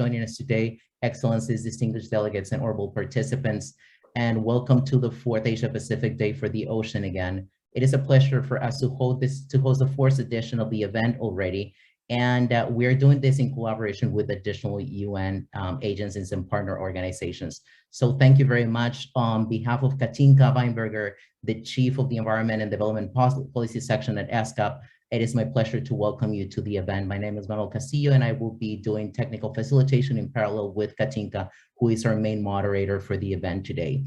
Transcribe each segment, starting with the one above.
joining us today, Excellencies, distinguished delegates, and orbital participants, and welcome to the 4th Asia Pacific Day for the Ocean again. It is a pleasure for us to host the 4th edition of the event already, and we're doing this in collaboration with additional UN agencies and partner organizations. So thank you very much. On behalf of Katinka Weinberger, the Chief of the Environment and Development Policy Section at ESCAP, it is my pleasure to welcome you to the event. My name is Manuel Castillo, and I will be doing technical facilitation in parallel with Katinka, who is our main moderator for the event today.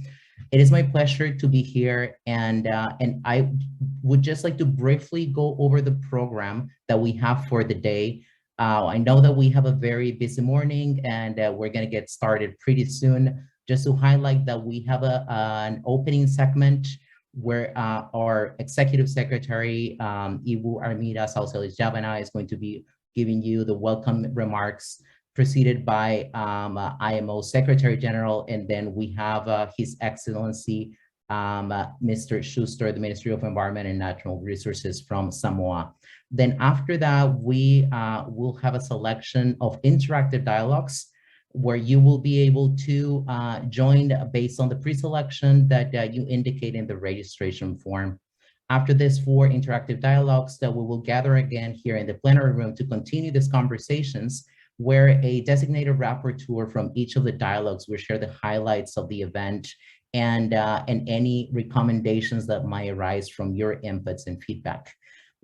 It is my pleasure to be here, and I would just like to briefly go over the program that we have for the day. I know that we have a very busy morning, and we're going to get started pretty soon. Just to highlight that we have an opening segment where our Executive Secretary, Ibu Armida Saucelis Javana, is going to be giving you the welcome remarks, preceded by IMO Secretary General, and then we have His Excellency, Mr. Schuster, the Ministry of Environment and Natural Resources from Samoa. Then after that, we will have a selection of interactive dialogues where you will be able to join based on the pre-selection that you indicate in the registration form. After this 4 interactive dialogues, that we will gather again here in the plenary room to continue these conversations, where a designated rapporteur from each of the dialogues will share the highlights of the event and any recommendations that might arise from your inputs and feedback.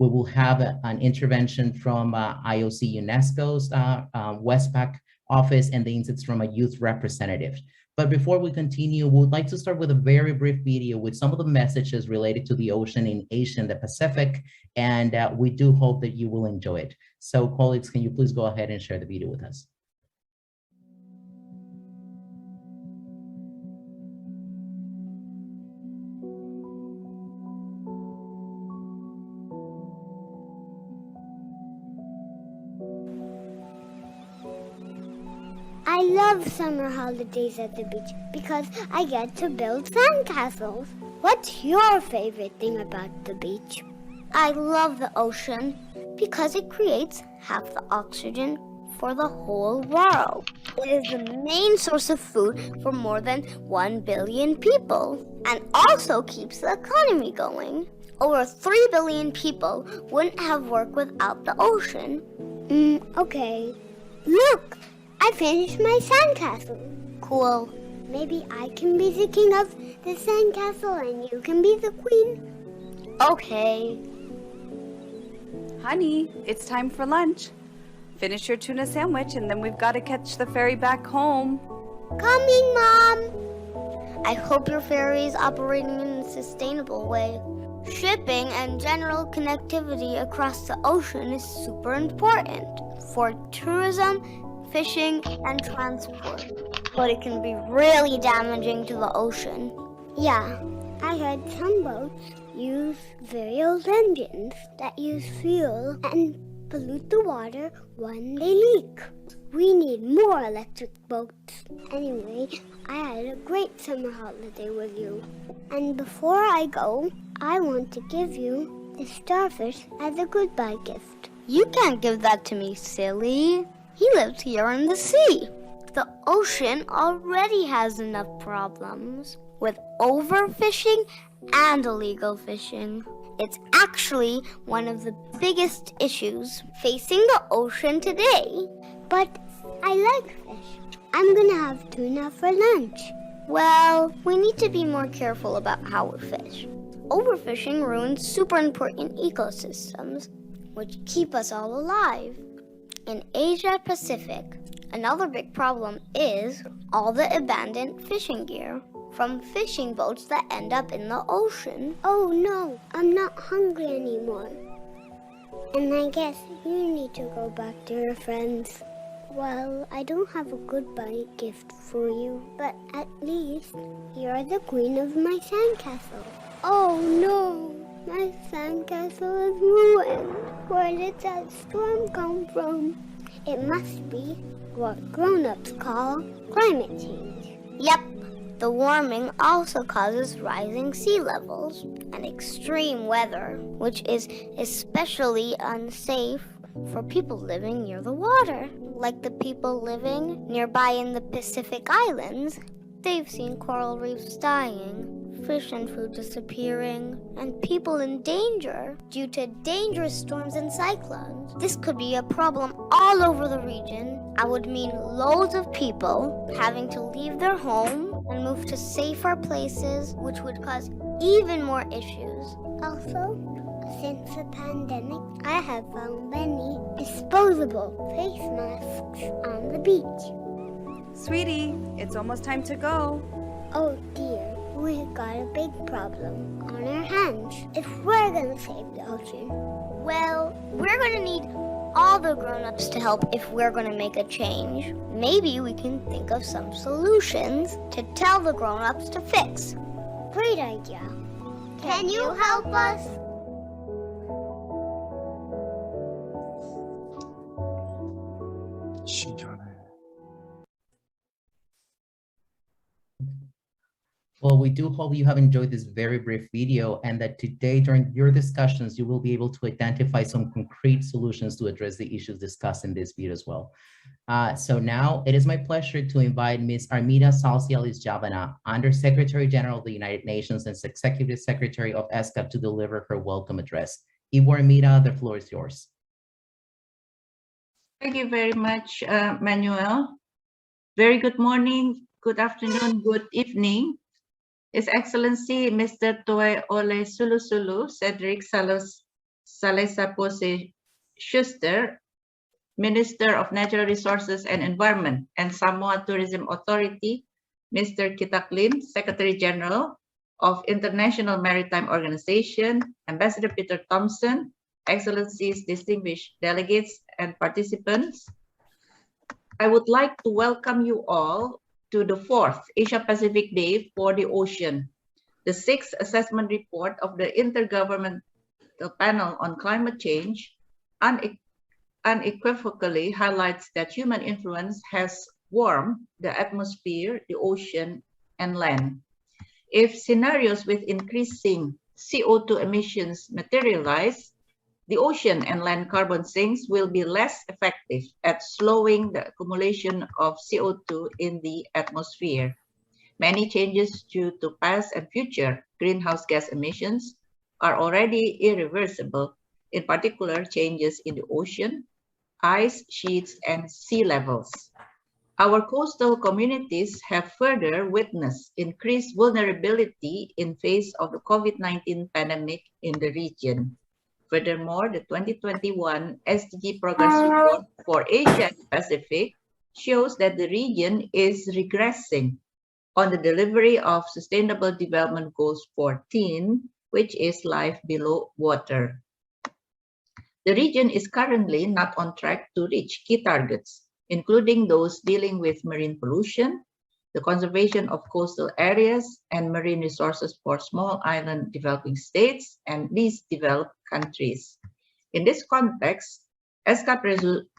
We will have an intervention from IOC UNESCO's Westpac office and the insights from a youth representative. But before we continue, we would like to start with a very brief video with some of the messages related to the ocean in Asia and the Pacific, and we do hope that you will enjoy it. So colleagues, can you please go ahead and share the video with us? I love summer holidays at the beach because I get to build sandcastles. What's your favorite thing about the beach? I love the ocean because it creates half the oxygen for the whole world. It is the main source of food for more than 1 billion people and also keeps the economy going. Over 3 billion people wouldn't have work without the ocean. Okay. Look! I finished my sandcastle. Cool. Maybe I can be the king of the sandcastle and you can be the queen. Okay. Honey, it's time for lunch. Finish your tuna sandwich and then we've got to catch the ferry back home. Coming, Mom. I hope your ferry is operating in a sustainable way. Shipping and general connectivity across the ocean is super important for tourism, fishing, and transport, but it can be really damaging to the ocean. Yeah, I heard some boats use very old engines that use fuel and pollute the water when they leak. We need more electric boats. Anyway, I had a great summer holiday with you. And before I go, I want to give you the starfish as a goodbye gift. You can't give that to me, silly. He lives here in the sea. The ocean already has enough problems with overfishing and illegal fishing. It's actually one of the biggest issues facing the ocean today. But I like fish. I'm gonna have tuna for lunch. Well, we need to be more careful about how we fish. Overfishing ruins super important ecosystems, which keep us all alive. In Asia Pacific, another big problem is all the abandoned fishing gear from fishing boats that end up in the ocean. Oh no, I'm not hungry anymore. And I guess you need to go back to your friends. Well, I don't have a goodbye gift for you, but at least you're the queen of my sandcastle. Oh no! My sandcastle is ruined. Where did that storm come from? It must be what grown-ups call climate change. Yep, the warming also causes rising sea levels and extreme weather, which is especially unsafe for people living near the water. Like the people living nearby in the Pacific Islands, they've seen coral reefs dying, fish and food disappearing, and people in danger due to dangerous storms and cyclones. This could be a problem all over the region. I would mean loads of people having to leave their home and move to safer places, which would cause even more issues. Also, since the pandemic, I have found many disposable face masks on the beach. Sweetie, it's almost time to go. Oh dear, we've got a big problem on our hands if we're gonna save the ocean. Well, we're gonna need all the grown-ups to help if we're gonna make a change. Maybe we can think of some solutions to tell the grown-ups to fix. Great idea. Can you help us? Well, we do hope you have enjoyed this very brief video and that today during your discussions, you will be able to identify some concrete solutions to address the issues discussed in this video as well. So now it is my pleasure to invite Ms. Armida Salcialis-Javana, Under-Secretary General of the United Nations and Executive Secretary of ESCAP, to deliver her welcome address. Ivo Armida, the floor is yours. Thank you very much, Manuel. Very good morning, good afternoon, good evening. His Excellency Mr. Toe Ole Sulusulu Cedric Salesapose Schuster, Minister of Natural Resources and Environment, and Samoa Tourism Authority, Mr. Kitaklim, Secretary General of International Maritime Organization, Ambassador Peter Thompson, Excellencies, distinguished delegates and participants. I would like to welcome you all to the 4th Asia-Pacific Day for the Ocean, the 6th assessment report of the Intergovernmental Panel on Climate Change unequivocally highlights that human influence has warmed the atmosphere, the ocean, and land. If scenarios with increasing CO2 emissions materialize, the ocean and land carbon sinks will be less effective at slowing the accumulation of CO2 in the atmosphere. Many changes due to past and future greenhouse gas emissions are already irreversible, in particular changes in the ocean, ice sheets, and sea levels. Our coastal communities have further witnessed increased vulnerability in face of the COVID-19 pandemic in the region. Furthermore, the 2021 SDG Progress Report for Asia and Pacific shows that the region is regressing on the delivery of Sustainable Development Goals 14, which is life below water. The region is currently not on track to reach key targets, including those dealing with marine pollution, the conservation of coastal areas and marine resources for small island developing states and least developed countries. In this context, ESCAP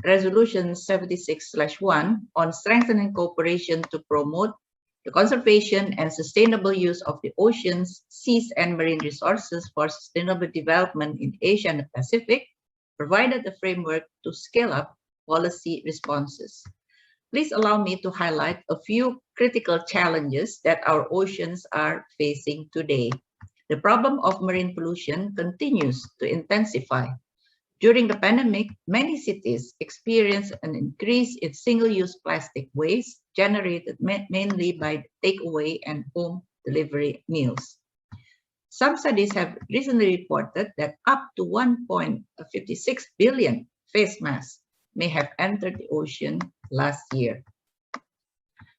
Resolution 76/1 on strengthening cooperation to promote the conservation and sustainable use of the oceans, seas, and marine resources for sustainable development in Asia and the Pacific provided a framework to scale up policy responses. Please allow me to highlight a few critical challenges that our oceans are facing today. The problem of marine pollution continues to intensify. During the pandemic, many cities experienced an increase in single-use plastic waste generated mainly by takeaway and home delivery meals. Some studies have recently reported that up to 1.56 billion face masks may have entered the ocean last year.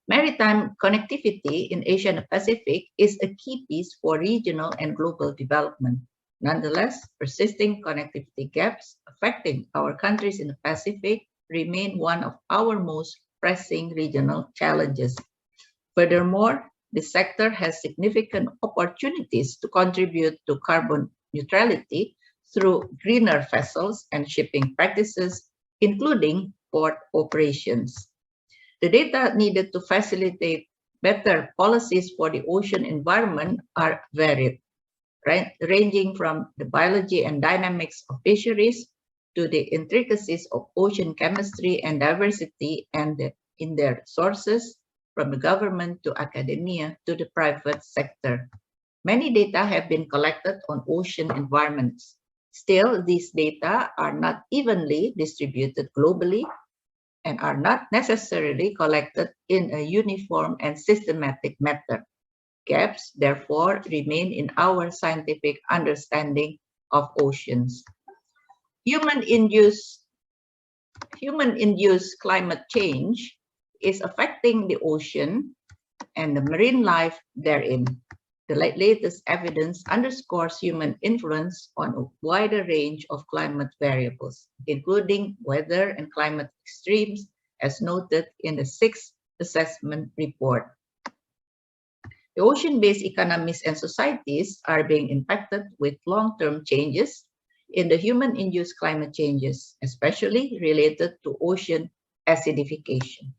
Maritime connectivity in Asia and the Pacific is a key piece for regional and global development. Nonetheless, persisting connectivity gaps affecting our countries in the Pacific remain one of our most pressing regional challenges. Furthermore, the sector has significant opportunities to contribute to carbon neutrality through greener vessels and shipping practices, including port operations. The data needed to facilitate better policies for the ocean environment are varied, right? Ranging from the biology and dynamics of fisheries to the intricacies of ocean chemistry and diversity in their sources, from the government to academia to the private sector. Many data have been collected on ocean environments. Still, these data are not evenly distributed globally and are not necessarily collected in a uniform and systematic method. Gaps, therefore, remain in our scientific understanding of oceans. Human-induced climate change is affecting the ocean and the marine life therein. The latest evidence underscores human influence on a wider range of climate variables, including weather and climate extremes, as noted in the 6th assessment report. The ocean-based economies and societies are being impacted with long-term changes in the human-induced climate changes, especially related to ocean acidification.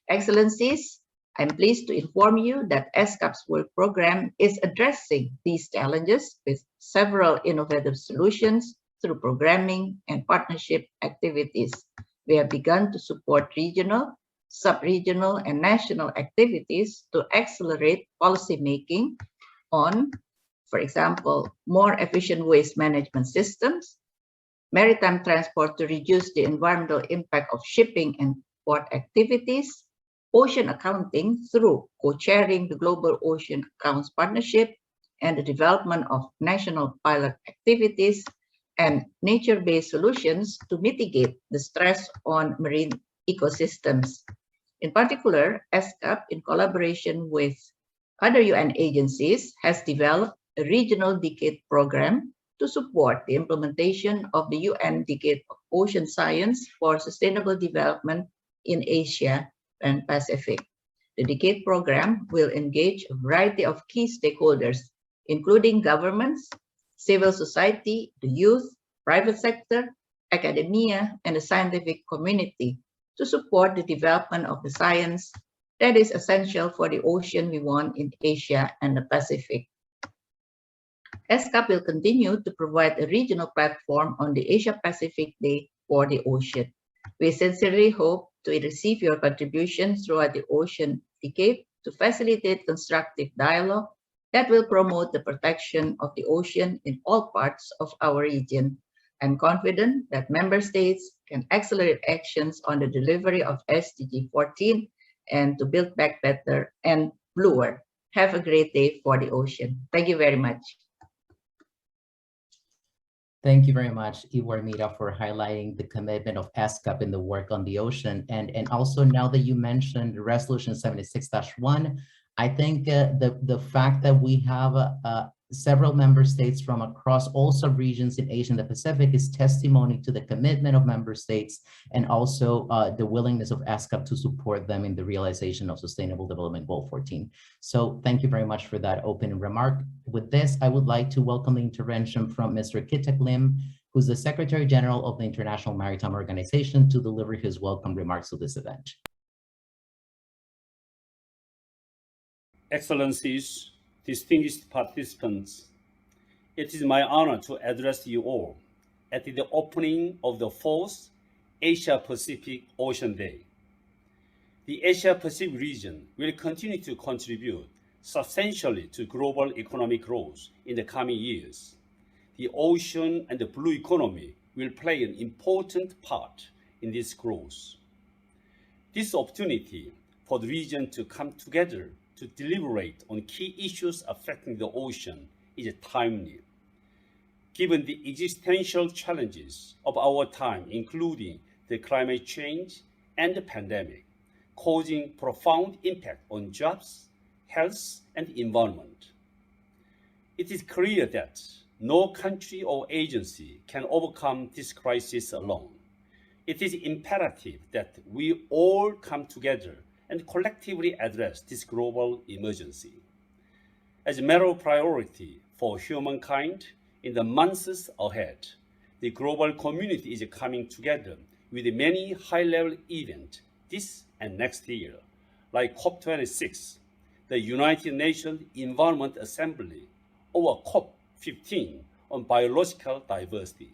Excellencies, I'm pleased to inform you that ESCAP's work program is addressing these challenges with several innovative solutions through programming and partnership activities. We have begun to support regional, sub-regional, and national activities to accelerate policymaking on, for example, more efficient waste management systems, maritime transport to reduce the environmental impact of shipping and port activities, ocean accounting through co-chairing the Global Ocean Accounts Partnership, and the development of national pilot activities and nature-based solutions to mitigate the stress on marine ecosystems. In particular, ESCAP, in collaboration with other UN agencies, has developed a regional decade program to support the implementation of the UN Decade of Ocean Science for Sustainable Development in Asia and Pacific. The Decade program will engage a variety of key stakeholders, including governments, civil society, the youth, private sector, academia, and the scientific community to support the development of the science that is essential for the ocean we want in Asia and the Pacific. ESCAP will continue to provide a regional platform on the Asia-Pacific Day for the Ocean. We sincerely hope to receive your contributions throughout the Ocean Decade to facilitate constructive dialogue that will promote the protection of the ocean in all parts of our region. I'm confident that member states can accelerate actions on the delivery of SDG 14 and to build back better and bluer. Have a great day for the ocean. Thank you very much. Thank you very much, Iwarmita, for highlighting the commitment of ESCAP in the work on the ocean. And also, now that you mentioned Resolution 76-1, I think the fact that we have several member states from across all sub-regions in Asia and the Pacific is testimony to the commitment of member states and also the willingness of ESCAP to support them in the realization of Sustainable Development Goal 14. So thank you very much for that opening remark. With this, I would like to welcome the intervention from Mr. Kitek Lim, who's the Secretary General of the International Maritime Organization, to deliver his welcome remarks to this event. Excellencies, distinguished participants, it is my honor to address you all at the opening of the 4th Asia-Pacific Ocean Day. The Asia-Pacific region will continue to contribute substantially to global economic growth in the coming years. The ocean and the blue economy will play an important part in this growth. This opportunity for the region to come together to deliberate on key issues affecting the ocean is timely. Given the existential challenges of our time, including the climate change and the pandemic, causing profound impact on jobs, health, and environment. It is clear that no country or agency can overcome this crisis alone. It is imperative that we all come together and collectively address this global emergency. As a matter of priority for humankind in the months ahead, the global community is coming together with many high-level events this and next year, like COP26, the United Nations Environment Assembly, or COP15 on biological diversity.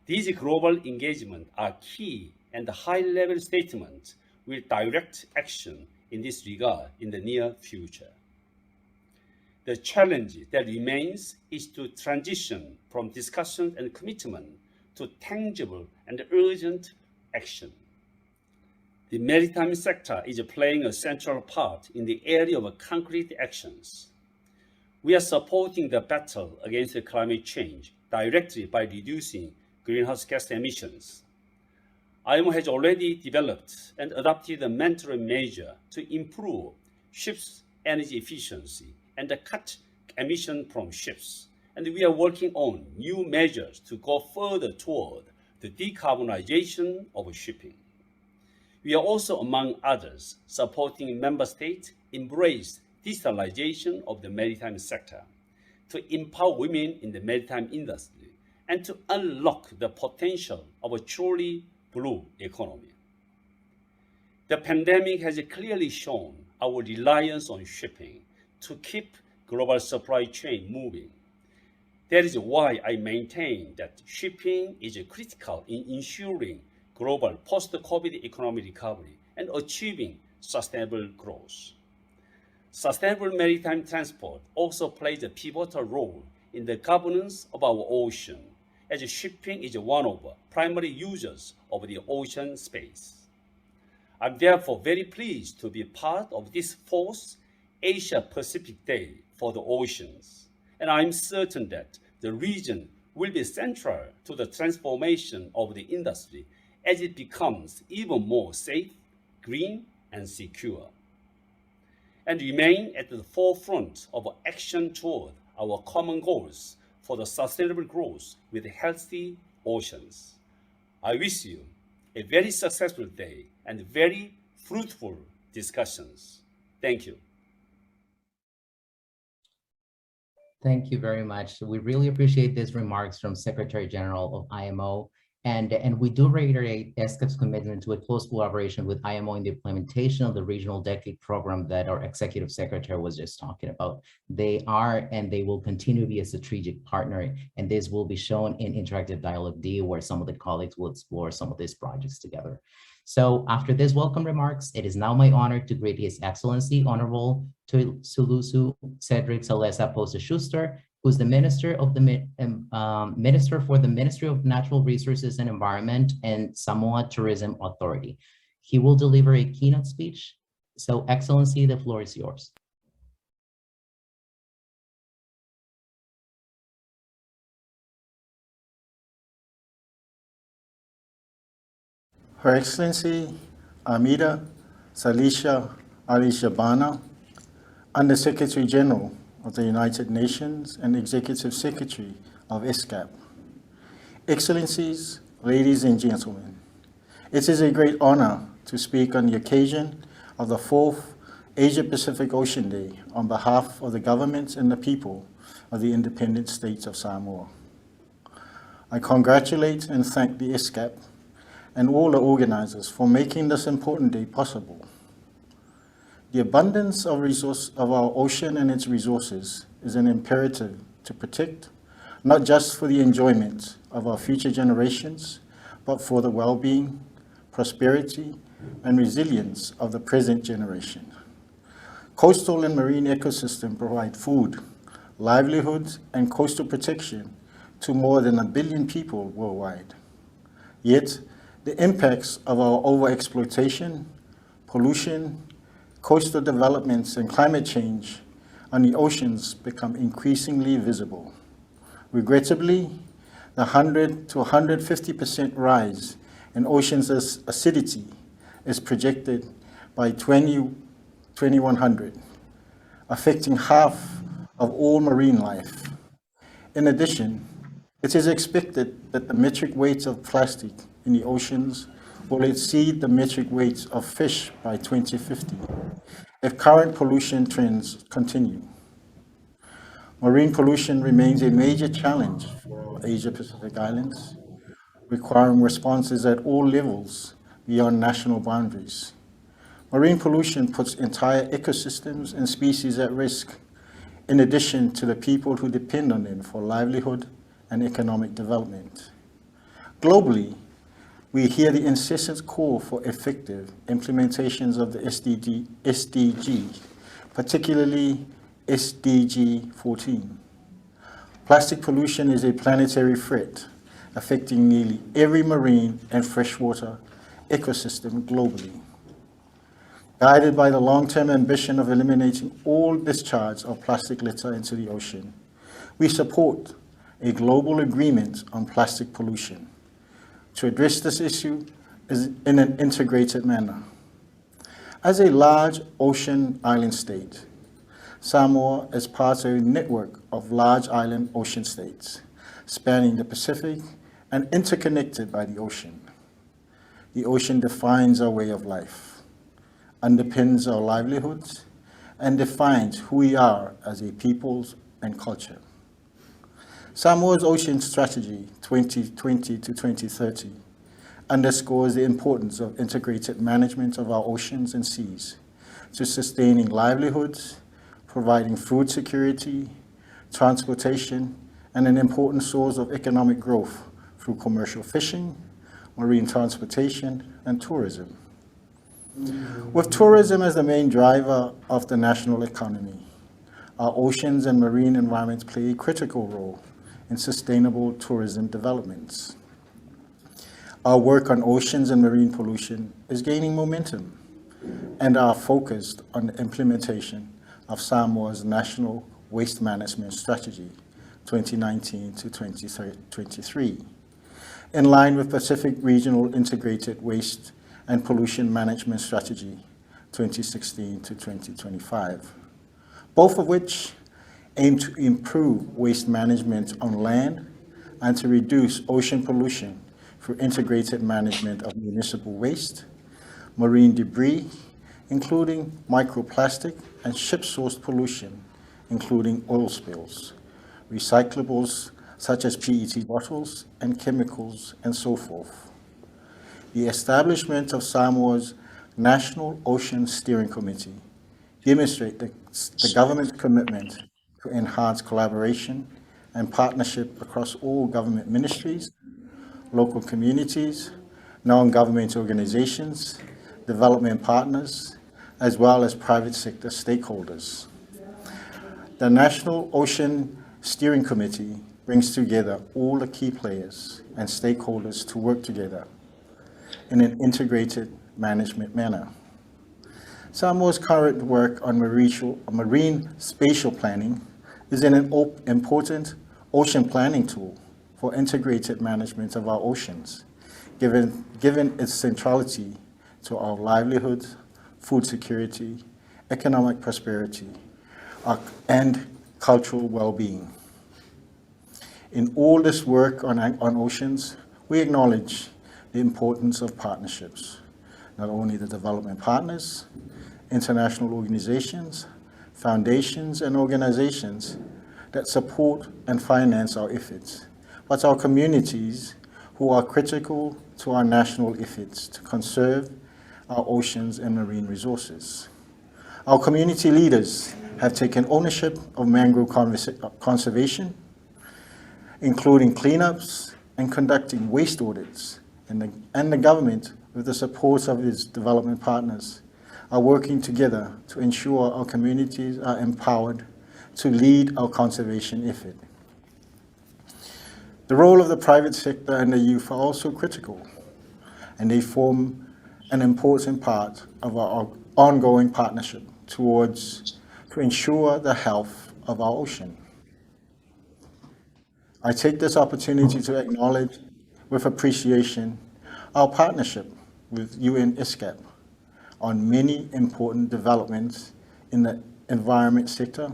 These global engagements are key, and the high-level statement will direct action in this regard in the near future. The challenge that remains is to transition from discussion and commitment to tangible and urgent action. The maritime sector is playing a central part in the area of concrete actions. We are supporting the battle against climate change directly by reducing greenhouse gas emissions. IMO has already developed and adopted a mandatory measure to improve ships' energy efficiency and cut emissions from ships. And we are working on new measures to go further toward the decarbonization of shipping. We are also, among others, supporting member states embrace digitalization of the maritime sector to empower women in the maritime industry and to unlock the potential of a truly blue economy. The pandemic has clearly shown our reliance on shipping to keep global supply chain moving. That is why I maintain that shipping is critical in ensuring global post-COVID economic recovery and achieving sustainable growth. Sustainable maritime transport also plays a pivotal role in the governance of our ocean, as shipping is one of the primary users of the ocean space. I'm therefore very pleased to be part of this fourth Asia Pacific Day for the Oceans, and I'm certain that the region will be central to the transformation of the industry as it becomes even more safe, green, and secure, and remain at the forefront of action toward our common goals for the sustainable growth with healthy oceans. I wish you a very successful day and very fruitful discussions. Thank you. Thank you very much. We really appreciate these remarks from Secretary General of IMO. And we do reiterate ESCAP's commitment to a close collaboration with IMO in the implementation of the Regional Decade Program that our Executive Secretary was just talking about. They are and they will continue to be a strategic partner, and this will be shown in Interactive Dialogue D, where some of the colleagues will explore some of these projects together. So after these welcome remarks, it is now my honor to greet His Excellency Honorable Sulusu Cedric Salesa Posa Schuster, who's the Minister for the Ministry of Natural Resources and Environment and Samoa Tourism Authority. He will deliver a keynote speech. So Excellency, the floor is yours. Her Excellency Amida Salisha Ali Shabana, Under Secretary General of the United Nations and Executive Secretary of ESCAP. Excellencies, ladies and gentlemen, it is a great honor to speak on the occasion of the 4th Asia-Pacific Ocean Day on behalf of the governments and the people of the independent states of Samoa. I congratulate and thank the ESCAP and all the organizers for making this important day possible. The abundance of our ocean and its resources is an imperative to protect, not just for the enjoyment of our future generations, but for the well-being, prosperity, and resilience of the present generation. Coastal and marine ecosystems provide food, livelihoods, and coastal protection to more than 1 billion people worldwide. Yet, the impacts of our overexploitation, pollution, coastal developments, and climate change on the oceans become increasingly visible. Regrettably, the 100 to 150% rise in oceans' acidity is projected by 2100, affecting half of all marine life. In addition, it is expected that the metric weight of plastic in the oceans will exceed the metric weight of fish by 2050 if current pollution trends continue. Marine pollution remains a major challenge for Asia-Pacific islands, requiring responses at all levels beyond national boundaries. Marine pollution puts entire ecosystems and species at risk, in addition to the people who depend on them for livelihood and economic development. Globally, we hear the incessant call for effective implementations of the SDG, particularly SDG 14. Plastic pollution is a planetary threat affecting nearly every marine and freshwater ecosystem globally. Guided by the long-term ambition of eliminating all discharge of plastic litter into the ocean, we support a global agreement on plastic pollution to address this issue in an integrated manner. As a large ocean island state, Samoa is part of a network of large island ocean states spanning the Pacific and interconnected by the ocean. The ocean defines our way of life, underpins our livelihoods, and defines who we are as a people and culture. Samoa's Ocean Strategy 2020 to 2030 underscores the importance of integrated management of our oceans and seas to sustaining livelihoods, providing food security, transportation, and an important source of economic growth through commercial fishing, marine transportation, and tourism. With tourism as the main driver of the national economy, our oceans and marine environments play a critical role in sustainable tourism developments. Our work on oceans and marine pollution is gaining momentum and are focused on the implementation of Samoa's National Waste Management Strategy 2019 to 2023, in line with Pacific Regional Integrated Waste and Pollution Management Strategy 2016 to 2025, both of which aim to improve waste management on land and to reduce ocean pollution through integrated management of municipal waste, marine debris, including microplastic and ship-sourced pollution, including oil spills, recyclables such as PET bottles and chemicals, and so forth. The establishment of Samoa's National Ocean Steering Committee demonstrates the government's commitment to enhance collaboration and partnership across all government ministries, local communities, non-government organizations, development partners, as well as private sector stakeholders. The National Ocean Steering Committee brings together all the key players and stakeholders to work together in an integrated management manner. Samoa's current work on marine spatial planning is an important ocean planning tool for integrated management of our oceans, given its centrality to our livelihoods, food security, economic prosperity, and cultural well-being. In all this work on oceans, we acknowledge the importance of partnerships, not only the development partners, international organizations, foundations, and organizations that support and finance our efforts, but our communities who are critical to our national efforts to conserve our oceans and marine resources. Our community leaders have taken ownership of mangrove conservation, including cleanups and conducting waste audits, and the government, with the support of its development partners, are working together to ensure our communities are empowered to lead our conservation effort. The role of the private sector and the youth are also critical, and they form an important part of our ongoing partnership to ensure the health of our ocean. I take this opportunity to acknowledge with appreciation our partnership with UN ESCAP on many important developments in the environment sector,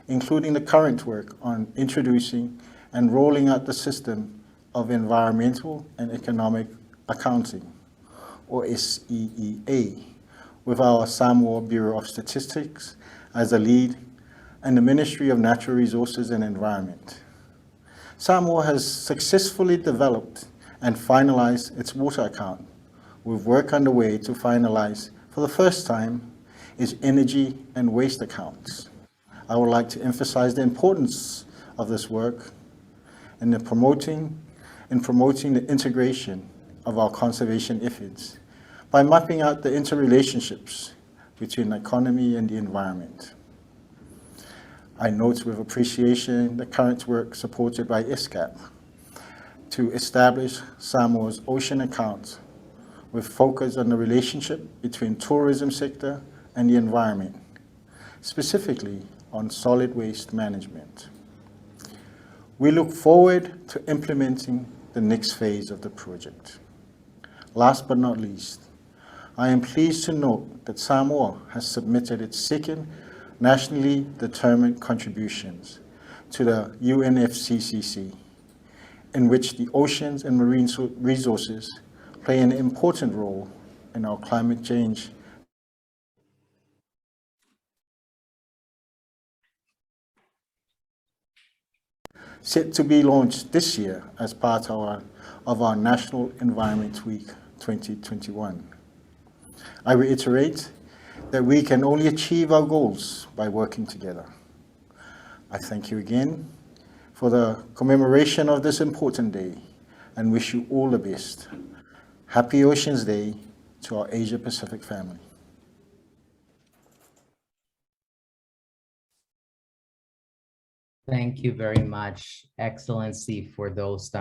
including the current work on introducing and rolling out the system of environmental and economic accounting, or SEEA, with our Samoa Bureau of Statistics as a lead and the Ministry of Natural Resources and Environment. Samoa has successfully developed and finalized its water account, with work underway to finalize, for the first time, its energy and waste accounts. I would like to emphasize the importance of this work in the promoting in promoting the integration of our conservation efforts by mapping out the interrelationships between the economy and the environment. I note with appreciation the current work supported by ESCAP to establish Samoa's ocean account with focus on the relationship between tourism sector and the environment, specifically on solid waste management. We look forward to implementing the next phase of the project. Last but not least, I am pleased to note that Samoa has submitted its second nationally determined contributions to the UNFCCC, in which the oceans and marine resources play an important role in our climate change set to be launched this year as part of our National Environment Week 2021. I reiterate that we can only achieve our goals by working together. I thank you again for the commemoration of this important day and wish you all the best. Happy Oceans Day to our Asia Pacific family. Thank you very much, Excellency, for those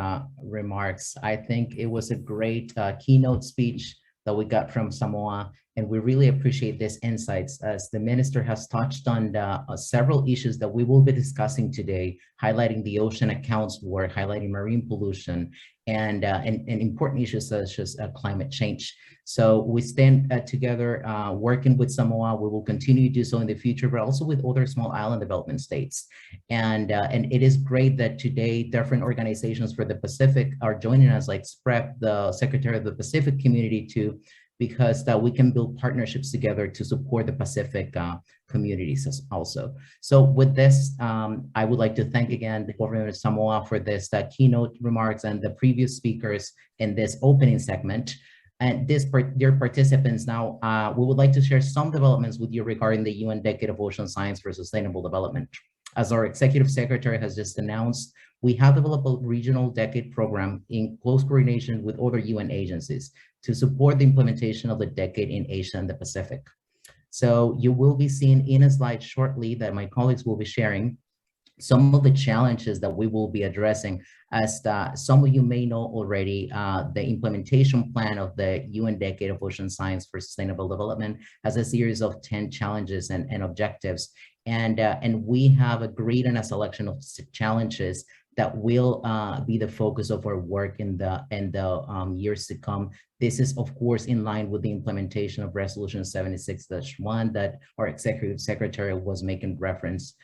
remarks. I think it was a great keynote speech that we got from Samoa, and we really appreciate these insights as the minister has touched on several issues that we will be discussing today, highlighting the ocean accounts work, highlighting marine pollution, and important issues such as climate change. So we stand together working with Samoa. We will continue to do so in the future, but also with other small island development states. And it is great that today different organizations for the Pacific are joining us, like SPREP, the Secretary of the Pacific Community, too, because we can build partnerships together to support the Pacific communities also. So with this, I would like to thank again the government of Samoa for this keynote remarks and the previous speakers in this opening segment. And dear participants, now we would like to share some developments with you regarding the UN Decade of Ocean Science for Sustainable Development. As our Executive Secretary has just announced, we have developed a regional decade program in close coordination with other UN agencies to support the implementation of the decade in Asia and the Pacific. So you will be seeing in a slide shortly that my colleagues will be sharing some of the challenges that we will be addressing. As some of you may know already, the implementation plan of the UN Decade of Ocean Science for Sustainable Development has a series of 10 challenges and objectives. And we have agreed on a selection of challenges that will be the focus of our work in the years to come. This is, of course, in line with the implementation of Resolution 76-1 that our Executive Secretary was making reference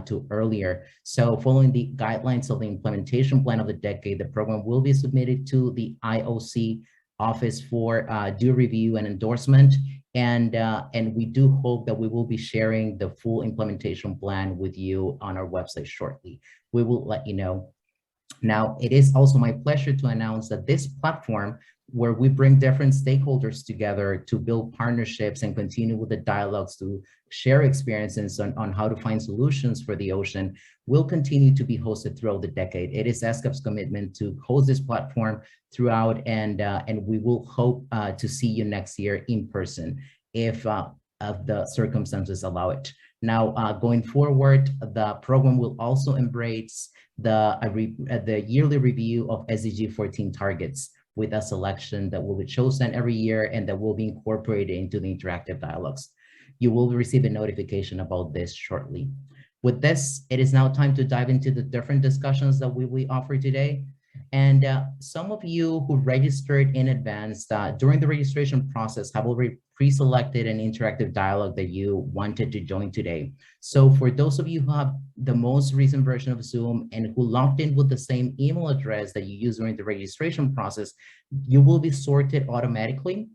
to earlier. So following the guidelines of the implementation plan of the decade, the program will be submitted to the IOC office for due review and endorsement. And we do hope that we will be sharing the full implementation plan with you on our website shortly. We will let you know. Now, it is also my pleasure to announce that this platform, where we bring different stakeholders together to build partnerships and continue with the dialogues to share experiences on how to find solutions for the ocean, will continue to be hosted throughout the decade. It is ESCAP's commitment to host this platform throughout, and we will hope to see you next year in person if the circumstances allow it. Now, going forward, the program will also embrace the yearly review of SDG 14 targets, with a selection that will be chosen every year and that will be incorporated into the interactive dialogues. You will receive a notification about this shortly. With this, it is now time to dive into the different discussions that we will offer today. And some of you who registered in advance during the registration process have already pre-selected an interactive dialogue that you wanted to join today. So for those of you who have the most recent version of Zoom and who logged in with the same email address that you used during the registration process, you will be sorted automatically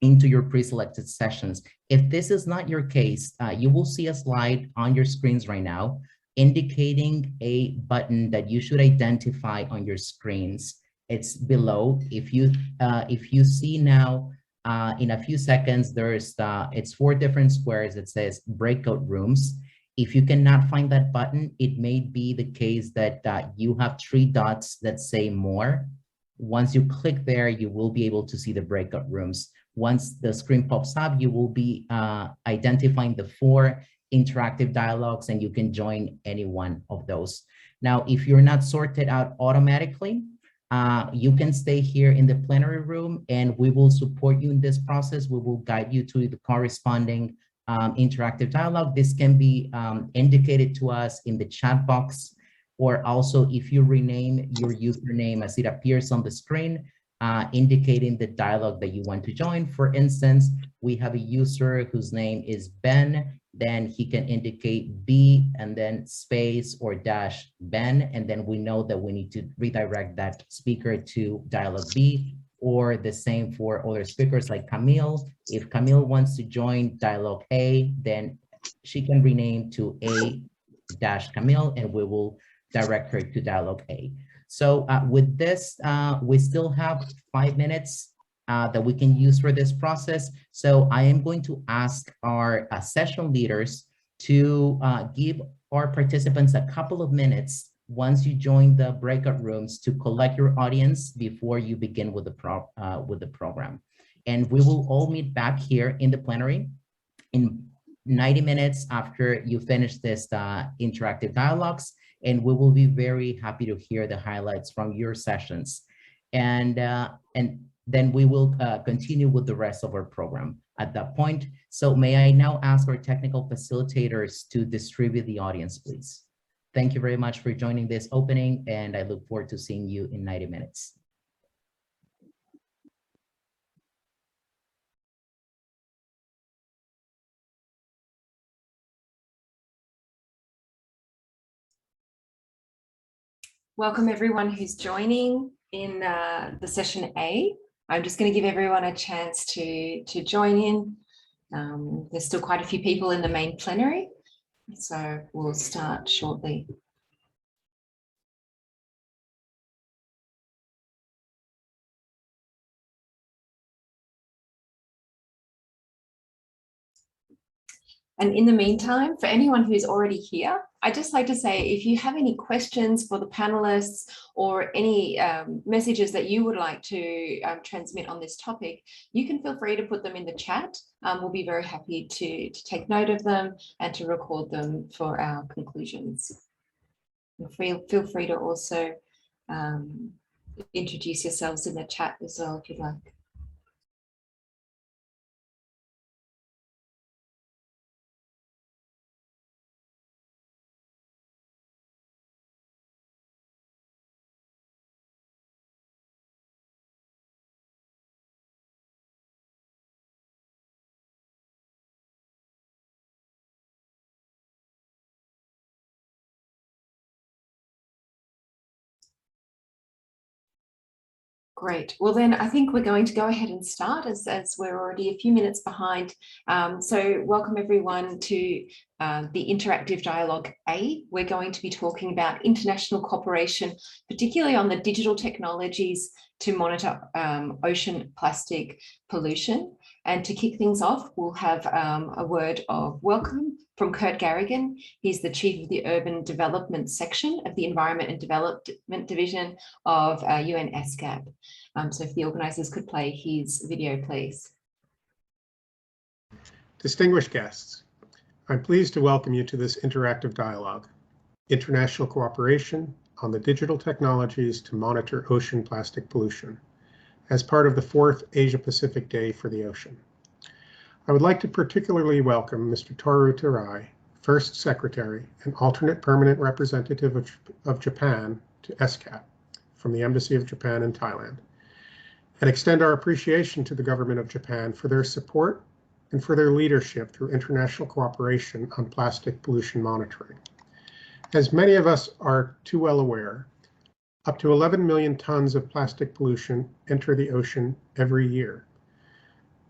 into your pre-selected sessions. If this is not your case, you will see a slide on your screens right now indicating a button that you should identify on your screens. It's below. If you see now, in a few seconds, it's 4 different squares that says breakout rooms. If you cannot find that button, it may be the case that you have 3 dots that say more. Once you click there, you will be able to see the breakout rooms. Once the screen pops up, you will be identifying the 4 interactive dialogues, and you can join any one of those. Now, if you're not sorted out automatically, you can stay here in the plenary room, and we will support you in this process. We will guide you to the corresponding interactive dialogue. This can be indicated to us in the chat box, or also if you rename your username as it appears on the screen, indicating the dialogue that you want to join. For instance, we have a user whose name is Ben, then he can indicate B and then space or dash Ben, and then we know that we need to redirect that speaker to dialogue B, or the same for other speakers like Camille. If Camille wants to join dialogue A, then she can rename to A dash Camille, and we will direct her to dialogue A. So with this, we still have 5 minutes that we can use for this process. So I am going to ask our session leaders to give our participants a couple of minutes once you join the breakout rooms to collect your audience before you begin with the program. And we will all meet back here in the plenary in 90 minutes after you finish this interactive dialogues, and we will be very happy to hear the highlights from your sessions. And then we will continue with the rest of our program at that point. So may I now ask our technical facilitators to distribute the audience, please. Thank you very much for joining this opening, and I look forward to seeing you in 90 minutes. Welcome everyone who's joining in the session A. I'm just going to give everyone a chance to join in. There's still quite a few people in the main plenary, so we'll start shortly. And in the meantime, for anyone who's already here, I'd just like to say, if you have any questions for the panelists or any messages that you would like to transmit on this topic, you can feel free to put them in the chat. We'll be very happy to take note of them and to record them for our conclusions. And feel free to also introduce yourselves in the chat as well, if you'd like. Great. Well, then I think we're going to go ahead and start as we're already a few minutes behind. So welcome everyone to the Interactive Dialogue A. We're going to be talking about international cooperation, particularly on the digital technologies to monitor ocean plastic pollution. And to kick things off, we'll have a word of welcome from Kurt Garrigan. He's the Chief of the Urban Development Section of the Environment and Development Division of UN ESCAP. So if the organisers could play his video, please. Distinguished guests, I'm pleased to welcome you to this interactive dialogue, International Cooperation on the Digital Technologies to Monitor Ocean Plastic Pollution, as part of the 4th Asia-Pacific Day for the Ocean. I would like to particularly welcome Mr. Toru Terai, First Secretary and alternate permanent representative of Japan to ESCAP from the Embassy of Japan in Thailand, and extend our appreciation to the government of Japan for their support and for their leadership through international cooperation on plastic pollution monitoring. As many of us are too well aware, up to 11 million tons of plastic pollution enter the ocean every year.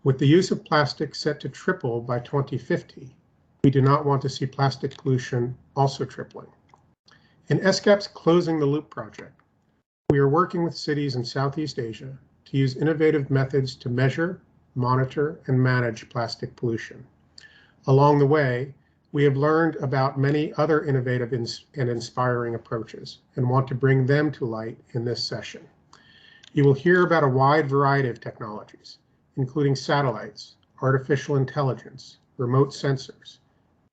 With the use of plastic set to triple by 2050, we do not want to see plastic pollution also tripling. In ESCAP's Closing the Loop project, we are working with cities in Southeast Asia to use innovative methods to measure, monitor, and manage plastic pollution. Along the way, We have learned about many other innovative and inspiring approaches and want to bring them to light in this session. You will hear about a wide variety of technologies, including satellites, artificial intelligence, remote sensors,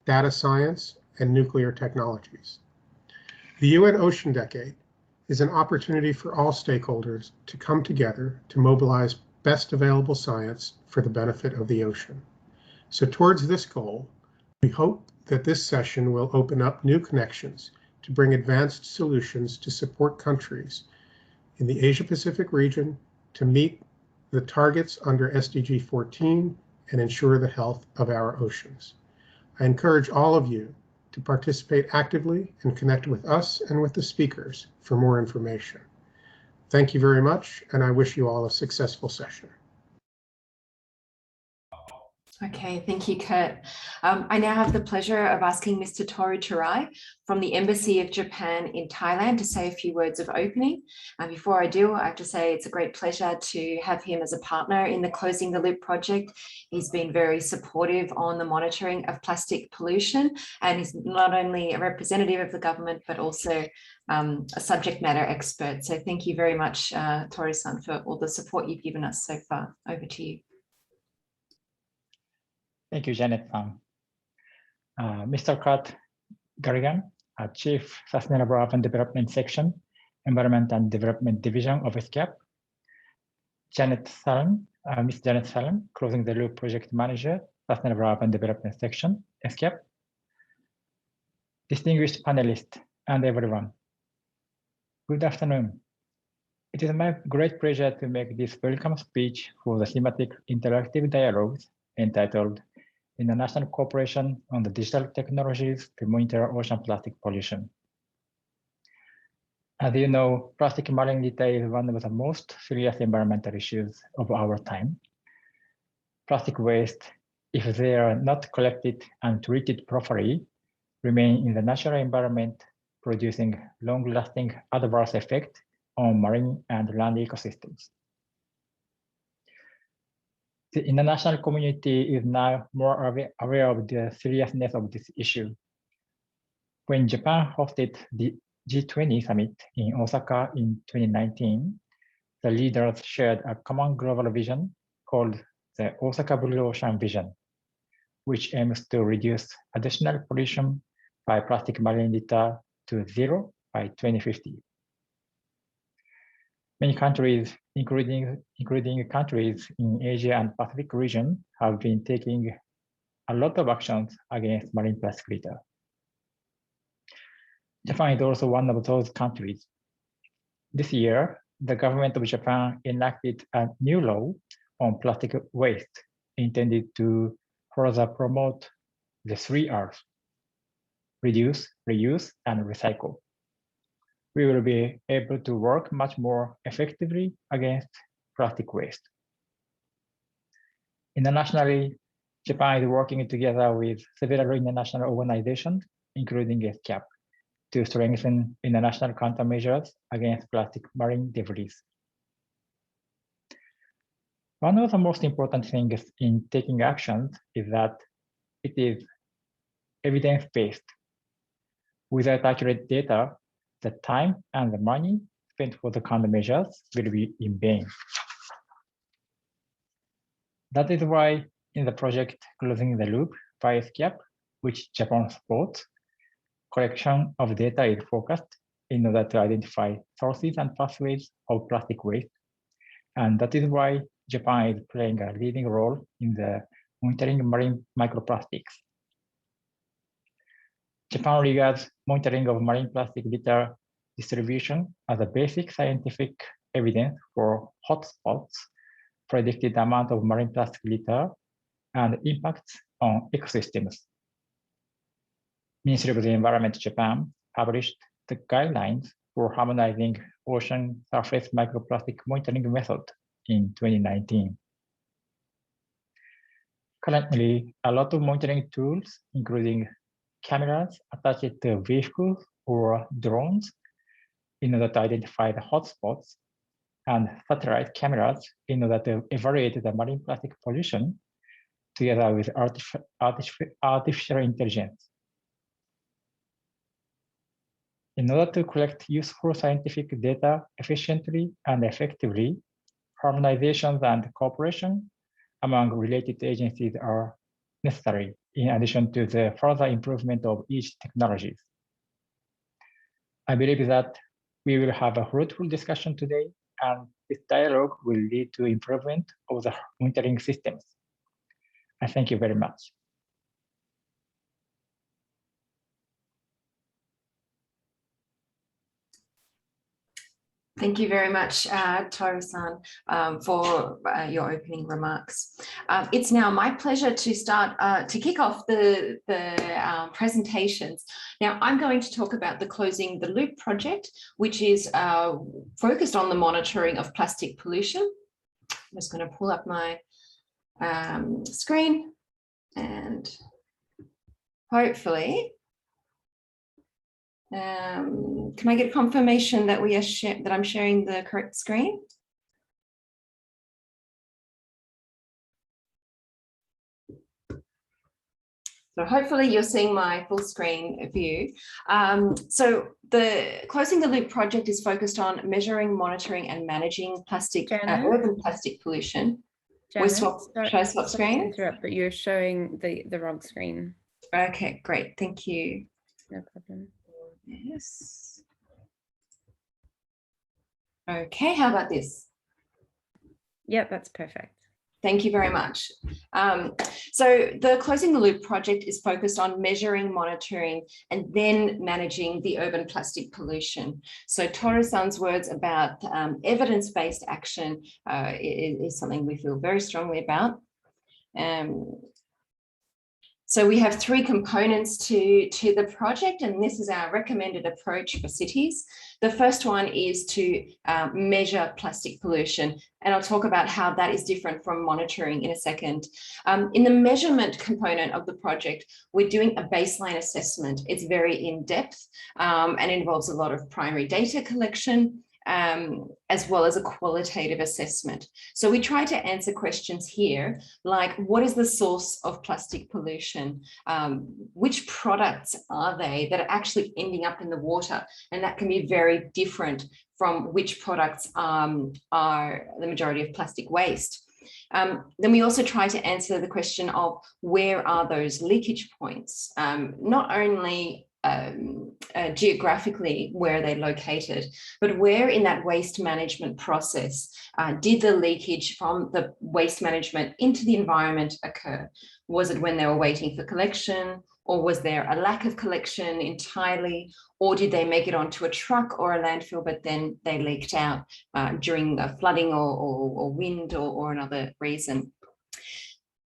data science, and nuclear technologies. The UN Ocean Decade is an opportunity for all stakeholders to come together to mobilize best available science for the benefit of the ocean. So towards this goal, we hope that this session will open up new connections to bring advanced solutions to support countries in the Asia-Pacific region to meet the targets under SDG 14 and ensure the health of our oceans. I encourage all of you to participate actively and connect with us and with the speakers for more information. Thank you very much, and I wish you all a successful session. Okay, thank you, Kurt. I now have the pleasure of asking Mr. Toru Tarai from the Embassy of Japan in Thailand to say a few words of opening. Before I do, I have to say it's a great pleasure to have him as a partner in the Closing the Loop project. He's been very supportive on the monitoring of plastic pollution, and he's not only a representative of the government, but also a subject matter expert. So thank you very much, Toru-san, for all the support you've given us so far. Over to you. Thank you, Janet-san. Mr. Kurt Garrigan, Chief Sustainable Urban Development Section, Environment and Development Division of ESCAP. Janet Salem, Ms. Janet Salem, Closing the Loop Project Manager, Sustainable Urban Development Section, ESCAP. Distinguished panelists and everyone, good afternoon. It is my great pleasure to make this welcome speech for the thematic interactive dialogues entitled International Cooperation on the Digital Technologies to Monitor Ocean Plastic Pollution. As you know, plastic marine litter is one of the most serious environmental issues of our time. Plastic waste, if they are not collected and treated properly, remain in the natural environment, producing long-lasting adverse effects on marine and land ecosystems. The international community is now more aware of the seriousness of this issue. When Japan hosted the G20 summit in Osaka in 2019, the leaders shared a common global vision called the Osaka Blue Ocean Vision, which aims to reduce additional pollution by plastic marine litter to zero by 2050. Many countries, including countries in Asia and Pacific region, have been taking a lot of actions against marine plastic litter. Japan is also one of those countries. This year, the government of Japan enacted a new law on plastic waste intended to further promote the 3 R's: reduce, reuse, and recycle. We will be able to work much more effectively against plastic waste. Internationally, Japan is working together with several international organizations, including ESCAP, to strengthen international countermeasures against plastic marine debris. One of the most important things in taking actions is that it is evidence-based. Without accurate data, the time and the money spent for the countermeasures will be in vain. That is why in the project Closing the Loop by ESCAP, which Japan supports, collection of data is focused in order to identify sources and pathways of plastic waste. And that is why Japan is playing a leading role in the monitoring marine microplastics. Japan regards monitoring of marine plastic litter distribution as a basic scientific evidence for hotspots, predicted amount of marine plastic litter, and impacts on ecosystems. Ministry of the Environment Japan published the guidelines for harmonizing ocean surface microplastic monitoring method in 2019. Currently, a lot of monitoring tools, including cameras attached to vehicles or drones in order to identify the hotspots, and satellite cameras in order to evaluate the marine plastic pollution, together with artificial intelligence, In order to collect useful scientific data efficiently and effectively, harmonizations and cooperation among related agencies are necessary, in addition to the further improvement of each technology. I believe that we will have a fruitful discussion today, and this dialogue will lead to improvement of the monitoring systems. I thank you very much. Thank you very much, Toru-san, for your opening remarks. It's now my pleasure to start to kick off the presentations. Now, I'm going to talk about the Closing the Loop project, which is focused on the monitoring of plastic pollution. I'm just going to pull up my screen, and hopefully can I get a confirmation that we are that I'm sharing the correct screen? So hopefully you're seeing my full screen view. So the Closing the Loop project is focused on measuring, monitoring and managing plastic, urban plastic pollution. Should I swap screen? Interrupt, but you're showing the wrong screen. Okay, great, thank you. No problem. Yes. Okay, how about this? Yep, that's perfect. Thank you very much. So the Closing the Loop project is focused on measuring, monitoring, and then managing the urban plastic pollution. So Toru-san's words about evidence-based action is something we feel very strongly about. So we have three components to the project, and this is our recommended approach for cities. The first one is to measure plastic pollution, and I'll talk about how that is different from monitoring in a second. In the measurement component of the project, we're doing a baseline assessment. It's very in-depth and involves a lot of primary data collection, as well as a qualitative assessment. So we try to answer questions here, like what is the source of plastic pollution? Which products are they that are actually ending up in the water? And that can be very different from which products are the majority of plastic waste. Then we also try to answer the question of where are those leakage points, not only geographically where are they located, but where in that waste management process did the leakage from the waste management into the environment occur? Was it when they were waiting for collection, or was there a lack of collection entirely, or did they make it onto a truck or a landfill but then they leaked out during a flooding or wind or another reason?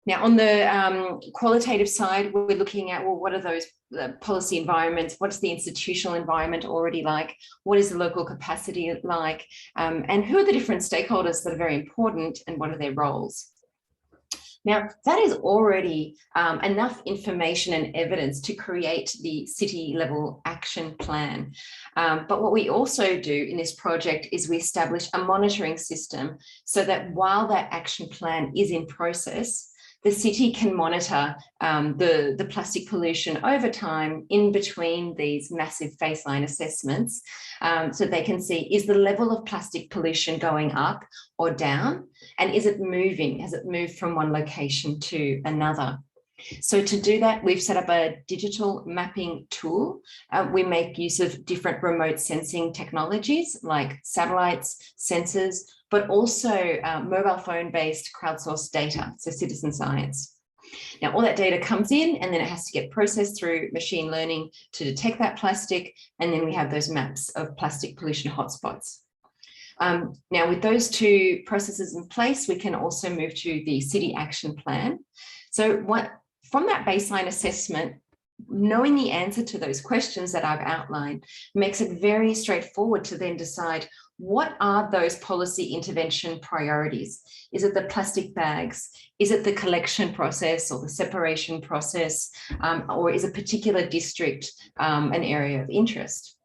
Now, on the qualitative side, we're looking at, well, what are those policy environments? What's the institutional environment already like? What is the local capacity like? And who are the different stakeholders that are very important, and what are their roles? Now, that is already enough information and evidence to create the city level action plan. But what we also do in this project is we establish a monitoring system so that while that action plan is in process, the city can monitor the plastic pollution over time in between these massive baseline assessments, so they can see, is the level of plastic pollution going up or down? And is it moving? Has it moved from one location to another? So to do that, we've set up a digital mapping tool. We make use of different remote sensing technologies like satellites, sensors, but also mobile phone-based crowdsourced data, so citizen science. Now, all that data comes in and then it has to get processed through machine learning to detect that plastic, and then we have those maps of plastic pollution hotspots. Now, with those two processes in place, we can also move to the city action plan. So from that baseline assessment, knowing the answer to those questions that I've outlined makes it very straightforward to then decide, what are those policy intervention priorities? Is it the plastic bags? Is it the collection process or the separation process? Or is a particular district an area of interest?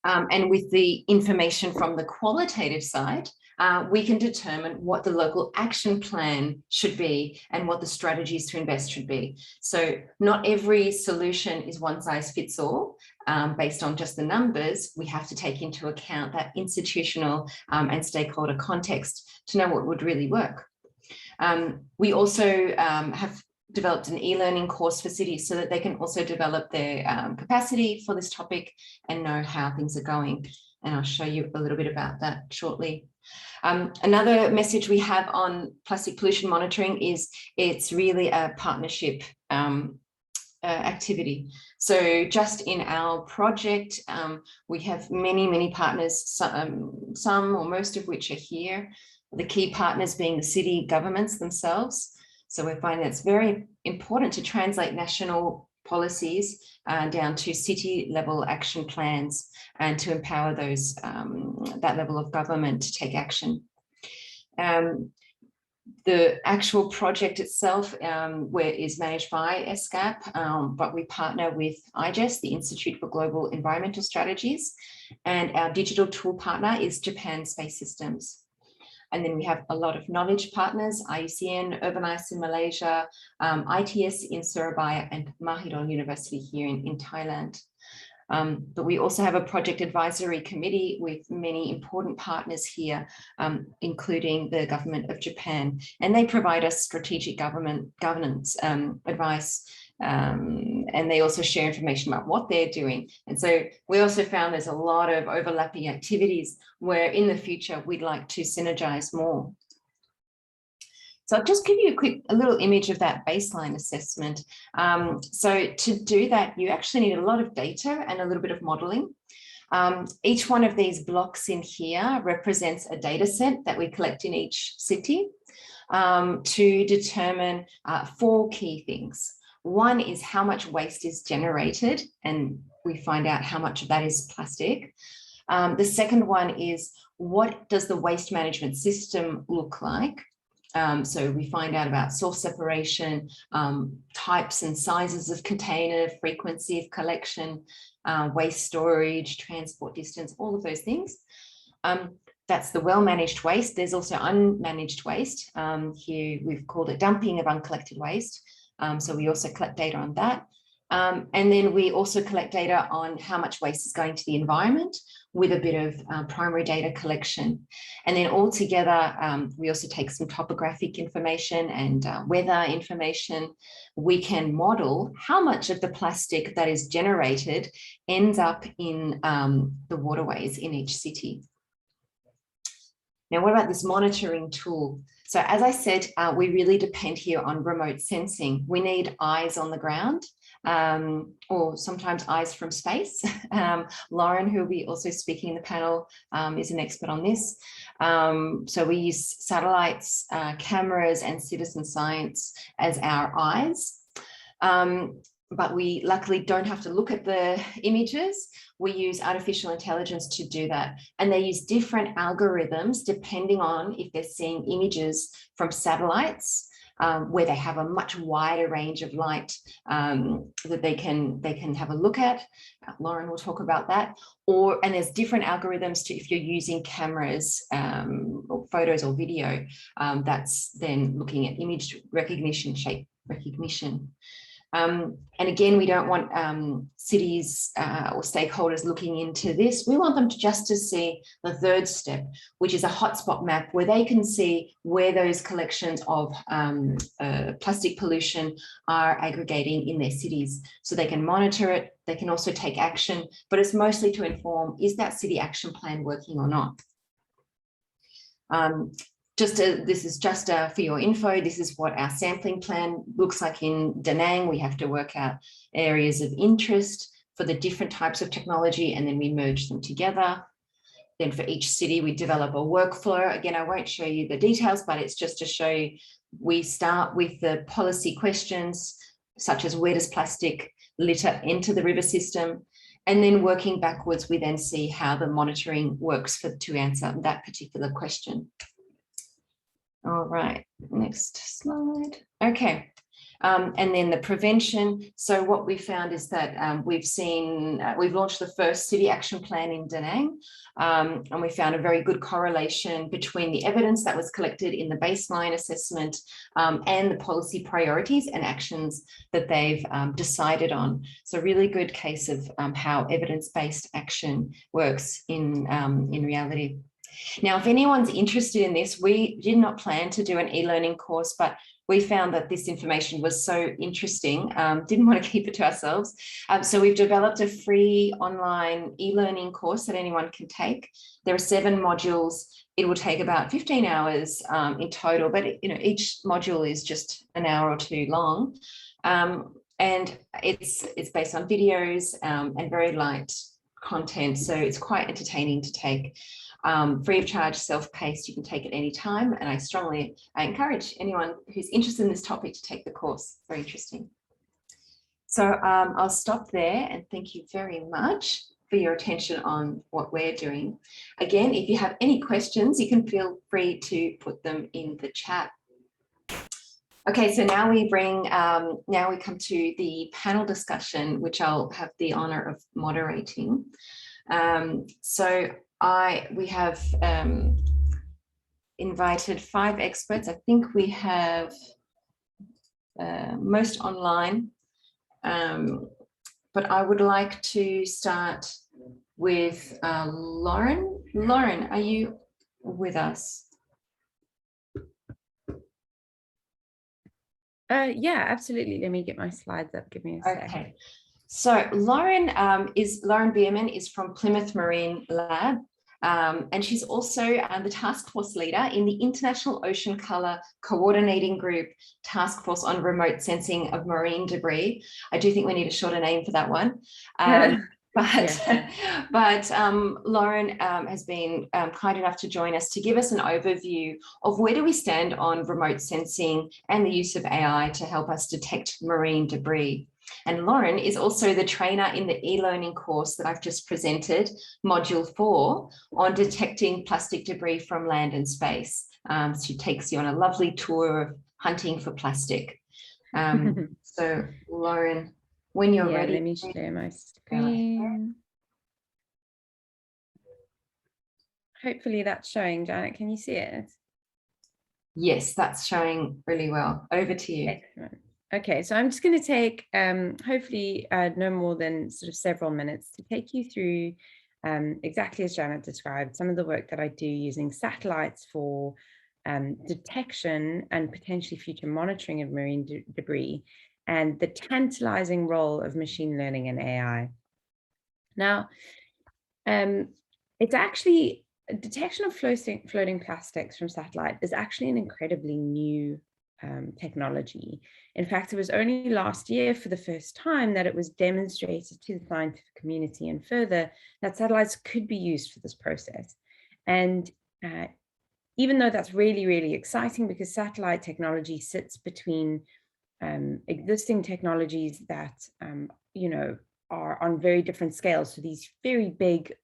And with the information from the qualitative side, we can determine what the local action plan should be and what the strategies to invest should be. So not every solution is one size fits all. Based on just the numbers, we have to take into account that institutional and stakeholder context to know what would really work. We also have developed an e-learning course for cities so that they can also develop their capacity for this topic and know how things are going. And I'll show you a little bit about that shortly. Another message we have on plastic pollution monitoring is it's really a partnership activity. So just in our project, we have many partners, some or most of which are here. The key partners being the city governments themselves. So we find that it's very important to translate national policies down to city level action plans and to empower those that level of government to take action. The actual project itself is managed by ESCAP, but we partner with IGES, the Institute for Global Environmental Strategies, and our digital tool partner is Japan Space Systems. And then we have a lot of knowledge partners, IUCN, Urbanize in Malaysia, ITS in Surabaya, and Mahidol University here in Thailand. But we also have a project advisory committee with many important partners here, including the government of Japan, and they provide us strategic governance advice, and they also share information about what they're doing. And so we also found there's a lot of overlapping activities where in the future we'd like to synergize more. So I'll just give you a little image of that baseline assessment. So to do that, you actually need a lot of data and a little bit of modeling. Each one of these blocks in here represents a data set that we collect in each city to determine 4 key things. One is how much waste is generated, and we find out how much of that is plastic. The second one is what does the waste management system look like? So we find out about source separation, types and sizes of container, frequency of collection, waste storage, transport distance, all of those things. That's the well-managed waste. There's also unmanaged waste. Here we've called it dumping of uncollected waste. So we also collect data on that. And then we also collect data on how much waste is going to the environment with a bit of primary data collection. And then all together, we also take some topographic information and weather information. We can model how much of the plastic that is generated ends up in the waterways in each city. Now, what about this monitoring tool? So as I said, we really depend here on remote sensing. We need eyes on the ground, or sometimes eyes from space. Lauren, who will be also speaking in the panel, is an expert on this. So we use satellites, cameras, and citizen science as our eyes. But we luckily don't have to look at the images. We use artificial intelligence to do that. And they use different algorithms depending on if they're seeing images from satellites, where they have a much wider range of light that they can have a look at. Lauren will talk about that. And there's different algorithms to if you're using cameras or photos or video, that's then looking at image recognition, shape recognition. And again, we don't want cities or stakeholders looking into this. We want them just to see the third step, which is a hotspot map where they can see where those collections of plastic pollution are aggregating in their cities. So they can monitor it, they can also take action, but it's mostly to inform, is that city action plan working or not? This is just for your info. This is what our sampling plan looks like in Da Nang. We have to work out areas of interest for the different types of technology, and then we merge them together. Then for each city, we develop a workflow. Again, I won't show you the details, but it's just to show you, we start with the policy questions, such as where does plastic litter enter the river system? And then working backwards, we then see how the monitoring works to answer that particular question. All right, next slide. Okay, And then the prevention. So what we found is that we've launched the first city action plan in Da Nang, and we found a very good correlation between the evidence that was collected in the baseline assessment and the policy priorities and actions that they've decided on. So really good case of how evidence-based action works in reality. Now, if anyone's interested in this, we did not plan to do an e-learning course, but we found that this information was so interesting, didn't want to keep it to ourselves. So we've developed a free online e-learning course that anyone can take. There are 7 modules. It will take about 15 hours in total, but each module is just an hour or 2 long. And it's based on videos and very light content. So it's quite entertaining to take. Free of charge, self-paced, you can take it any time. And I encourage anyone who's interested in this topic to take the course. Very interesting. So I'll stop there and thank you very much for your attention on what we're doing. Again, if you have any questions, you can feel free to put them in the chat. Okay, so now we come to the panel discussion, which I'll have the honor of moderating. We have invited 5 experts. I think we have most online, but I would like to start with Lauren. Lauren, are you with us? Yeah, absolutely. Let me get my slides up. Give me a sec. Okay. So Lauren Bierman is from Plymouth Marine Lab. And she's also the task force leader in the International Ocean Color Coordinating Group Task Force on Remote Sensing of Marine Debris. I do think we need a shorter name for that one. But Lauren has been kind enough to join us to give us an overview of where do we stand on remote sensing and the use of AI to help us detect marine debris. And Lauren is also the trainer in the e-learning course that I've just presented, Module 4, on detecting plastic debris from land and space. She takes you on a lovely tour of hunting for plastic. So Lauren, when you're ready. Let me share my screen. Hopefully that's showing. Janet, can you see it? Yes, that's showing really well. Over to you. Excellent. Okay, so I'm just going to take hopefully no more than sort of several minutes to take you through exactly as Janet described, some of the work that I do using satellites for detection and potentially future monitoring of marine debris, and the tantalizing role of machine learning and AI. Now, it's actually detection of floating plastics from satellite is actually an incredibly new technology. In fact, it was only last year for the first time that it was demonstrated to the scientific community and further that satellites could be used for this process. And even though that's really, really exciting because satellite technology sits between existing technologies that, are on very different scales. So these very big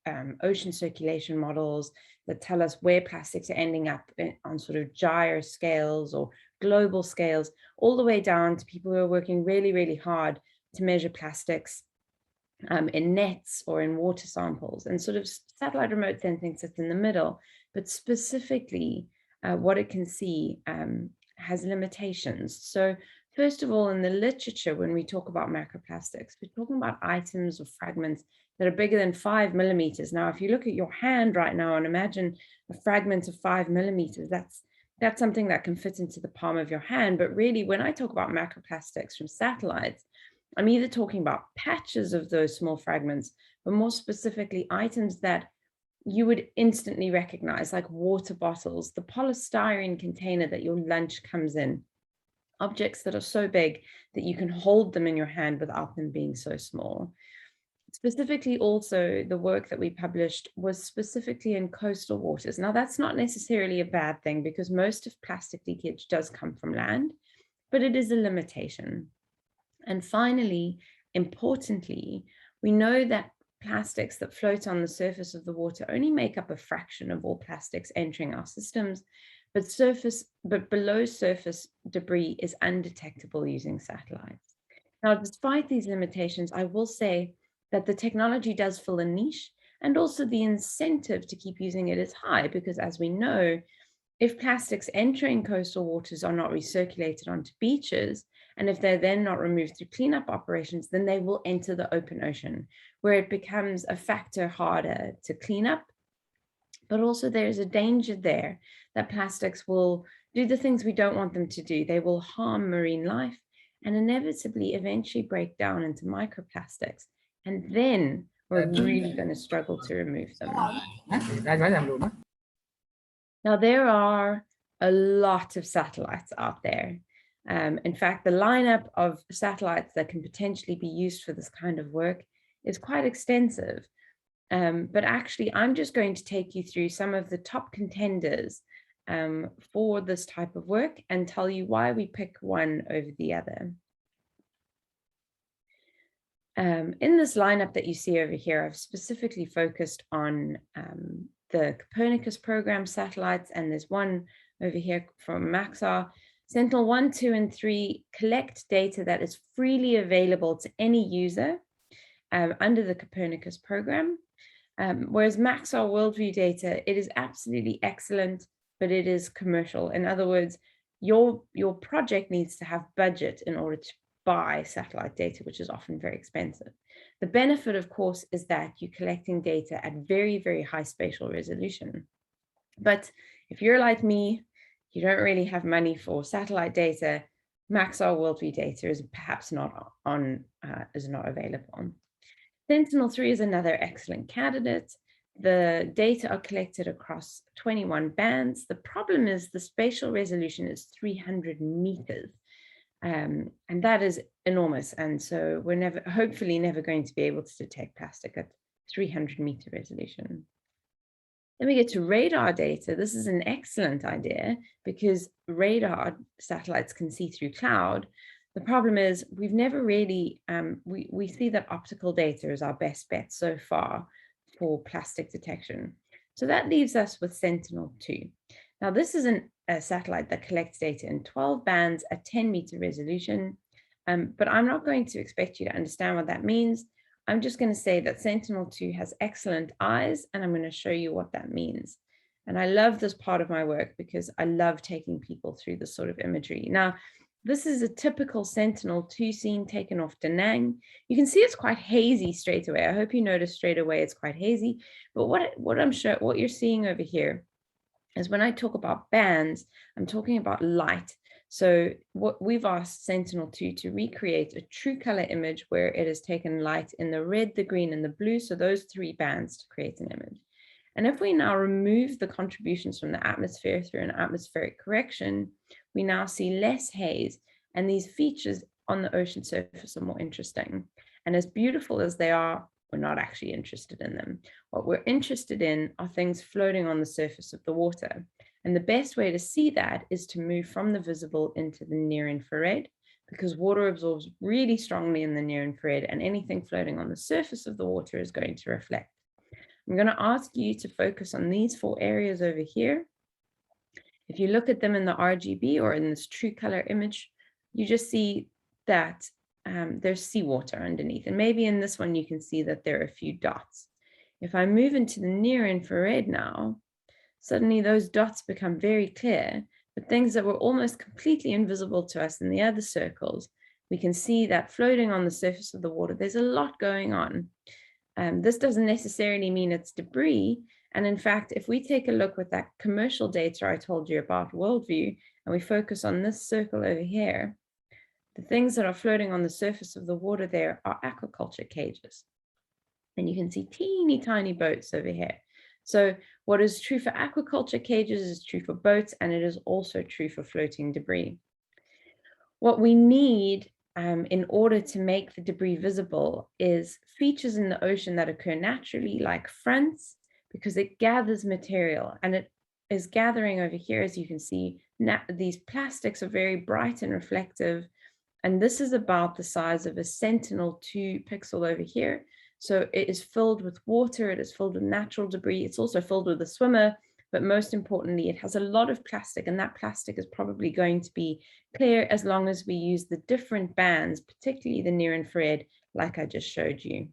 ocean circulation models that tell us where plastics are ending up on sort of gyre scales or global scales, all the way down to people who are working really, really hard to measure plastics in nets or in water samples. And sort of satellite remote sensing sits in the middle, but specifically what it can see has limitations. So first of all, in the literature, when we talk about macroplastics, we're talking about items or fragments that are bigger than 5 millimeters. Now, if you look at your hand right now and imagine a fragment of 5 millimeters, that's something that can fit into the palm of your hand. But really, when I talk about macroplastics from satellites, I'm either talking about patches of those small fragments, but more specifically, items that you would instantly recognize, like water bottles, the polystyrene container that your lunch comes in, objects that are so big that you can hold them in your hand without them being so small. Specifically, also, the work that we published was specifically in coastal waters. Now, that's not necessarily a bad thing because most of plastic leakage does come from land, but it is a limitation. And finally, importantly, we know that plastics that float on the surface of the water only make up a fraction of all plastics entering our systems. but below surface debris is undetectable using satellites. Now, despite these limitations, I will say that the technology does fill a niche, and also the incentive to keep using it is high, because as we know, if plastics entering coastal waters are not recirculated onto beaches, and if they're then not removed through cleanup operations, then they will enter the open ocean, where it becomes a factor harder to clean up. But also there's a danger there that plastics will do the things we don't want them to do. They will harm marine life and inevitably eventually break down into microplastics. And then we're really going to struggle to remove them. Now, there are a lot of satellites out there. In fact, the lineup of satellites that can potentially be used for this kind of work is quite extensive. But actually, I'm just going to take you through some of the top contenders for this type of work and tell you why we pick one over the other. In this lineup that you see over here, I've specifically focused on the Copernicus program satellites, and there's one over here from Maxar. Sentinel-1, 2, and 3 collect data that is freely available to any user under the Copernicus program. Whereas Maxar Worldview data, it is absolutely excellent, but it is commercial. In other words, your project needs to have budget in order to buy satellite data, which is often very expensive. The benefit, of course, is that you're collecting data at very, very high spatial resolution. But if you're like me, you don't really have money for satellite data, Maxar Worldview data is perhaps not available. Sentinel-3 is another excellent candidate. The data are collected across 21 bands. The problem is the spatial resolution is 300 meters. And that is enormous. And so we're hopefully never going to be able to detect plastic at 300-meter resolution. Then we get to radar data. This is an excellent idea because radar satellites can see through cloud. The problem is we've never really, we see that optical data is our best bet so far for plastic detection. So that leaves us with Sentinel-2. Now this is a satellite that collects data in 12 bands at 10-meter resolution, but I'm not going to expect you to understand what that means. I'm just going to say that Sentinel-2 has excellent eyes, and I'm going to show you what that means. And I love this part of my work because I love taking people through this sort of imagery. Now, this is a typical Sentinel-2 scene taken off Da Nang. You can see it's quite hazy straight away. I hope you notice straight away it's quite hazy. But what you're seeing over here is when I talk about bands, I'm talking about light. So what we've asked Sentinel-2 to recreate a true color image where it has taken light in the red, the green, and the blue. So those 3 bands to create an image. And if we now remove the contributions from the atmosphere through an atmospheric correction, we now see less haze, and these features on the ocean surface are more interesting. And as beautiful as they are, we're not actually interested in them. What we're interested in are things floating on the surface of the water. And the best way to see that is to move from the visible into the near infrared, because water absorbs really strongly in the near infrared, and anything floating on the surface of the water is going to reflect. I'm going to ask you to focus on these 4 areas over here. If you look at them in the RGB or in this true color image, you just see that there's seawater underneath. And maybe in this one, you can see that there are a few dots. If I move into the near infrared now, suddenly those dots become very clear, but things that were almost completely invisible to us in the other circles, we can see that floating on the surface of the water, there's a lot going on. This doesn't necessarily mean it's debris. And in fact, if we take a look with that commercial data I told you about Worldview, and we focus on this circle over here, the things that are floating on the surface of the water there are aquaculture cages. And you can see teeny tiny boats over here. So what is true for aquaculture cages is true for boats, and it is also true for floating debris. What we need in order to make the debris visible is features in the ocean that occur naturally, like fronts, because it gathers material, and it is gathering over here. As you can see, these plastics are very bright and reflective, and this is about the size of a Sentinel-2 pixel over here. So it is filled with water, it is filled with natural debris, it's also filled with a swimmer, but most importantly, it has a lot of plastic, and that plastic is probably going to be clear as long as we use the different bands, particularly the near infrared, like I just showed you.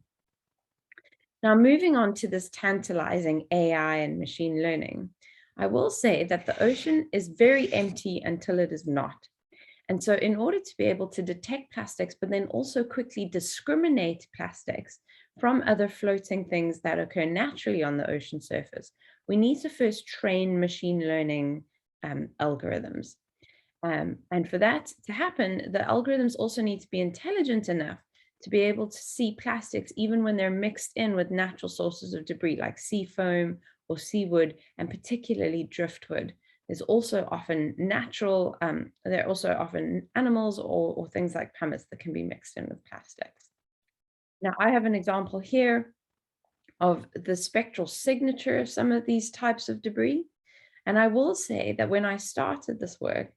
Now, moving on to this tantalizing AI and machine learning, I will say that the ocean is very empty until it is not. And so in order to be able to detect plastics, but then also quickly discriminate plastics from other floating things that occur naturally on the ocean surface, we need to first train machine learning algorithms. And for that to happen, the algorithms also need to be intelligent enough to be able to see plastics even when they're mixed in with natural sources of debris like sea foam or seawood, and particularly driftwood. There's also often natural, there are also often animals or things like pumice that can be mixed in with plastics. Now, I have an example here of the spectral signature of some of these types of debris. And I will say that when I started this work,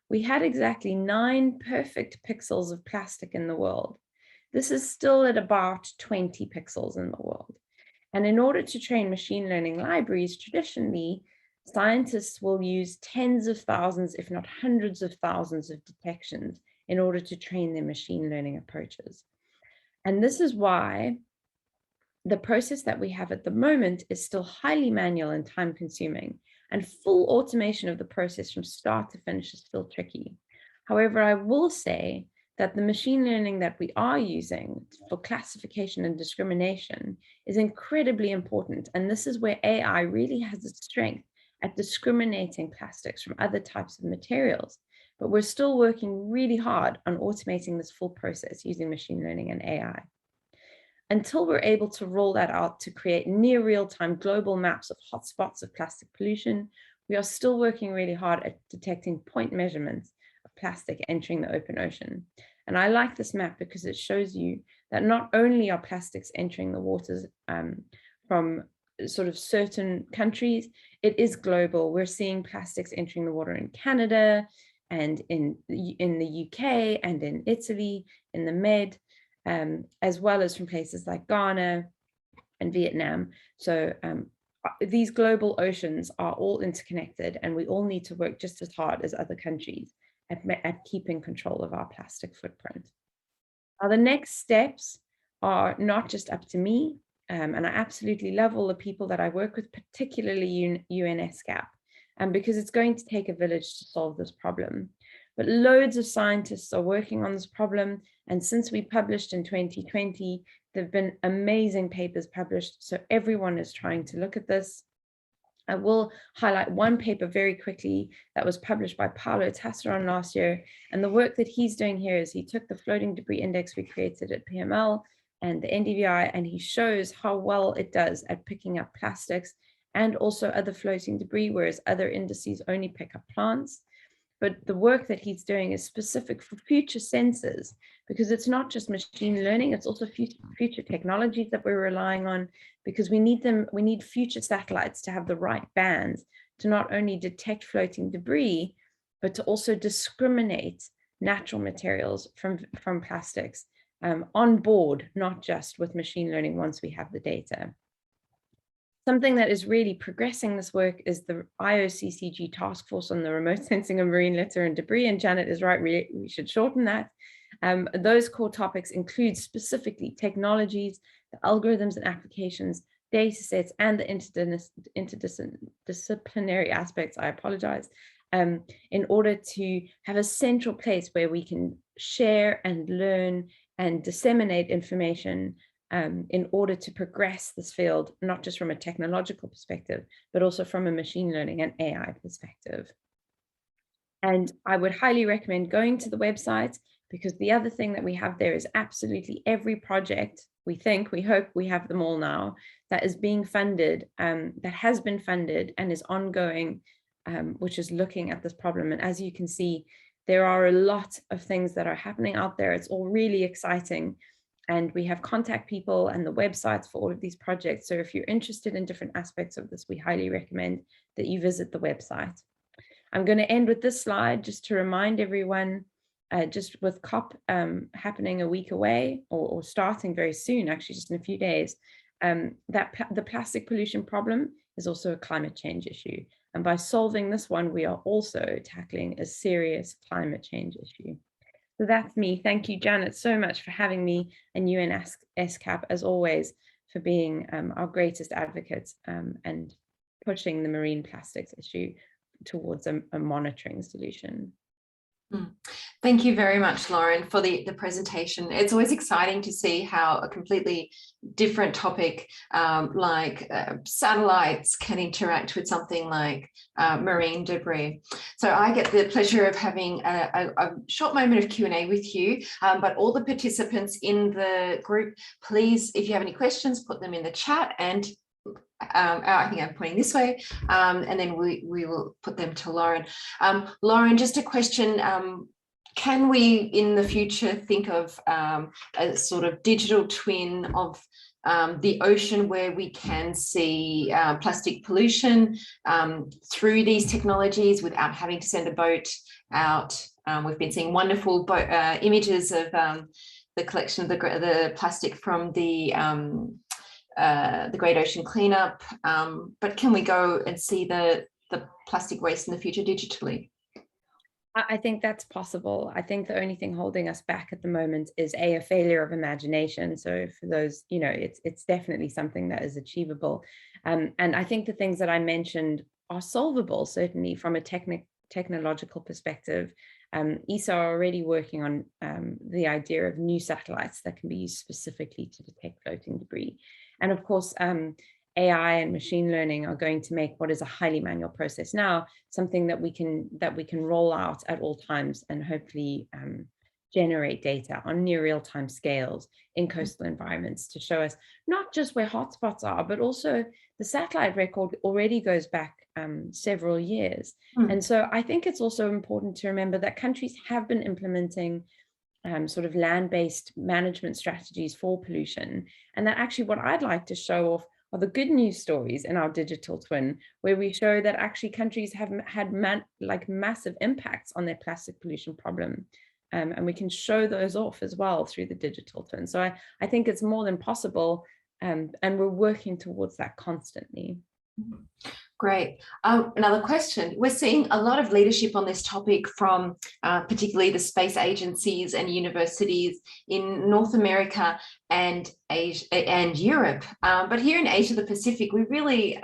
we had exactly 9 perfect pixels of plastic in the world. This is still at about 20 pixels in the world. And in order to train machine learning libraries, traditionally, scientists will use tens of thousands, if not hundreds of thousands of detections in order to train their machine learning approaches. And this is why the process that we have at the moment is still highly manual and time consuming, and full automation of the process from start to finish is still tricky. However, I will say that the machine learning that we are using for classification and discrimination is incredibly important. And this is where AI really has its strength at discriminating plastics from other types of materials. But we're still working really hard on automating this full process using machine learning and AI. Until we're able to roll that out to create near real-time global maps of hotspots of plastic pollution, we are still working really hard at detecting point measurements of plastic entering the open ocean. And I like this map because it shows you that not only are plastics entering the waters from sort of certain countries, it is global. We're seeing plastics entering the water in Canada and in the UK and in Italy, in the Med, as well as from places like Ghana and Vietnam. So these global oceans are all interconnected, and we all need to work just as hard as other countries at keeping control of our plastic footprint. Now, the next steps are not just up to me, and I absolutely love all the people that I work with, particularly ESCAP, because it's going to take a village to solve this problem. But loads of scientists are working on this problem, and since we published in 2020, there have been amazing papers published, so everyone is trying to look at this. I will highlight one paper very quickly that was published by Paolo Tasseron last year. And the work that he's doing here is he took the floating debris index we created at PML and the NDVI, and he shows how well it does at picking up plastics and also other floating debris, whereas other indices only pick up plants. But the work that he's doing is specific for future sensors, because it's not just machine learning, it's also future technologies that we're relying on, because we need future satellites to have the right bands to not only detect floating debris, but to also discriminate natural materials from plastics on board, not just with machine learning once we have the data. Something that is really progressing this work is the IOCCG task force on the remote sensing of marine litter and debris. And Janet is right, we should shorten that. Those core topics include specifically technologies, the algorithms and applications, data sets, and the interdisciplinary aspects, I apologize, in order to have a central place where we can share and learn and disseminate information in order to progress this field, not just from a technological perspective, but also from a machine learning and AI perspective. And I would highly recommend going to the website, because the other thing that we have there is absolutely every project, we hope we have them all now, that is being funded, that has been funded and is ongoing, which is looking at this problem. And as you can see, there are a lot of things that are happening out there. It's all really exciting. And we have contact people and the websites for all of these projects. So if you're interested in different aspects of this, we highly recommend that you visit the website. I'm going to end with this slide just to remind everyone, just with COP happening a week away or starting very soon, actually just in a few days, that the plastic pollution problem is also a climate change issue. And by solving this one, we are also tackling a serious climate change issue. So that's me. Thank you, Janet, so much for having me, and you and ESCAP, as always, for being our greatest advocates and pushing the marine plastics issue towards a monitoring solution. Thank you very much, Lauren, for the presentation. It's always exciting to see how a completely different topic like satellites can interact with something like marine debris. So I get the pleasure of having a short moment of Q&A with you, but all the participants in the group, please, if you have any questions, put them in the chat, and I think I'm pointing this way, and then we will put them to Lauren. Lauren, just a question. Can we in the future think of a sort of digital twin of the ocean where we can see plastic pollution through these technologies without having to send a boat out? We've been seeing wonderful images of the collection of the plastic from the Great Ocean Cleanup, but can we go and see the plastic waste in the future digitally? I think that's possible. I think the only thing holding us back at the moment is a failure of imagination. So for those, you know, it's definitely something that is achievable. And I think the things that I mentioned are solvable, certainly from a technological perspective. ESA are already working on the idea of new satellites that can be used specifically to detect floating debris. And of course, AI and machine learning are going to make what is a highly manual process now something that we can roll out at all times and hopefully generate data on near real-time scales in coastal environments to show us not just where hotspots are, but also the satellite record already goes back several years. And so I think it's also important to remember that countries have been implementing sort of land-based management strategies for pollution, and that actually what I'd like to show off are the good news stories in our digital twin, where we show that actually countries have had massive impacts on their plastic pollution problem. And we can show those off as well through the digital twin. So I think it's more than possible, and we're working towards that constantly. Great. Another question. We're seeing a lot of leadership on this topic from particularly the space agencies and universities in North America and Asia and Europe. But here in Asia, the Pacific, we really,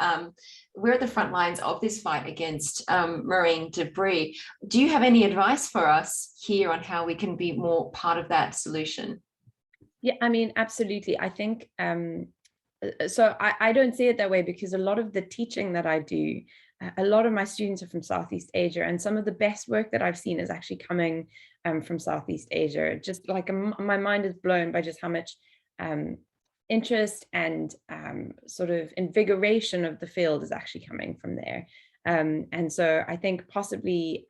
we're at the front lines of this fight against marine debris. Do you have any advice for us here on how we can be more part of that solution? Yeah, I mean, absolutely. I think so I don't see it that way, because a lot of the teaching that I do, a lot of my students are from Southeast Asia, and some of the best work that I've seen is actually coming from Southeast Asia. Just like my mind is blown by just how much interest and sort of invigoration of the field is actually coming from there. And so I think possibly,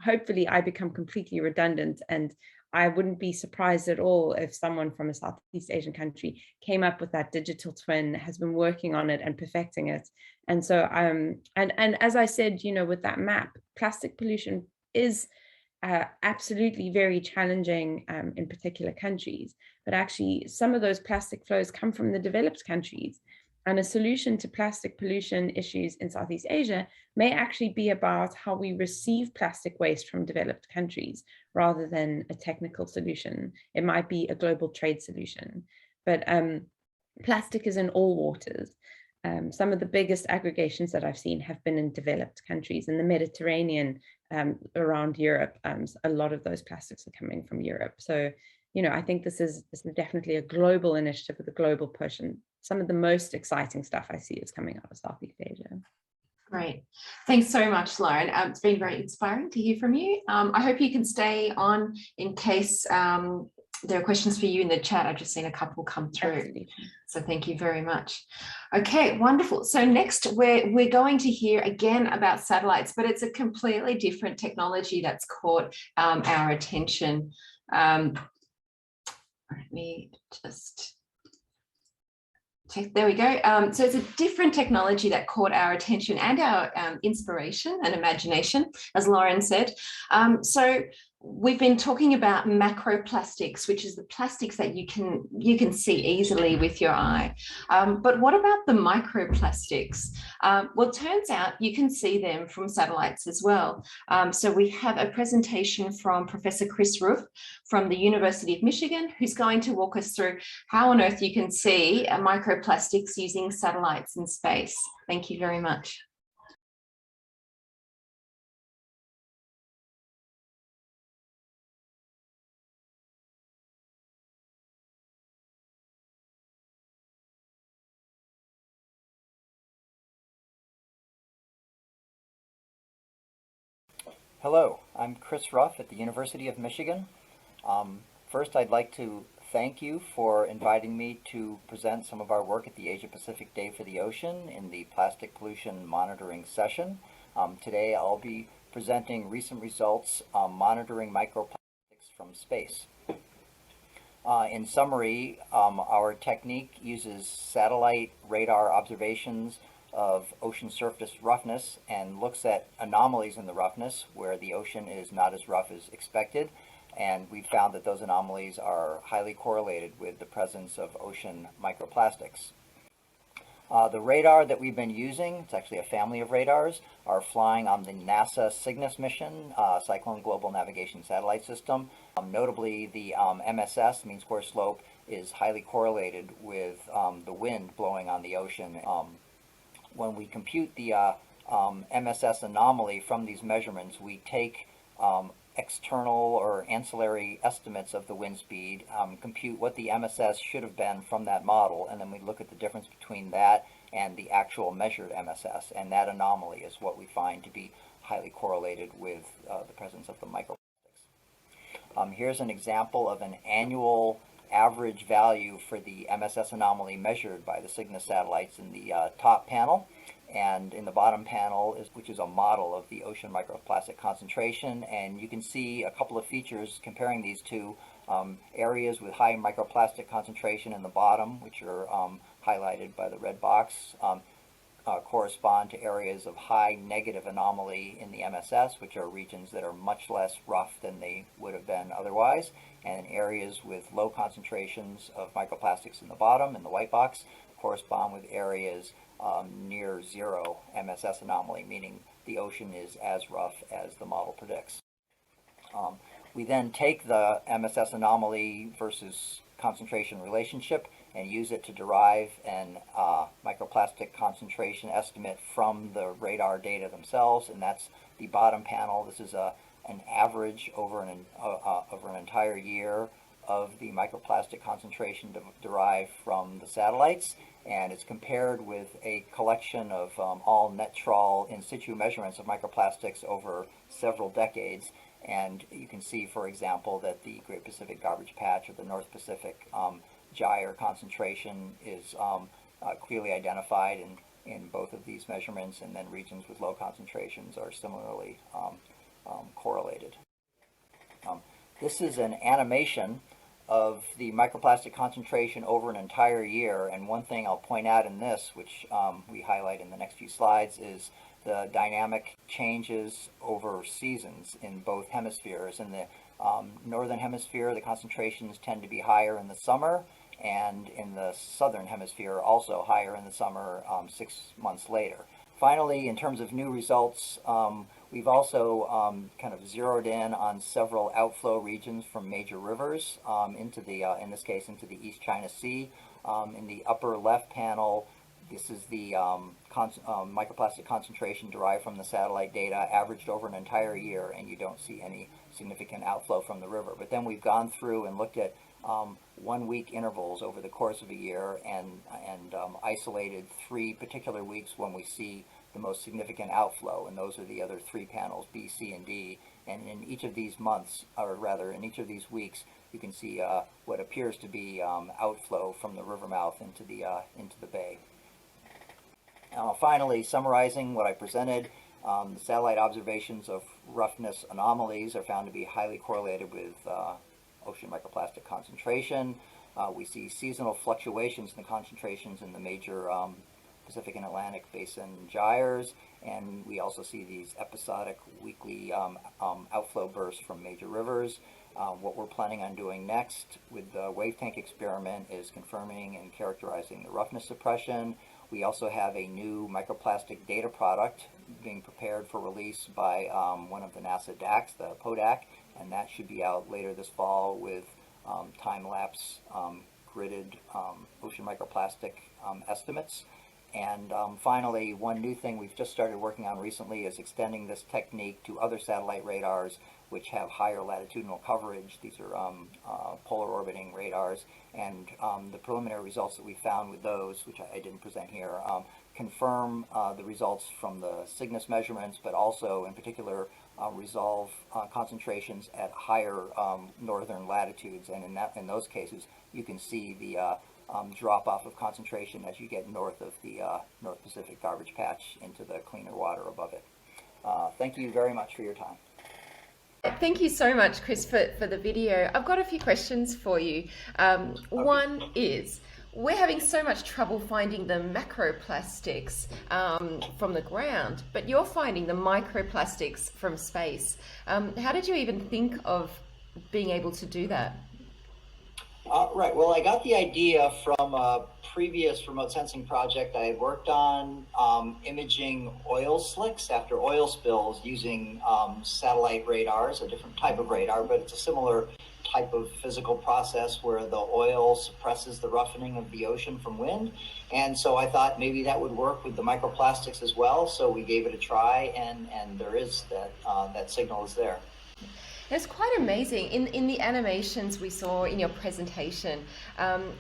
hopefully I become completely redundant, and I wouldn't be surprised at all if someone from a Southeast Asian country came up with that digital twin, has been working on it and perfecting it. And so, and as I said, you know, with that map, plastic pollution is absolutely very challenging in particular countries, but actually some of those plastic flows come from the developed countries. And a solution to plastic pollution issues in Southeast Asia may actually be about how we receive plastic waste from developed countries rather than a technical solution. It might be a global trade solution, but plastic is in all waters. Some of the biggest aggregations that I've seen have been in developed countries. In the Mediterranean, around Europe, a lot of those plastics are coming from Europe. So, you know, I think this is definitely a global initiative with a global push, and some of the most exciting stuff I see is coming out of Southeast Asia. Great. Thanks so much, Lauren. It's been very inspiring to hear from you. I hope you can stay on in case there are questions for you in the chat. I've just seen a couple come through. Absolutely. So thank you very much. Okay, wonderful. So next we're going to hear again about satellites, but it's a completely different technology that's caught our attention. Let me just check. There we go. So it's a different technology that caught our attention and our inspiration and imagination, as Lauren said. So we've been talking about macroplastics, which is the plastics that you can see easily with your eye. But what about the microplastics? Well, it turns out you can see them from satellites as well. So we have a presentation from Professor Chris Roof from the University of Michigan, who's going to walk us through how on earth you can see microplastics using satellites in space. Thank you very much. Hello, I'm Chris Ruff at the University of Michigan. First, I'd like to thank you for inviting me to present some of our work at the Asia Pacific Day for the Ocean in the Plastic Pollution Monitoring session. Today, I'll be presenting recent results monitoring microplastics from space. In summary, our technique uses satellite radar observations of ocean surface roughness and looks at anomalies in the roughness where the ocean is not as rough as expected, and we've found that those anomalies are highly correlated with the presence of ocean microplastics. The radar that we've been using, it's actually a family of radars, are flying on the NASA Cygnus mission, Cyclone Global Navigation Satellite System. Notably, the MSS, mean square slope, is highly correlated with the wind blowing on the ocean. When we compute the MSS anomaly from these measurements, we take external or ancillary estimates of the wind speed, compute what the MSS should have been from that model, and then we look at the difference between that and the actual measured MSS, and that anomaly is what we find to be highly correlated with the presence of the microplastics. Here's an example of an annual average value for the MSS anomaly measured by the Cygnus satellites in the top panel, and in the bottom panel, which is a model of the ocean microplastic concentration. And you can see a couple of features comparing these two. Areas with high microplastic concentration in the bottom, which are highlighted by the red box, correspond to areas of high negative anomaly in the MSS, which are regions that are much less rough than they would have been otherwise, and areas with low concentrations of microplastics in the bottom, in the white box, correspond with areas near zero MSS anomaly, meaning the ocean is as rough as the model predicts. We then take the MSS anomaly versus concentration relationship and use it to derive an microplastic concentration estimate from the radar data themselves, and that's the bottom panel. This is an average over an entire year of the microplastic concentration derived from the satellites, and it's compared with a collection of all net trawl in situ measurements of microplastics over several decades. And you can see, for example, that the Great Pacific Garbage Patch or the North Pacific gyre concentration is clearly identified in both of these measurements, and then regions with low concentrations are similarly correlated. This is an animation of the microplastic concentration over an entire year, and one thing I'll point out in this, which we highlight in the next few slides, is the dynamic changes over seasons in both hemispheres. In the northern hemisphere, the concentrations tend to be higher in the summer, and in the southern hemisphere also higher in the summer 6 months later. Finally, in terms of new results, we've also kind of zeroed in on several outflow regions from major rivers into the, in this case, into the East China Sea. In the upper left panel, this is the microplastic concentration derived from the satellite data averaged over an entire year, and you don't see any significant outflow from the river. But then we've gone through and looked at 1 week intervals over the course of a year and isolated 3 particular weeks when we see the most significant outflow, and those are the other 3 panels, B, C, and D. And in each of these months, or rather in each of these weeks, you can see what appears to be outflow from the river mouth into the bay. Finally, summarizing what I presented, the satellite observations of roughness anomalies are found to be highly correlated with ocean microplastic concentration. We see seasonal fluctuations in the concentrations in the major Pacific and Atlantic Basin gyres, and we also see these episodic weekly outflow bursts from major rivers. What we're planning on doing next with the wave tank experiment is confirming and characterizing the roughness suppression. We also have a new microplastic data product being prepared for release by one of the NASA DACs, the PODAC, and that should be out later this fall with time-lapse gridded ocean microplastic estimates. And finally, one new thing we've just started working on recently is extending this technique to other satellite radars which have higher latitudinal coverage. These are polar orbiting radars, and the preliminary results that we found with those, which I didn't present here, confirm the results from the Cygnus measurements, but also in particular resolve concentrations at higher northern latitudes, and in those cases you can see the drop off of concentration as you get north of the North Pacific garbage patch into the cleaner water above it. Thank you very much for your time. Thank you so much, Chris, for the video. I've got a few questions for you. One is, we're having so much trouble finding the macroplastics from the ground, but you're finding the microplastics from space. How did you even think of being able to do that? Right. Well, I got the idea from a previous remote sensing project I had worked on, imaging oil slicks after oil spills using satellite radars, a different type of radar, but it's a similar type of physical process where the oil suppresses the roughening of the ocean from wind. And so I thought maybe that would work with the microplastics as well. So we gave it a try, and there is that signal is there. It's quite amazing. In the animations we saw in your presentation,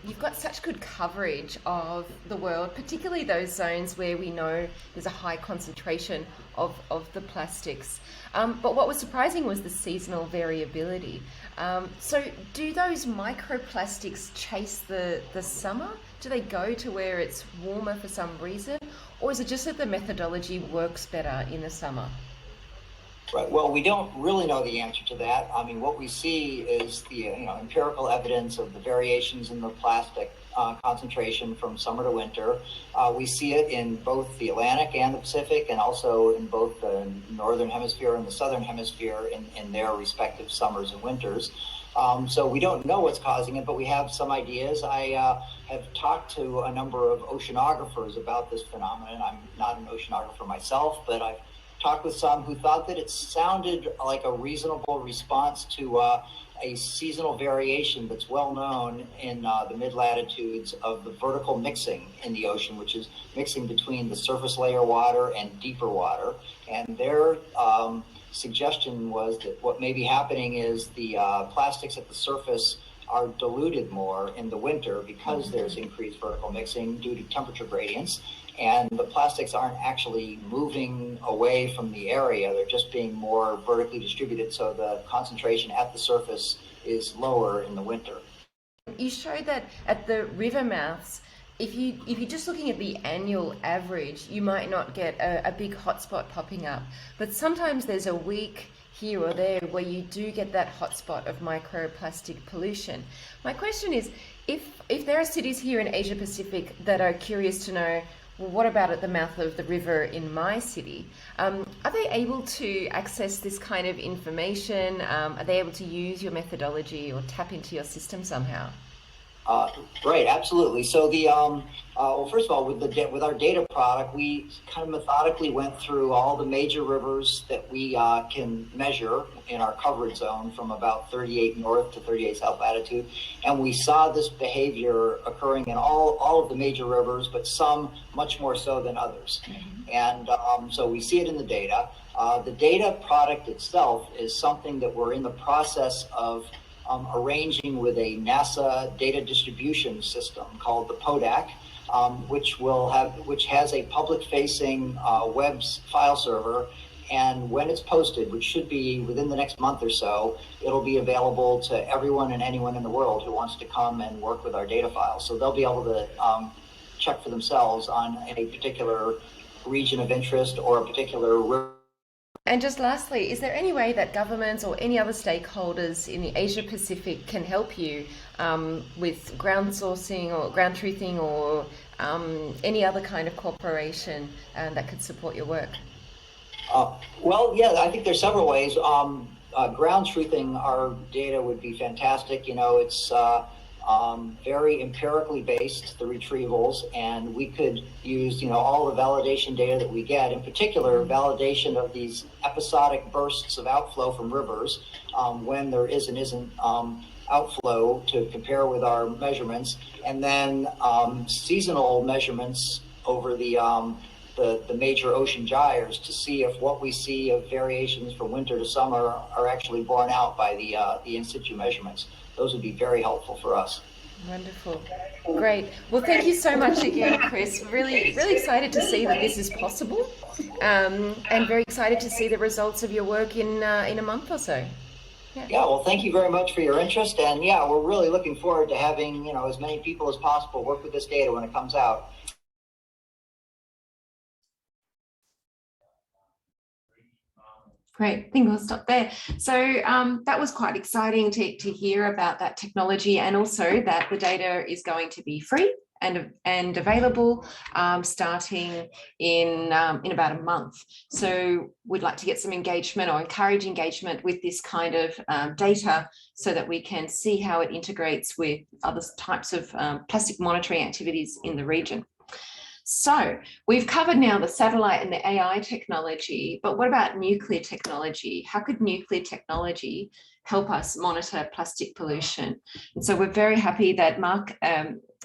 you've got such good coverage of the world, particularly those zones where we know there's a high concentration of the plastics. But what was surprising was the seasonal variability. So do those microplastics chase the summer? Do they go to where it's warmer for some reason? Or is it just that the methodology works better in the summer? Right. Well, we don't really know the answer to that. I mean, what we see is the empirical evidence of the variations in the plastic concentration from summer to winter. We see it in both the Atlantic and the Pacific, and also in both the northern hemisphere and the southern hemisphere in their respective summers and winters. So we don't know what's causing it, but we have some ideas. I have talked to a number of oceanographers about this phenomenon. I'm not an oceanographer myself, but I've talked with some who thought that it sounded like a reasonable response to a seasonal variation that's well known in the mid-latitudes of the vertical mixing in the ocean, which is mixing between the surface layer water and deeper water. And their suggestion was that what may be happening is the plastics at the surface are diluted more in the winter because there's increased vertical mixing due to temperature gradients. And the plastics aren't actually moving away from the area, they're just being more vertically distributed, so the concentration at the surface is lower in the winter. You showed that at the river mouths, if you're just looking at the annual average, you might not get a big hotspot popping up. But sometimes there's a week here or there where you do get that hotspot of microplastic pollution. My question is, if there are cities here in Asia Pacific that are curious to know, well, what about at the mouth of the river in my city? Are they able to access this kind of information? Are they able to use your methodology or tap into your system somehow? Right, absolutely. So the well, first of all, with our data product, we kind of methodically went through all the major rivers that we can measure in our coverage zone from about 38 north to 38 south latitude, and we saw this behavior occurring in all of the major rivers, but some much more so than others. And so we see it in the data. The data product itself is something that we're in the process of arranging with a NASA data distribution system called the PODAC, which has a public-facing web file server, and when it's posted, which should be within the next month or so, it'll be available to everyone and anyone in the world who wants to come and work with our data files. So they'll be able to check for themselves on a particular region of interest or a particular river. And just lastly, is there any way that governments or any other stakeholders in the Asia Pacific can help you with ground sourcing or ground truthing or any other kind of cooperation that could support your work? Well, yeah, I think there's several ways. Ground truthing our data would be fantastic. You know, it's very empirically based, the retrievals, and we could use, you know, all the validation data that we get, in particular validation of these episodic bursts of outflow from rivers when there is and isn't outflow to compare with our measurements, and then seasonal measurements over the major ocean gyres to see if what we see of variations from winter to summer are actually borne out by the in situ measurements. Those would be very helpful for us. Wonderful. Great. Well, thank you so much again, Chris. Really, really excited to see that this is possible, and very excited to see the results of your work in a month or so. Yeah, well, thank you very much for your interest, and yeah, we're really looking forward to having, you know, as many people as possible work with this data when it comes out. Great, I think we'll stop there. So that was quite exciting to hear about that technology, and also that the data is going to be free and available starting in about a month. So we'd like to get some engagement or encourage engagement with this kind of data so that we can see how it integrates with other types of plastic monitoring activities in the region. So we've covered now the satellite and the AI technology, but what about nuclear technology? How could nuclear technology help us monitor plastic pollution? And so we're very happy that Mark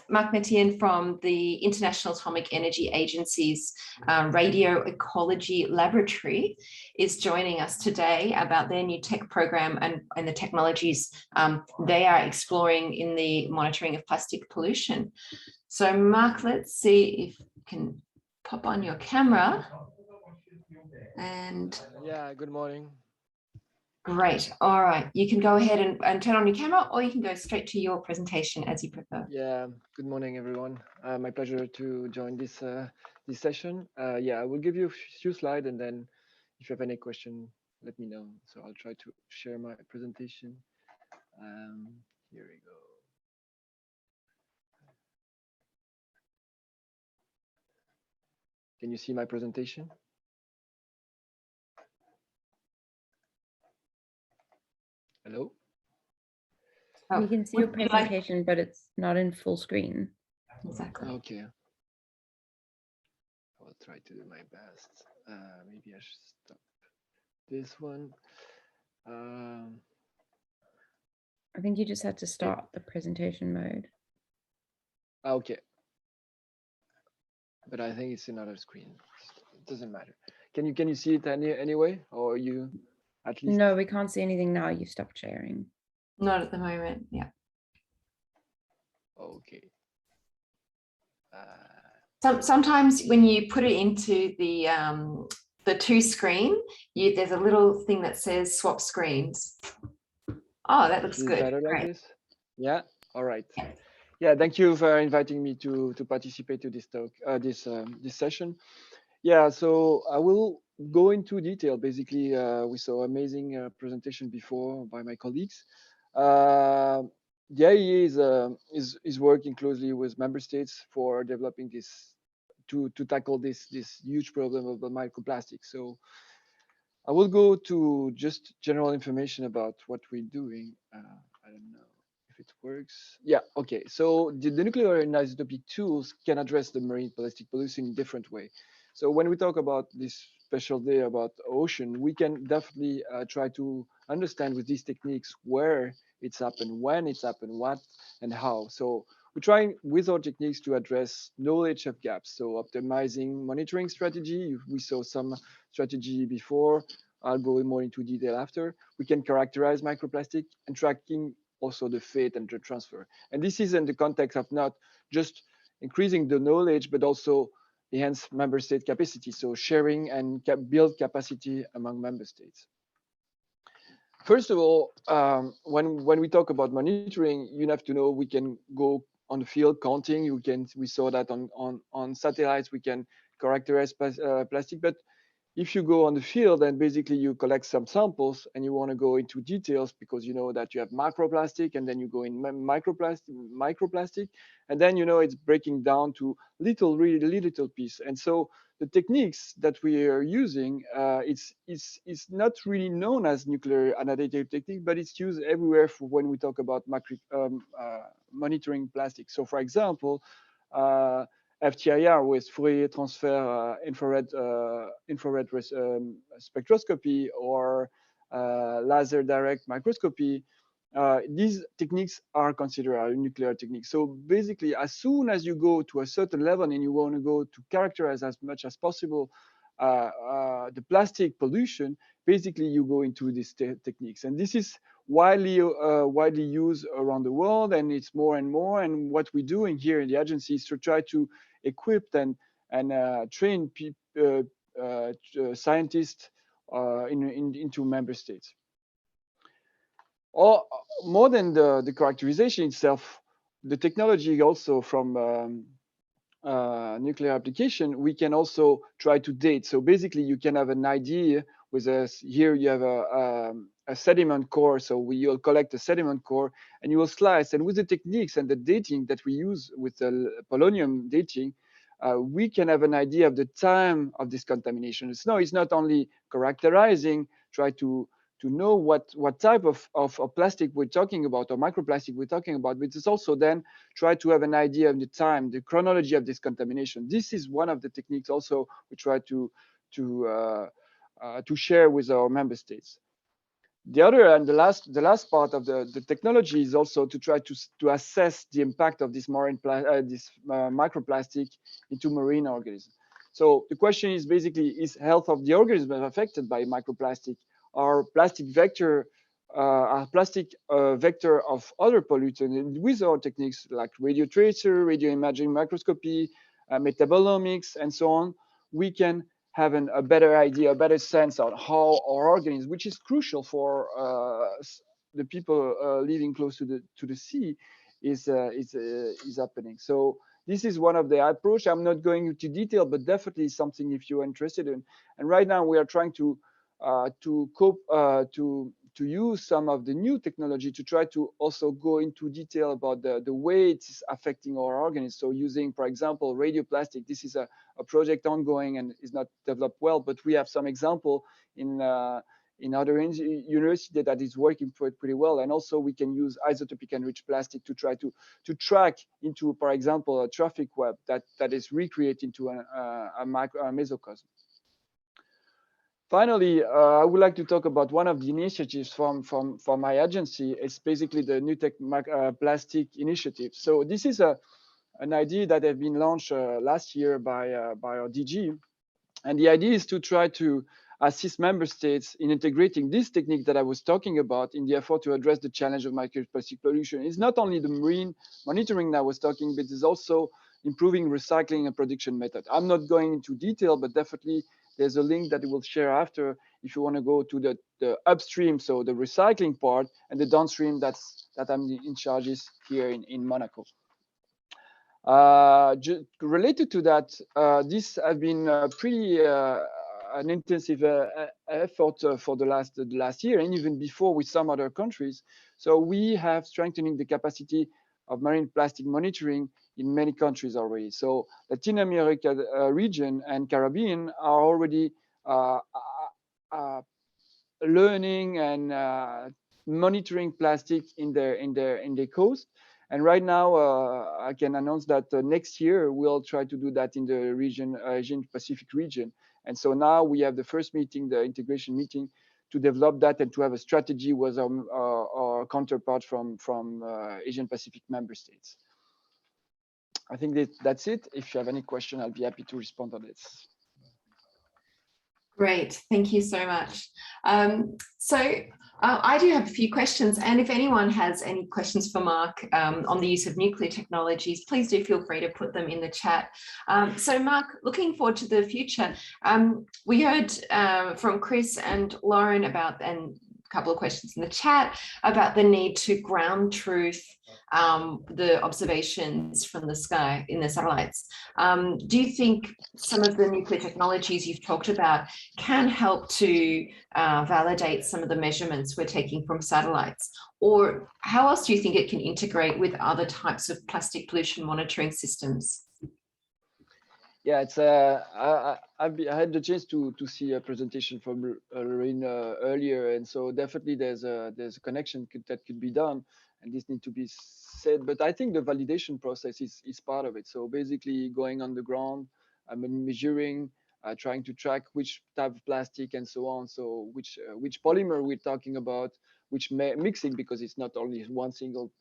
Metienne from the International Atomic Energy Agency's Radio Ecology Laboratory is joining us today about their new tech program and the technologies they are exploring in the monitoring of plastic pollution. So Mark, let's see if you can pop on your camera. And yeah, good morning. Great. All right. You can go ahead and turn on your camera, or you can go straight to your presentation as you prefer. Yeah, good morning, everyone. My pleasure to join this this session. Yeah, I will give you a few slides, and then if you have any question, let me know. So I'll try to share my presentation. Here we go. Can you see my presentation? Hello? We can see your presentation, but it's not in full screen. Exactly. Okay. I'll try to do my best. Maybe I should stop this one. I think you just have to start the presentation mode. Okay. But I think it's another screen. It doesn't matter. Can you see it anyway, or you at least? No, we can't see anything now. You stopped sharing. Not at the moment. Yeah. Okay. Sometimes when you put it into the two screen, there's a little thing that says swap screens. Oh, that looks good. Better like Great. this? Yeah. All right. Yeah. Thank you for inviting me to participate to this talk, this session. Yeah. So I will go into detail. Basically, we saw amazing presentation before by my colleagues. The IEA is working closely with member states for developing this to tackle this huge problem of the microplastics. So I will go to just general information about what we're doing. I don't know if it works. Yeah, okay. So the nuclear and isotopic tools can address the marine plastic pollution in different way. So when we talk about this special day about ocean, we can definitely try to understand with these techniques where it's happened, when it's happened, what and how. So we're trying with our techniques to address knowledge of gaps. So optimizing monitoring strategy. We saw some strategy before. I'll go more into detail after. We can characterize microplastic and tracking also the fate and the transfer. And this is in the context of not just increasing the knowledge, but also enhance member state capacity. So sharing and build capacity among member states. First of all, when we talk about monitoring, you have to know we can go on the field counting. We saw that on satellites we can characterize plastic, but if you go on the field and basically you collect some samples and you want to go into details because you know that you have macroplastic and then you go in microplastic, and then you know it's breaking down to really little piece. And so the techniques that we are using, it's not really known as nuclear annotative technique, but it's used everywhere for when we talk about monitoring plastic. So for example, FTIR with Fourier transfer infrared spectroscopy or laser direct microscopy. These techniques are considered nuclear techniques. So basically, as soon as you go to a certain level and you want to go to characterize as much as possible the plastic pollution, basically you go into these techniques. And this is widely used around the world, and it's more and more. And what we're doing here in the agency is to try to equip and train scientists into member states. Or more than the characterization itself, the technology also from nuclear application, we can also try to date. So basically, you can have an idea with us. Here you have a sediment core. So you'll collect a sediment core and you will slice. And with the techniques and the dating that we use with the polonium dating, we can have an idea of the time of this contamination. It's not only characterizing, try to know what type of plastic we're talking about or microplastic we're talking about, but it's also then try to have an idea of the time, the chronology of this contamination. This is one of the techniques also we try to share with our member states. The other and the last part of the technology is also to try to assess the impact of this microplastic into marine organisms. So the question is basically, is health of the organism affected by microplastic? Are plastic vector of other pollutants? With our techniques like radio tracer, radio imaging microscopy, metabolomics, and so on, we can have a better idea, a better sense on how our organisms, which is crucial for the people living close to the sea, is happening. So this is one of the approach. I'm not going into detail, but definitely something if you're interested in. And right now we are trying to use some of the new technology to try to also go into detail about the way it's affecting our organisms. So using, for example, radioplastic. This is a project ongoing and is not developed well, but we have some example in other universities that is working pretty well. And also we can use isotopic enriched plastic to try to track into, for example, a traffic web that is recreated into a mesocosm. Finally, I would like to talk about one of the initiatives from my agency. It's basically the New Tech Plastic Initiative. So this is an idea that has been launched last year by our DG. And the idea is to try to assist member states in integrating this technique that I was talking about in the effort to address the challenge of microplastic pollution. It's not only the marine monitoring that I was talking, but it's also improving recycling and production method. I'm not going into detail, but definitely there's a link that we will share after if you want to go to the upstream, so the recycling part, and the downstream that I'm in charge is here in Monaco. Related to that, this has been pretty an intensive effort for the last year, and even before with some other countries. So we have strengthening the capacity of marine plastic monitoring in many countries already. So Latin America region and Caribbean are already learning and monitoring plastic in their coast. And right now, I can announce that next year we'll try to do that in the region, Asian Pacific region. And so now we have the first meeting, the integration meeting, to develop that and to have a strategy with our counterparts from Asian Pacific member states. I think that's it. If you have any question, I'll be happy to respond on this. Great, thank you so much. I do have a few questions, and if anyone has any questions for Mark on the use of nuclear technologies, please do feel free to put them in the chat. So Mark, looking forward to the future, we heard from Chris and Lauren about couple of questions in the chat about the need to ground truth the observations from the sky in the satellites. Do you think some of the nuclear technologies you've talked about can help to validate some of the measurements we're taking from satellites? Or how else do you think it can integrate with other types of plastic pollution monitoring systems? Yeah, it's I had the chance to see a presentation from Lorraine earlier, and so definitely there's a connection that could be done, and this needs to be said. But I think the validation process is part of it. So basically going on the ground, measuring, trying to track which type of plastic and so on. So which polymer we're talking about, which mixing, because it's not only one single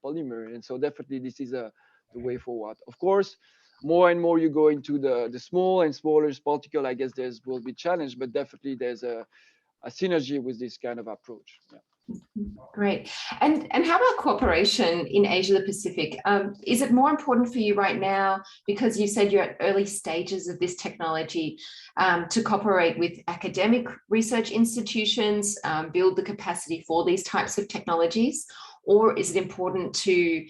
polymer, and so definitely this is the way forward. Of course, more and more you go into the small and smaller particle, I guess will be challenge, but definitely there's a synergy with this kind of approach. Yeah. Great. And how about cooperation in Asia Pacific? Is it more important for you right now, because you said you're at early stages of this technology, to cooperate with academic research institutions, build the capacity for these types of technologies? Or is it important to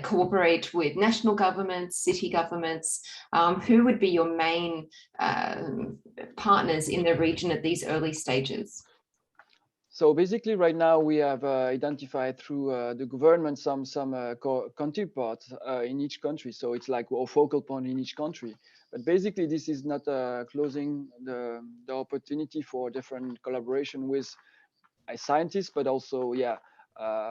cooperate with national governments, city governments? Who would be your main partners in the region at these early stages? So basically right now we have identified through the government some counterparts in each country. So it's like a focal point in each country. But basically this is not closing the opportunity for different collaboration with scientists, but also, yeah,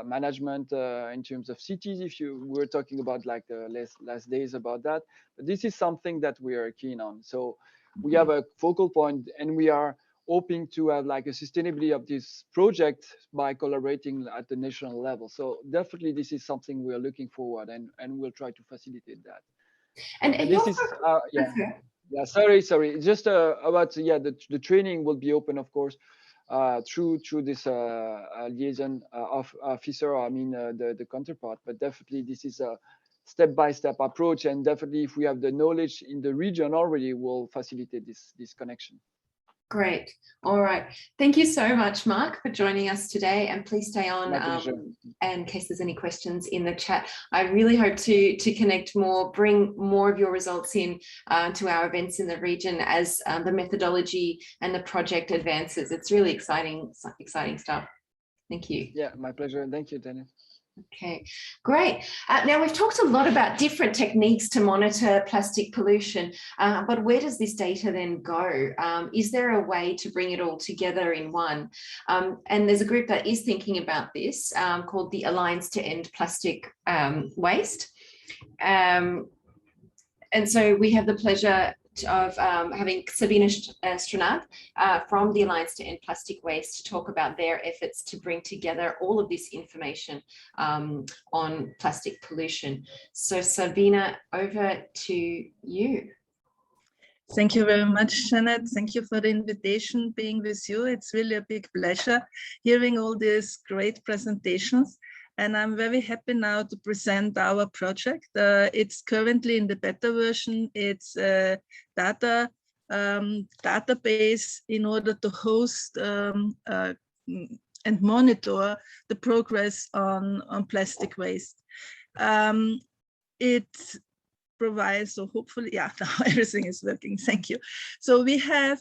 management in terms of cities, if you were talking about like the last days about that. But this is something that we are keen on. So we have a focal point, and we are hoping to have like a sustainability of this project by collaborating at the national level. So definitely this is something we are looking forward, and we'll try to facilitate that. And this is yeah, sorry, just about the training will be open, of course, through this liaison officer, I mean the counterpart. But definitely this is a step-by-step approach, and definitely if we have the knowledge in the region already, will facilitate this connection. Great. All right. Thank you so much, Mark, for joining us today. And please stay on in case there's any questions in the chat. I really hope to connect more, bring more of your results in to our events in the region as the methodology and the project advances. It's really exciting stuff. Thank you. Yeah, my pleasure. Thank you, Daniel. Okay, great. Now we've talked a lot about different techniques to monitor plastic pollution, but where does this data then go? Is there a way to bring it all together in one? And there's a group that is thinking about this called the Alliance to End Plastic Waste. And so we have the pleasure of having Sabina Stranab from the Alliance to End Plastic Waste to talk about their efforts to bring together all of this information on plastic pollution. So Sabina, over to you. Thank you very much, Janet. Thank you for the invitation, being with you. It's really a big pleasure hearing all these great presentations. And I'm very happy now to present our project. It's currently in the beta version. It's a database in order to host and monitor the progress on plastic waste. It provides, so hopefully, yeah, now everything is working. Thank you. So we have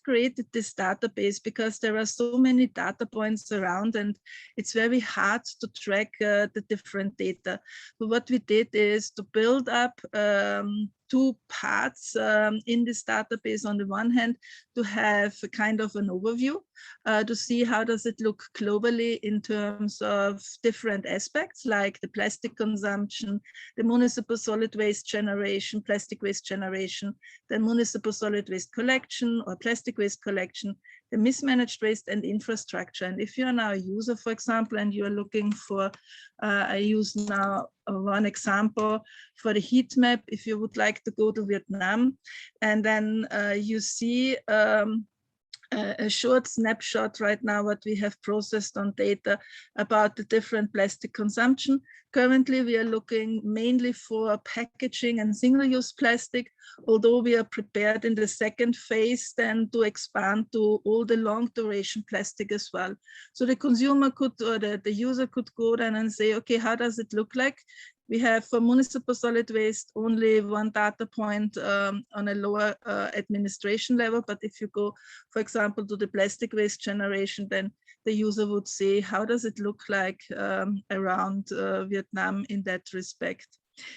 created this database because there are so many data points around, and it's very hard to track the different data. So what we did is to build up two parts in this database. On the one hand, to have a kind of an overview to see how does it look globally in terms of different aspects like the plastic consumption, the municipal solid waste generation, plastic waste generation, the municipal solid waste collection or plastic waste collection, the mismanaged waste and infrastructure. And if you are now a user, for example, and you are looking for, I use now one example for the heat map, if you would like to go to Vietnam, and then you see a short snapshot right now what we have processed on data about the different plastic consumption. Currently, we are looking mainly for packaging and single-use plastic, although we are prepared in the second phase then to expand to all the long-duration plastic as well. So the consumer could, or the user could go then and say, okay, how does it look like? We have for municipal solid waste only one data point on a lower administration level. But if you go, for example, to the plastic waste generation, then the user would say, how does it look like around Vietnam in that respect?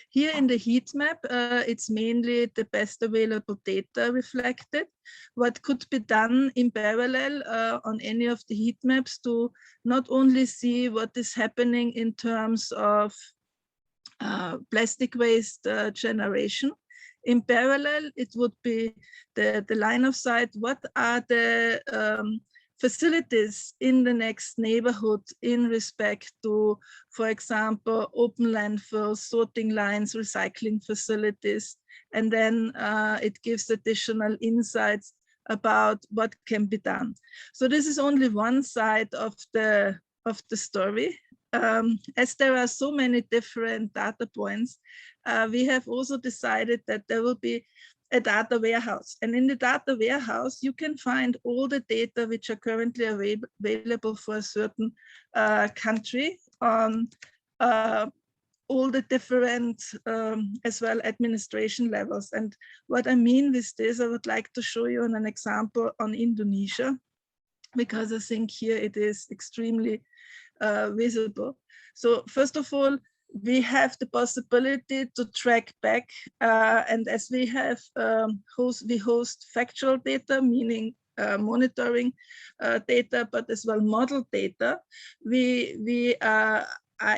Here in the heat map, it's mainly the best available data reflected. What could be done in parallel on any of the heat maps to not only see what is happening in terms of plastic waste generation. In parallel, it would be the line of sight. What are the facilities in the next neighborhood in respect to, for example, open landfills, sorting lines, recycling facilities, and then it gives additional insights about what can be done. So this is only one side of the story. As there are so many different data points, we have also decided that there will be a data warehouse. And in the data warehouse, you can find all the data which are currently available for a certain country on all the different, as well, administration levels. And what I mean with this, I would like to show you an example on Indonesia, because I think here it is extremely visible. So first of all, we have the possibility to track back, and as we have we host factual data, meaning monitoring data, but as well model data. We are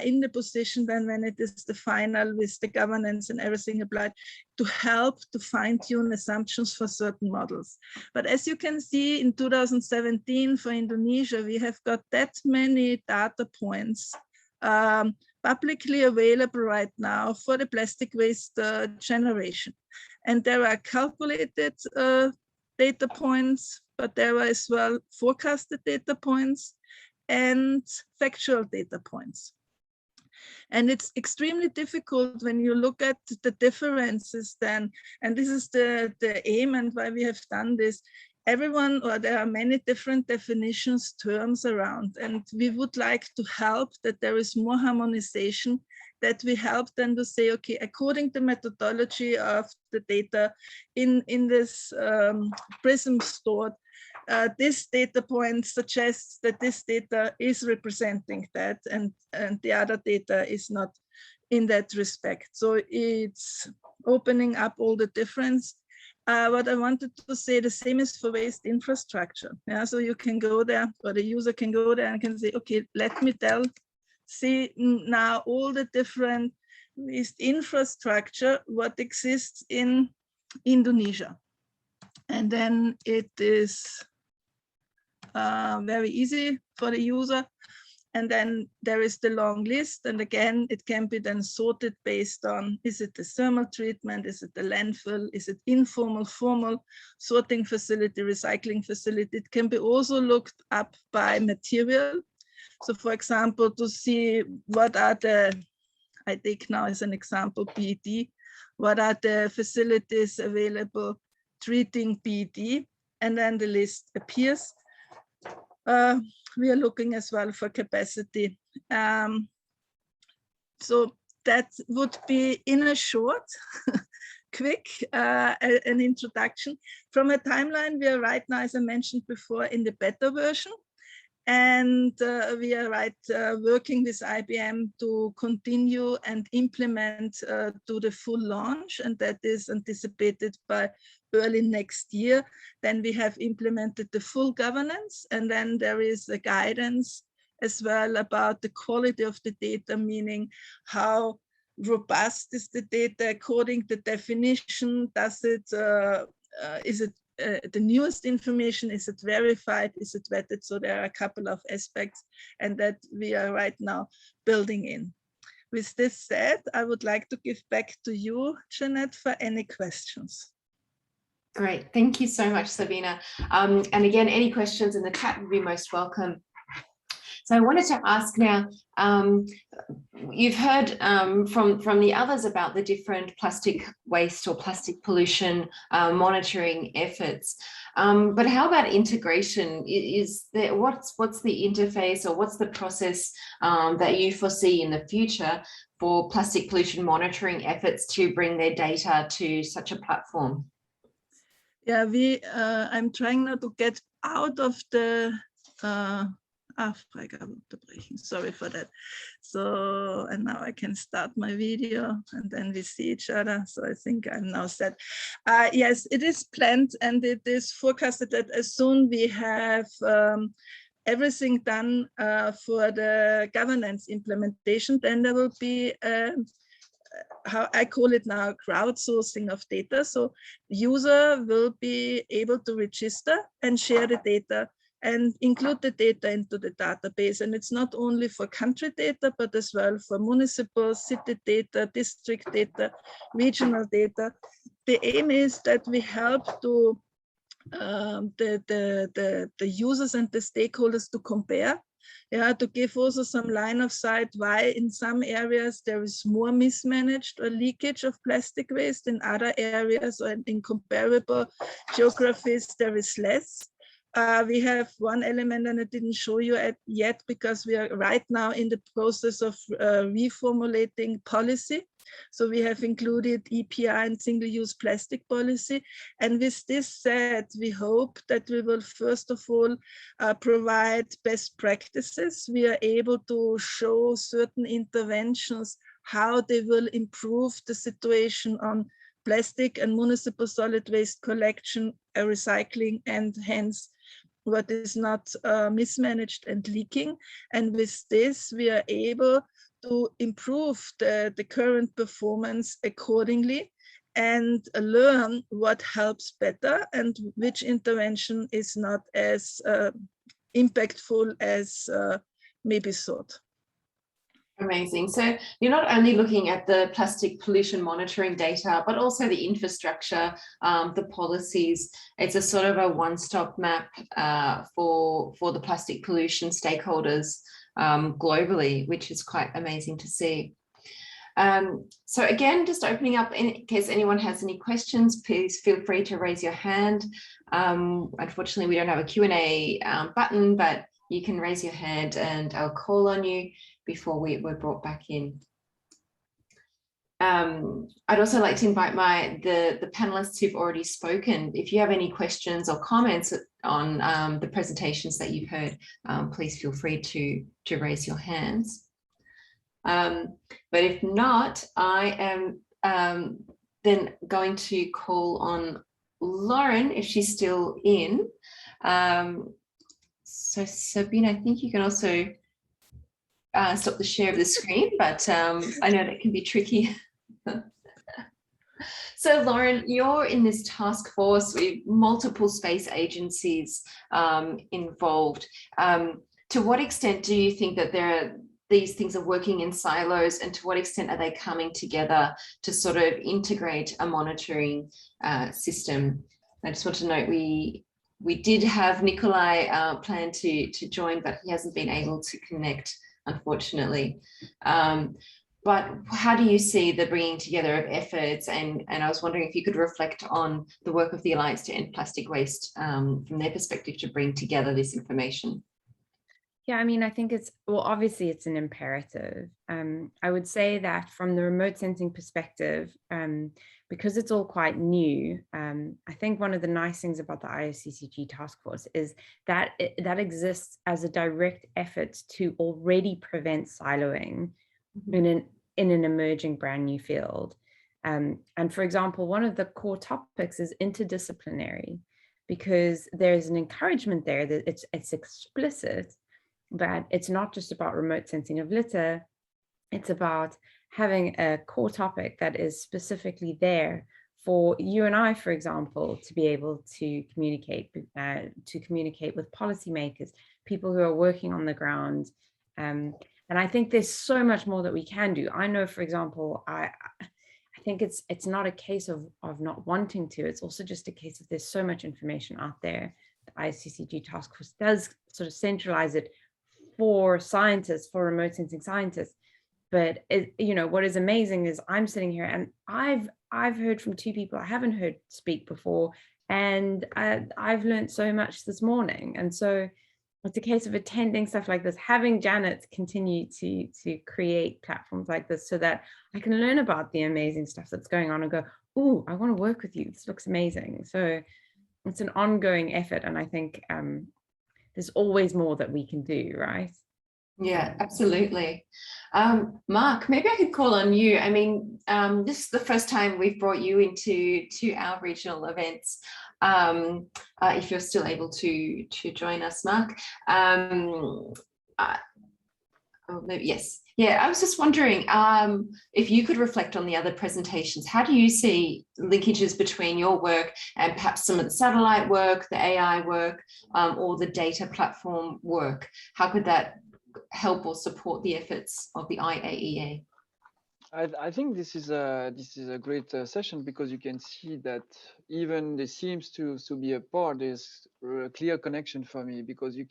in the position then, when it is the final with the governance and everything applied, to help to fine-tune assumptions for certain models. But as you can see, in 2017 for Indonesia, we have got that many data points publicly available right now for the plastic waste generation. And there are calculated data points, but there are as well forecasted data points and factual data points. And it's extremely difficult when you look at the differences then, and this is the aim and why we have done this. Everyone, or there are many different definitions, terms around, and we would like to help that there is more harmonization, that we help them to say, okay, according to methodology of the data in this PRISM stored, this data point suggests that this data is representing that, and the other data is not in that respect. So it's opening up all the difference. What I wanted to say, the same is for waste infrastructure. Yeah, so you can go there, or the user can go there and can say, okay, let me see now all the different waste infrastructure, what exists in Indonesia. And then it is very easy for the user. And then there is the long list. And again, it can be then sorted based on, is it the thermal treatment? Is it the landfill? Is it informal, formal sorting facility, recycling facility? It can be also looked up by material. So for example, to see what are the, I take now as an example, PET, what are the facilities available treating PET? And then the list appears. We are looking as well for capacity. So that would be, in a short, quick, an introduction. From a timeline, we are right now, as I mentioned before, in the beta version. And we are working with IBM to continue and implement to the full launch, and that is anticipated by early next year. Then we have implemented the full governance, and then there is a guidance as well about the quality of the data, meaning how robust is the data according to definition. Does it, is it the newest information? Is it verified? Is it vetted? So there are a couple of aspects, and that we are right now building in. With this said, I would like to give back to you, Jeanette, for any questions. Great, thank you so much, Sabina. And again, any questions in the chat would be most welcome. So I wanted to ask now, you've heard from the others about the different plastic waste or plastic pollution monitoring efforts. But how about integration? Is there, what's the interface or what's the process that you foresee in the future for plastic pollution monitoring efforts to bring their data to such a platform? Yeah, I'm trying not to get out of the Freigabe unterbrechen. Sorry for that. So, and now I can start my video and then we see each other. So I think I'm now set. Yes, it is planned and it is forecasted that as soon we have everything done for the governance implementation, then there will be how I call it now, crowdsourcing of data. So user will be able to register and share the data and include the data into the database. And it's not only for country data, but as well for municipal, city data, district data, regional data. The aim is that we help to the users and the stakeholders to compare. Yeah, to give also some line of sight why in some areas there is more mismanaged or leakage of plastic waste, in other areas or in comparable geographies there is less. We have one element and I didn't show you yet because we are right now in the process of reformulating policy. So we have included EPI and single-use plastic policy. And with this said, we hope that we will first of all provide best practices. We are able to show certain interventions, how they will improve the situation on plastic and municipal solid waste collection, recycling, and hence what is not mismanaged and leaking. And with this, we are able to improve the current performance accordingly and learn what helps better and which intervention is not as impactful as maybe thought. Amazing. So you're not only looking at the plastic pollution monitoring data, but also the infrastructure, the policies. It's a sort of a one-stop map for the plastic pollution stakeholders globally, which is quite amazing to see. So again, just opening up in case anyone has any questions, please feel free to raise your hand. Unfortunately, we don't have a Q&A button, but you can raise your hand and I'll call on you before we're brought back in. I'd also like to invite the panelists who've already spoken. If you have any questions or comments on the presentations that you've heard, please feel free to raise your hands. But if not, I am then going to call on Lauren if she's still in. So Sabine, I think you can also stop the share of the screen, but I know that can be tricky. So Lauren, you're in this task force with multiple space agencies involved. To what extent do you think that these things are working in silos, and to what extent are they coming together to sort of integrate a monitoring system? I just want to note we did have Nikolai plan to join, but he hasn't been able to connect, unfortunately. But how do you see the bringing together of efforts? And I was wondering if you could reflect on the work of the Alliance to End Plastic Waste from their perspective to bring together this information. Yeah, I mean, I think obviously it's an imperative. I would say that from the remote sensing perspective, because it's all quite new, I think one of the nice things about the IOCCG task force is that that exists as a direct effort to already prevent siloing in an emerging brand new field. And for example, one of the core topics is interdisciplinary, because there's an encouragement there that it's explicit that it's not just about remote sensing of litter, it's about having a core topic that is specifically there for you and I, for example, to be able to communicate with policymakers, people who are working on the ground. And I think there's so much more that we can do. I know, for example, I think it's not a case of not wanting to. It's also just a case of there's so much information out there. The ICCG task force does sort of centralize it for scientists, for remote sensing scientists. But what is amazing is I'm sitting here and I've heard from two people I haven't heard speak before, and I've learned so much this morning. And so it's a case of attending stuff like this, having Janet continue to create platforms like this so that I can learn about the amazing stuff that's going on and go, oh, I want to work with you. This looks amazing. So it's an ongoing effort. And I think there's always more that we can do, right? Yeah, absolutely. Mark, maybe I could call on you. I mean, this is the first time we've brought you into our regional events. If you're still able to join us, Mark. Yes. Yeah, I was just wondering if you could reflect on the other presentations. How do you see linkages between your work and perhaps some of the satellite work, the AI work, or the data platform work? How could that help or support the efforts of the IAEA? I think this is a great session, because you can see that even there seems to be a part. There's a clear connection for me, because you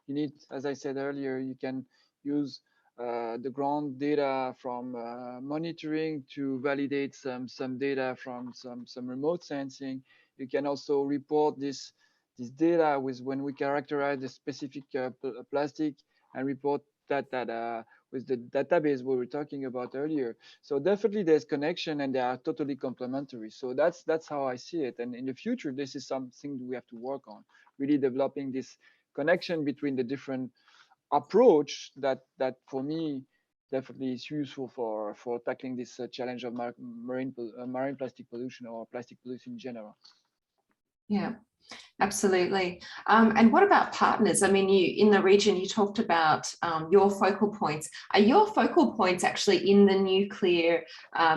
need, as I said earlier, you can use the ground data from monitoring to validate some data from some remote sensing. You can also report this data with when we characterize the specific plastic, and report that with the database we were talking about earlier. So definitely there's connection, and they are totally complementary. So that's how I see it. And in the future, this is something we have to work on, really developing this connection between the different approach that for me definitely is useful for tackling this challenge of marine plastic pollution, or plastic pollution in general. Yeah. Absolutely. And what about partners? I mean, in the region, you talked about your focal points. Are your focal points actually in the nuclear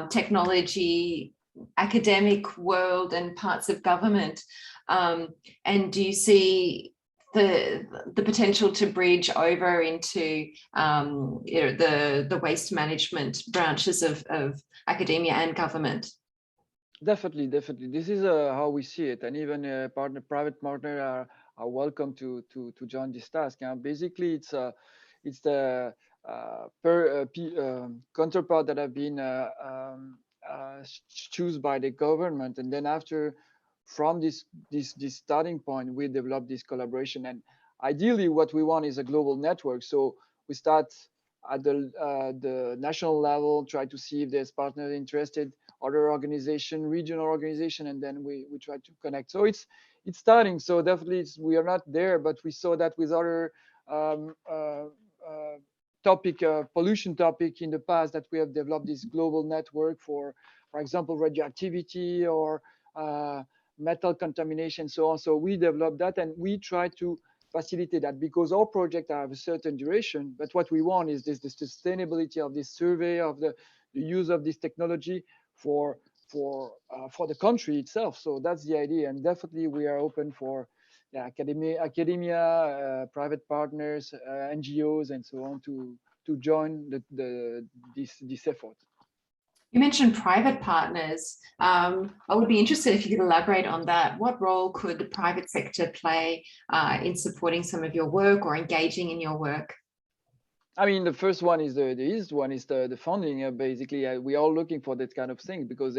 technology, academic world, and parts of government? And do you see the potential to bridge over into the waste management branches of academia and government? Definitely. This is how we see it, and even private partner are welcome to join this task. And basically, it's the counterpart that have been chosen by the government, and then after, from this starting point, we develop this collaboration. And ideally, what we want is a global network. So we start at the national level, try to see if there's partners interested, other organization, regional organization, and then we try to connect. So it's starting. So definitely we are not there, but we saw that with other pollution topic in the past, that we have developed this global network for example, radioactivity or metal contamination, so on. So we developed that, and we try to facilitate that, because our projects have a certain duration. But what we want is the sustainability of this survey, of the use of this technology for the country itself. So that's the idea, and definitely we are open for academia, private partners, NGOs, and so on to join this effort. You mentioned private partners. I would be interested if you could elaborate on that. What role could the private sector play in supporting some of your work or engaging in your work? I mean, the first one is the easiest one is the funding. Basically, we are looking for that kind of thing, because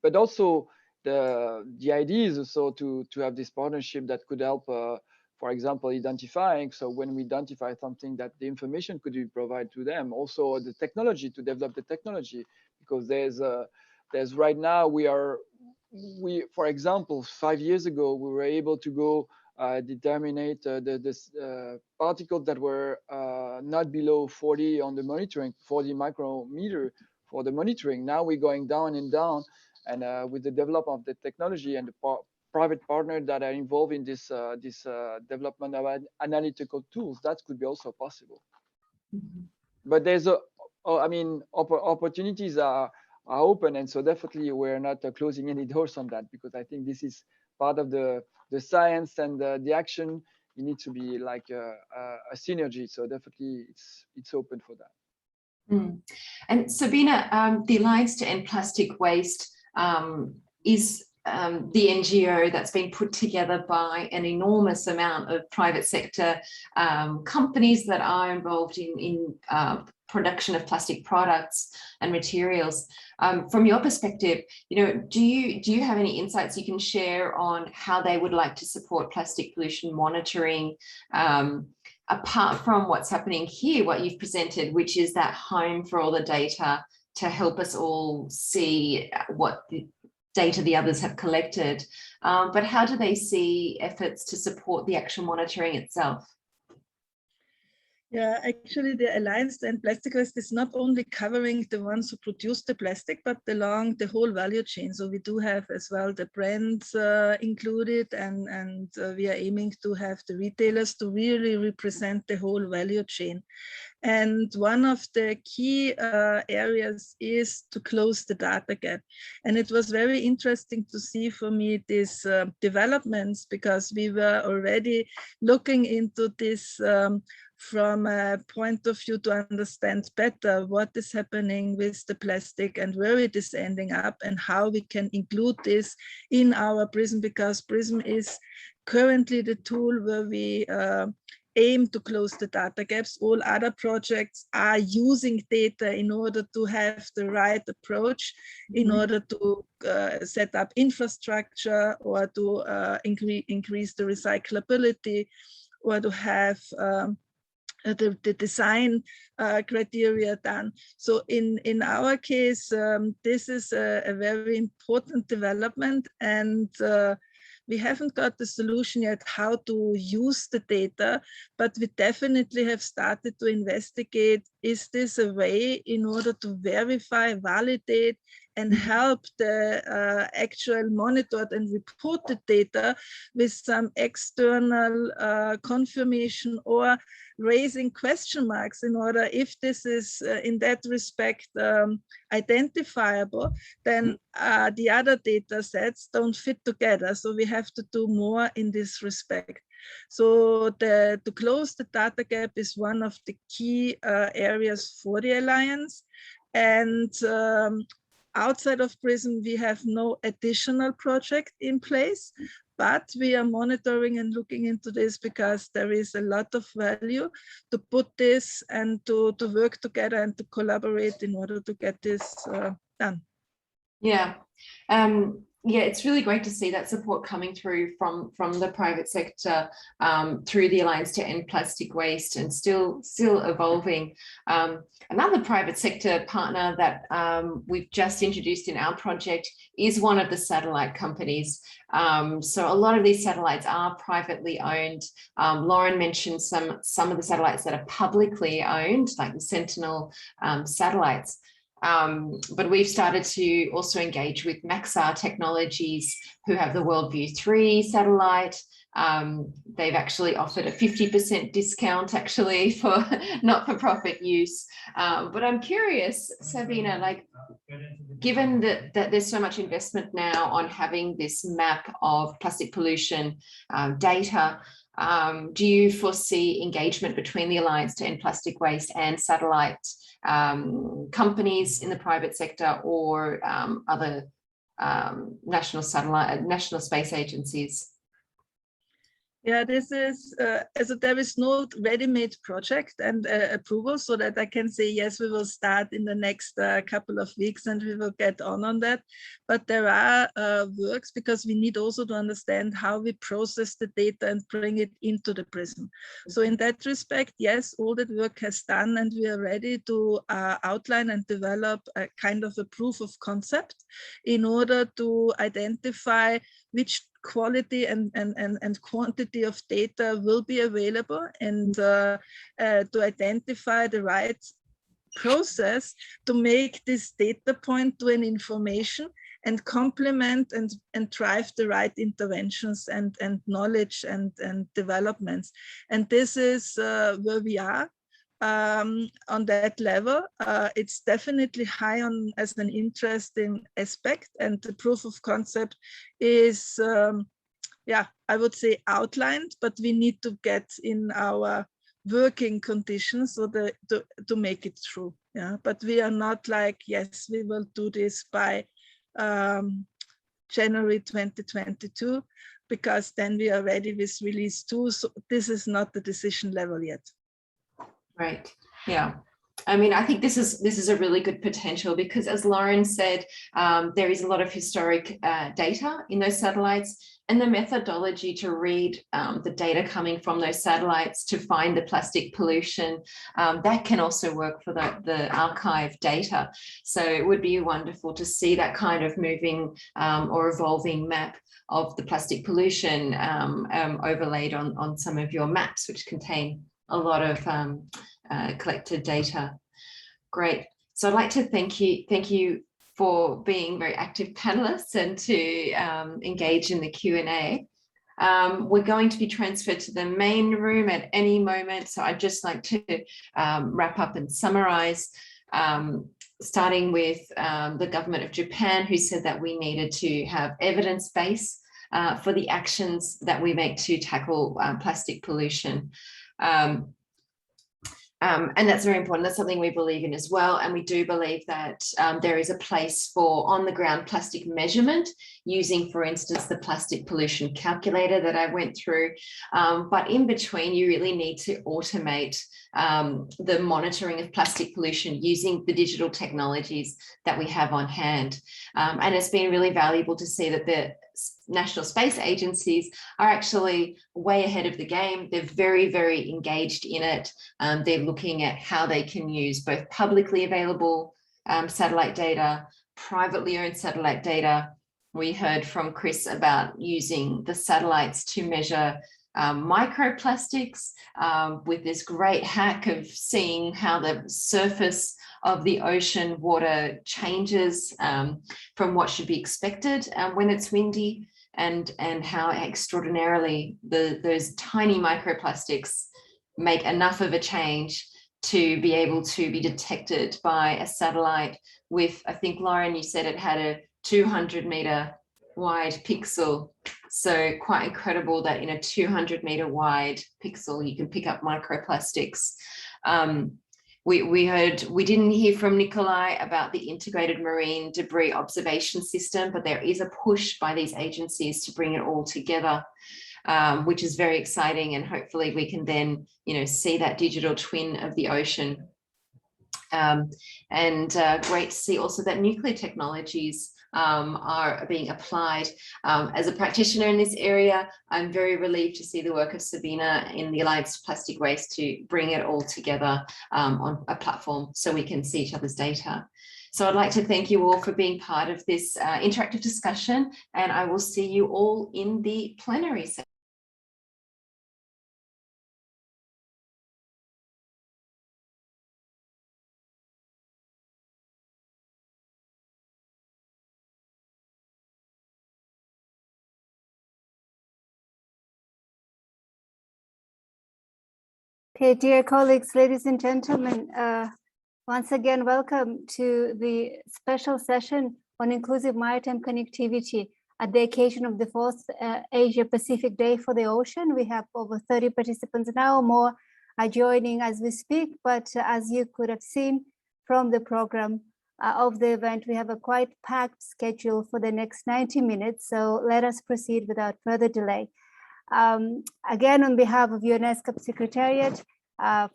but also the idea is also to have this partnership that could help, for example, identifying. So when we identify something, that the information could be provided to them. Also the technology, to develop the technology, because there's right now for example, 5 years ago, we were able to go determine the particles that were not below 40 on the monitoring, 40 micrometer for the monitoring. Now we're going down and down, and with the development of the technology and the private partners that are involved in this development of analytical tools, that could be also possible. Mm-hmm. But there's opportunities are open, and so definitely we're not closing any doors on that, because I think this is part of the science and the action. It needs to be like a synergy. So definitely it's open for that. And Sabina, the Alliance to End Plastic Waste is the NGO that's been put together by an enormous amount of private sector companies that are involved in production of plastic products and materials. From your perspective, do you have any insights you can share on how they would like to support plastic pollution monitoring, apart from what's happening here, what you've presented, which is that home for all the data to help us all see what the data the others have collected, but how do they see efforts to support the actual monitoring itself? Yeah, actually the Alliance to End Plastic Waste is not only covering the ones who produce the plastic, but along the whole value chain. So we do have as well the brands included, and we are aiming to have the retailers to really represent the whole value chain. And one of the key areas is to close the data gap. And it was very interesting to see for me these developments, because we were already looking into this from a point of view to understand better what is happening with the plastic and where it is ending up, and how we can include this in our PRISM, because PRISM is currently the tool where we aim to close the data gaps. All other projects are using data in order to have the right approach, in order to set up infrastructure, or to increase the recyclability, or to have the design criteria done. So in our case, this is a very important development, and we haven't got the solution yet how to use the data, but we definitely have started to investigate, is this a way in order to verify, validate, and help the actual monitored and reported data with some external confirmation, or raising question marks in order, if this is in that respect identifiable, then the other data sets don't fit together. So we have to do more in this respect. So to close the data gap is one of the key areas for the Alliance. And outside of PRISM, we have no additional project in place, but we are monitoring and looking into this, because there is a lot of value to put this and to work together and to collaborate in order to get this done. Yeah. Yeah, it's really great to see that support coming through from the private sector through the Alliance to End Plastic Waste, and still evolving. Another private sector partner that we've just introduced in our project is one of the satellite companies. So a lot of these satellites are privately owned. Lauren mentioned some of the satellites that are publicly owned, like the Sentinel satellites. But we've started to also engage with Maxar Technologies, who have the WorldView 3 satellite. They've actually offered a 50% discount actually for not-for-profit use. But I'm curious, Sabina, like, given that there's so much investment now on having this map of plastic pollution data, do you foresee engagement between the Alliance to End Plastic Waste and satellite companies in the private sector, or other national space agencies? Yeah, this is, as there is no ready-made project and approval, so that I can say, yes, we will start in the next couple of weeks and we will get on that. But there are works, because we need also to understand how we process the data and bring it into the PRISM. So in that respect, yes, all that work has done, and we are ready to outline and develop a kind of a proof of concept in order to identify which quality and quantity of data will be available, and to identify the right process to make this data point to an information, and complement and drive the right interventions and knowledge and developments. And this is where we are. On that level, it's definitely high on as an interesting aspect, and the proof of concept is, yeah, I would say outlined, but we need to get in our working conditions so to make it true. Yeah, but we are not like, yes, we will do this by January 2022, because then we are ready with release 2. So this is not the decision level yet. Right. Yeah. I mean, I think this is a really good potential, because as Lauren said, there is a lot of historic data in those satellites, and the methodology to read the data coming from those satellites to find the plastic pollution, that can also work for the archive data. So it would be wonderful to see that kind of moving or evolving map of the plastic pollution overlaid on some of your maps, which contain a lot of collected data. Great. So I'd like to thank you for being very active panelists and to engage in the Q&A. We're going to be transferred to the main room at any moment. So I'd just like to wrap up and summarize, starting with the government of Japan, who said that we needed to have evidence base for the actions that we make to tackle plastic pollution. And that's very important. That's something we believe in as well. And we do believe that there is a place for on-the-ground plastic measurement using, for instance, the plastic pollution calculator that I went through. But in between, you really need to automate the monitoring of plastic pollution using the digital technologies that we have on hand. And it's been really valuable to see that the national space agencies are actually way ahead of the game. They're very, very engaged in it. They're looking at how they can use both publicly available satellite data, privately owned satellite data. We heard from Chris about using the satellites to measure microplastics with this great hack of seeing how the surface of the ocean water changes from what should be expected when it's windy, and how extraordinarily those tiny microplastics make enough of a change to be able to be detected by a satellite with, I think, Lauren, you said it had a 200-meter wide pixel. So quite incredible that in a 200-meter wide pixel, you can pick up microplastics. We didn't hear from Nikolai about the integrated marine debris observation system, but there is a push by these agencies to bring it all together, which is very exciting. And hopefully we can then, see that digital twin of the ocean. Great to see also that nuclear technologies are being applied. As a practitioner in this area, I'm very relieved to see the work of Sabina in the Alliance to Plastic Waste to bring it all together on a platform so we can see each other's data. So I'd like to thank you all for being part of this interactive discussion, and I will see you all in the plenary session. Okay, dear colleagues, ladies and gentlemen, once again, welcome to the special session on inclusive maritime connectivity at the occasion of the 4th Asia Pacific Day for the Ocean. We have over 30 participants now, more are joining as we speak, but as you could have seen from the program of the event, we have a quite packed schedule for the next 90 minutes, so let us proceed without further delay. Again, on behalf of ESCAP Secretariat,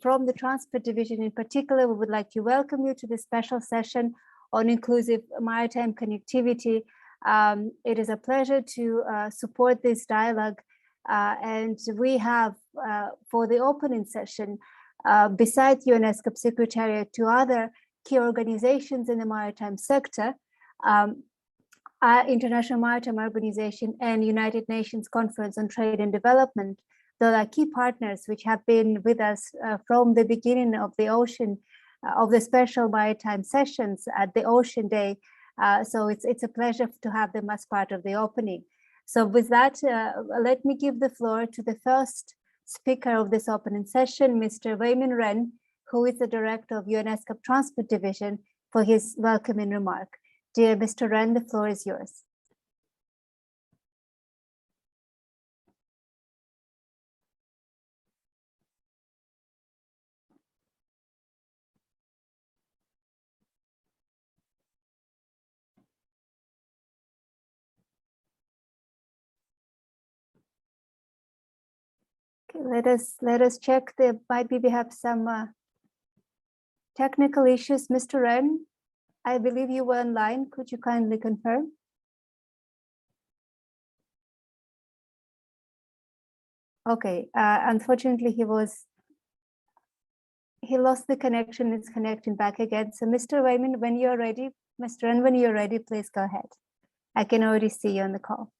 from the Transport Division in particular, we would like to welcome you to the special session on inclusive maritime connectivity. It is a pleasure to support this dialogue, and we have for the opening session, besides ESCAP Secretariat, 2 other key organizations in the maritime sector, International Maritime Organization and United Nations Conference on Trade and Development. Those are key partners which have been with us from the beginning of the ocean, of the special maritime sessions at the Ocean Day. So it's a pleasure to have them as part of the opening. So with that, let me give the floor to the first speaker of this opening session, Mr. Weimin Ren, who is the director of ESCAP Transport Division, for his welcoming remark. Dear Mr. Ren, the floor is yours. Okay, let us check. There might be perhaps some technical issues. Mr. Ren, I believe you were online. Could you kindly confirm? Okay, unfortunately he lost the connection. It's connecting back again. So Mr. Raymond, when you're ready, Mr. Ren, when you're ready, please go ahead. I can already see you on the call.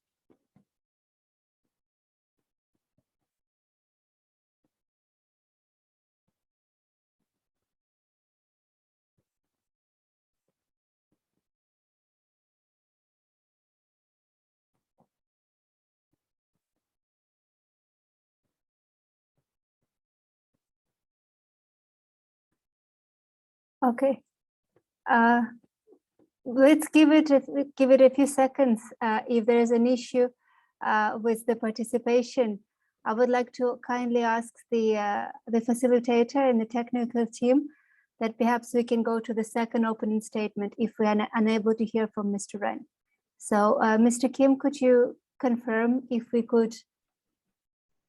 Okay. Let's give it a few seconds. If there is an issue with the participation, I would like to kindly ask the facilitator and the technical team that perhaps we can go to the second opening statement if we are unable to hear from Mr. Ren. So Mr. Kim, could you confirm if we could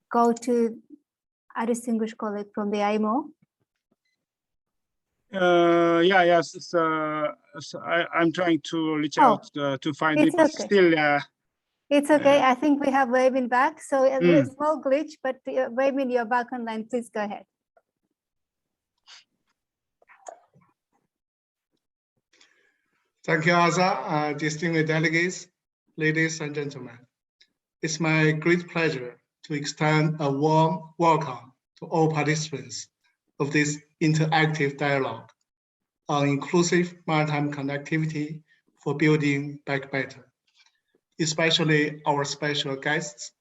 go to our distinguished colleague from the IMO? Yes. So I'm trying to reach out to find it. It's okay. Still, it's okay. I think we have Raymond back. So a small glitch, but Raymond, you're back online. Please go ahead. Thank you, Aza. Distinguished delegates, ladies and gentlemen. It's my great pleasure to extend a warm welcome to all participants of this interactive dialogue on inclusive maritime connectivity for building back better, especially our special guests,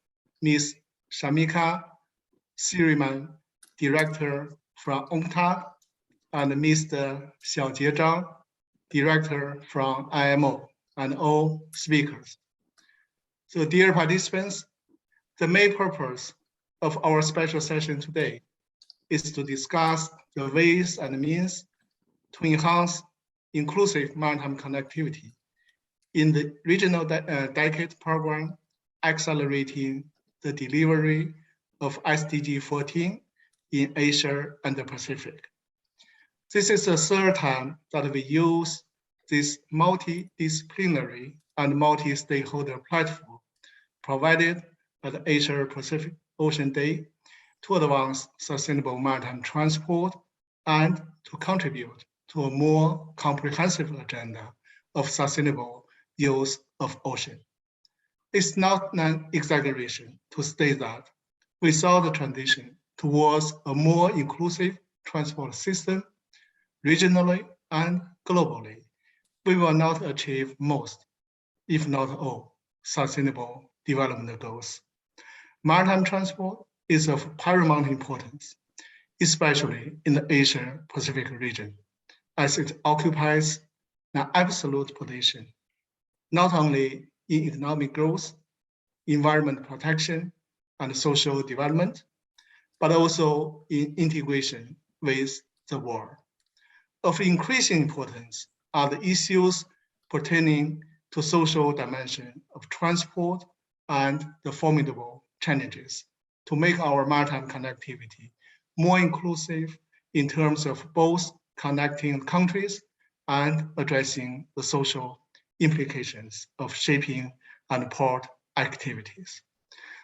Ms. Shamika Siriman, Director from UNCTAD, and Mr. Xiaojie Zhang, Director from IMO, and all speakers. So dear participants, the main purpose of our special session today is to discuss the ways and means to enhance inclusive maritime connectivity in the regional decade program, accelerating the delivery of SDG 14 in Asia and the Pacific. This is the third time that we use this multidisciplinary and multi-stakeholder platform provided by the Asia Pacific Ocean Day to advance sustainable maritime transport and to contribute to a more comprehensive agenda of sustainable use of ocean. It's not an exaggeration to state that without the transition towards a more inclusive transport system, regionally and globally, we will not achieve most, if not all, sustainable development goals. Maritime transport is of paramount importance, especially in the Asia-Pacific region, as it occupies an absolute position, not only in economic growth, environment protection, and social development, but also in integration with the world. Of increasing importance are the issues pertaining to social dimension of transport and the formidable challenges to make our maritime connectivity more inclusive in terms of both connecting countries and addressing the social implications of shipping and port activities.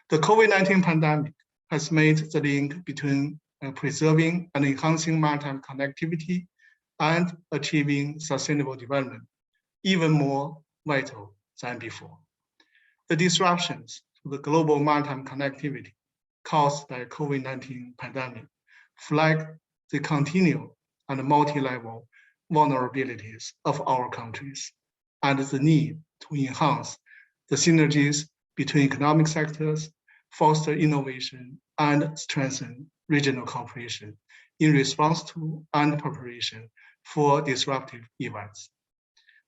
The COVID-19 pandemic has made the link between preserving and enhancing maritime connectivity and achieving sustainable development even more vital than before. The disruptions to the global maritime connectivity caused by COVID-19 pandemic flag the continued and multi-level vulnerabilities of our countries and the need to enhance the synergies between economic sectors, foster innovation, and strengthen regional cooperation in response to and preparation for disruptive events.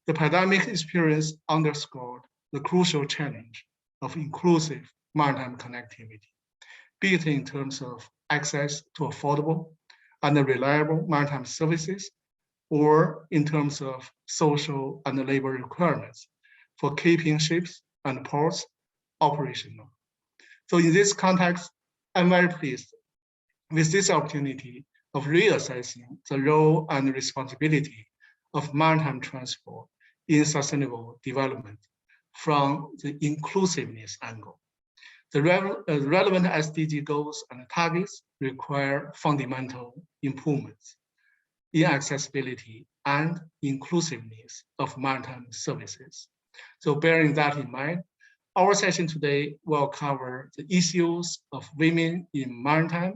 The pandemic experience underscored the crucial challenge of inclusive maritime connectivity, be it in terms of access to affordable and reliable maritime services, or in terms of social and labor requirements for keeping ships and ports operational. So in this context, I'm very pleased with this opportunity of reassessing the role and responsibility of maritime transport in sustainable development from the inclusiveness angle. The relevant SDG goals and targets require fundamental improvements in accessibility and inclusiveness of maritime services. So bearing that in mind, our session today will cover the issues of women in maritime,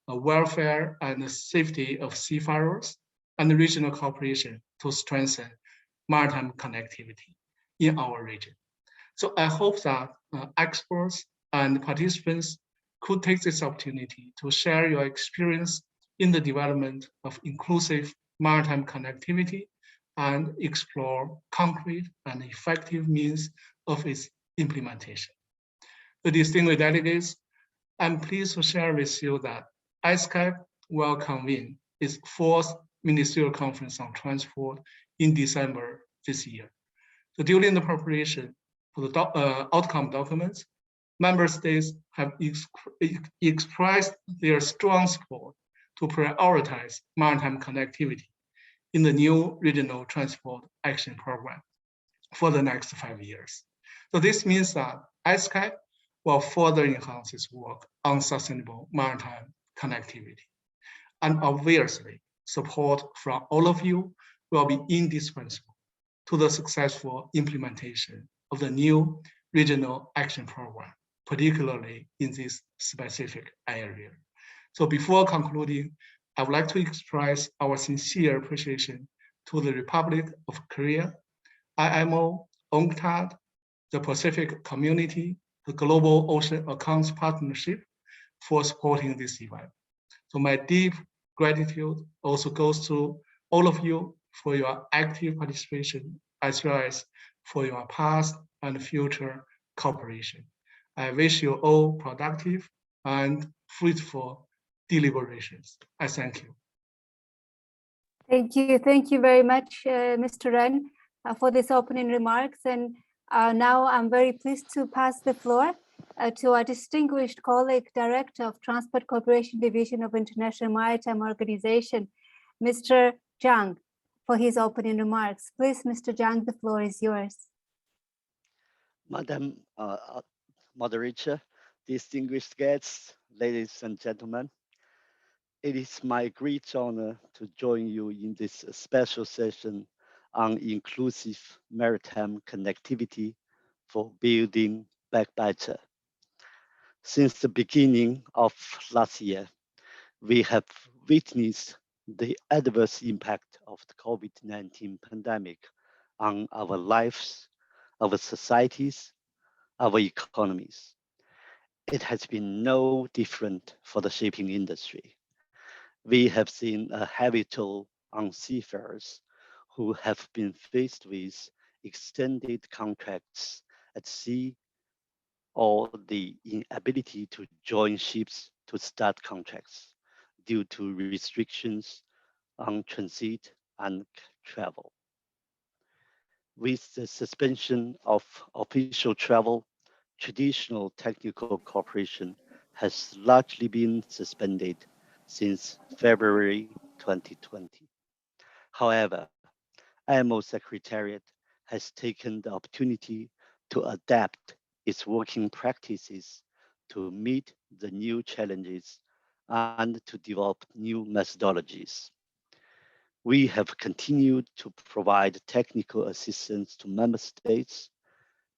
welfare and safety of seafarers, and regional cooperation to strengthen maritime connectivity in our region. So I hope that experts and participants could take this opportunity to share your experience in the development of inclusive maritime connectivity and explore concrete and effective means of its implementation. The distinguished delegates, I'm pleased to share with you that ESCAP will convene its fourth Ministerial Conference on Transport in December this year. So during the preparation for the outcome documents, member states have expressed their strong support to prioritize maritime connectivity in the new Regional Transport Action Program for the next 5 years. So this means that ESCAP will further enhance its work on sustainable maritime connectivity. And obviously, support from all of you will be indispensable to the successful implementation of the new Regional Action Program, particularly in this specific area. So before concluding, I would like to express our sincere appreciation to the Republic of Korea, IMO, UNCTAD, the Pacific Community, the Global Ocean Accounts Partnership for supporting this event. So my deep gratitude also goes to all of you for your active participation, as well as for your past and future cooperation. I wish you all productive and fruitful deliberations. I thank you. Thank you very much, Mr. Ren, for this opening remarks. And now I'm very pleased to pass the floor to our distinguished colleague, Director of Transport Cooperation Division of International Maritime Organization, Mr. Zhang, for his opening remarks. Please, Mr. Zhang, the floor is yours. Madam Moderator, distinguished guests, ladies and gentlemen, it is my great honor to join you in this special session on inclusive maritime connectivity for building back better. Since the beginning of last year, we have witnessed the adverse impact of the COVID-19 pandemic on our lives, our societies, our economies. It has been no different for the shipping industry. We have seen a heavy toll on seafarers who have been faced with extended contracts at sea or the inability to join ships to start contracts due to restrictions on transit and travel. With the suspension of official travel, traditional technical cooperation has largely been suspended since February 2020. However, IMO Secretariat has taken the opportunity to adapt its working practices to meet the new challenges and to develop new methodologies. We have continued to provide technical assistance to member states,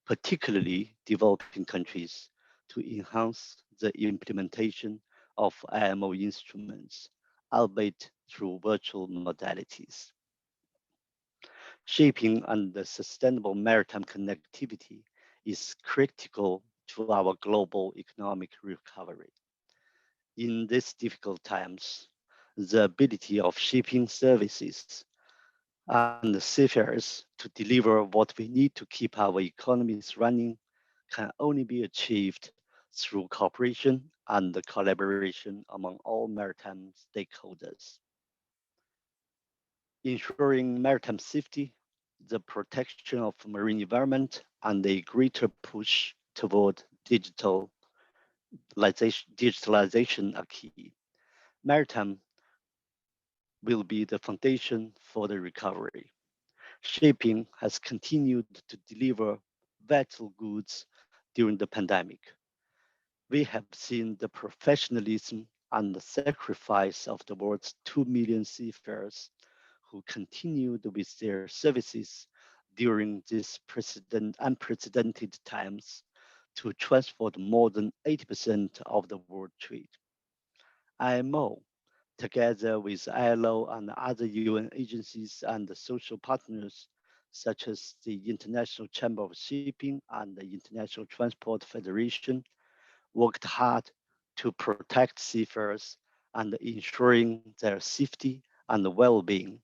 particularly developing countries, to enhance the implementation of IMO instruments, albeit through virtual modalities. Shaping and sustainable maritime connectivity is critical to our global economic recovery. In these difficult times, the ability of shipping services and the seafarers to deliver what we need to keep our economies running can only be achieved through cooperation and collaboration among all maritime stakeholders. Ensuring maritime safety, the protection of marine environment, and a greater push toward digital digitalization are key. Maritime will be the foundation for the recovery. Shipping has continued to deliver vital goods during the pandemic. We have seen the professionalism and the sacrifice of the world's 2 million seafarers who continued with their services during these unprecedented times to transport more than 80% of the world trade. IMO, together with ILO and other UN agencies and the social partners, such as the International Chamber of Shipping and the International Transport Federation, worked hard to protect seafarers and ensuring their safety and well-being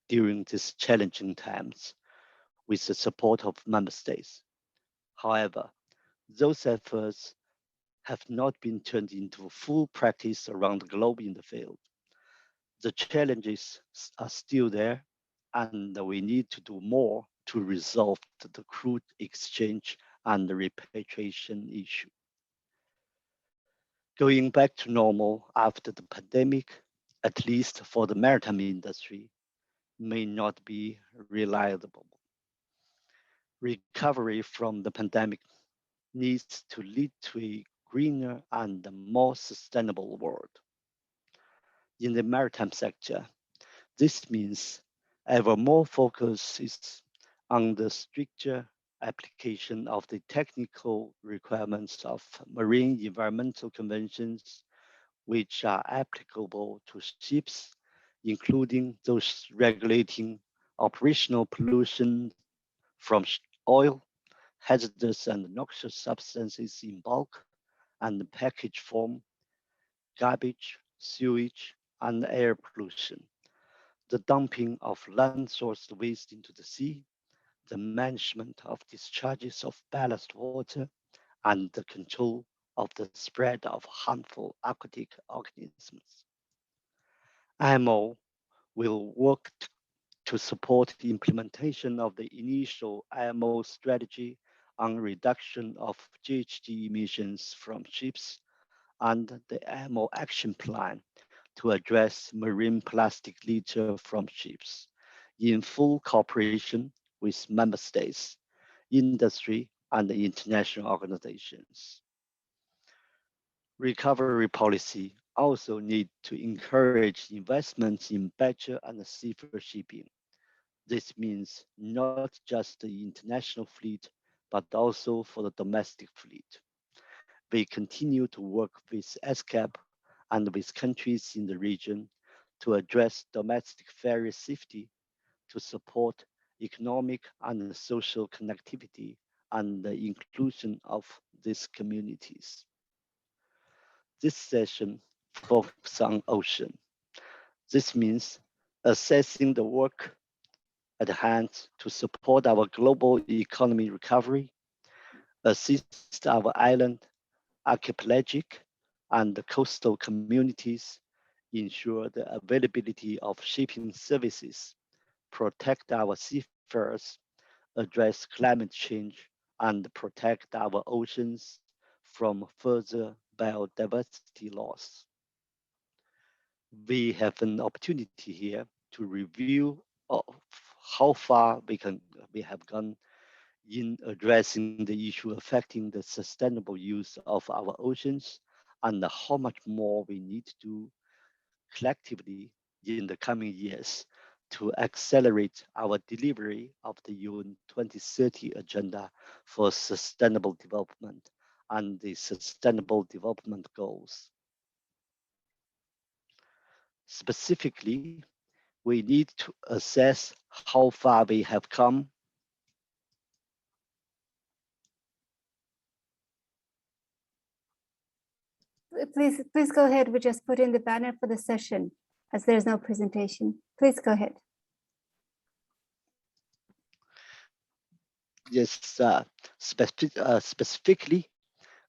during these challenging times with the support of member states. However, those efforts have not been turned into full practice around the globe in the field. The challenges are still there, and we need to do more to resolve the crude exchange and the repatriation issue. Going back to normal after the pandemic, at least for the maritime industry, may not be reliable. Recovery from the pandemic needs to lead to a greener and more sustainable world. In the maritime sector, this means ever more focus is on the stricter application of the technical requirements of marine environmental conventions, which are applicable to ships, including those regulating operational pollution from oil, hazardous and noxious substances in bulk and package form, garbage, sewage, and air pollution, the dumping of land-sourced waste into the sea, the management of discharges of ballast water, and the control of the spread of harmful aquatic organisms. IMO will work to support the implementation of the initial IMO strategy on reduction of GHG emissions from ships and the IMO action plan to address marine plastic litter from ships in full cooperation with member states, industry, and international organizations. Recovery policy also need to encourage investments in better and safer shipping. This means not just the international fleet, but also for the domestic fleet. We continue to work with ESCAP and with countries in the region to address domestic ferry safety, to support economic and social connectivity and the inclusion of these communities. This session focuses on ocean. This means assessing the work at hand to support our global economy recovery, assist our island, archipelagic, and coastal communities, ensure the availability of shipping services, protect our seafarers, address climate change, and protect our oceans from further biodiversity loss. We have an opportunity here to review of how far we have gone in addressing the issue affecting the sustainable use of our oceans and how much more we need to do collectively in the coming years to accelerate our delivery of the UN 2030 Agenda for Sustainable Development and the Sustainable Development Goals. Specifically, we need to assess how far we have come. Please go ahead. We just put in the banner for the session as there's no presentation. Please go ahead. Yes, specifically,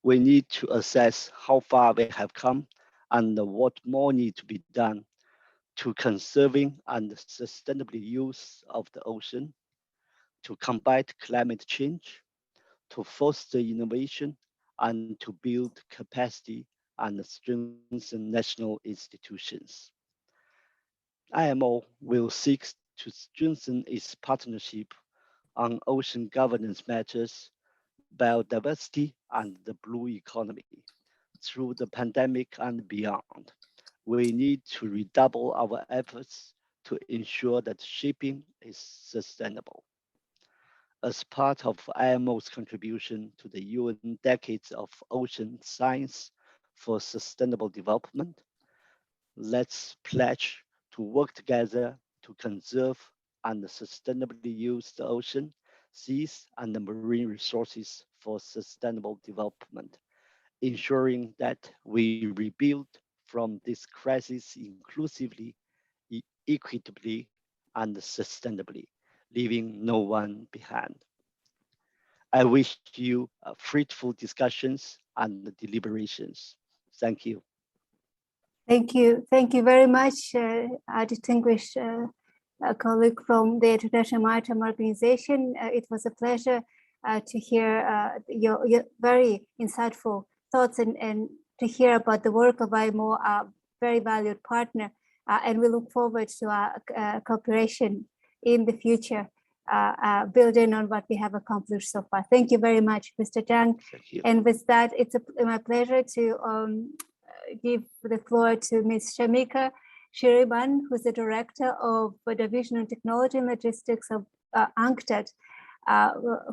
we need to assess how far we have come and what more needs to be done to conserving and sustainable use of the ocean, to combat climate change, to foster innovation and to build capacity and strengthen national institutions. IMO will seek to strengthen its partnership on ocean governance matters, biodiversity, and the blue economy. Through the pandemic and beyond, we need to redouble our efforts to ensure that shipping is sustainable. As part of IMO's contribution to the UN Decades of Ocean Science for Sustainable Development, let's pledge to work together to conserve and sustainably use the ocean, seas, and the marine resources for sustainable development, ensuring that we rebuild from this crisis inclusively, equitably, and sustainably, leaving no one behind. I wish you fruitful discussions and deliberations. Thank you. Thank you. Thank you very much, our distinguished colleague from the International Maritime Organization. It was a pleasure to hear your very insightful thoughts and to hear about the work of IMO, our very valued partner. And we look forward to our cooperation in the future, building on what we have accomplished so far. Thank you very much, Mr. Zhang. And with that, it's my pleasure to give the floor to Ms. Shamika Shiriban, who's the Director of the Division of Technology and Logistics of UNCTAD,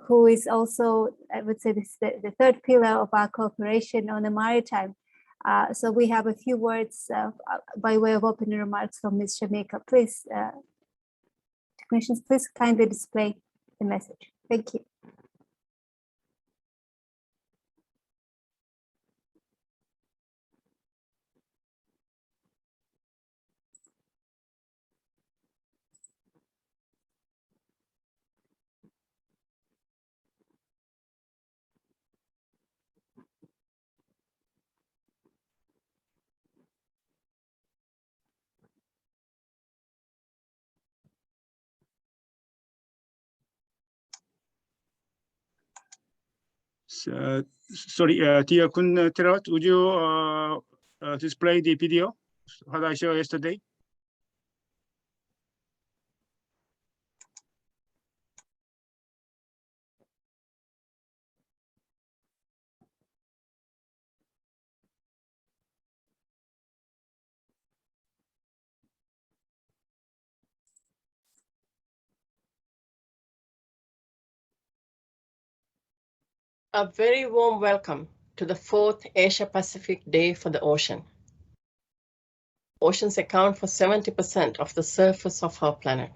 who is also, I would say, this the third pillar of our cooperation on the maritime. So we have a few words by way of opening remarks from Ms. Shamika. Please, technicians, please kindly display the message. Thank you. Sorry, Tia Kun Terat, would you display the video that I showed yesterday? A very warm welcome to the 4th Asia Pacific Day for the Ocean. Oceans account for 70% of the surface of our planet.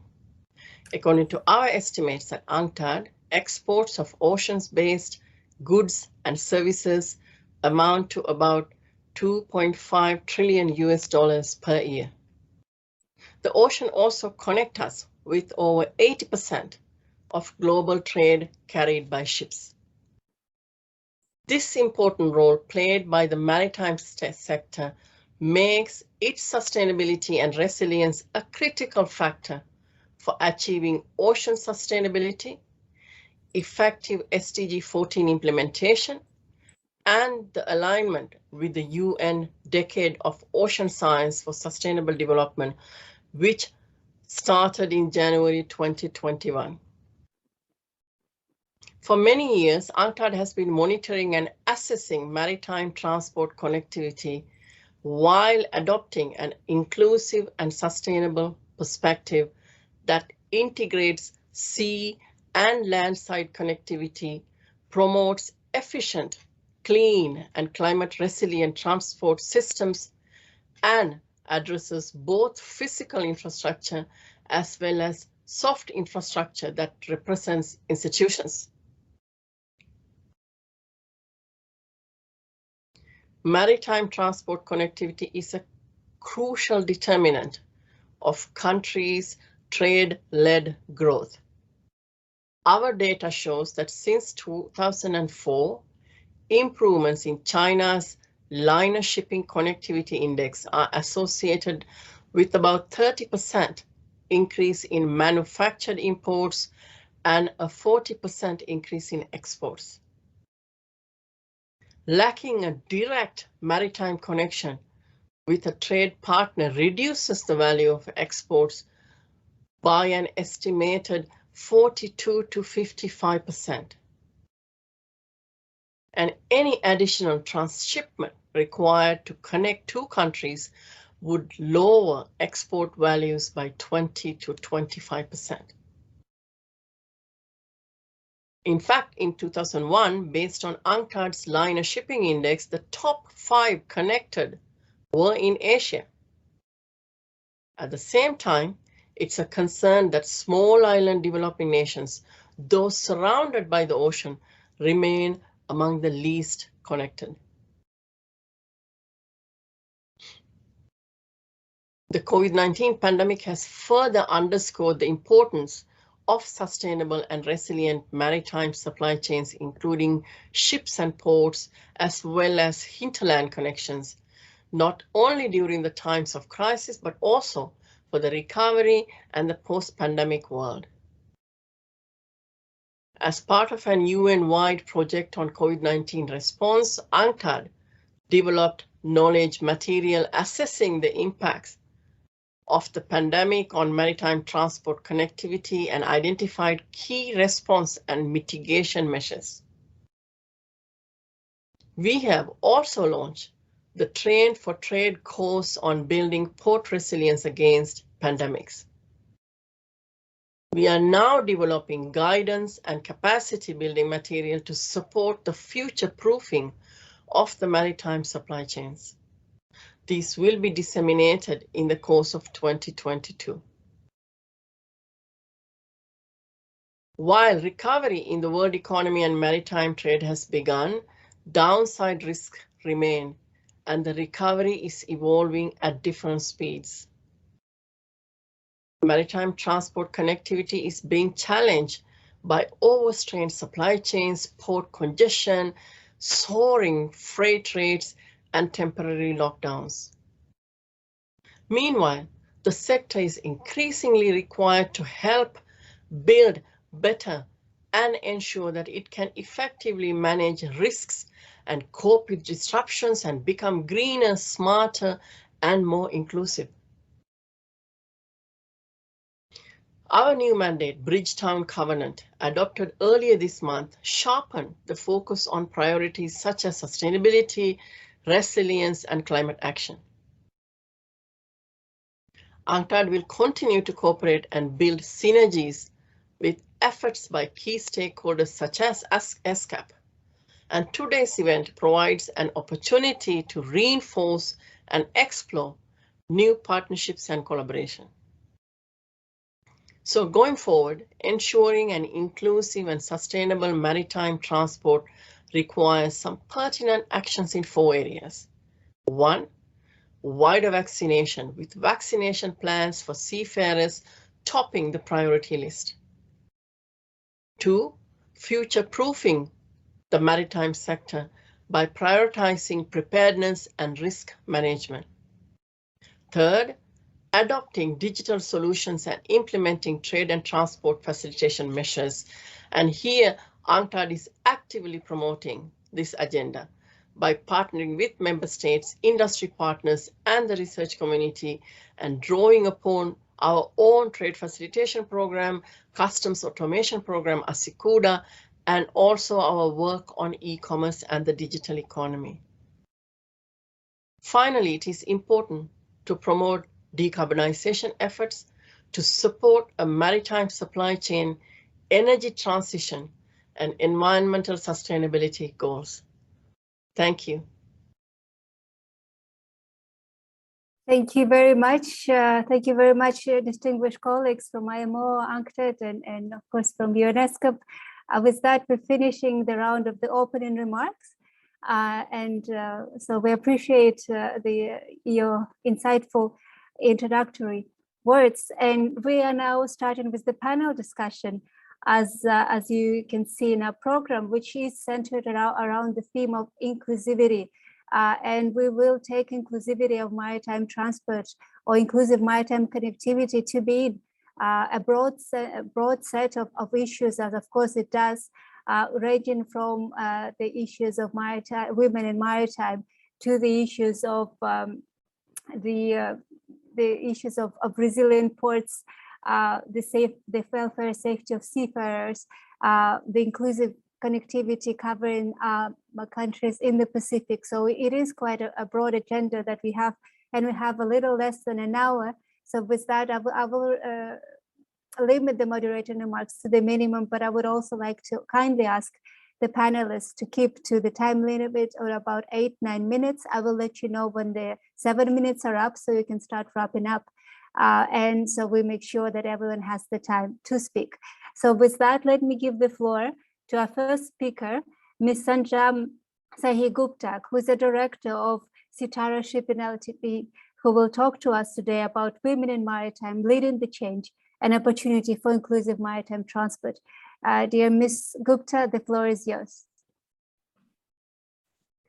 According to our estimates at UNCTAD, exports of oceans-based goods and services amount to about $2.5 trillion per year. The ocean also connects us with over 80% of global trade carried by ships. This important role played by the maritime sector makes its sustainability and resilience a critical factor for achieving ocean sustainability, effective SDG 14 implementation, and the alignment with the UN Decade of Ocean Science for Sustainable Development, which started in January 2021. For many years, UNCTAD has been monitoring and assessing maritime transport connectivity while adopting an inclusive and sustainable perspective that integrates sea and landside connectivity, promotes efficient, clean, and climate resilient transport systems, and addresses both physical infrastructure as well as soft infrastructure that represents institutions. Maritime transport connectivity is a crucial determinant of countries' trade-led growth. Our data shows that since 2004, improvements in China's liner shipping connectivity index are associated with about 30% increase in manufactured imports and a 40% increase in exports. Lacking a direct maritime connection with a trade partner reduces the value of exports by an estimated 42 to 55%. And any additional transshipment required to connect two countries would lower export values by 20 to 25%. In fact, in 2001, based on UNCTAD's Liner Shipping Index, the top 5 connected were in Asia. At the same time, it's a concern that small island developing nations, those surrounded by the ocean, remain among the least connected. The COVID-19 pandemic has further underscored the importance of sustainable and resilient maritime supply chains, including ships and ports, as well as hinterland connections, not only during the times of crisis, but also for the recovery and the post-pandemic world. As part of an UN-wide project on COVID-19 response, UNCTAD developed knowledge material assessing the impacts of the pandemic on maritime transport connectivity and identified key response and mitigation measures. We have also launched the Train for Trade course on building port resilience against pandemics. We are now developing guidance and capacity building material to support the future proofing of the maritime supply chains. These will be disseminated in the course of 2022. While recovery in the world economy and maritime trade has begun, downside risks remain, and the recovery is evolving at different speeds. Maritime transport connectivity is being challenged by overstrained supply chains, port congestion, soaring freight rates, and temporary lockdowns. Meanwhile, the sector is increasingly required to help build better and ensure that it can effectively manage risks and cope with disruptions and become greener, smarter, and more inclusive. Our new mandate, Bridgetown Covenant, adopted earlier this month, sharpened the focus on priorities such as sustainability, resilience, and climate action. UNCTAD will continue to cooperate and build synergies with efforts by key stakeholders such as ESCAP. And today's event provides an opportunity to reinforce and explore new partnerships and collaboration. So going forward, ensuring an inclusive and sustainable maritime transport requires some pertinent actions in 4 areas. 1, wider vaccination, with vaccination plans for seafarers topping the priority list. 2, future-proofing the maritime sector by prioritizing preparedness and risk management. 3rd, adopting digital solutions and implementing trade and transport facilitation measures. And here, UNCTAD is actively promoting this agenda by partnering with member states, industry partners, and the research community, and drawing upon our own trade facilitation program, customs automation program, ASICUDA, and also our work on e-commerce and the digital economy. Finally, it is important to promote decarbonization efforts to support a maritime supply chain, energy transition, and environmental sustainability goals. Thank you. Thank you very much. Thank you very much, distinguished colleagues from IMO, UNCTAD, and of course from ESCAP. With that, we're finishing the round of the opening remarks. So we appreciate your insightful introductory words. And we are now starting with the panel discussion, as you can see in our program, which is centered around the theme of inclusivity. And we will take inclusivity of maritime transport or inclusive maritime connectivity to be a broad set of issues, as of course it does ranging from the issues of maritime, women in maritime, to the issues of the issues of resilient ports, the welfare safety of seafarers, the inclusive connectivity covering countries in the Pacific. So it is quite a broad agenda that we have, and we have a little less than an hour. So with that, I will limit the moderator remarks to the minimum, but I would also like to kindly ask the panelists to keep to the time limit or about 8-9 minutes. I will let you know when the 7 minutes are up so you can start wrapping up. And so we make sure that everyone has the time to speak. So with that, let me give the floor to our first speaker, Ms. Sanjam Sahi Gupta, who is the director of Sitara Shipping Ltd, who will talk to us today about women in maritime leading the change and opportunity for inclusive maritime transport. Dear Ms. Gupta, the floor is yours.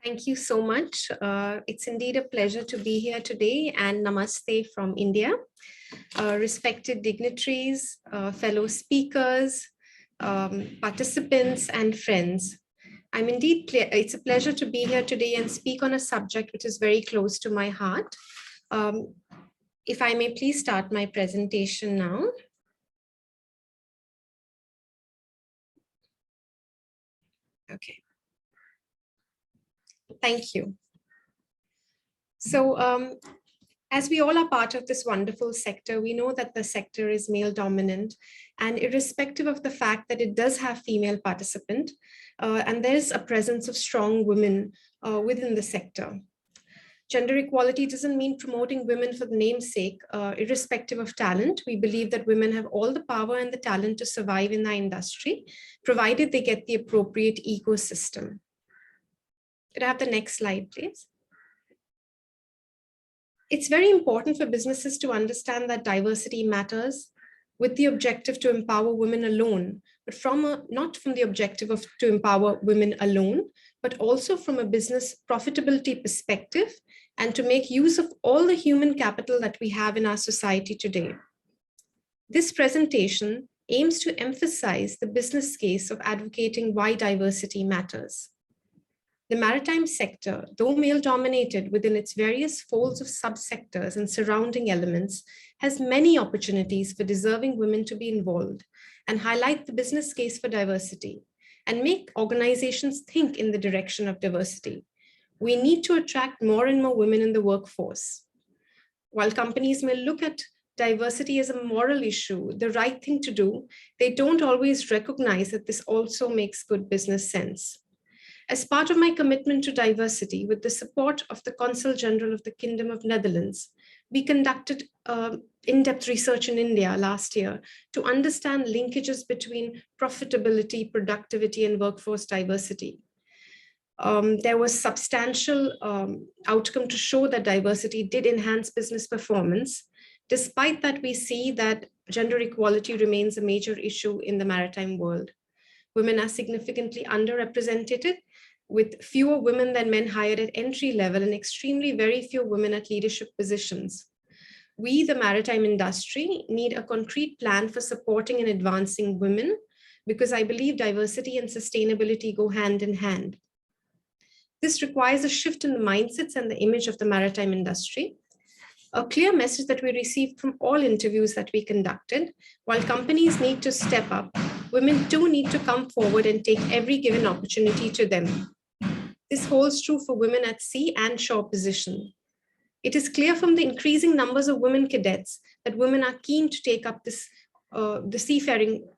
Thank you so much. It's indeed a pleasure to be here today, and namaste from India. Respected dignitaries, fellow speakers, participants and friends. It's a pleasure to be here today and speak on a subject which is very close to my heart. If I may please start my presentation now. Okay. Thank you. So as we all are part of this wonderful sector, we know that the sector is male dominant, and irrespective of the fact that it does have female participant, and there's a presence of strong women within the sector. Gender equality doesn't mean promoting women for the name's sake. Irrespective of talent, we believe that women have all the power and the talent to survive in the industry, provided they get the appropriate ecosystem. Could I have the next slide, please? It's very important for businesses to understand that diversity matters, with the objective to empower women alone, but not from the objective of to empower women alone, but also from a business profitability perspective, and to make use of all the human capital that we have in our society today. This presentation aims to emphasize the business case of advocating why diversity matters. The maritime sector, though male-dominated within its various folds of subsectors and surrounding elements, has many opportunities for deserving women to be involved and highlight the business case for diversity and make organizations think in the direction of diversity. We need to attract more and more women in the workforce. While companies may look at diversity as a moral issue, the right thing to do, they don't always recognize that this also makes good business sense. As part of my commitment to diversity, with the support of the Consul General of the Kingdom of Netherlands, we conducted in-depth research in India last year to understand linkages between profitability, productivity, and workforce diversity. There was substantial outcome to show that diversity did enhance business performance. Despite that, we see that gender equality remains a major issue in the maritime world. Women are significantly underrepresented, with fewer women than men hired at entry level and extremely very few women at leadership positions. We, the maritime industry, need a concrete plan for supporting and advancing women, because I believe diversity and sustainability go hand in hand. This requires a shift in the mindsets and the image of the maritime industry. A clear message that we received from all interviews that we conducted: while companies need to step up, women too need to come forward and take every given opportunity to them. This holds true for women at sea and shore position. It is clear from the increasing numbers of women cadets that women are keen to take up this the seafaring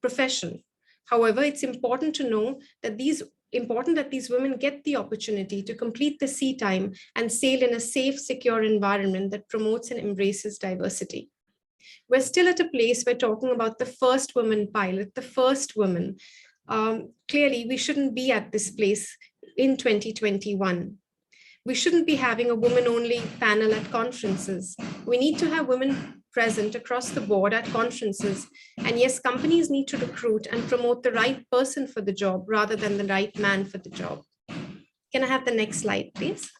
profession. However, it's important to know that these women get the opportunity to complete the sea time and sail in a safe, secure environment that promotes and embraces diversity. We're still at a place where talking about the first woman pilot, the first woman. Clearly, we shouldn't be at this place in 2021. We shouldn't be having a woman-only panel at conferences. We need to have women present across the board at conferences. And yes, companies need to recruit and promote the right person for the job rather than the right man for the job. Can I have the next slide, please?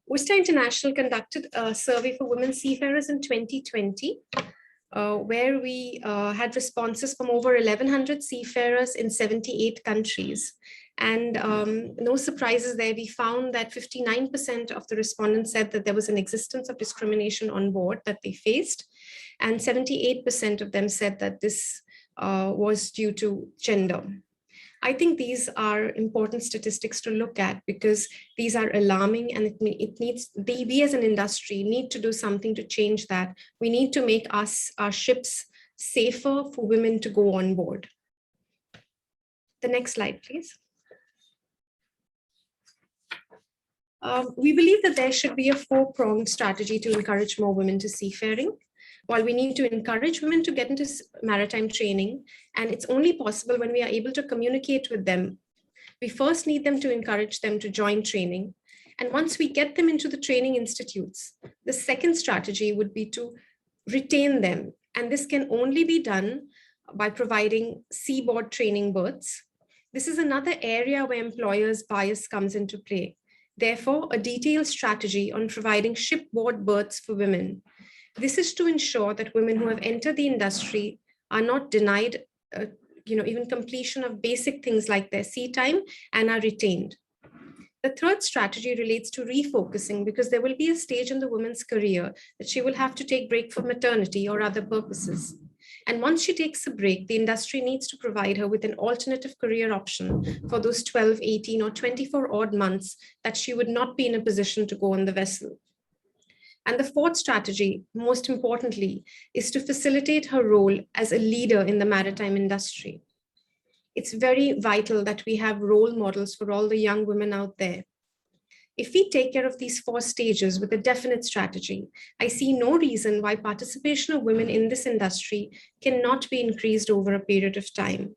Worcester International conducted a survey for women seafarers in 2020. where we had responses from over 1,100 seafarers in 78 countries. And no surprises there, we found that 59% of the respondents said that there was an existence of discrimination on board that they faced. And 78% of them said that this was due to gender. I think these are important statistics to look at because these are alarming, and we as an industry need to do something to change that. We need to make our ships safer for women to go on board. The next slide, please. We believe that there should be a four-pronged strategy to encourage more women to seafaring. While we need to encourage women to get into maritime training, and it's only possible when we are able to communicate with them, we first need them to encourage them to join training. And once we get them into the training institutes, the second strategy would be to retain them. And this can only be done by providing seaboard training berths. This is another area where employers' bias comes into play. Therefore, a detailed strategy on providing shipboard berths for women. This is to ensure that women who have entered the industry are not denied even completion of basic things like their sea time and are retained. The third strategy relates to refocusing, because there will be a stage in the woman's career that she will have to take break for maternity or other purposes. And once she takes a break, the industry needs to provide her with an alternative career option for those 12, 18, or 24 odd months that she would not be in a position to go on the vessel. And the fourth strategy, most importantly, is to facilitate her role as a leader in the maritime industry. It's very vital that we have role models for all the young women out there. If we take care of these four stages with a definite strategy, I see no reason why participation of women in this industry cannot be increased over a period of time.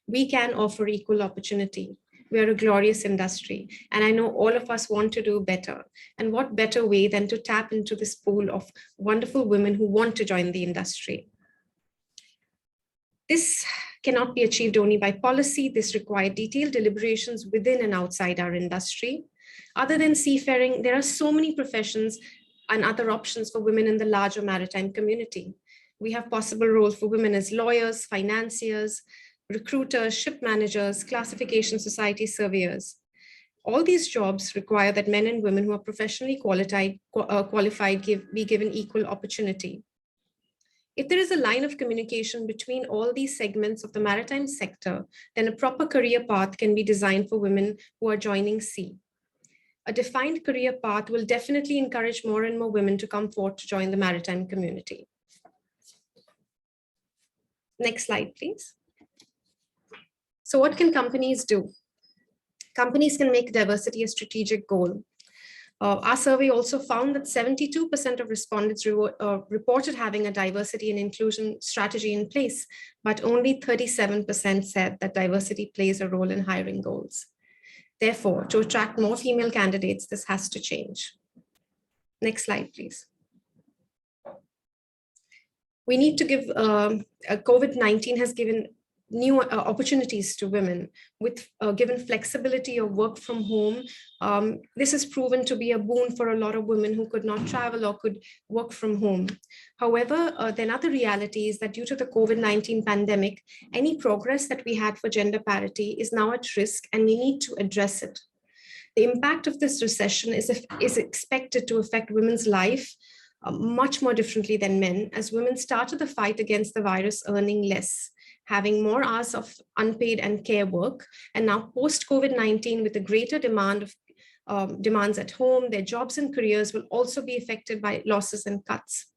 We can offer equal opportunity. We are a glorious industry, and I know all of us want to do better. And what better way than to tap into this pool of wonderful women who want to join the industry? This cannot be achieved only by policy. This requires detailed deliberations within and outside our industry. Other than seafaring, there are so many professions and other options for women in the larger maritime community. We have possible roles for women as lawyers, financiers, recruiters, ship managers, classification society surveyors. All these jobs require that men and women who are professionally qualified be given equal opportunity. If there is a line of communication between all these segments of the maritime sector, then a proper career path can be designed for women who are joining sea. A defined career path will definitely encourage more and more women to come forward to join the maritime community. Next slide, please. So what can companies do? Companies can make diversity a strategic goal. Our survey also found that 72% of respondents reported having a diversity and inclusion strategy in place, but only 37% said that diversity plays a role in hiring goals. Therefore, to attract more female candidates, this has to change. Next slide, please. We need to give, COVID-19 has given new opportunities to women with given flexibility of work from home. This has proven to be a boon for a lot of women who could not travel or could work from home. However, then another reality is that due to the COVID-19 pandemic, any progress that we had for gender parity is now at risk, and we need to address it. The impact of this recession is expected to affect women's life much more differently than men, as women started the fight against the virus earning less, having more hours of unpaid and care work, and now post-COVID-19 with a greater demand of demands at home, their jobs and careers will also be affected by losses and cuts.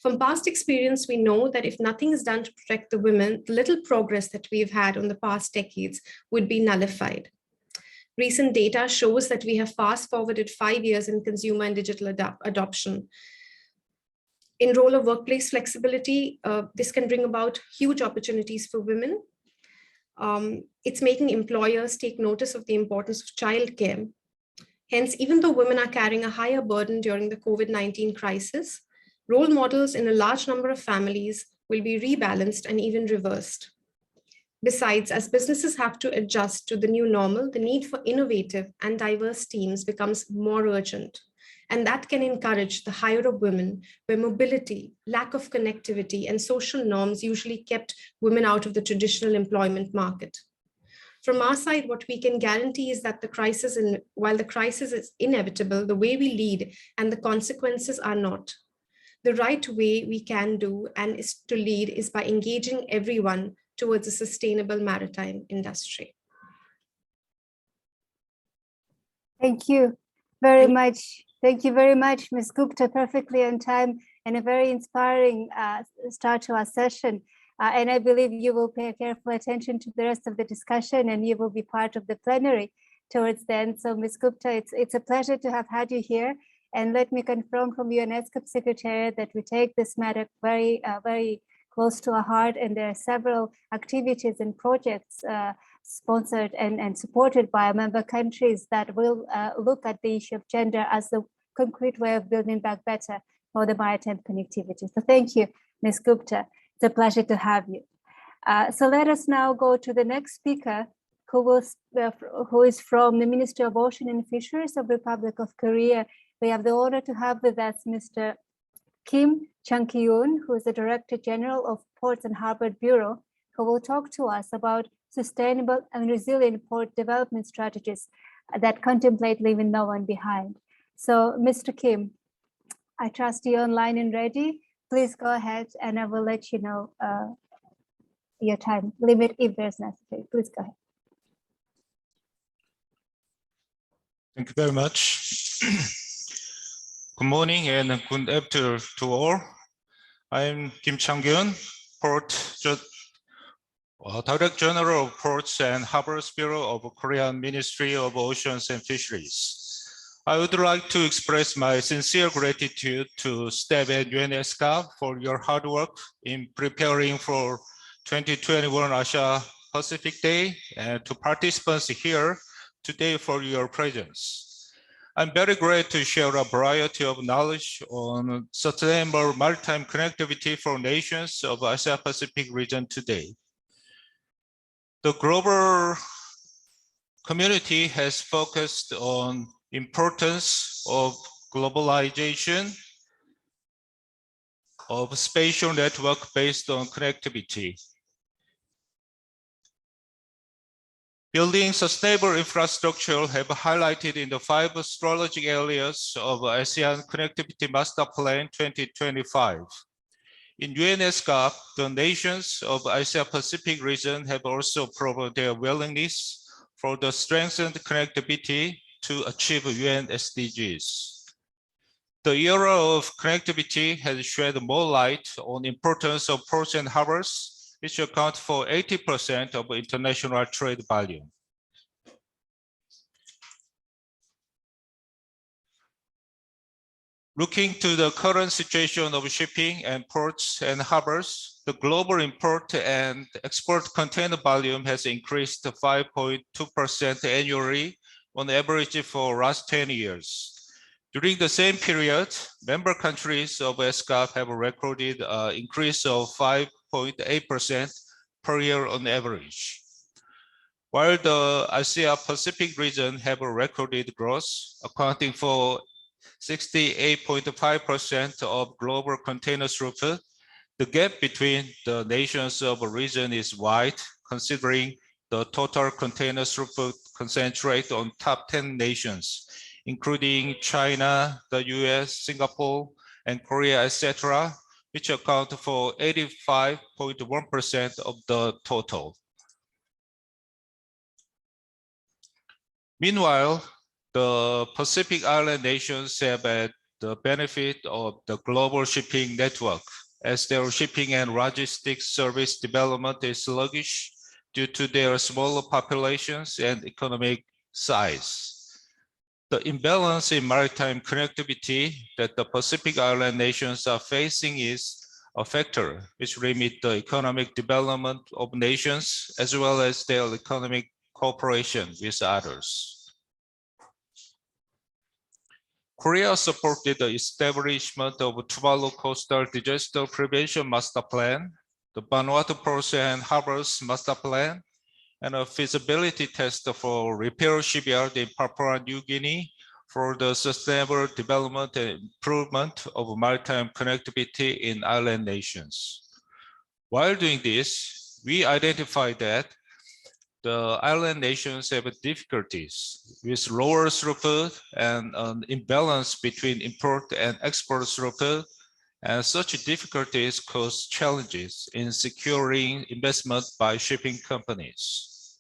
From past experience, we know that if nothing is done to protect the women, the little progress that we've had in the past decades would be nullified. Recent data shows that we have fast-forwarded 5 years in consumer and digital adoption. In role of workplace flexibility, this can bring about huge opportunities for women. It's making employers take notice of the importance of childcare. Hence, even though women are carrying a higher burden during the COVID-19 crisis, role models in a large number of families will be rebalanced and even reversed. Besides, as businesses have to adjust to the new normal, the need for innovative and diverse teams becomes more urgent. And that can encourage the hire of women, where mobility, lack of connectivity, and social norms usually kept women out of the traditional employment market. From our side, what we can guarantee is that while the crisis is inevitable, the way we lead and the consequences are not. The right way we can do and is to lead is by engaging everyone towards a sustainable maritime industry. Thank you very much. Thank you very much, Ms. Gupta, perfectly on time and a very inspiring start to our session. And I believe you will pay careful attention to the rest of the discussion and you will be part of the plenary towards the end. So Ms. Gupta, it's a pleasure to have had you here. And let me confirm from you and ESCAP Secretariat that we take this matter very, very close to our heart. And there are several activities and projects sponsored and supported by our member countries that will look at the issue of gender as the concrete way of building back better for the maritime connectivity. So thank you, Ms. Gupta. It's a pleasure to have you. So let us now go to the next speaker, who is from the Ministry of Ocean and Fisheries of Republic of Korea. We have the honor to have with us Mr. Kim Chang-kyun, who is the Director General of Ports and Harbor Bureau, who will talk to us about sustainable and resilient port development strategies that contemplate leaving no one behind. So, Mr. Kim, I trust you're online and ready. Please go ahead and I will let you know your time limit if there's necessary. Please go ahead. Thank you very much. Good morning and good afternoon to all. I'm Kim Chang-kyun, Director General of Ports and Harbors Bureau of Korean Ministry of Oceans and Fisheries. I would like to express my sincere gratitude to staff at ESCAP for your hard work in preparing for 2021 Asia Pacific Day and to participants here today for your presence. I'm very glad to share a variety of knowledge on sustainable maritime connectivity for nations of Asia Pacific region today. The global community has focused on importance of globalization of spatial network based on connectivity. Building sustainable infrastructure have highlighted in the 5 strategic areas of ASEAN Connectivity Master Plan 2025. In ESCAP, the nations of Asia Pacific region have also proven their willingness for the strengthened connectivity to achieve UN SDGs. The era of connectivity has shed more light on the importance of ports and harbors, which account for 80% of international trade volume. Looking to the current situation of shipping and ports and harbors, the global import and export container volume has increased to 5.2% annually on average for last 10 years. During the same period, member countries of ESCAP have recorded an increase of 5.8% per year on average. While the Asia Pacific region have recorded growth, accounting for 68.5% of global container throughput, the gap between the nations of a region is wide, considering the total container throughput concentrate on top 10 nations, including China, the US, Singapore, and Korea, etc., which account for 85.1% of the total. Meanwhile, the Pacific Island nations have had the benefit of the global shipping network, as their shipping and logistics service development is sluggish due to their smaller populations and economic size. The imbalance in maritime connectivity that the Pacific Island nations are facing is a factor which limits the economic development of nations as well as their economic cooperation with others. Korea supported the establishment of Tuvalu Coastal Disaster Prevention Master Plan, the Vanuatu Ports and Harbors Master Plan, and a feasibility test for repair shipyard in Papua New Guinea for the sustainable development and improvement of maritime connectivity in island nations. While doing this, we identified that the island nations have difficulties with lower throughput and an imbalance between import and export throughput, and such difficulties cause challenges in securing investment by shipping companies.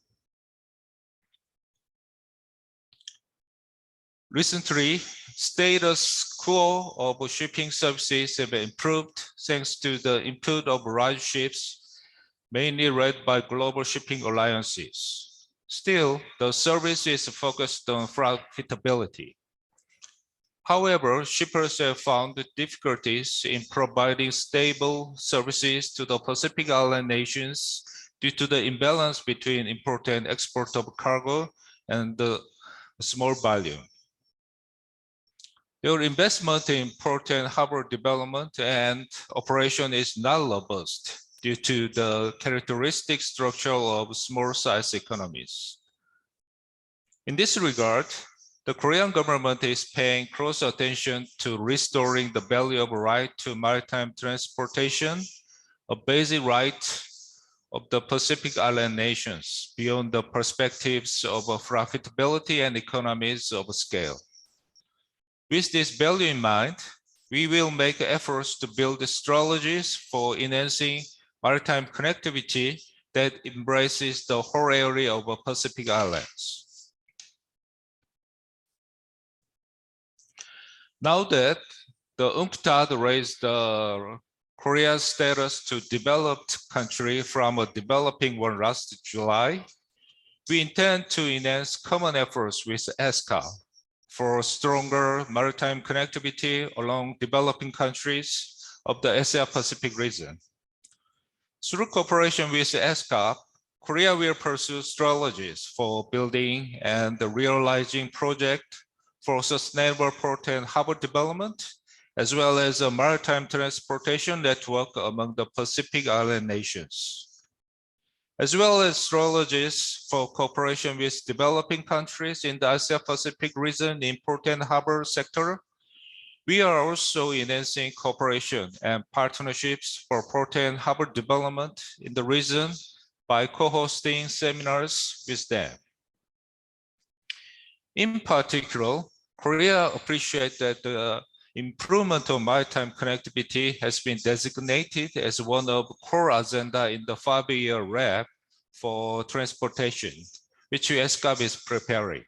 Recently, status quo of shipping services have improved thanks to the input of large ships, mainly led by global shipping alliances. Still, the service is focused on profitability. However, shippers have found difficulties in providing stable services to the Pacific Island nations due to the imbalance between import and export of cargo and the small volume. Their investment in port and harbor development and operation is not robust due to the characteristic structure of small-size economies. In this regard, the Korean government is paying close attention to restoring the value of right to maritime transportation, a basic right of the Pacific Island nations beyond the perspectives of profitability and economies of scale. With this value in mind, we will make efforts to build strategies for enhancing maritime connectivity that embraces the whole area of Pacific Islands. Now that the UNCTAD raised Korea's status to developed country from a developing one last July, we intend to enhance common efforts with ESCAP for stronger maritime connectivity along developing countries of the Asia-Pacific region. Through cooperation with ESCAP, Korea will pursue strategies for building and realizing projects for sustainable port and harbor development, as well as a maritime transportation network among the Pacific Island nations, as well as strategies for cooperation with developing countries in the Asia-Pacific region in port and harbor sector. We are also enhancing cooperation and partnerships for port and harbor development in the region by co-hosting seminars with them. In particular, Korea appreciates that the improvement of maritime connectivity has been designated as one of the core agenda in the 5-year RAP for transportation, which ESCAP is preparing.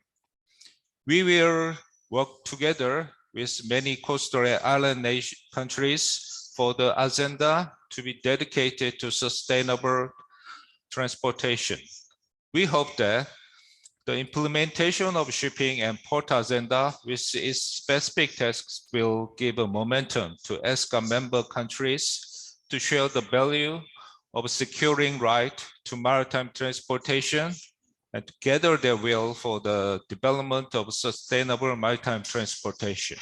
We will work together with many coastal island countries for the agenda to be dedicated to sustainable transportation. We hope that the implementation of shipping and port agenda with its specific tasks will give a momentum to ESCAP member countries to share the value of securing right to maritime transportation and to gather their will for the development of sustainable maritime transportation.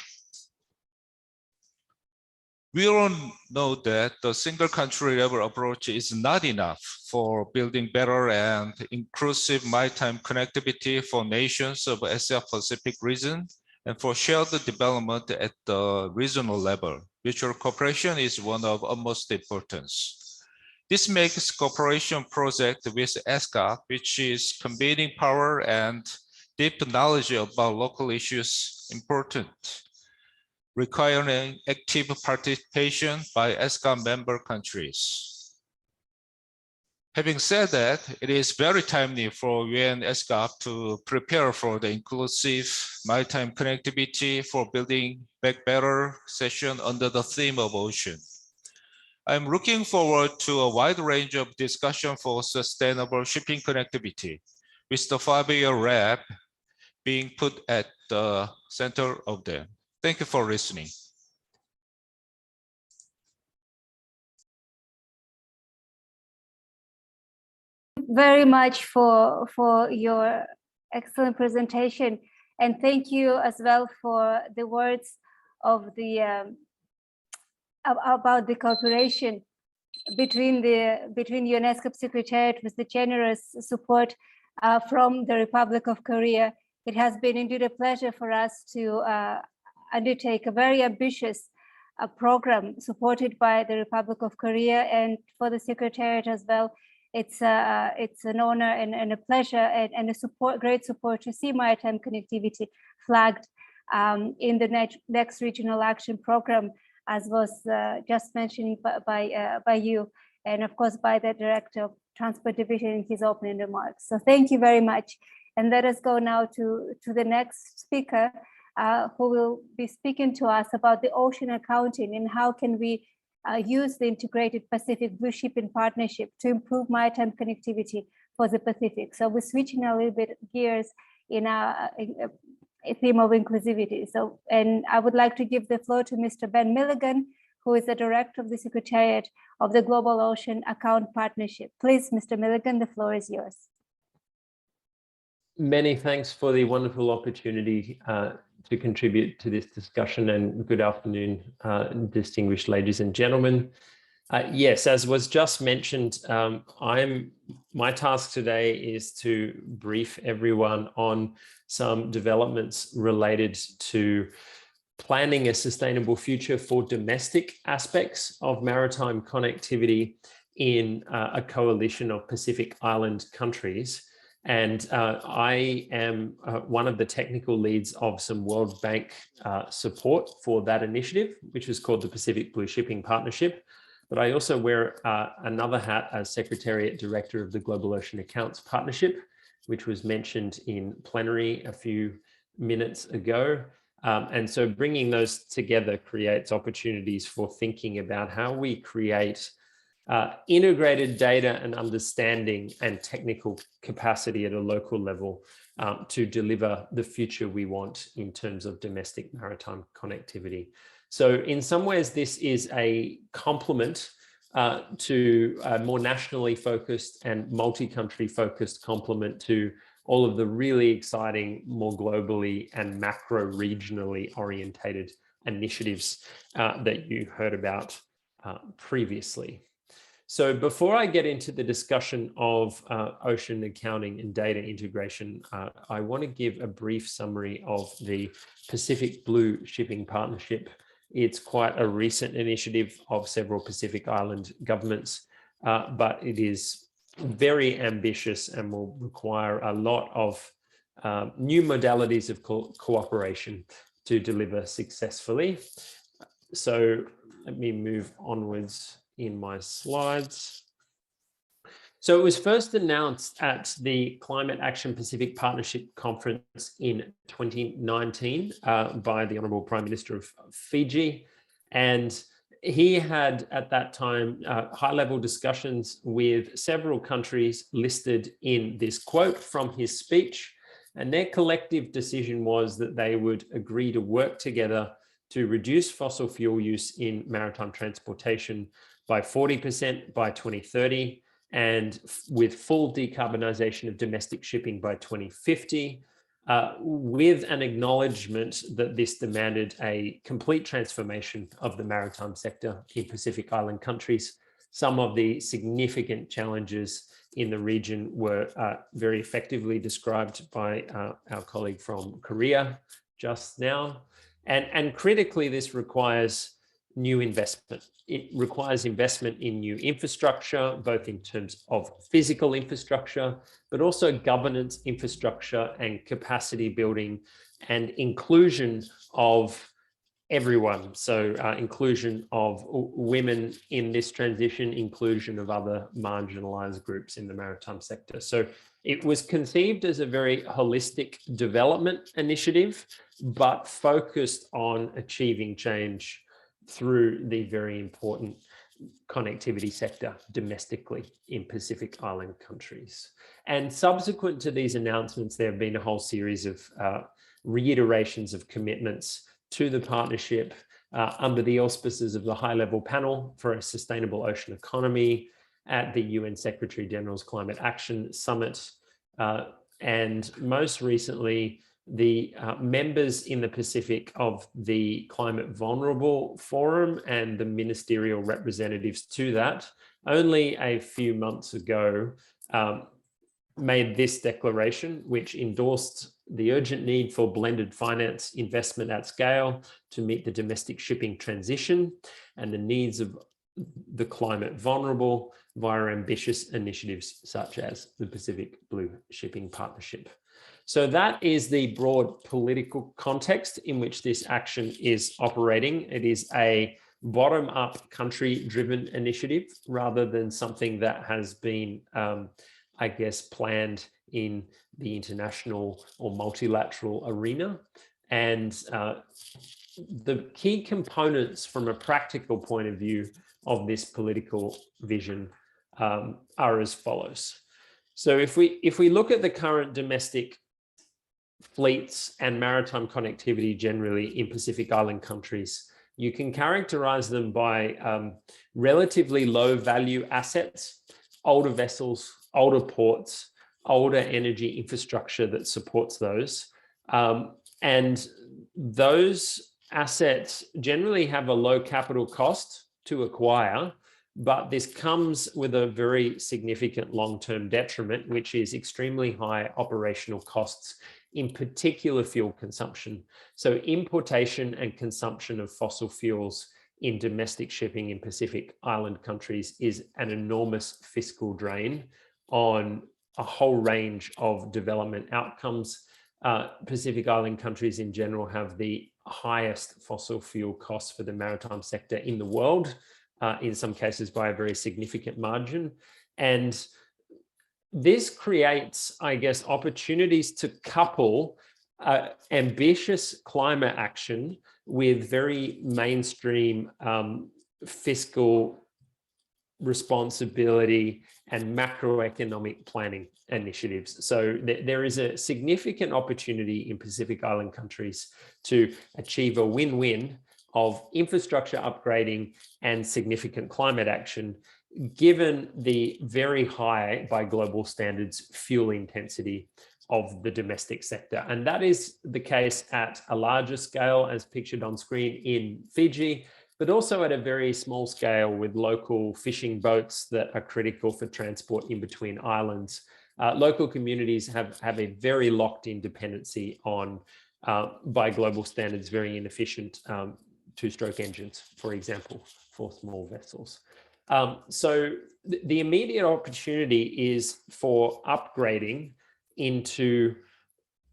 We all know that the single country level approach is not enough for building better and inclusive maritime connectivity for nations of Asia-Pacific region and for shared development at the regional level. Mutual cooperation is one of utmost importance. This makes cooperation project with ESCAP, which is combining power and deep knowledge about local issues, important, requiring active participation by ESCAP member countries. Having said that, it is very timely for UN ESCAP to prepare for the inclusive maritime connectivity for building back better session under the theme of ocean. I'm looking forward to a wide range of discussion for sustainable shipping connectivity, with the 5-year RAP being put at the center of them. Thank you for listening. Very much for your excellent presentation, and thank you as well for the words of the about the cooperation between UNESCO Secretariat with the generous support from the Republic of Korea It has been indeed a pleasure for us to undertake a very ambitious program supported by the Republic of Korea, and for the Secretariat as well. It's an honor and a pleasure and a great support to see maritime connectivity flagged in the next regional action program, as was just mentioned by you, and of course by the Director of Transport Division in his opening remarks. So thank you very much. And let us go now to the next speaker, who will be speaking to us about the ocean accounting and how can we use the integrated Pacific Blue Shipping Partnership to improve maritime connectivity for the Pacific. So we're switching a little bit gears in a theme of inclusivity. So, and I would like to give the floor to Mr. Ben Milligan, who is the Director of the Secretariat of the Global Ocean Account Partnership. Please, Mr. Milligan, the floor is yours. Many thanks for the wonderful opportunity to contribute to this discussion, and good afternoon, distinguished ladies and gentlemen. Yes, as was just mentioned, my task today is to brief everyone on some developments related to planning a sustainable future for domestic aspects of maritime connectivity in a coalition of Pacific Island countries. And I am one of the technical leads of some World Bank support for that initiative, which is called the Pacific Blue Shipping Partnership. But I also wear another hat as Secretariat Director of the Global Ocean Accounts Partnership, which was mentioned in plenary a few minutes ago. And so bringing those together creates opportunities for thinking about how we create integrated data and understanding and technical capacity at a local level to deliver the future we want in terms of domestic maritime connectivity. So in some ways, this is a complement to a more nationally focused and multi-country focused complement to all of the really exciting, more globally and macro regionally orientated initiatives that you heard about previously. So before I get into the discussion of ocean accounting and data integration, I want to give a brief summary of the Pacific Blue Shipping Partnership. It's quite a recent initiative of several Pacific Island governments, but it is very ambitious and will require a lot of new modalities of cooperation to deliver successfully. So let me move onwards in my slides. So it was first announced at the Climate Action Pacific Partnership Conference in 2019 by the Honourable Prime Minister of Fiji. And he had at that time high-level discussions with several countries listed in this quote from his speech. And their collective decision was that they would agree to work together to reduce fossil fuel use in maritime transportation by 40% by 2030, and with full decarbonisation of domestic shipping by 2050, with an acknowledgement that this demanded a complete transformation of the maritime sector in Pacific Island countries. Some of the significant challenges in the region were very effectively described by our colleague from Korea just now. And critically, this requires new investment. It requires investment in new infrastructure, both in terms of physical infrastructure, but also governance infrastructure and capacity building and inclusion of everyone. So inclusion of women in this transition, inclusion of other marginalized groups in the maritime sector. So it was conceived as a very holistic development initiative, but focused on achieving change through the very important connectivity sector domestically in Pacific Island countries. And subsequent to these announcements, there have been a whole series of reiterations of commitments to the partnership under the auspices of the high-level panel for a sustainable ocean economy at the UN Secretary General's Climate Action Summit. And most recently, the members in the Pacific of the Climate Vulnerable Forum and the ministerial representatives to that only a few months ago made this declaration, which endorsed the urgent need for blended finance investment at scale to meet the domestic shipping transition and the needs of the climate vulnerable via ambitious initiatives such as the Pacific Blue Shipping Partnership. So that is the broad political context in which this action is operating. It is a bottom-up country-driven initiative rather than something that has been, I guess, planned in the international or multilateral arena. And the key components from a practical point of view of this political vision are as follows. So if we look at the current domestic fleets and maritime connectivity generally in Pacific Island countries, you can characterize them by relatively low value assets, older vessels, older ports, older energy infrastructure that supports those. And those assets generally have a low capital cost to acquire, but this comes with a very significant long-term detriment, which is extremely high operational costs, in particular fuel consumption. So importation and consumption of fossil fuels in domestic shipping in Pacific Island countries is an enormous fiscal drain on a whole range of development outcomes. Pacific Island countries in general have the highest fossil fuel costs for the maritime sector in the world, in some cases by a very significant margin. And this creates, I guess, opportunities to couple ambitious climate action with very mainstream fiscal responsibility and macroeconomic planning initiatives. So there is a significant opportunity in Pacific Island countries to achieve a win-win of infrastructure upgrading and significant climate action, given the very high, by global standards, fuel intensity of the domestic sector. And that is the case at a larger scale, as pictured on screen in Fiji, but also at a very small scale with local fishing boats that are critical for transport in between islands. Local communities have a very locked-in dependency on, by global standards, very inefficient two-stroke engines, for example, for small vessels. So the immediate opportunity is for upgrading into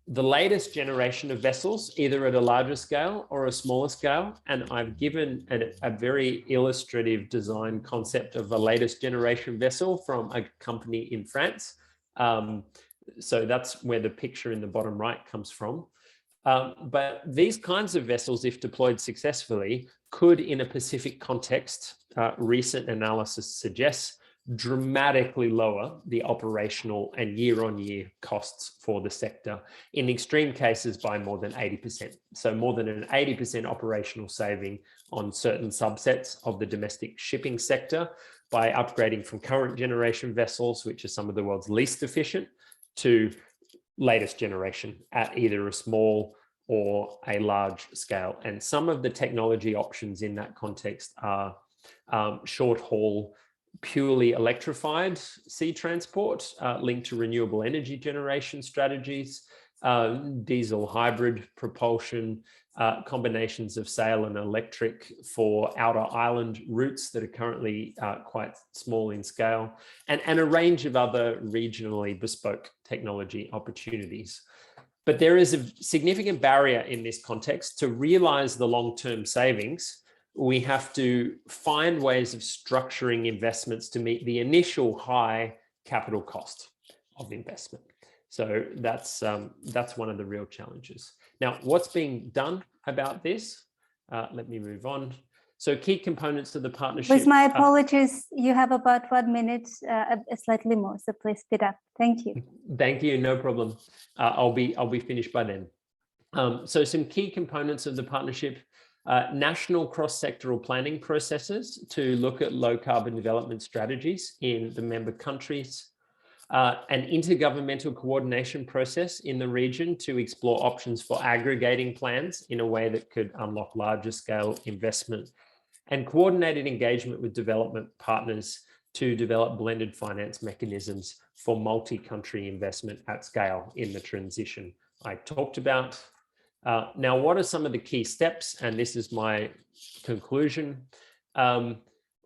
the latest generation of vessels, either at a larger scale or a smaller scale. And I've given a very illustrative design concept of a latest generation vessel from a company in France. So that's where the picture in the bottom right comes from. But these kinds of vessels, if deployed successfully, could, in a Pacific context, recent analysis suggests, dramatically lower the operational and year-on-year costs for the sector, in extreme cases by more than 80%. So more than an 80% operational saving on certain subsets of the domestic shipping sector by upgrading from current generation vessels, which are some of the world's least efficient, to latest generation at either a small or a large scale. And some of the technology options in that context are short haul, purely electrified sea transport linked to renewable energy generation strategies, diesel hybrid propulsion, combinations of sail and electric for outer island routes that are currently quite small in scale, and a range of other regionally bespoke technology opportunities. But there is a significant barrier in this context. To realize the long-term savings, we have to find ways of structuring investments to meet the initial high capital cost of investment. So that's one of the real challenges. Now, what's being done about this? Let me move on. So key components of the partnership. With my apologies, you have about 1 minute, slightly more, so please speed up. Thank you. Thank you, no problem. I'll be finished by then. So some key components of the partnership: national cross-sectoral planning processes to look at low carbon development strategies in the member countries, an intergovernmental coordination process in the region to explore options for aggregating plans in a way that could unlock larger scale investment, and coordinated engagement with development partners to develop blended finance mechanisms for multi-country investment at scale in the transition I talked about. Now, what are some of the key steps? And this is my conclusion.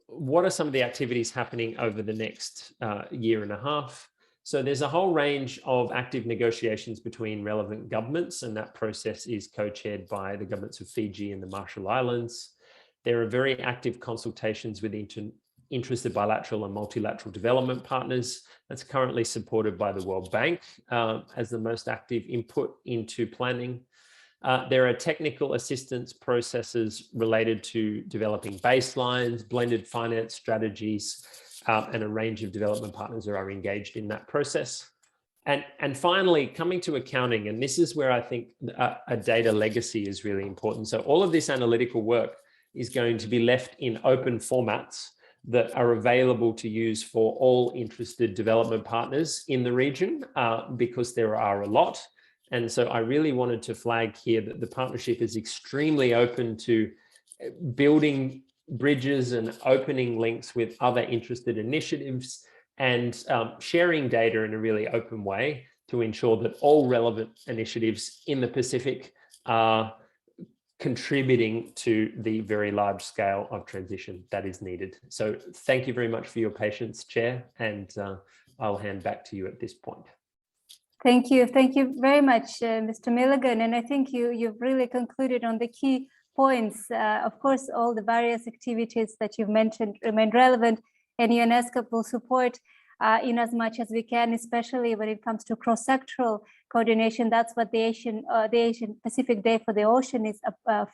What are some of the activities happening over the next year and a half? So there's a whole range of active negotiations between relevant governments, and that process is co-chaired by the governments of Fiji and the Marshall Islands. There are very active consultations with interested bilateral and multilateral development partners. That's currently supported by the World Bank as the most active input into planning. There are technical assistance processes related to developing baselines, blended finance strategies, and a range of development partners are engaged in that process. And finally, coming to accounting, and this is where I think a data legacy is really important. So all of this analytical work is going to be left in open formats that are available to use for all interested development partners in the region, because there are a lot. And so I really wanted to flag here that the partnership is extremely open to building bridges and opening links with other interested initiatives and sharing data in a really open way to ensure that all relevant initiatives in the Pacific are contributing to the very large scale of transition that is needed. So thank you very much for your patience, Chair, and I'll hand back to you at this point. Thank you very much, Mr. Milligan. And I think you've really concluded on the key points. Of course, all the various activities that you've mentioned remain relevant, and ESCAP will support in as much as we can, especially when it comes to cross-sectoral coordination. That's what the Asian Pacific Day for the Ocean is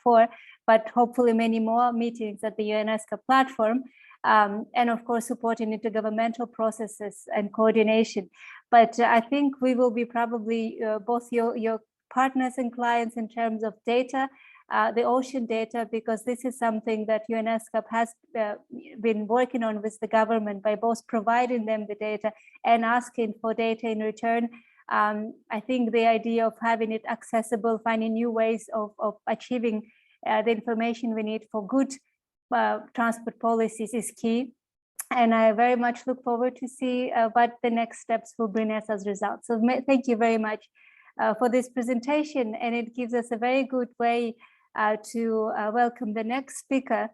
for, but hopefully many more meetings at the ESCAP platform. And of course, supporting intergovernmental processes and coordination. But I think we will be probably both your partners and clients in terms of data, the ocean data, because this is something that ESCAP has been working on with the government by both providing them the data and asking for data in return. I think the idea of having it accessible, finding new ways of achieving the information we need for good transport policies is key. And I very much look forward to see what the next steps will bring us as results. So thank you very much for this presentation. And it gives us a very good way to welcome the next speaker,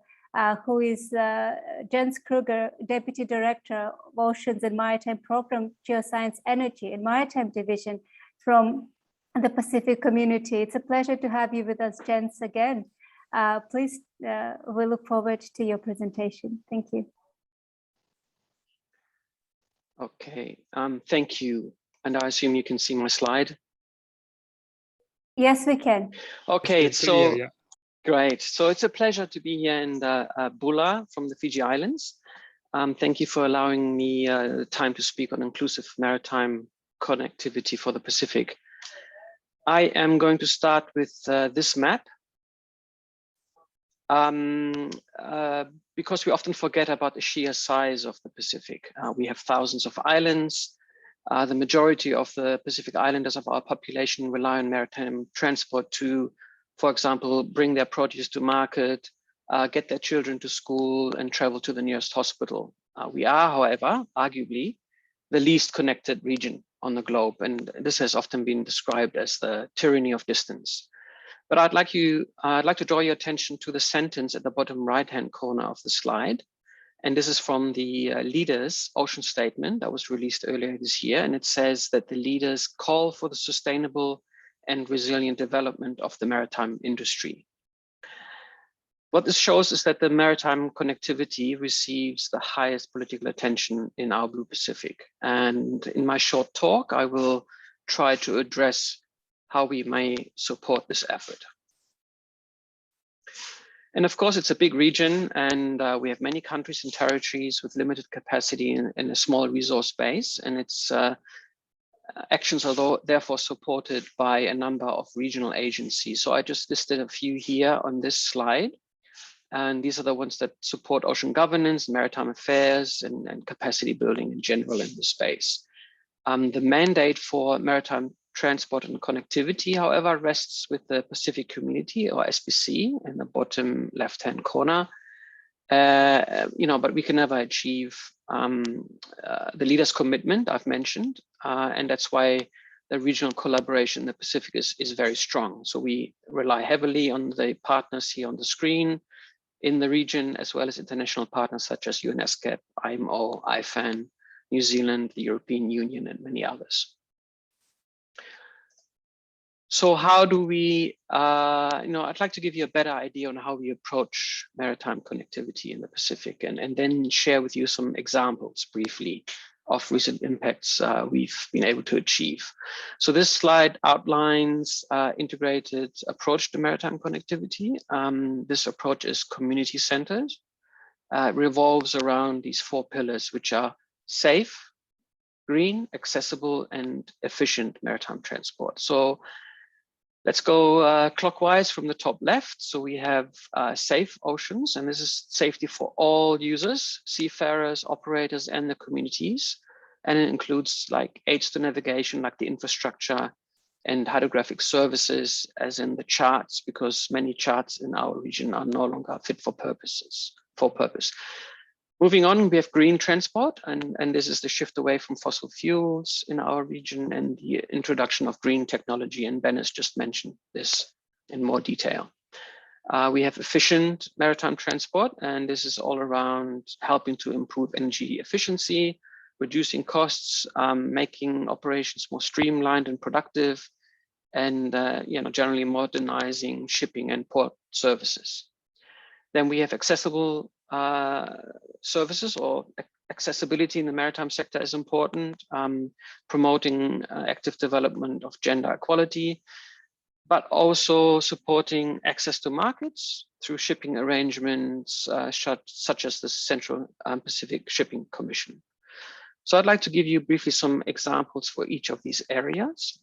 who is Jens Kruger, Deputy Director of Oceans and Maritime Program, Geoscience, Energy and Maritime Division from the Pacific Community. It's a pleasure to have you with us, Jens, again. Please, we look forward to your presentation. Thank you. Okay, thank you. And I assume you can see my slide. Yes, we can. Okay, so great. So it's a pleasure to be here in Bula from the Fiji Islands. Thank you for allowing me the time to speak on inclusive maritime connectivity for the Pacific. I am going to start with this map. Because we often forget about the sheer size of the Pacific. We have thousands of islands. The majority of the Pacific Islanders of our population rely on maritime transport to, for example, bring their produce to market, get their children to school, and travel to the nearest hospital. We are, however, arguably, the least connected region on the globe, and this has often been described as the tyranny of distance. But I'd like to draw your attention to the sentence at the bottom right-hand corner of the slide. And this is from the leaders' ocean statement that was released earlier this year. And it says that the leaders call for the sustainable and resilient development of the maritime industry. What this shows is that the maritime connectivity receives the highest political attention in our Blue Pacific. And in my short talk, I will try to address how we may support this effort. And of course, it's a big region, and we have many countries and territories with limited capacity and a small resource base, and its actions are therefore supported by a number of regional agencies. So I just listed a few here on this slide, and these are the ones that support ocean governance, maritime affairs, and capacity building in general in the space. The mandate for maritime transport and connectivity, however, rests with the Pacific Community, or SPC, in the bottom left-hand corner. But we can never achieve the leaders' commitment I've mentioned, and that's why the regional collaboration in the Pacific is very strong. So we rely heavily on the partners here on the screen in the region, as well as international partners such as ESCAP, IMO, IFAN, New Zealand, the European Union, and many others. So how do we, I'd like to give you a better idea on how we approach maritime connectivity in the Pacific, and then share with you some examples briefly of recent impacts we've been able to achieve. So this slide outlines integrated approach to maritime connectivity. This approach is community-centered. It revolves around these 4 pillars, which are safe, green, accessible, and efficient maritime transport. So let's go clockwise from the top left. So we have safe oceans, and this is safety for all users, seafarers, operators, and the communities. And it includes like aids to navigation, like the infrastructure and hydrographic services, as in the charts, because many charts in our region are no longer fit for purpose. Moving on, we have green transport, and this is the shift away from fossil fuels in our region and the introduction of green technology, and Ben has just mentioned this in more detail. We have efficient maritime transport, and this is all around helping to improve energy efficiency, reducing costs, making operations more streamlined and productive, and generally modernizing shipping and port services. Then we have accessible services, or accessibility in the maritime sector is important, promoting active development of gender equality, but also supporting access to markets through shipping arrangements such as the Central Pacific Shipping Commission. So I'd like to give you briefly some examples for each of these areas.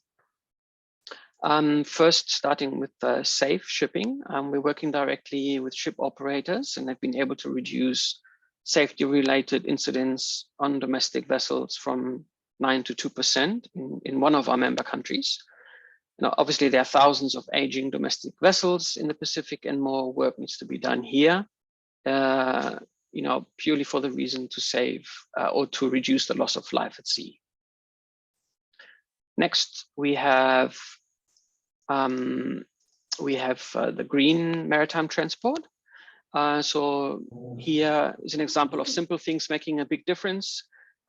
First, starting with safe shipping, we're working directly with ship operators, and they've been able to reduce safety-related incidents on domestic vessels from 9% to 2% in one of our member countries. Now, obviously, there are thousands of aging domestic vessels in the Pacific, and more work needs to be done here, purely for the reason to save or to reduce the loss of life at sea. Next, we have the green maritime transport. So here is an example of simple things making a big difference.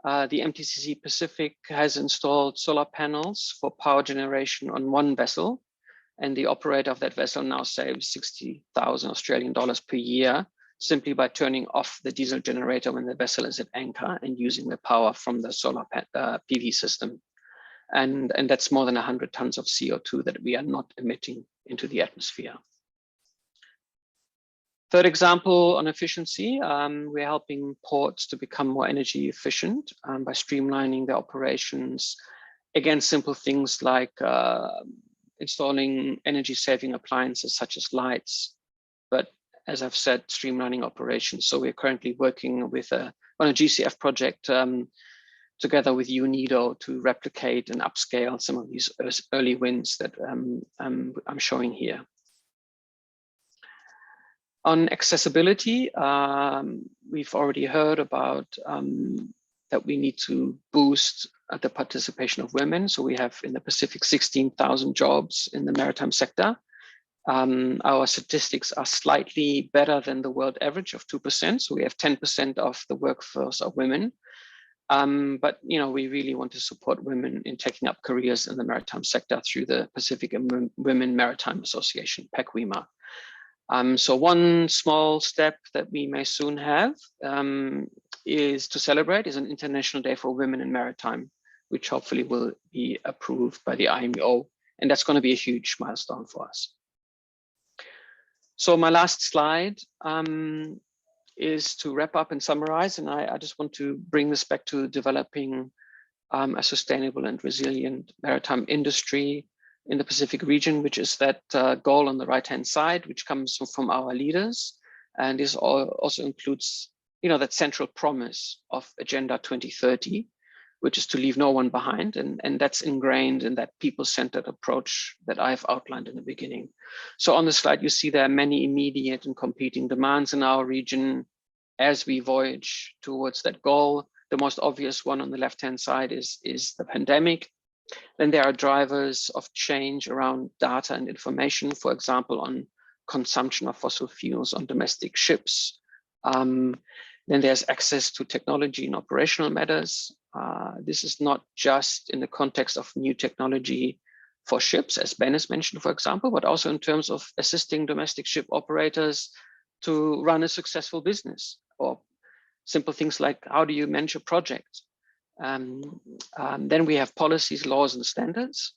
The MTCC Pacific has installed solar panels for power generation on one vessel, and the operator of that vessel now saves 60,000 Australian dollars per year simply by turning off the diesel generator when the vessel is at anchor and using the power from the solar PV system. And that's more than 100 tons of CO2 that we are not emitting into the atmosphere. Third example on efficiency, we're helping ports to become more energy efficient by streamlining their operations. Again, simple things like installing energy saving appliances such as lights, but as I've said, streamlining operations. So we're currently working with on a GCF project together with UNIDO to replicate and upscale some of these early wins that I'm showing here. On accessibility, we've already heard about that we need to boost the participation of women. So we have in the Pacific 16,000 jobs in the maritime sector. Our statistics are slightly better than the world average of 2%. So we have 10% of the workforce are women. But we really want to support women in taking up careers in the maritime sector through the Pacific Women Maritime Association, PACWIMA. So one small step that we may soon have is to celebrate is an International Day for Women in Maritime, which hopefully will be approved by the IMO, and that's going to be a huge milestone for us. So my last slide is to wrap up and summarize, and I just want to bring this back to developing a sustainable and resilient maritime industry in the Pacific region, which is that goal on the right-hand side, which comes from our leaders. And this also includes, that central promise of Agenda 2030, which is to leave no one behind. And that's ingrained in that people-centered approach that I've outlined in the beginning. So on the slide, you see there are many immediate and competing demands in our region as we voyage towards that goal. The most obvious one on the left-hand side is the pandemic. Then there are drivers of change around data and information, for example, on consumption of fossil fuels on domestic ships. Then there's access to technology in operational matters. This is not just in the context of new technology for ships, as Ben has mentioned, for example, but also in terms of assisting domestic ship operators to run a successful business, or simple things like how do you manage a project. Then we have policies, laws, and standards.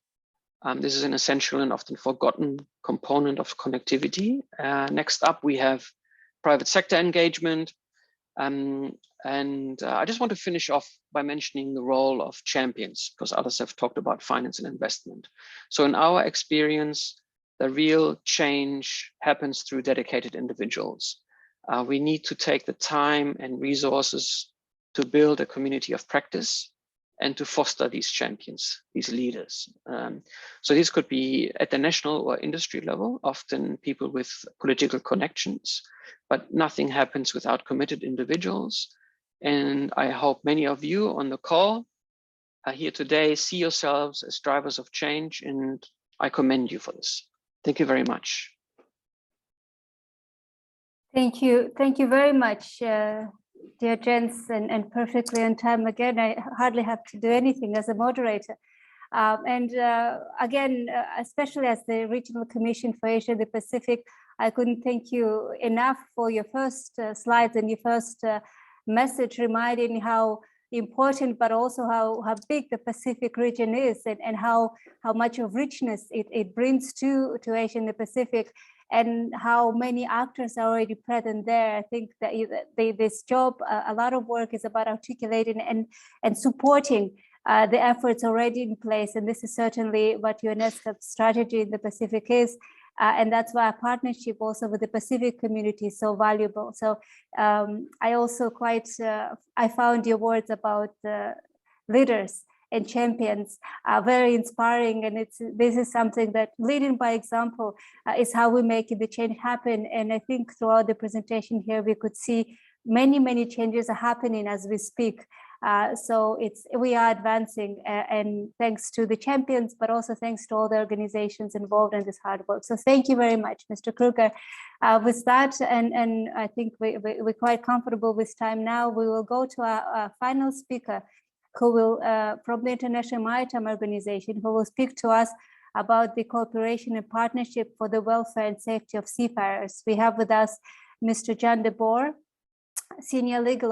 This is an essential and often forgotten component of connectivity. Next up, we have private sector engagement. I just want to finish off by mentioning the role of champions, because others have talked about finance and investment. So in our experience, the real change happens through dedicated individuals. We need to take the time and resources to build a community of practice and to foster these champions, these leaders. So this could be at the national or industry level, often people with political connections, but nothing happens without committed individuals. And I hope many of you on the call here today see yourselves as drivers of change, and I commend you for this. Thank you very much. Thank you. Thank you very much, dear Jens, and perfectly on time again. I hardly have to do anything as a moderator. Again, especially as the Regional Commission for Asia and the Pacific, I couldn't thank you enough for your first slides and your first message, reminding how important, but also how big the Pacific region is, and how much of richness it brings to Asia and the Pacific, and how many actors are already present there. I think that this job, a lot of work is about articulating and supporting the efforts already in place. And this is certainly what UNESCAP's strategy in the Pacific is. And that's why our partnership also with the Pacific community is so valuable. So I also I found your words about leaders and champions are very inspiring, and this is something that leading by example is how we make the change happen. And I think throughout the presentation here we could see many changes are happening as we speak. So we are advancing, and thanks to the champions, but also thanks to all the organizations involved in this hard work. So thank you very much, Mr. Kruger. With that, and I think we're quite comfortable with time now, we will go to our final speaker, who will, from the International Maritime Organization, who will speak to us about the cooperation and partnership for the welfare and safety of seafarers. We have with us Mr. Jan de Boer, Senior Legal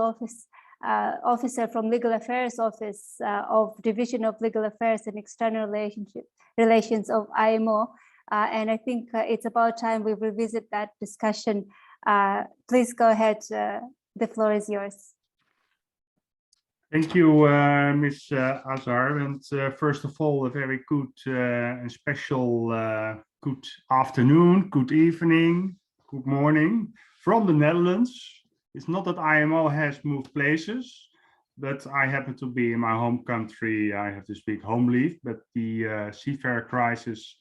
Officer from Legal Affairs Office of Division of Legal Affairs and External Relations of IMO. And I think it's about time we revisit that discussion. Please go ahead, the floor is yours. Thank you, Ms. Azar, and first of all, a very good and special good afternoon, good evening, good morning from the Netherlands. It's not that IMO has moved places, but I happen to be in my home country. I have to speak home leave, but the seafarer crisis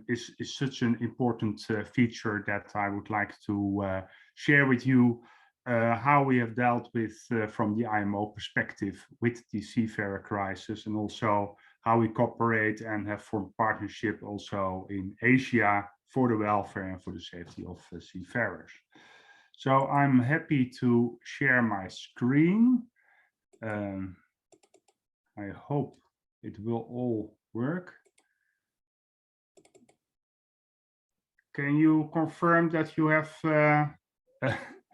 is such an important feature that I would like to share with you how we have dealt with, from the IMO perspective, with the seafarer crisis, and also how we cooperate and have formed partnership also in Asia for the welfare and for the safety of seafarers. So I'm happy to share my screen. I hope it will all work. Can you confirm that you have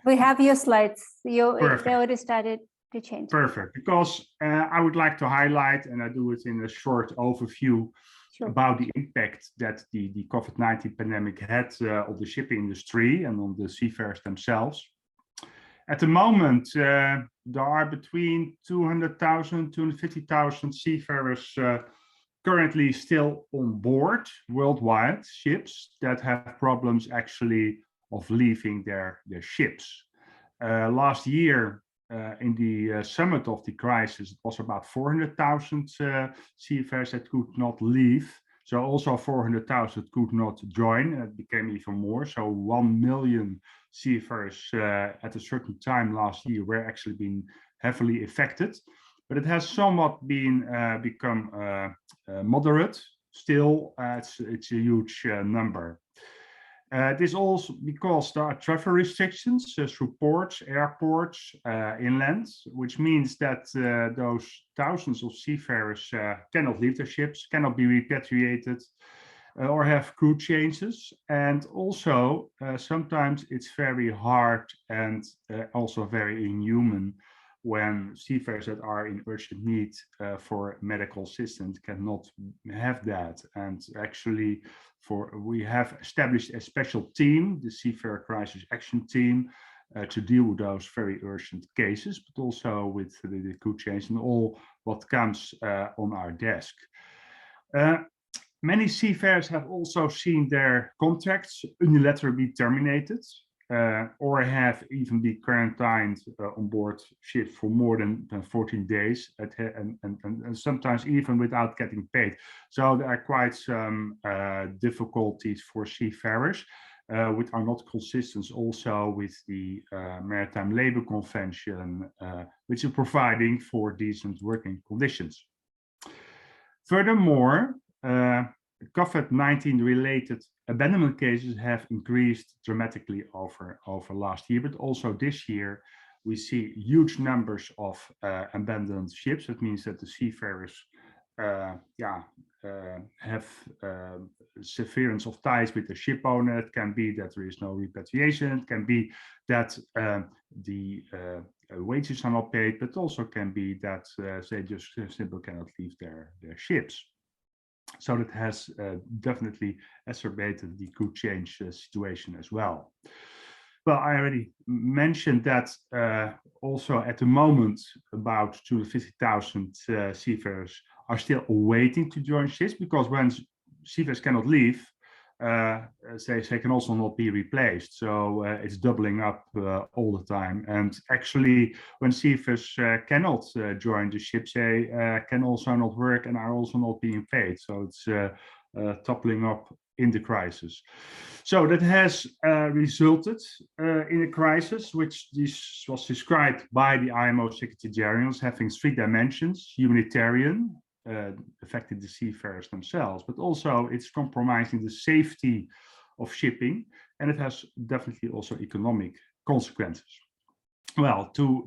we have your slides. They already started to change. Perfect, because I would like to highlight, and I do it in a short overview, about the impact that the COVID-19 pandemic had on the shipping industry and on the seafarers themselves. At the moment, there are between 200,000, 250,000 seafarers currently still on board worldwide ships that have problems actually of leaving their ships. Last year, in the summit of the crisis, it was about 400,000 seafarers that could not leave. So also 400,000 could not join, and it became even more. So 1 million seafarers at a certain time last year were actually being heavily affected. but it has somewhat become moderate. Still, it's a huge number. This also because there are travel restrictions through ports, airports, inland, which means that those thousands of seafarers cannot leave their ships, cannot be repatriated, or have crew changes. And also, sometimes it's very hard and also very inhuman when seafarers that are in urgent need for medical assistance cannot have that. And actually, we have established a special team, the Seafarer Crisis Action Team, to deal with those very urgent cases, but also with the crew change and all what comes on our desk. Many seafarers have also seen their contracts unilaterally terminated, or have even been quarantined on board ship for more than 14 days, and sometimes even without getting paid. So there are quite some difficulties for seafarers, which are not consistent also with the Maritime Labour Convention, which is providing for decent working conditions. Furthermore, COVID-19 related abandonment cases have increased dramatically over last year, but also this year we see huge numbers of abandoned ships. That means that the seafarers have severance of ties with the ship owner. It can be that there is no repatriation. It can be that the wages are not paid, but also can be that they just simply cannot leave their ships. So that has definitely exacerbated the crew change situation as well. Well, I already mentioned that also at the moment about 250,000 seafarers are still waiting to join ships, because when seafarers cannot leave, they can also not be replaced. So it's doubling up all the time. And actually, when seafarers cannot join the ships, they can also not work and are also not being paid. So it's toppling up in the crisis. So that has resulted in a crisis, which this was described by the IMO Secretary General as having 3 dimensions: humanitarian, affecting the seafarers themselves, but also it's compromising the safety of shipping, and it has definitely also economic consequences. Well, to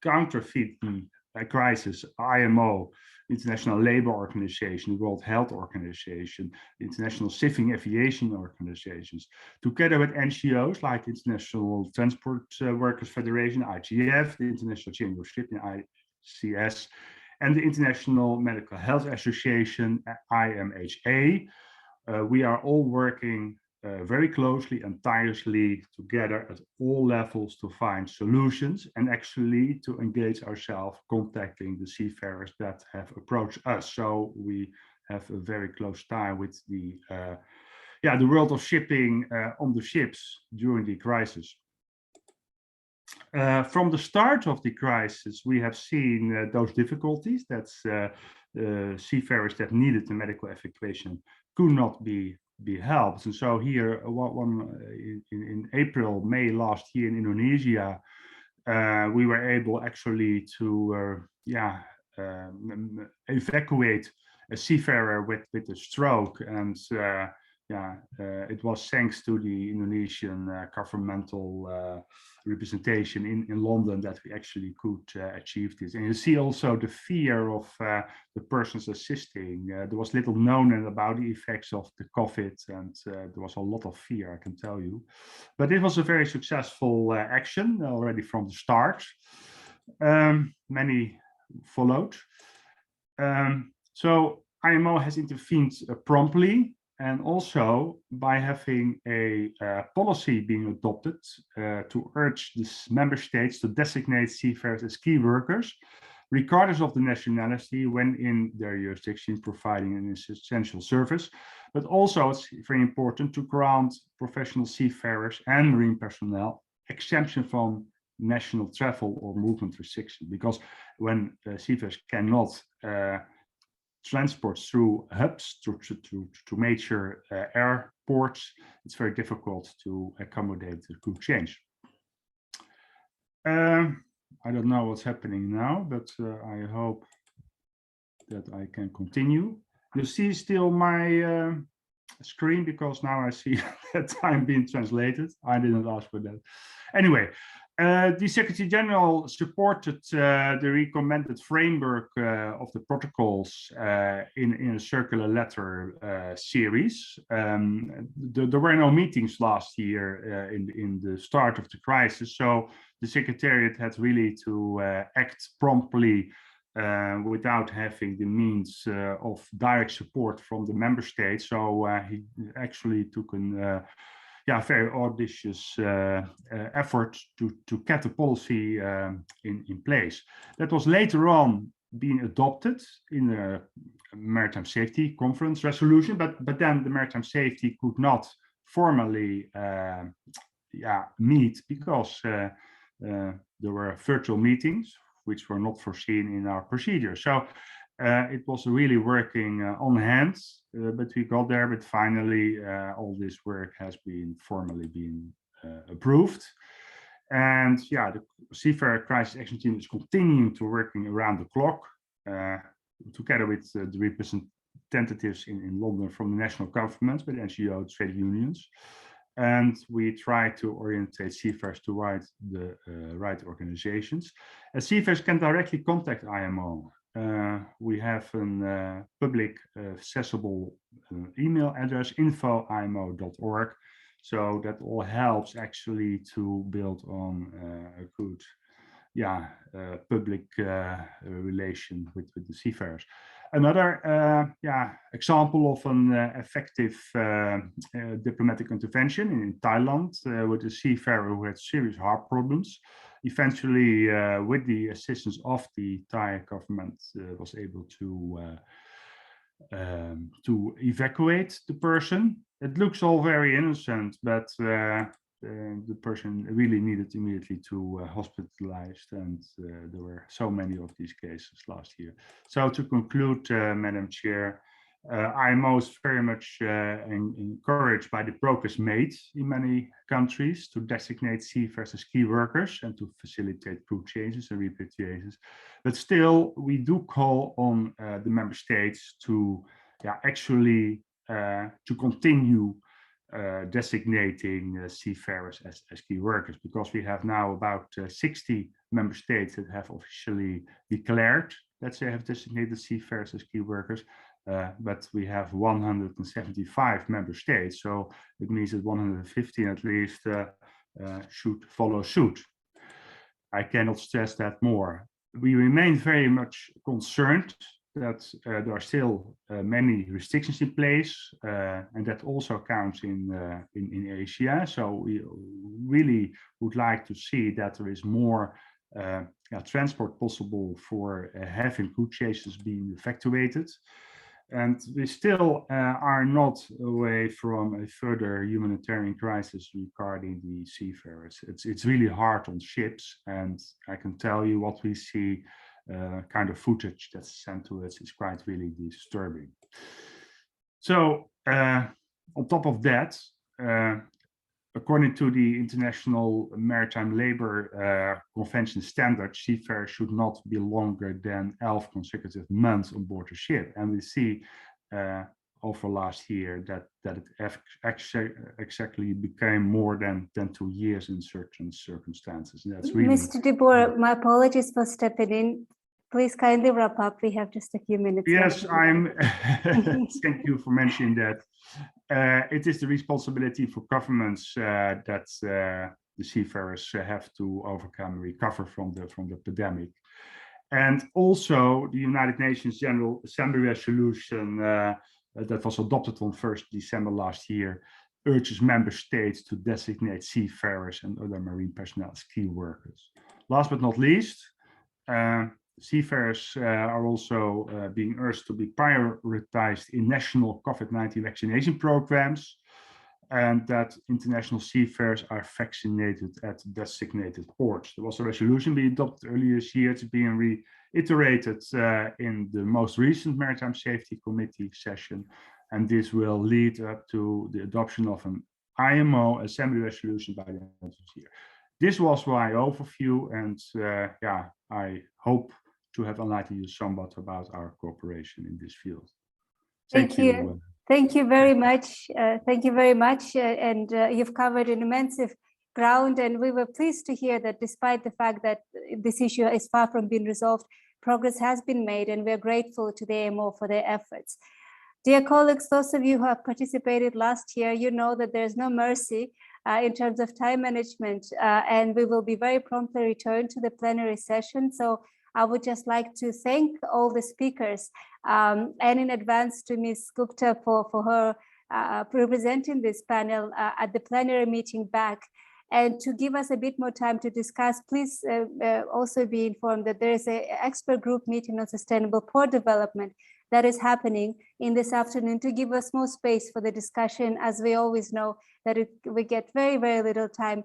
counterfeit the crisis, IMO, International Labour Organization, the World Health Organization, International Civil Aviation Organizations, together with NGOs like International Transport Workers Federation, IGF, the International Chamber of Shipping, ICS, and the International Medical Health Association, IMHA. We are all working very closely and tirelessly together at all levels to find solutions and actually to engage ourselves, contacting the seafarers that have approached us. So we have a very close tie with the world of shipping on the ships during the crisis. From the start of the crisis, we have seen those difficulties. That's seafarers that needed the medical evacuation could not be helped. And so here, in April, May last year in Indonesia, we were able actually to evacuate a seafarer with a stroke, and it was thanks to the Indonesian governmental representation in London that we actually could achieve this. And you see also the fear of the persons assisting. There was little known about the effects of the COVID, and there was a lot of fear, I can tell you. But it was a very successful action already from the start. Many followed. So IMO has intervened promptly, and also by having a policy being adopted to urge the member states to designate seafarers as key workers, regardless of the nationality, when in their jurisdiction providing an essential service. But also it's very important to grant professional seafarers and marine personnel exemption from national travel or movement restriction, because when seafarers cannot transport through hubs to major airports, it's very difficult to accommodate the crew change. I don't know what's happening now, but I hope that I can continue. You see still my screen, because now I see that I'm being translated. I didn't ask for that. Anyway, the Secretary General supported the recommended framework of the protocols in a circular letter series. There were no meetings last year in the start of the crisis, so the Secretariat had really to act promptly without having the means of direct support from the member states. So he actually took an very audacious effort to get the policy in place. That was later on being adopted in a Maritime Safety Conference resolution, but then the Maritime Safety could not formally meet because there were virtual meetings which were not foreseen in our procedure. So it was really working on hand, but we got there. But finally, all this work has been formally approved. And yeah, the Seafarer Crisis Action Team is continuing to working around the clock, together with the representatives in London from the national governments, with NGOs, trade unions. And we try to orientate seafarers to the right organizations. Seafarers can directly contact IMO. We have a public accessible email address, info@imo.org. So that all helps actually to build on a good public relation with the seafarers. Another example of an effective diplomatic intervention in Thailand with a seafarer who had serious heart problems. Eventually, with the assistance of the Thai government, was able to evacuate the person. It looks all very innocent, but the person really needed immediately to hospitalized, and there were so many of these cases last year. So to conclude, Madam Chair, IMO is very much encouraged by the progress made in many countries to designate seafarers as key workers and to facilitate crew changes and repatriations. But still, we do call on the member states to actually to continue designating seafarers as key workers, because we have now about 60 member states that have officially declared that they have designated seafarers as key workers, but we have 175 member states, so it means that 115 at least should follow suit. I cannot stress that more. We remain very much concerned that there are still many restrictions in place, and that also counts in Asia. So we really would like to see that there is more transport possible for having crew changes being effectuated. And we still are not away from a further humanitarian crisis regarding the seafarers. It's really hard on ships, and I can tell you what we see. Kind of footage that's sent to us is quite really disturbing. So on top of that, according to the International Maritime Labour Convention standards, seafarers should not be longer than 11 consecutive months on board a ship. And we see over last year that it exactly became more than 2 years in certain circumstances. And that's really Mr. De Boer, my apologies for stepping in. Please kindly wrap up. We have just a few minutes. Yes, thank you for mentioning that. It is the responsibility for governments that the seafarers have to overcome and recover from the pandemic. And also the United Nations General Assembly resolution that was adopted on 1st December last year urges member states to designate seafarers and other marine personnel as key workers. Last but not least, seafarers are also being urged to be prioritized in national COVID-19 vaccination programs, and that international seafarers are vaccinated at designated ports. There was a resolution being adopted earlier this year. It's being reiterated in the most recent Maritime Safety Committee session, and this will lead up to the adoption of an IMO Assembly resolution by the end of this year. This was my overview, and yeah, I hope to have enlightened you somewhat about our cooperation in this field. Thank you. Thank you very much. Thank you very much. And you've covered an immense ground, and we were pleased to hear that despite the fact that this issue is far from being resolved, progress has been made, and we're grateful to the AMO for their efforts. Dear colleagues, those of you who have participated last year, you know that there's no mercy in terms of time management, and we will be very promptly returned to the plenary session. So I would just like to thank all the speakers and in advance to Ms. Gupta for her representing this panel at the plenary meeting back. And to give us a bit more time to discuss, please also be informed that there is an expert group meeting on sustainable port development that is happening in this afternoon to give us more space for the discussion, as we always know that we get very, very little time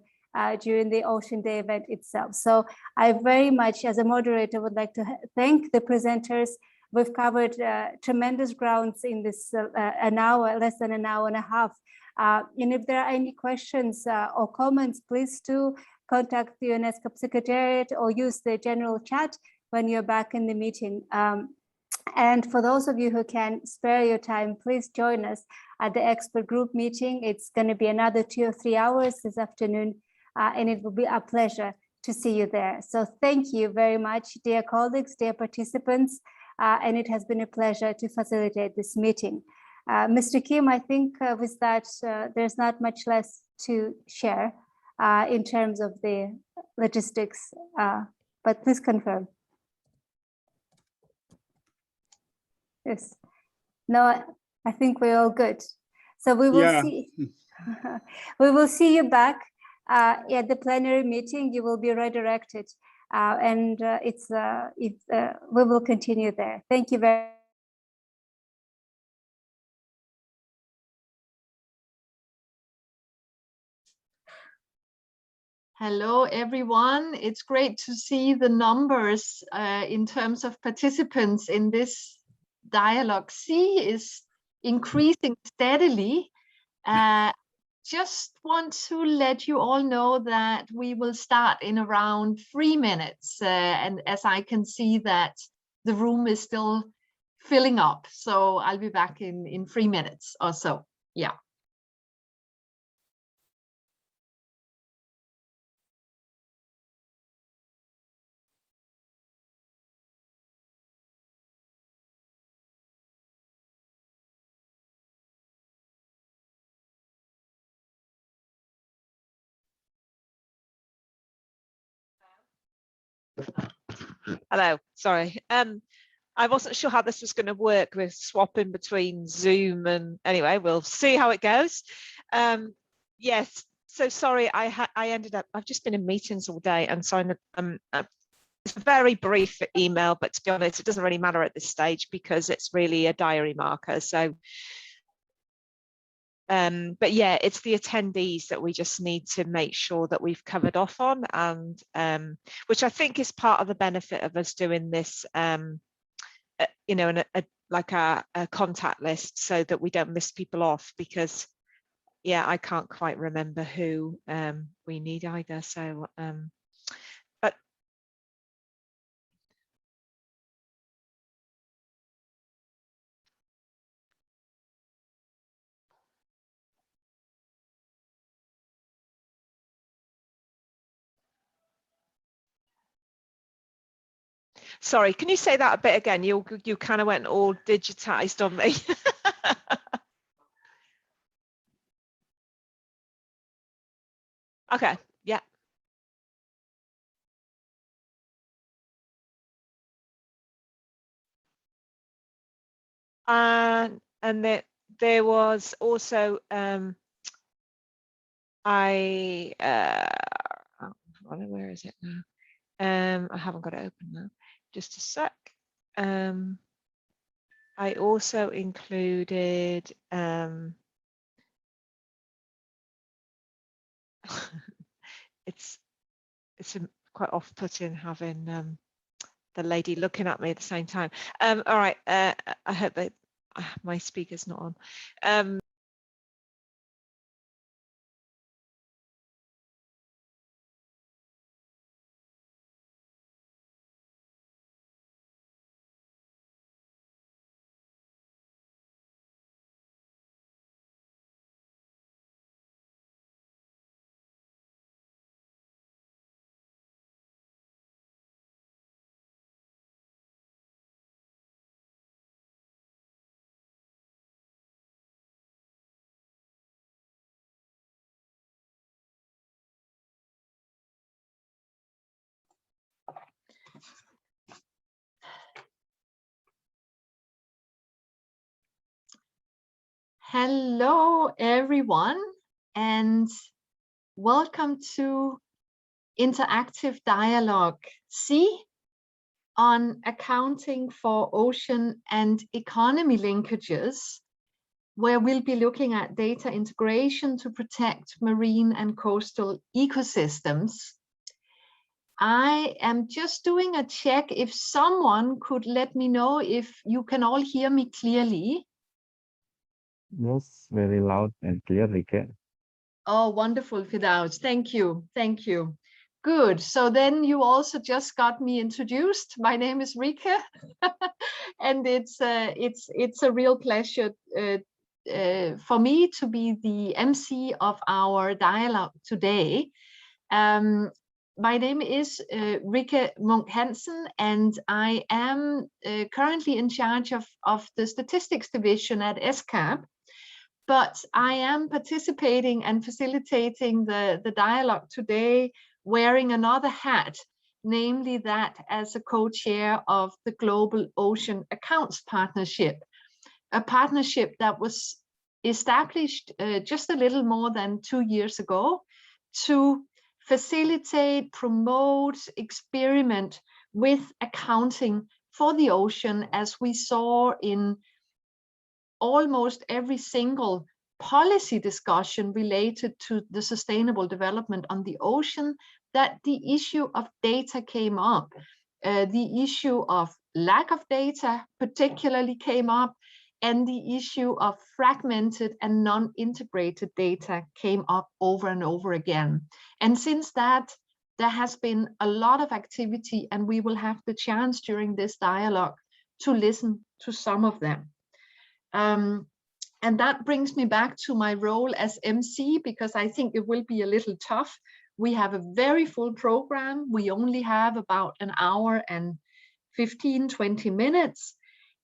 during the Ocean Day event itself. So I very much, as a moderator, would like to thank the presenters. We've covered tremendous grounds in this an hour, less than an hour and a half. And if there are any questions or comments, please do contact the ESCAP Secretariat or use the general chat when you're back in the meeting. And for those of you who can spare your time, please join us at the expert group meeting. It's going to be another 2 or 3 hours this afternoon, and it will be a pleasure to see you there. So thank you very much, dear colleagues, dear participants, and it has been a pleasure to facilitate this meeting. Mr. Kim, I think with that, there's not much less to share in terms of the logistics, but please confirm. Yes. No, I think we're all good. So we will see. We will see you back at the plenary meeting. You will be redirected, and we will continue there. Thank you very much. Hello, everyone. It's great to see the numbers in terms of participants in this dialogue. C is increasing steadily. Just want to let you all know that we will start in around 3 minutes. And as I can see that the room is still filling up. So I'll be back in 3 minutes or so. Yeah. Hello, sorry. I wasn't sure how this was going to work with swapping between Zoom and anyway, we'll see how it goes. Yes, so sorry, I ended up, I've just been in meetings all day, and so it's a very brief email, but to be honest, it doesn't really matter at this stage because it's really a diary marker. So but yeah, it's the attendees that we just need to make sure that we've covered off on, and which I think is part of the benefit of us doing this, you know, like a contact list, so that we don't miss people off, because yeah, I can't quite remember who we need either. So but sorry, can you say that a bit again? You kind of went all digitized on me. Okay, yeah. And there was also where is it now? I haven't got it open now. Just a sec. I also included it's quite off-putting having the lady looking at me at the same time. All right, I hope that my speaker's not on. Hello, everyone, and welcome to Interactive Dialogue C on accounting for ocean and economy linkages, where we'll be looking at data integration to protect marine and coastal ecosystems. I am just doing a check if someone could let me know if you can all hear me clearly. Yes, very loud and clear, Rike. Oh, wonderful, Firdaus. Thank you. Thank you. Good. So then you also just got me introduced. My name is Rike, and it's a real pleasure for me to be the MC of our dialogue today. My name is Rike Munk Hansen, and I am currently in charge of the statistics division at ESCAP. But I am participating and facilitating the dialogue today wearing another hat, namely that as a co-chair of the Global Ocean Accounts Partnership, a partnership that was established just a little more than 2 years ago to facilitate, promote, experiment with accounting for the ocean, as we saw in almost every single policy discussion related to the sustainable development on the ocean, that the issue of data came up. The issue of lack of data particularly came up, and the issue of fragmented and non-integrated data came up over and over again. And since that, there has been a lot of activity, and we will have the chance during this dialogue to listen to some of them. And that brings me back to my role as MC, because I think it will be a little tough. We have a very full program. We only have about an hour and 15-20 minutes.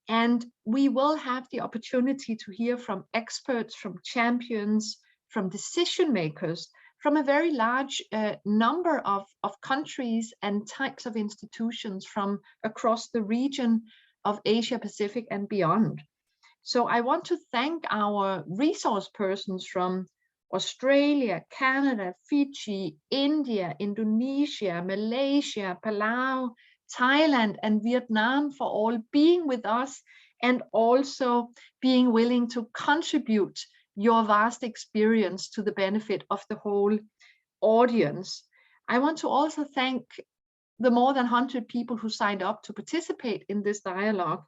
And we will have the opportunity to hear from experts, from champions, from decision makers, from a very large number of countries and types of institutions from across the region of Asia Pacific and beyond. So I want to thank our resource persons from Australia, Canada, Fiji, India, Indonesia, Malaysia, Palau, Thailand, and Vietnam for all being with us and also being willing to contribute your vast experience to the benefit of the whole audience. I want to also thank the more than 100 people who signed up to participate in this dialogue.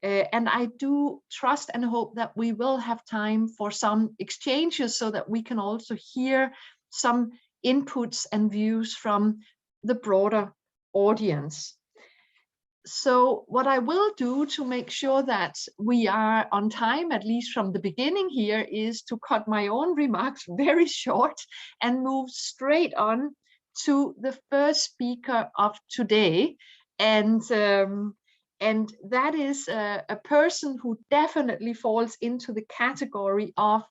And I do trust and hope that we will have time for some exchanges so that we can also hear some inputs and views from the broader audience. So what I will do to make sure that we are on time, at least from the beginning here, is to cut my own remarks very short and move straight on to the first speaker of today. And that is a person who definitely falls into the category of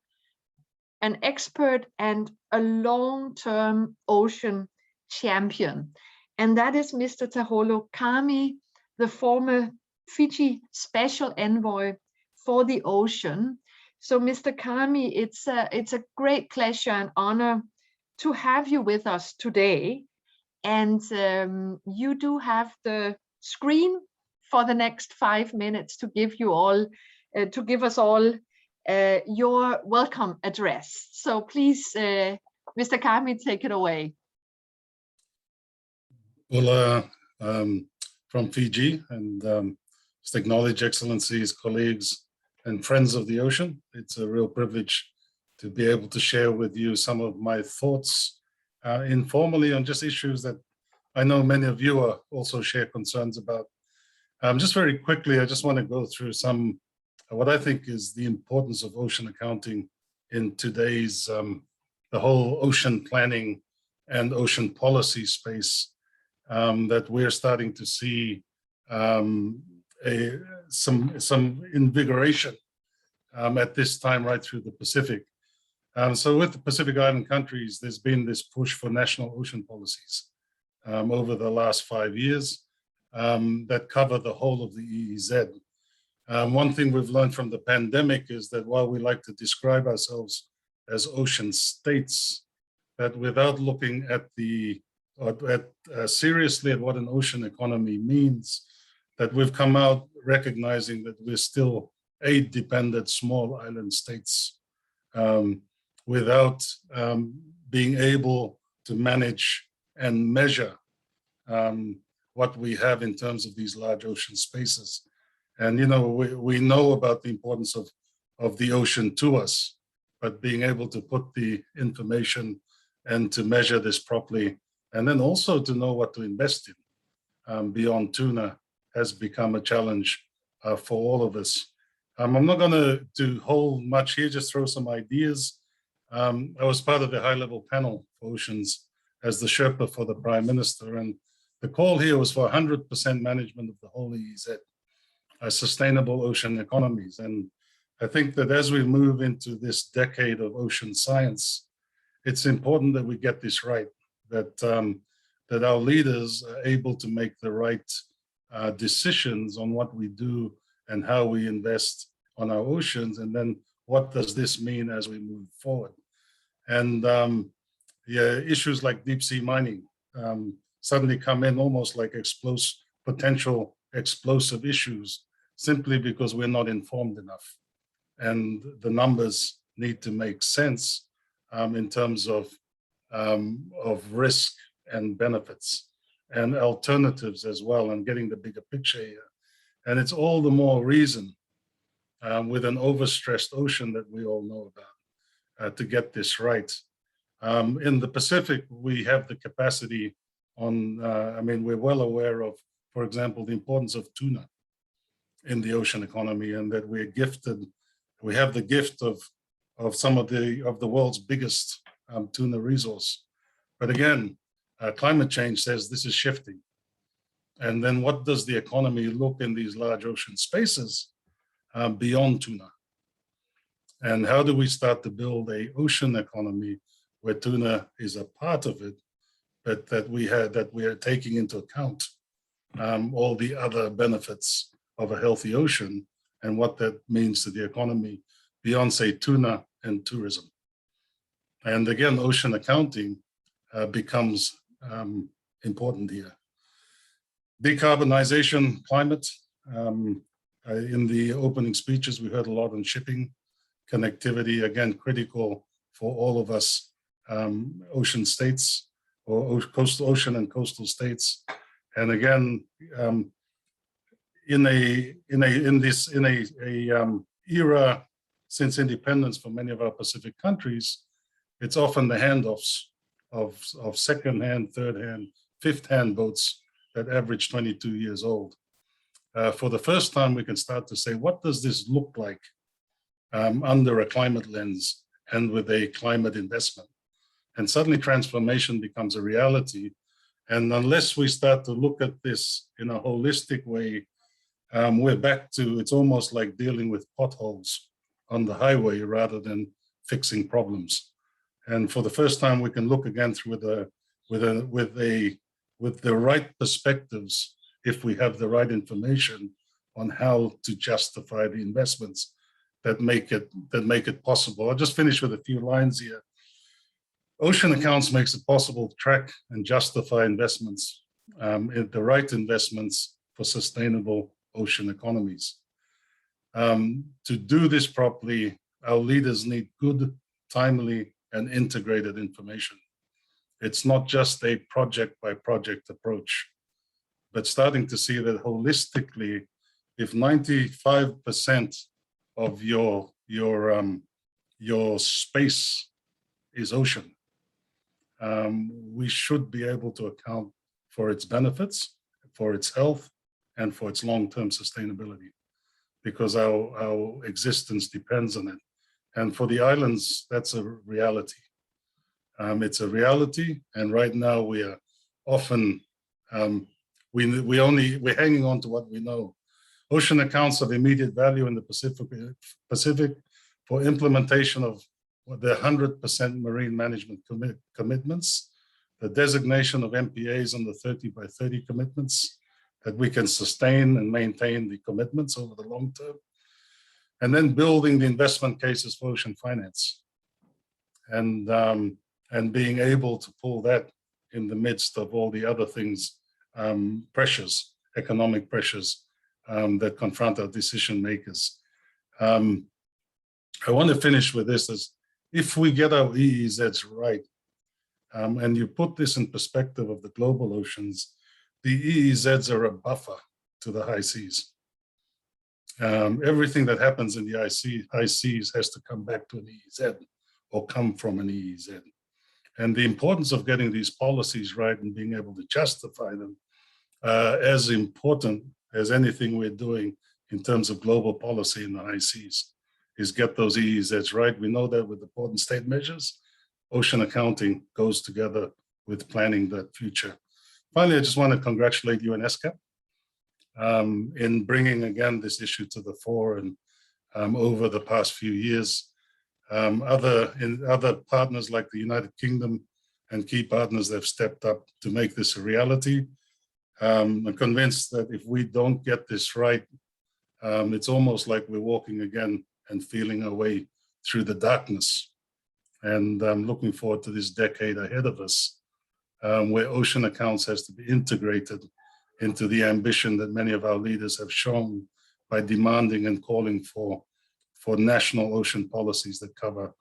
an expert and a long-term ocean champion. And that is Mr. Taholo Kami, the former Fiji Special Envoy for the Ocean. So Mr. Kami, it's a great pleasure and honor to have you with us today. And you do have the screen for the next 5 minutes to give you all, to give us all your welcome address. So please, Mr. Kami, take it away. Well, from Fiji, and just acknowledge Excellencies, colleagues, and friends of the ocean. It's a real privilege to be able to share with you some of my thoughts informally on just issues that I know many of you are also share concerns about. Just very quickly, I just want to go through some, what I think is the importance of ocean accounting in today's, the whole ocean planning and ocean policy space that we're starting to see some invigoration at this time right through the Pacific. So with the Pacific Island countries, there's been this push for national ocean policies over the last 5 years that cover the whole of the EEZ. One thing we've learned from the pandemic is that while we like to describe ourselves as ocean states, that without looking at seriously at what an ocean economy means, that we've come out recognizing that we're still aid-dependent small island states without being able to manage and measure what we have in terms of these large ocean spaces. And, you know, we know about the importance of the ocean to us, but being able to put the information and to measure this properly, and then also to know what to invest in beyond tuna has become a challenge for all of us. I'm not going to hold much here, just throw some ideas. I was part of the high-level panel for oceans as the Sherpa for the Prime Minister, and the call here was for 100% management of the whole EEZ, sustainable ocean economies. And I think that as we move into this decade of ocean science, it's important that we get this right, that our leaders are able to make the right decisions on what we do and how we invest on our oceans, and then what does this mean as we move forward. And issues like deep sea mining suddenly come in almost like potential explosive issues, simply because we're not informed enough. And the numbers need to make sense in terms of risk and benefits and alternatives as well, and getting the bigger picture here. And it's all the more reason with an overstressed ocean that we all know about to get this right. In the Pacific, we have the capacity we're well aware of, for example, the importance of tuna in the ocean economy, and that we have the gift of some of the world's biggest tuna resource. But again, climate change says this is shifting. And then what does the economy look in these large ocean spaces beyond tuna? And how do we start to build an ocean economy where tuna is a part of it, but that we are taking into account all the other benefits of a healthy ocean and what that means to the economy beyond, say, tuna and tourism. And again, ocean accounting becomes important here. Decarbonization, climate. In the opening speeches, we heard a lot on shipping, connectivity, again, critical for all of us ocean states, or coastal ocean and coastal states. And again, in a era since independence for many of our Pacific countries, it's often the handoffs of second-hand, third-hand, fifth-hand boats that average 22 years old. For the first time, we can start to say, what does this look like under a climate lens and with a climate investment? And suddenly transformation becomes a reality. And unless we start to look at this in a holistic way, we're back to, it's almost like dealing with potholes on the highway rather than fixing problems. And for the first time, we can look again through with the right perspectives, if we have the right information on how to justify the investments that make it possible. I'll just finish with a few lines here. Ocean accounts makes it possible to track and justify investments, the right investments for sustainable ocean economies. To do this properly, our leaders need good, timely, and integrated information. It's not just a project by project approach, but starting to see that holistically, if 95% of your space is ocean, we should be able to account for its benefits, for its health, and for its long-term sustainability, because our existence depends on it. And for the islands, that's a reality. It's a reality, and right now we are often, we're hanging on to what we know. Ocean accounts of immediate value in the Pacific for implementation of the 100% marine management commitments, the designation of MPAs on the 30 by 30 commitments, that we can sustain and maintain the commitments over the long term, and then building the investment cases for ocean finance, and being able to pull that in the midst of all the other things, pressures, economic pressures that confront our decision makers. I want to finish with this: as if we get our EEZs right, and you put this in perspective of the global oceans, the EEZs are a buffer to the high seas. Everything that happens in the high seas has to come back to an EEZ or come from an EEZ. And the importance of getting these policies right and being able to justify them, as important as anything we're doing in terms of global policy in the high seas, is get those EEZs right. We know that with the port and state measures, ocean accounting goes together with planning that future. Finally, I just want to congratulate you and ESCAP in bringing again this issue to the fore, and over the past few years, other partners like the United Kingdom and key partners that have stepped up to make this a reality. I'm convinced that if we don't get this right, it's almost like we're walking again and feeling our way through the darkness. And I'm looking forward to this decade ahead of us, where ocean accounts has to be integrated into the ambition that many of our leaders have shown by demanding and calling for national ocean policies that cover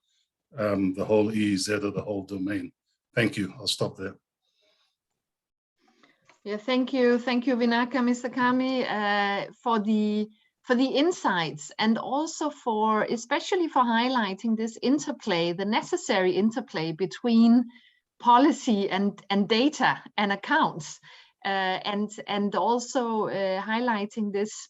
the whole EEZ or the whole domain. Thank you. I'll stop there. Yeah, thank you, Vinaka, Mr. Kami, for the insights, and also especially for highlighting this interplay, the necessary interplay between policy and data and accounts, and also highlighting this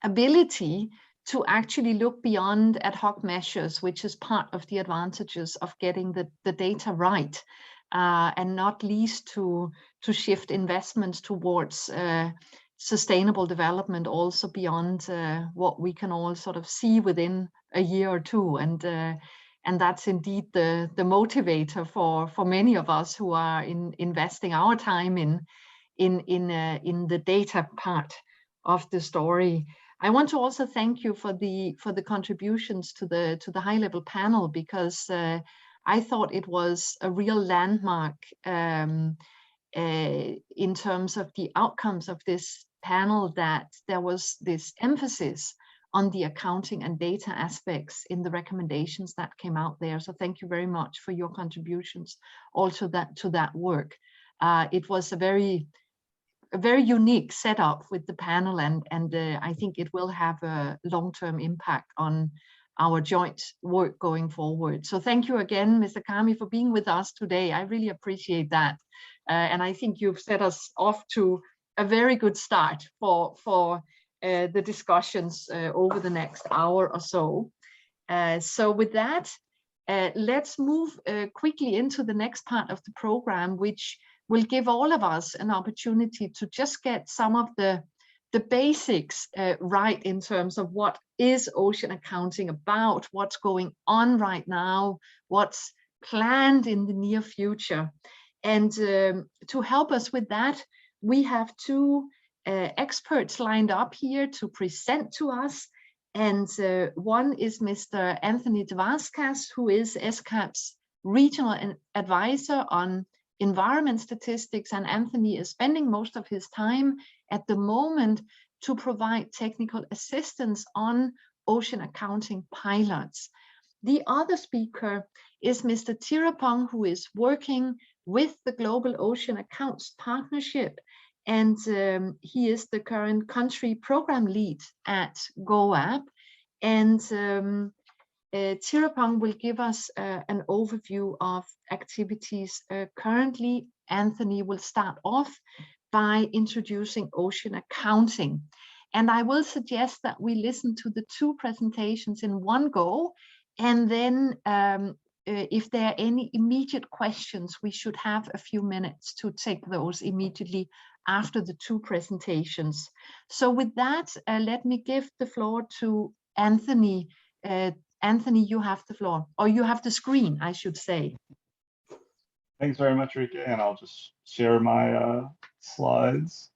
ability to actually look beyond ad hoc measures, which is part of the advantages of getting the data right, and not least to shift investments towards sustainable development also beyond what we can all sort of see within a year or two. And that's indeed the motivator for many of us who are investing our time in the data part of the story. I want to also thank you for the contributions to the high level panel, because I thought it was a real landmark in terms of the outcomes of this panel, that there was this emphasis on the accounting and data aspects in the recommendations that came out there. So thank you very much for your contributions also to that work. It was a very unique setup with the panel, and I think it will have a long-term impact on our joint work going forward. So thank you again, Mr. Kami, for being with us today. I really appreciate that. And I think you've set us off to a very good start for the discussions over the next hour or so. So with that, let's move quickly into the next part of the program, which will give all of us an opportunity to just get some of the basics right in terms of what is ocean accounting about, what's going on right now, what's planned in the near future. And to help us with that, we have two experts lined up here to present to us. And one is Mr. Anthony de Vasquez, who is ESCAP's regional advisor on environment statistics, and Anthony is spending most of his time at the moment to provide technical assistance on ocean accounting pilots. The other speaker is Mr. Tirapong, who is working with the Global Ocean Accounts Partnership, and he is the current country program lead at GOAP. And Tirapong will give us an overview of activities currently. Anthony will start off by introducing ocean accounting. And I will suggest that we listen to the two presentations in one go. And then if there are any immediate questions, we should have a few minutes to take those immediately after the two presentations. So with that, let me give the floor to Anthony. Anthony, you have the floor, or you have the screen, I should say. Thanks very much, Rika, and I'll just share my slides.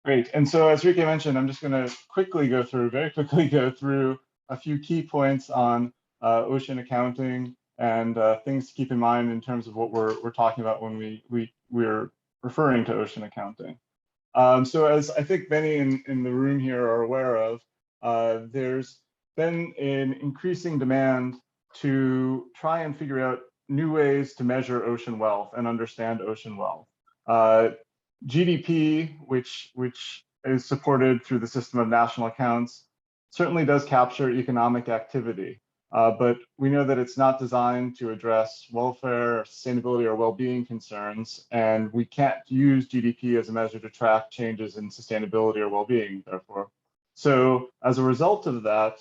Great. And so as Rike mentioned, I'm just going to very quickly go through a few key points on ocean accounting and things to keep in mind in terms of what we're talking about when we're referring to ocean accounting. So as I think many in the room here are aware of, there's been an increasing demand to try and figure out new ways to measure ocean wealth and understand ocean wealth. GDP, which is supported through the system of national accounts, certainly does capture economic activity, but we know that it's not designed to address welfare, sustainability, or well-being concerns, and we can't use GDP as a measure to track changes in sustainability or well-being, therefore. So as a result of that,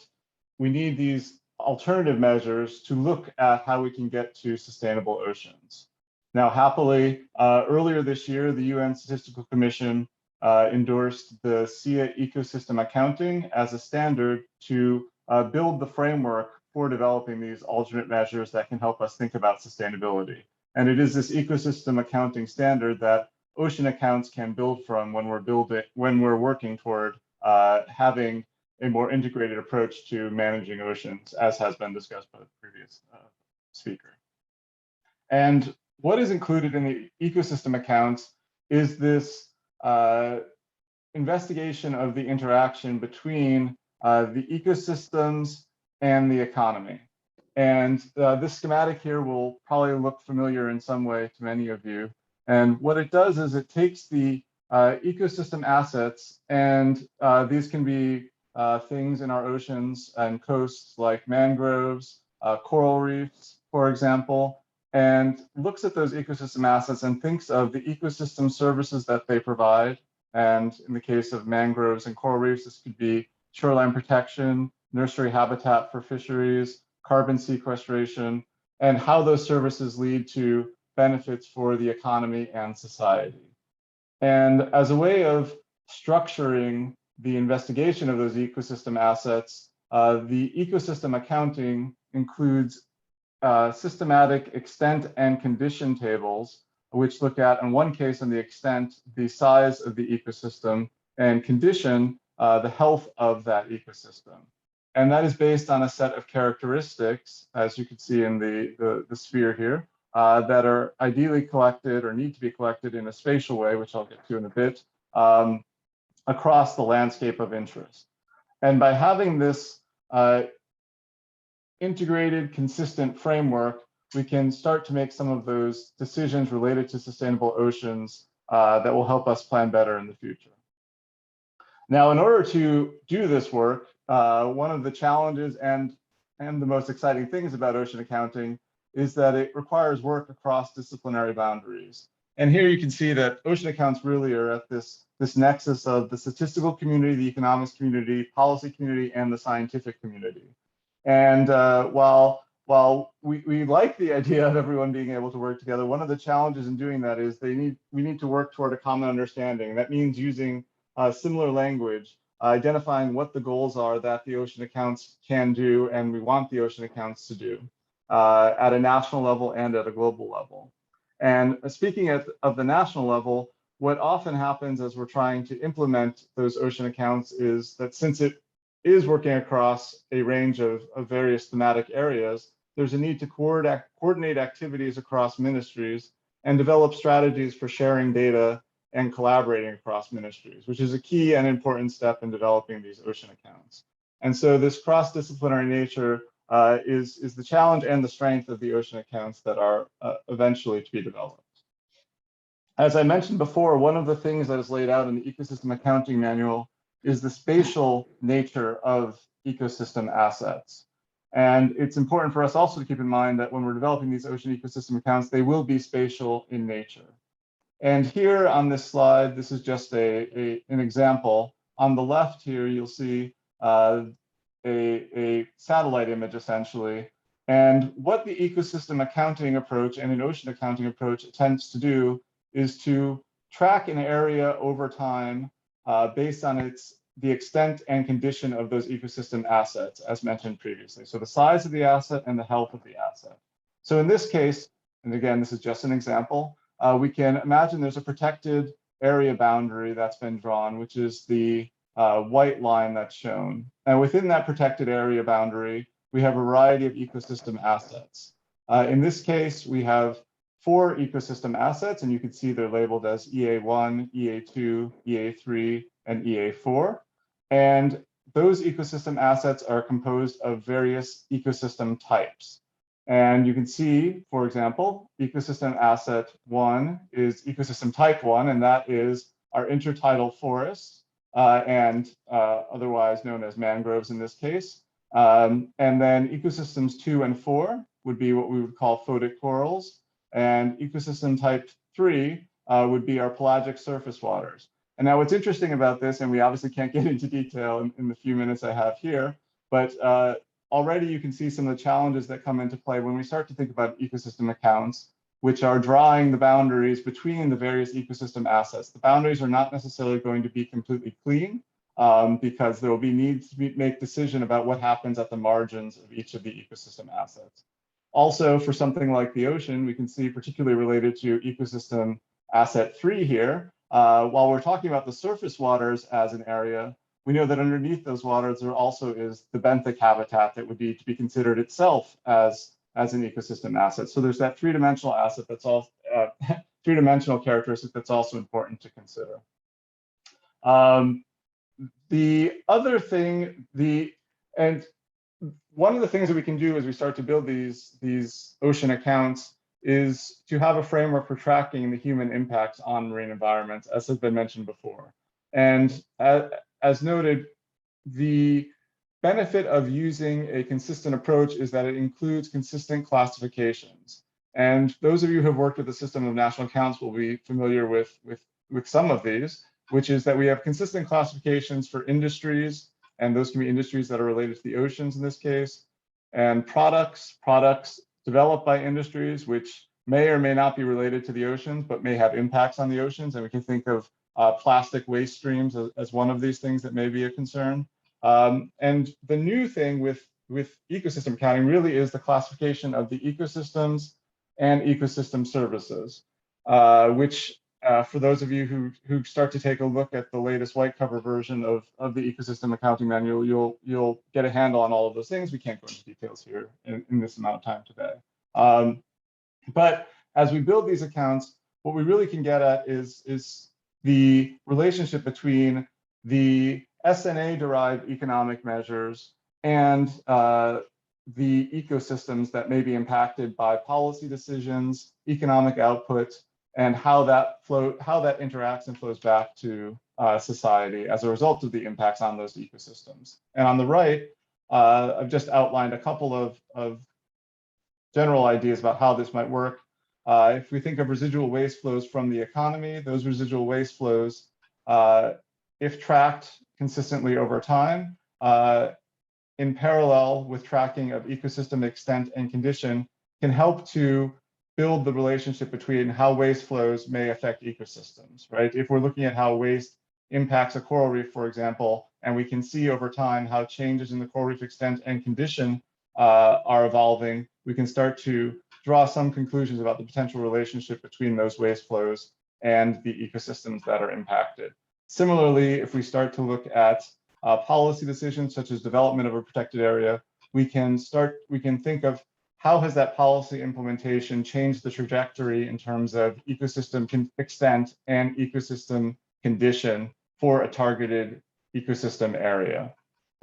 we need these alternative measures to look at how we can get to sustainable oceans. Now, happily, earlier this year, the UN Statistical Commission endorsed the SIA ecosystem accounting as a standard to build the framework for developing these alternate measures that can help us think about sustainability. And it is this ecosystem accounting standard that ocean accounts can build from when we're working toward having a more integrated approach to managing oceans, as has been discussed by the previous speaker. And what is included in the ecosystem accounts is this investigation of the interaction between the ecosystems and the economy. And this schematic here will probably look familiar in some way to many of you. And what it does is it takes the ecosystem assets, and these can be things in our oceans and coasts like mangroves, coral reefs, for example, and looks at those ecosystem assets and thinks of the ecosystem services that they provide. And in the case of mangroves and coral reefs, this could be shoreline protection, nursery habitat for fisheries, carbon sequestration, and how those services lead to benefits for the economy and society. And as a way of structuring the investigation of those ecosystem assets, the ecosystem accounting includes systematic extent and condition tables, which look at, in one case, in the extent, the size of the ecosystem, and condition, the health of that ecosystem. And that is based on a set of characteristics, as you can see in the sphere here, that are ideally collected or need to be collected in a spatial way, which I'll get to in a bit, across the landscape of interest. And by having this integrated, consistent framework, we can start to make some of those decisions related to sustainable oceans that will help us plan better in the future. Now, in order to do this work, one of the challenges and the most exciting things about ocean accounting is that it requires work across disciplinary boundaries. And here you can see that ocean accounts really are at this nexus of the statistical community, the economics community, policy community, and the scientific community. And while we like the idea of everyone being able to work together, one of the challenges in doing that is we need to work toward a common understanding. That means using similar language, identifying what the goals are that the ocean accounts can do and we want the ocean accounts to do at a national level and at a global level. And speaking of the national level, what often happens as we're trying to implement those ocean accounts is that since it is working across a range of various thematic areas, there's a need to coordinate activities across ministries and develop strategies for sharing data and collaborating across ministries, which is a key and important step in developing these ocean accounts. And so this cross-disciplinary nature is the challenge and the strength of the ocean accounts that are eventually to be developed. As I mentioned before, one of the things that is laid out in the Ecosystem Accounting Manual is the spatial nature of ecosystem assets. And it's important for us also to keep in mind that when we're developing these ocean ecosystem accounts, they will be spatial in nature. And here on this slide, this is just an example. On the left here, you'll see a satellite image essentially. And what the ecosystem accounting approach and an ocean accounting approach attempts to do is to track an area over time based on the extent and condition of those ecosystem assets, as mentioned previously. So the size of the asset and the health of the asset. So in this case, and again, this is just an example, we can imagine there's a protected area boundary that's been drawn, which is the white line that's shown. And within that protected area boundary, we have a variety of ecosystem assets. In this case, we have 4 ecosystem assets, and you can see they're labeled as EA1, EA2, EA3, and EA4. And those ecosystem assets are composed of various ecosystem types. And you can see, for example, ecosystem asset 1 is ecosystem type 1, and that is our intertidal forests, and otherwise known as mangroves in this case. And then ecosystems 2 and 4 would be what we would call photic corals, and ecosystem type 3 would be our pelagic surface waters. And now what's interesting about this, and we obviously can't get into detail in the few minutes I have here, but already you can see some of the challenges that come into play when we start to think about ecosystem accounts, which are drawing the boundaries between the various ecosystem assets. The boundaries are not necessarily going to be completely clean because there will be needs to make decision about what happens at the margins of each of the ecosystem assets. Also, for something like the ocean, we can see particularly related to ecosystem asset 3 here, while we're talking about the surface waters as an area, we know that underneath those waters, there also is the benthic habitat that would need to be considered itself as an ecosystem asset. So there's that three-dimensional asset that's all three-dimensional characteristic that's also important to consider. The other thing, and one of the things that we can do as we start to build these ocean accounts is to have a framework for tracking the human impacts on marine environments, as has been mentioned before. And as noted, the benefit of using a consistent approach is that it includes consistent classifications. And those of you who have worked with the system of national accounts will be familiar with some of these, which is that we have consistent classifications for industries, and those can be industries that are related to the oceans in this case, and products developed by industries which may or may not be related to the oceans, but may have impacts on the oceans. And we can think of plastic waste streams as one of these things that may be a concern. And the new thing with ecosystem accounting really is the classification of the ecosystems and ecosystem services, which for those of you who start to take a look at the latest white cover version of the ecosystem accounting manual, you'll get a handle on all of those things. We can't go into details here in this amount of time today. But as we build these accounts, what we really can get at is the relationship between the SNA-derived economic measures and the ecosystems that may be impacted by policy decisions, economic output, and how that interacts and flows back to society as a result of the impacts on those ecosystems. And on the right, I've just outlined a couple of general ideas about how this might work. If we think of residual waste flows from the economy, those residual waste flows, if tracked consistently over time, in parallel with tracking of ecosystem extent and condition, can help to build the relationship between how waste flows may affect ecosystems, right? If we're looking at how waste impacts a coral reef, for example, and we can see over time how changes in the coral reef extent and condition are evolving, we can start to draw some conclusions about the potential relationship between those waste flows and the ecosystems that are impacted. Similarly, if we start to look at policy decisions such as development of a protected area, we can think of how has that policy implementation changed the trajectory in terms of ecosystem extent and ecosystem condition for a targeted ecosystem area.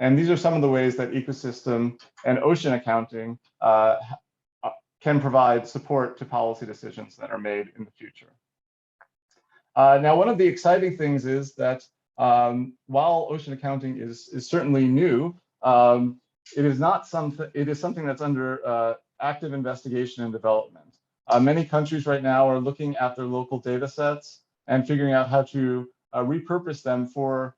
And these are some of the ways that ecosystem and ocean accounting can provide support to policy decisions that are made in the future. Now, one of the exciting things is that while ocean accounting is certainly new, it is something that's under active investigation and development. Many countries right now are looking at their local data sets and figuring out how to repurpose them for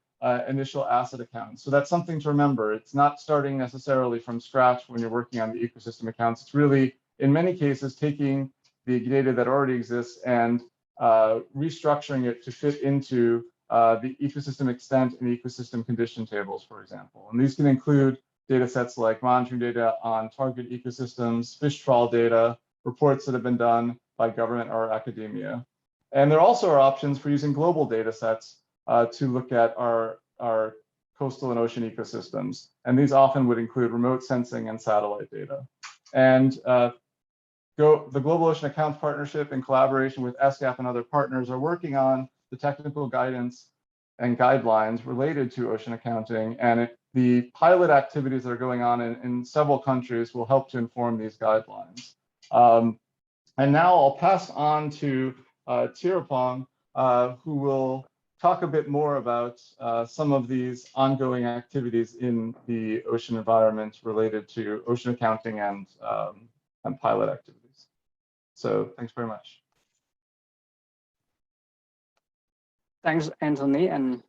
initial asset accounts. So that's something to remember. It's not starting necessarily from scratch when you're working on the ecosystem accounts. It's really, in many cases, taking the data that already exists and restructuring it to fit into the ecosystem extent and ecosystem condition tables, for example. And these can include data sets like monitoring data on target ecosystems, fish trawl data, reports that have been done by government or academia. And there also are options for using global data sets to look at our coastal and ocean ecosystems. And these often would include remote sensing and satellite data. And the Global Ocean Accounts Partnership, in collaboration with ESCAP and other partners, are working on the technical guidance and guidelines related to ocean accounting. And the pilot activities that are going on in several countries will help to inform these guidelines. And now I'll pass on to Tirapong, who will talk a bit more about some of these ongoing activities in the ocean environment related to ocean accounting and pilot activities. So thanks very much. Thanks, Anthony. And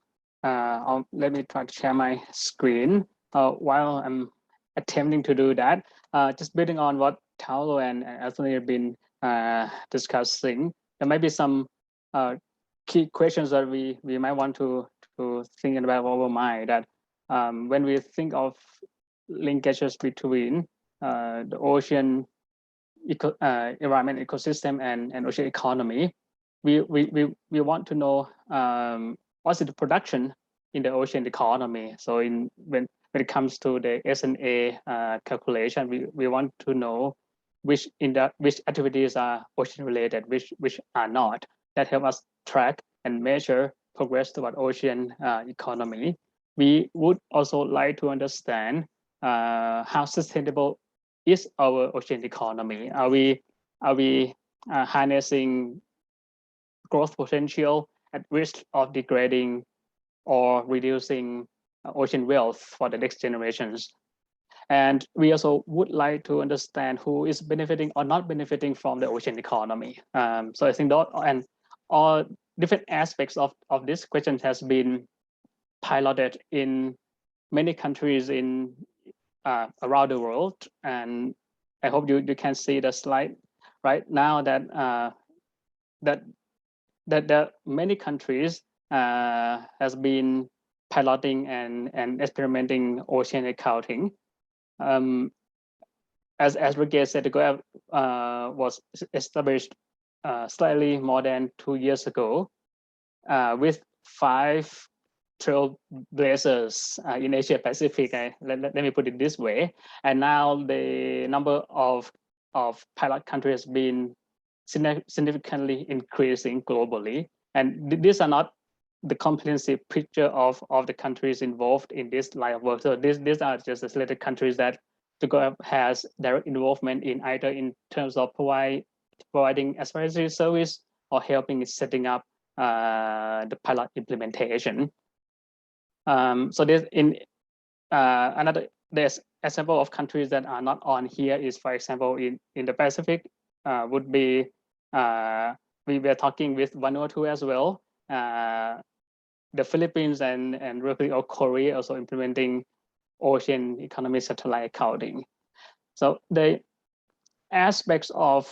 let me try to share my screen. While I'm attempting to do that, just building on what Paulo and Anthony have been discussing, there might be some key questions that we might want to think about our mind. That when we think of linkages between the ocean environment ecosystem and ocean economy, we want to know what's the production in the ocean economy. So when it comes to the S&A calculation, we want to know which activities are ocean related, which are not. That help us track and measure progress toward ocean economy. We would also like to understand how sustainable is our ocean economy. Are we harnessing growth potential at risk of degrading or reducing ocean wealth for the next generations? And we also would like to understand who is benefiting or not benefiting from the ocean economy. So I think that and all different aspects of this question has been piloted in many countries in around the world. And I hope you can see the slide right now that that many countries has been piloting and experimenting ocean accounting. As Regis said, the GOAP was established slightly more than 2 years ago with 5 trailblazers in Asia Pacific. Let me put it this way. And now the number of pilot countries has been significantly increasing globally. And these are not the comprehensive picture of the countries involved in this line of work. So these are just the selected countries that the GOAP has direct involvement in, either in terms of providing advisory service or helping in setting up the pilot implementation. So there's there's example of countries that are not on here is, for example, in the Pacific would be we were talking with Vanuatu as well. The Philippines and Republic of Korea also implementing ocean economy satellite accounting. So the aspects of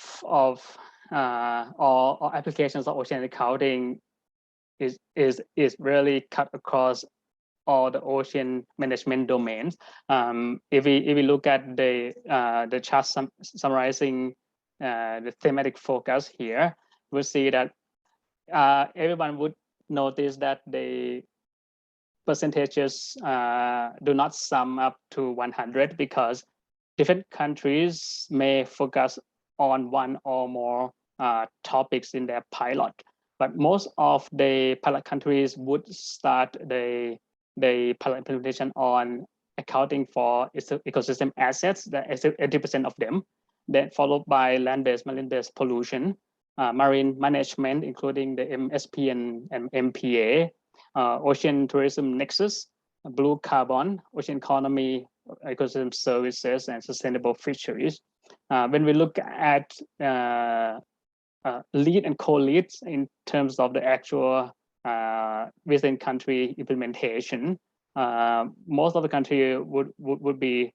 or applications of ocean accounting is really cut across all the ocean management domains. If we look at the chart summarizing the thematic focus here, we'll see that everyone would notice that the percentages do not sum up to 100 because different countries may focus on one or more topics in their pilot. But most of the pilot countries would start the pilot implementation on accounting for ecosystem assets, that is 80% of them, then followed by land-based, marine-based pollution, marine management, including the MSP and MPA, ocean tourism nexus, blue carbon, ocean economy, ecosystem services, and sustainable fisheries. When we look at lead and co-leads in terms of the actual within country implementation, most of the country would be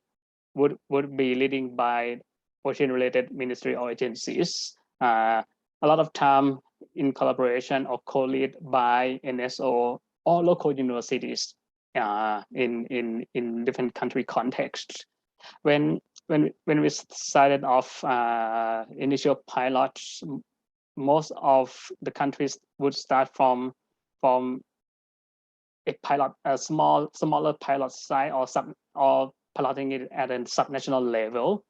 leading by ocean related ministry or agencies. A lot of time in collaboration or co-lead by NSO or local universities in different country contexts. When when we started off initial pilots, most of the countries would start from a pilot, a smaller pilot site, or piloting it at a subnational level.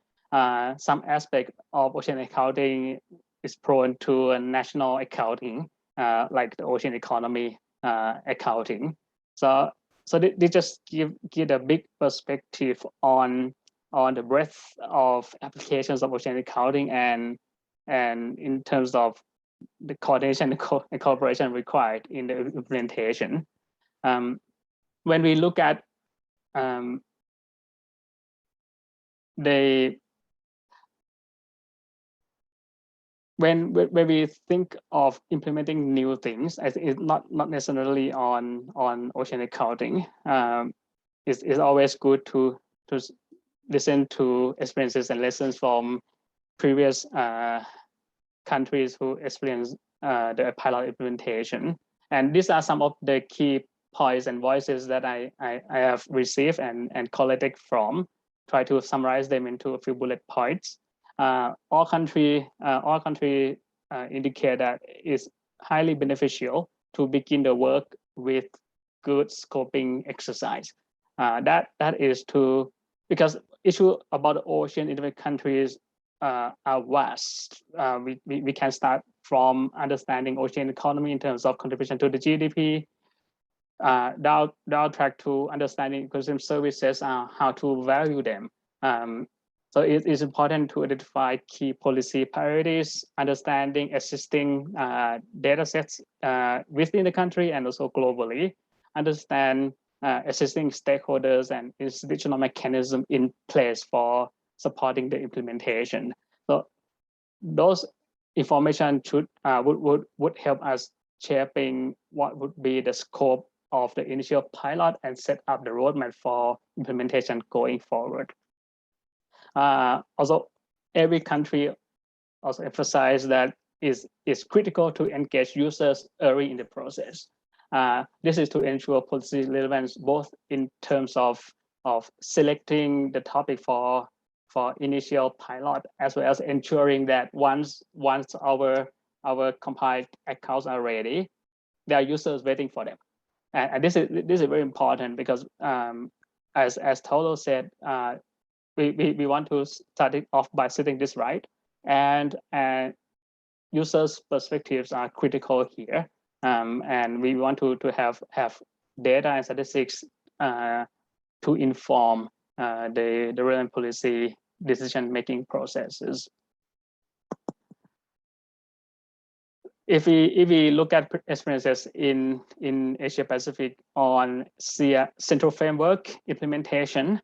Some aspect of ocean accounting is prone to a national accounting, like the ocean economy accounting. So they just give a big perspective on the breadth of applications of ocean accounting and in terms of the coordination and cooperation required in the implementation. When we look at when we think of implementing new things, I think it's not necessarily on ocean accounting. It's always good to listen to experiences and lessons from previous countries who experienced the pilot implementation. And these are some of the key points and voices that I have received and collected from. Try to summarize them into a few bullet points. All country indicate that it's highly beneficial to begin the work with good scoping exercise. That is because issue about the ocean in different countries are vast. We can start from understanding ocean economy in terms of contribution to the GDP, down track to understanding ecosystem services, how to value them. So it is important to identify key policy priorities, understanding existing data sets within the country and also globally, understand existing stakeholders and institutional mechanism in place for supporting the implementation. So those information would help us shaping what would be the scope of the initial pilot and set up the roadmap for implementation going forward. Also, every country also emphasize that it's critical to engage users early in the process. This is to ensure policy relevance, both in terms of selecting the topic for initial pilot, as well as ensuring that once our compiled accounts are ready, there are users waiting for them. And this is very important because as Tolo said, we want to start it off by setting this right, and users' perspectives are critical here, and we want to have data and statistics to inform the relevant policy decision-making processes. If we look at experiences in Asia Pacific on central framework implementation,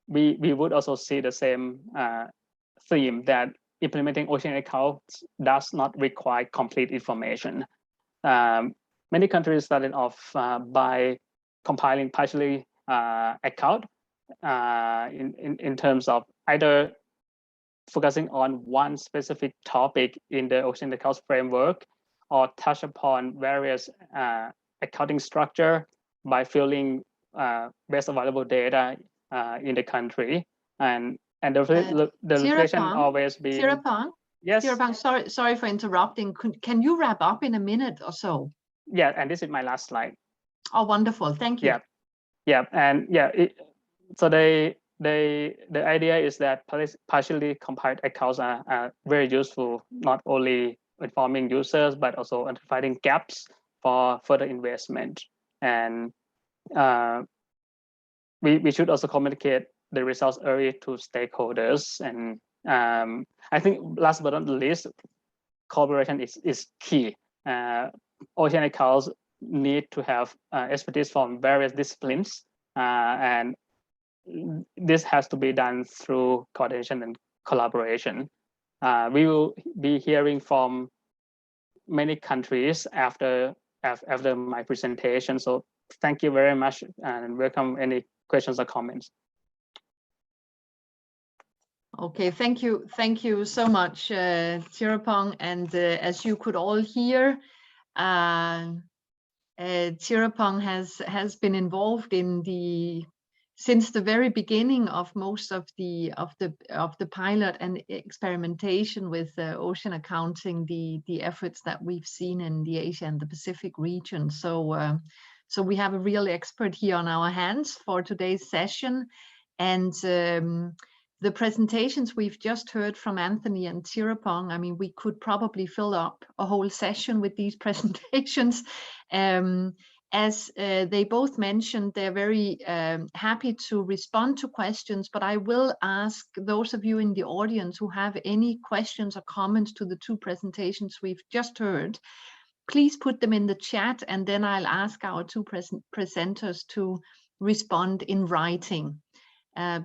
we would also see the same theme that implementing ocean accounts does not require complete information. Many countries started off by compiling partially account in terms of either focusing on one specific topic in the ocean accounts framework, or touch upon various accounting structure by filling best available data in the country, and the reflection always be. Tirapong? Yes. Tirapong, sorry for interrupting. Can you wrap up in a minute or so? Yeah, and this is my last slide. Oh, wonderful! Thank you. Yeah, and yeah. So the idea is that partially compiled accounts are very useful, not only informing users but also identifying gaps for further investment. And we should also communicate the results early to stakeholders. And I think last but not least, cooperation is key. Ocean accounts need to have expertise from various disciplines, and this has to be done through coordination and collaboration. We will be hearing from many countries after my presentation. So thank you very much and welcome any questions or comments. Okay, thank you so much, Tirapong. And as you could all hear, Tirapong has been involved in the since the very beginning of most of the pilot and experimentation with ocean accounting, the efforts that we've seen in the Asia and the Pacific region. So so we have a real expert here on our hands for today's session. And the presentations we've just heard from Anthony and Tirupong, I mean, we could probably fill up a whole session with these presentations. As they both mentioned, they're very happy to respond to questions, but I will ask those of you in the audience who have any questions or comments to the two presentations we've just heard, please put them in the chat, and then I'll ask our two presenters to respond in writing.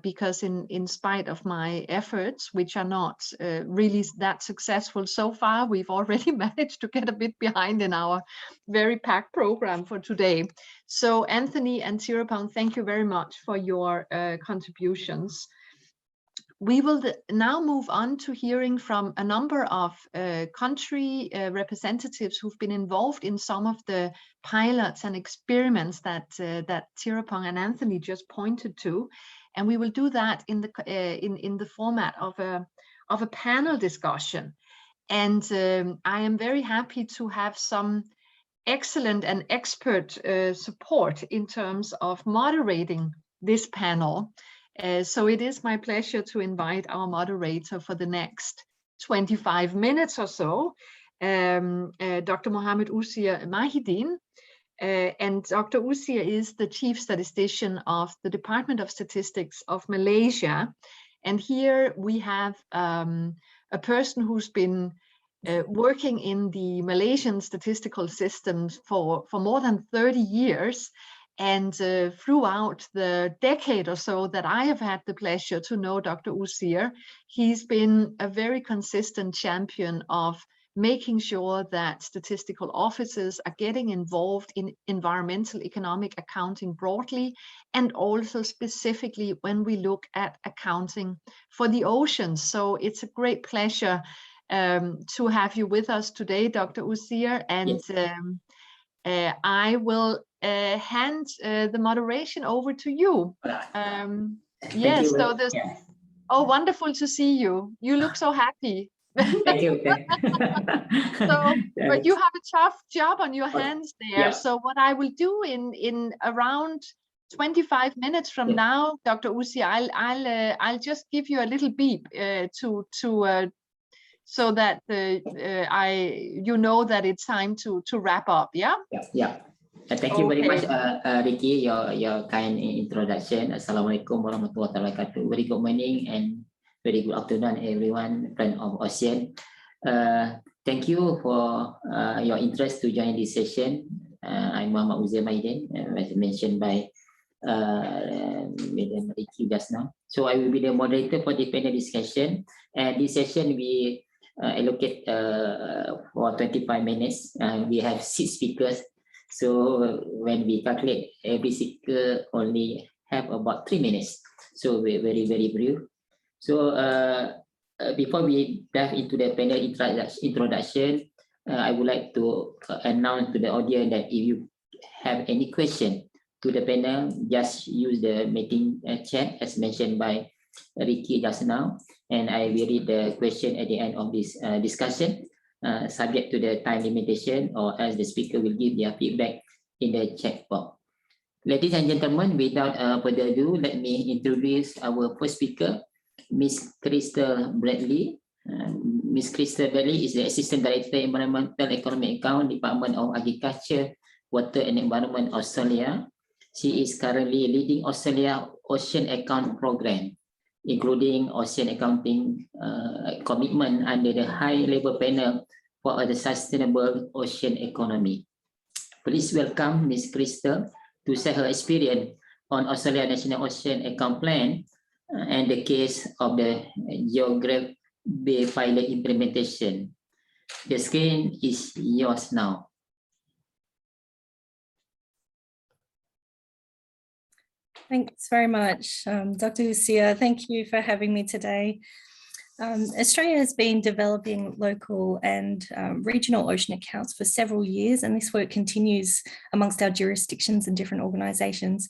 Because in spite of my efforts, which are not really that successful so far, we've already managed to get a bit behind in our very packed program for today. So Anthony and Tirupong, thank you very much for your contributions. We will now move on to hearing from a number of country representatives who've been involved in some of the pilots and experiments that Tirupong and Anthony just pointed to. And we will do that in the format of a panel discussion. And I am very happy to have some excellent and expert support in terms of moderating this panel. So it is my pleasure to invite our moderator for the next 25 minutes or so, Dr. Mohammed Usir Mahideen. And Dr. Usir is the Chief Statistician of the Department of Statistics of Malaysia. And here we have a person who's been working in the Malaysian statistical systems for more than 30 years. And throughout the decade or so that I have had the pleasure to know Dr. Usir, he's been a very consistent champion of making sure that statistical offices are getting involved in environmental economic accounting broadly, and also specifically when we look at accounting for the oceans. So it's a great pleasure to have you with us today, Dr. Usir, and yes. I will hand the moderation over to you. Yes, so this, oh, wonderful to see you. You look so happy. Thank you. So, but you have a tough job on your hands there. Yeah. So what I will do in around 25 minutes from now, Dr. Usir, I'll just give you a little beep so that you know that it's time to wrap up. Yeah. Yeah. Thank you very much, Ricky, your kind introduction. Assalamualaikum warahmatullahi wabarakatuh. Very good morning and very good afternoon, everyone, friend of Ocean. Thank you for your interest to join this session. I'm Muhammad Usir Mahideen, as mentioned by Madam Ricky just now. So I will be the moderator for the panel discussion. And this session we allocate for 25 minutes. We have 6 speakers. So when we calculate, every speaker only have about 3 minutes. So we're very, very brief. So before we dive into the panel introduction, I would like to announce to the audience that if you have any question to the panel, just use the meeting chat as mentioned by Ricky just now, and I will read the question at the end of this discussion, subject to the time limitation, or as the speaker will give their feedback in the chat box. Ladies and gentlemen, without further ado, let me introduce our first speaker, Ms. Crystal Bradley. Ms. Crystal Bradley is the Assistant Director Environmental Economic Account, Department of Agriculture, Water and Environment, Australia. She is currently leading Australia Ocean Account Program, including ocean accounting commitment under the High Level Panel for a Sustainable Ocean Economy. Please welcome Ms. Crystal to share her experience on Australia National Ocean Account Plan and the case of the Geograph Bay pilot implementation. The screen is yours now. Thanks very much, Dr. Usir. Thank you for having me today. Australia has been developing local and regional ocean accounts for several years, and this work continues amongst our jurisdictions and different organisations.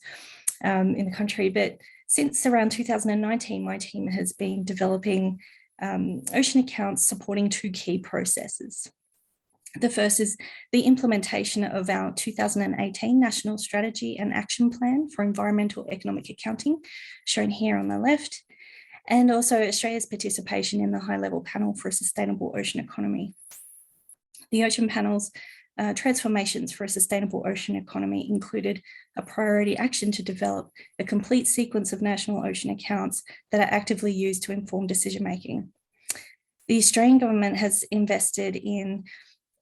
in the country. But since around 2019, my team has been developing ocean accounts supporting two key processes. The first is the implementation of our 2018 National Strategy and Action Plan for Environmental Economic Accounting, shown here on the left, and also Australia's participation in the high-level panel for a sustainable ocean economy. The ocean panel's transformations for a sustainable ocean economy included a priority action to develop a complete sequence of national ocean accounts that are actively used to inform decision-making. The Australian government has invested in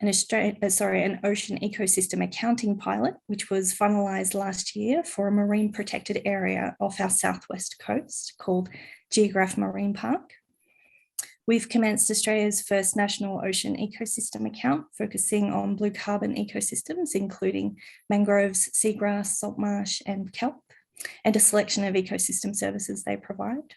an ocean ecosystem accounting pilot, which was finalised last year for a marine protected area off our southwest coast called Geograph Marine Park. We've commenced Australia's first national ocean ecosystem account, focusing on blue carbon ecosystems, including mangroves, seagrass, salt marsh, and kelp, and a selection of ecosystem services they provide.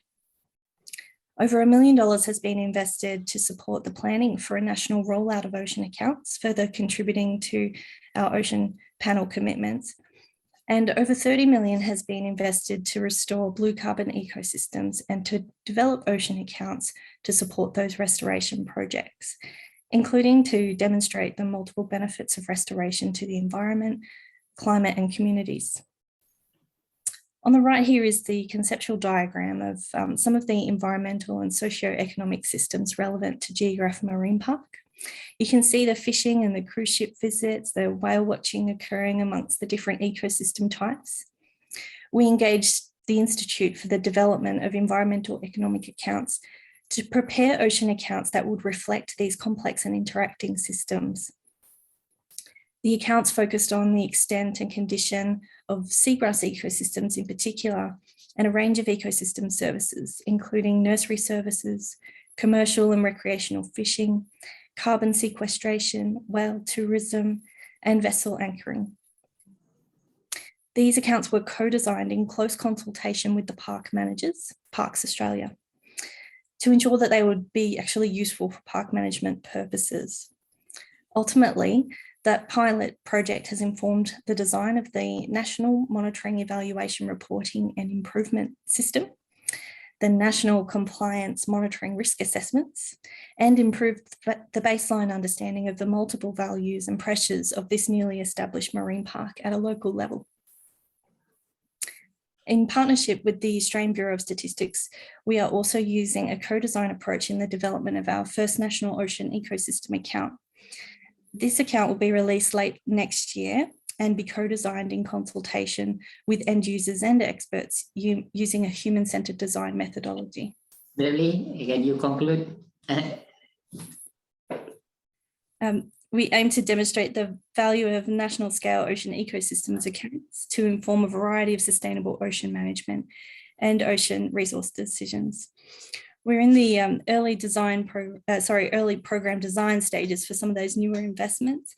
Over $1 million has been invested to support the planning for a national rollout of ocean accounts, further contributing to our ocean panel commitments. And over 30 million has been invested to restore blue carbon ecosystems and to develop ocean accounts to support those restoration projects, including to demonstrate the multiple benefits of restoration to the environment, climate, and communities. On the right here is the conceptual diagram of some of the environmental and socio-economic systems relevant to Geograph Marine Park. You can see the fishing and the cruise ship visits, the whale watching occurring amongst the different ecosystem types. We engaged the Institute for the Development of Environmental Economic Accounts to prepare ocean accounts that would reflect these complex and interacting systems. The accounts focused on the extent and condition of seagrass ecosystems in particular, and a range of ecosystem services, including nursery services, commercial and recreational fishing, carbon sequestration, whale tourism, and vessel anchoring. These accounts were co-designed in close consultation with the park managers, Parks Australia, to ensure that they would be actually useful for park management purposes. Ultimately, that pilot project has informed the design of the National Monitoring, Evaluation, Reporting and Improvement System, the National Compliance Monitoring Risk Assessments, and improved the baseline understanding of the multiple values and pressures of this newly established marine park at a local level. In partnership with the Australian Bureau of Statistics, we are also using a co-design approach in the development of our first national ocean ecosystem account. This account will be released late next year and be co-designed in consultation with end users and experts using a human-centered design methodology. Really? Can you conclude? We aim to demonstrate the value of national scale ocean ecosystems accounts to inform a variety of sustainable ocean management and ocean resource decisions. We're in the early program design stages for some of those newer investments.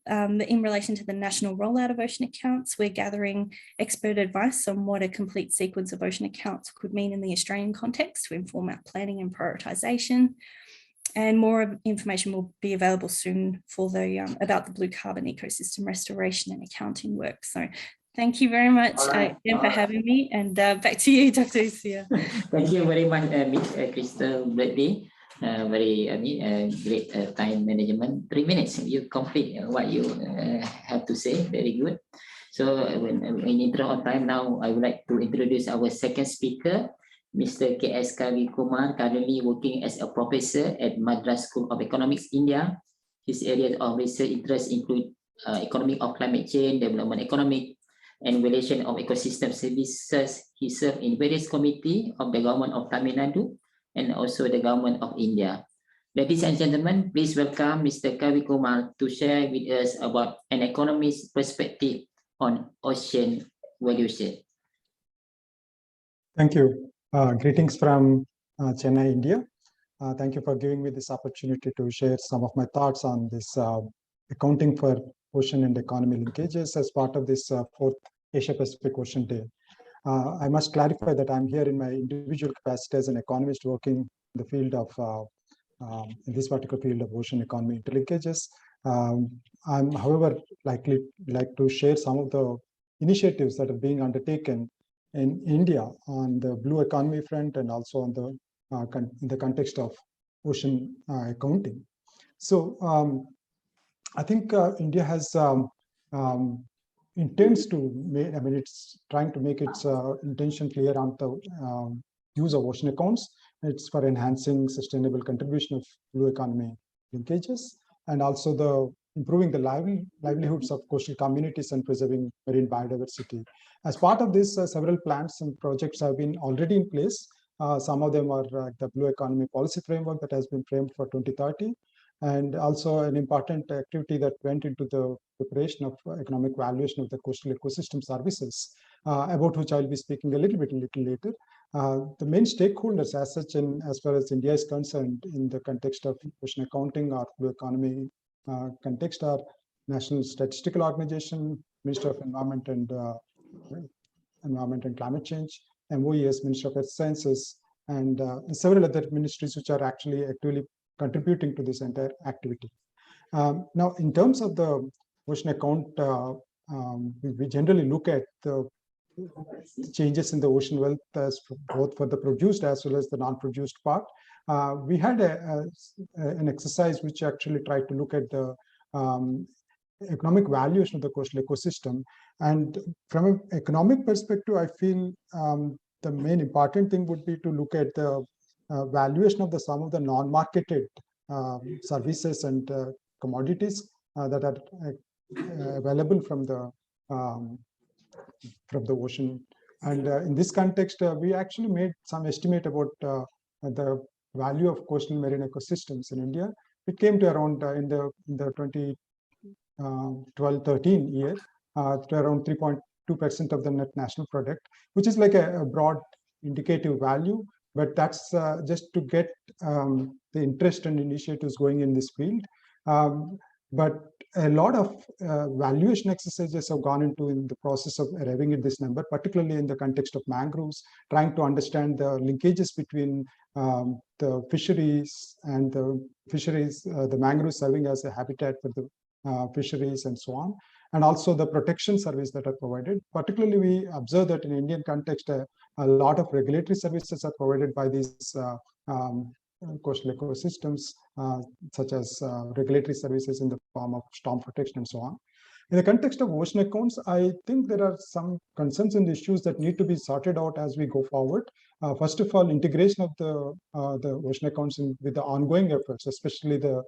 In relation to the national rollout of ocean accounts, we're gathering expert advice on what a complete sequence of ocean accounts could mean in the Australian context to inform our planning and prioritisation. And more information will be available soon for about the blue carbon ecosystem restoration and accounting work. So thank you very much again for having me, and back to you, Dr. Usia. Thank you very much, Ms. Crystal Bradley. Very great time management. 3 minutes, you complete what you have to say. Very good. So in intro on time now, I would like to introduce our second speaker, Mr. K.S. Kavi Kumar, currently working as a professor at Madras School of Economics, India. His areas of research interest include economic of climate change, development economic, and relation of ecosystem services. He served in various committees of the government of Tamil Nadu and also the government of India. Ladies and gentlemen, please welcome Mr. Kavi Kumar to share with us about an economist's perspective on ocean valuation. Thank you. Greetings from Chennai, India. Thank you for giving me this opportunity to share some of my thoughts on this accounting for ocean and economy linkages as part of this fourth Asia Pacific Ocean Day. I must clarify that I'm here in my individual capacity as an economist working in the field of, in this particular field of ocean economy interlinkages. I'm, however, like to share some of the initiatives that are being undertaken in India on the blue economy front and also on the in the context of ocean accounting. So I think India has intends to make, I mean, it's trying to make its intention clear on the use of ocean accounts. It's for enhancing sustainable contribution of blue economy linkages, and also the improving the livelihoods of coastal communities and preserving marine biodiversity. As part of this, several plans and projects have been already in place. Some of them are the Blue Economy Policy Framework that has been framed for 2030, and also an important activity that went into the preparation of economic valuation of the coastal ecosystem services, about which I'll be speaking a little later. The main stakeholders as such, and as far as India is concerned in the context of ocean accounting or blue economy context, are National Statistical Organization, Ministry of Environment and Climate Change, MOES, Ministry of Earth Sciences, and several other ministries which are actually actively contributing to this entire activity. Now, in terms of the ocean account, we generally look at the changes in the ocean wealth as both for the produced as well as the non-produced part. We had an exercise which actually tried to look at the economic valuation of the coastal ecosystem. And from an economic perspective, I feel the main important thing would be to look at the valuation of some of the non-marketed services and commodities that are available from the ocean. And in this context, we actually made some estimate about the value of coastal marine ecosystems in India. It came to around in the 2012-13 year to around 3.2% of the net national product, which is like a broad indicative value. But that's just to get the interest and initiatives going in this field. But a lot of valuation exercises have gone into in the process of arriving at this number, particularly in the context of mangroves, trying to understand the linkages between the fisheries and the mangroves serving as a habitat for the fisheries and so on, and also the protection service that are provided. Particularly, we observe that in Indian context, a lot of regulatory services are provided by these coastal ecosystems, such as regulatory services in the form of storm protection and so on. In the context of ocean accounts, I think there are some concerns and issues that need to be sorted out as we go forward. First of all, integration of the ocean accounts with the ongoing efforts, especially the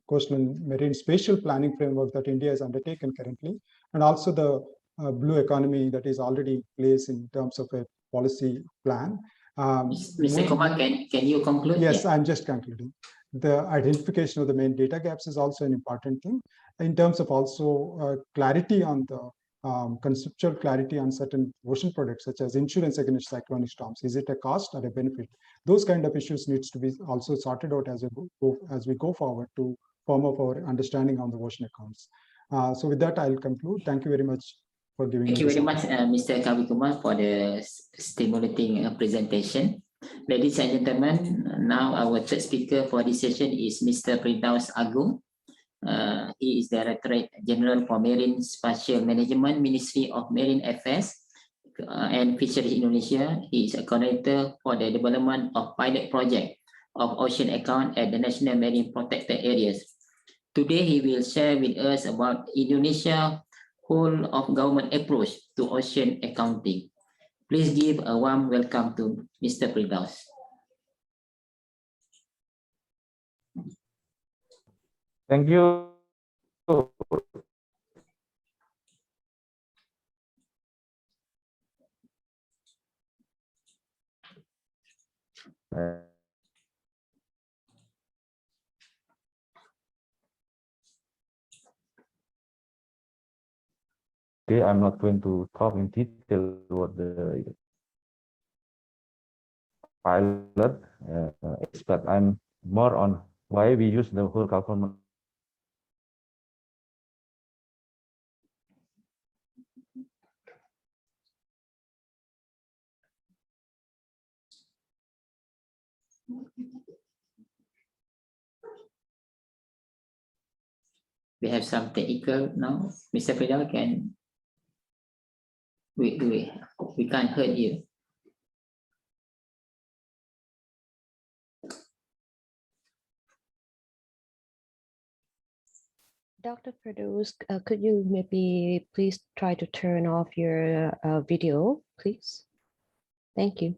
coastal and marine spatial planning framework that India has undertaken currently, and also the blue economy that is already in place in terms of a policy plan. Mr. Kumar, can you conclude? Yes, yeah. I'm just concluding. The identification of the main data gaps is also an important thing in terms of also clarity on the conceptual clarity on certain ocean products, such as insurance against cyclonic storms. Is it a cost or a benefit? Those kind of issues needs to be also sorted out as we go forward to form up our understanding on the ocean accounts. So with that, I'll conclude. Thank you very much for giving me. Thank you very much, Mr. Kavi Kumar, for the stimulating presentation. Ladies and gentlemen, now our third speaker for this session is Mr. Firdaus Agung. He is Director General for Marine Spatial Management, Ministry of Marine Affairs and Fisheries Indonesia. He is a coordinator for the development of pilot project of ocean account at the National Marine Protected Areas. Today, he will share with us about Indonesia whole of government approach to ocean accounting. Please give a warm welcome to Mr. Firdaus. Thank you. Okay, I'm not going to talk in detail about the pilot, but I'm more on why we use the whole government. We have some technical now. Mr. Firdaus, can We can't hear you. Dr. Firdaus, could you maybe please try to turn off your video, please? Thank you.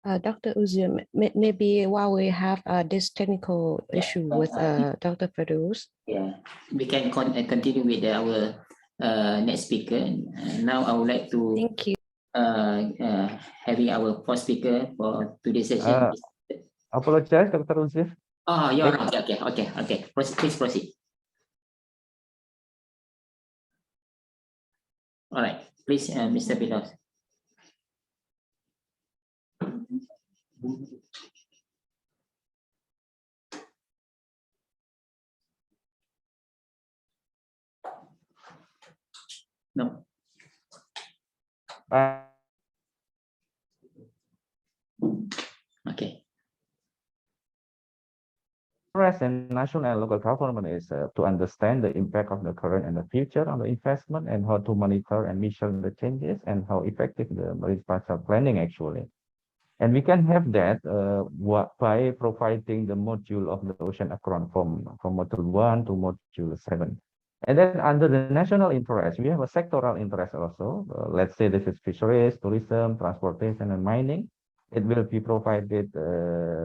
Dr. Uzir, maybe while we have this technical issue with Dr. Firdaus. Yeah, we can continue with our next speaker. Now I would like to thank you. Having our first speaker for today's session. Apologize, Dr. Uzir. Oh, you're right. Okay. Please proceed. All right, please, Mr. Firdaus. No. Okay. Interest in national and local government is to understand the impact of the current and the future on the investment and how to monitor and measure the changes and how effective the marine spatial planning actually. And we can have that by providing the module of the ocean acronym from module 1 to module 7. And then under the national interest, we have a sectoral interest also. Let's say this is fisheries, tourism, transportation, and mining. It will be provided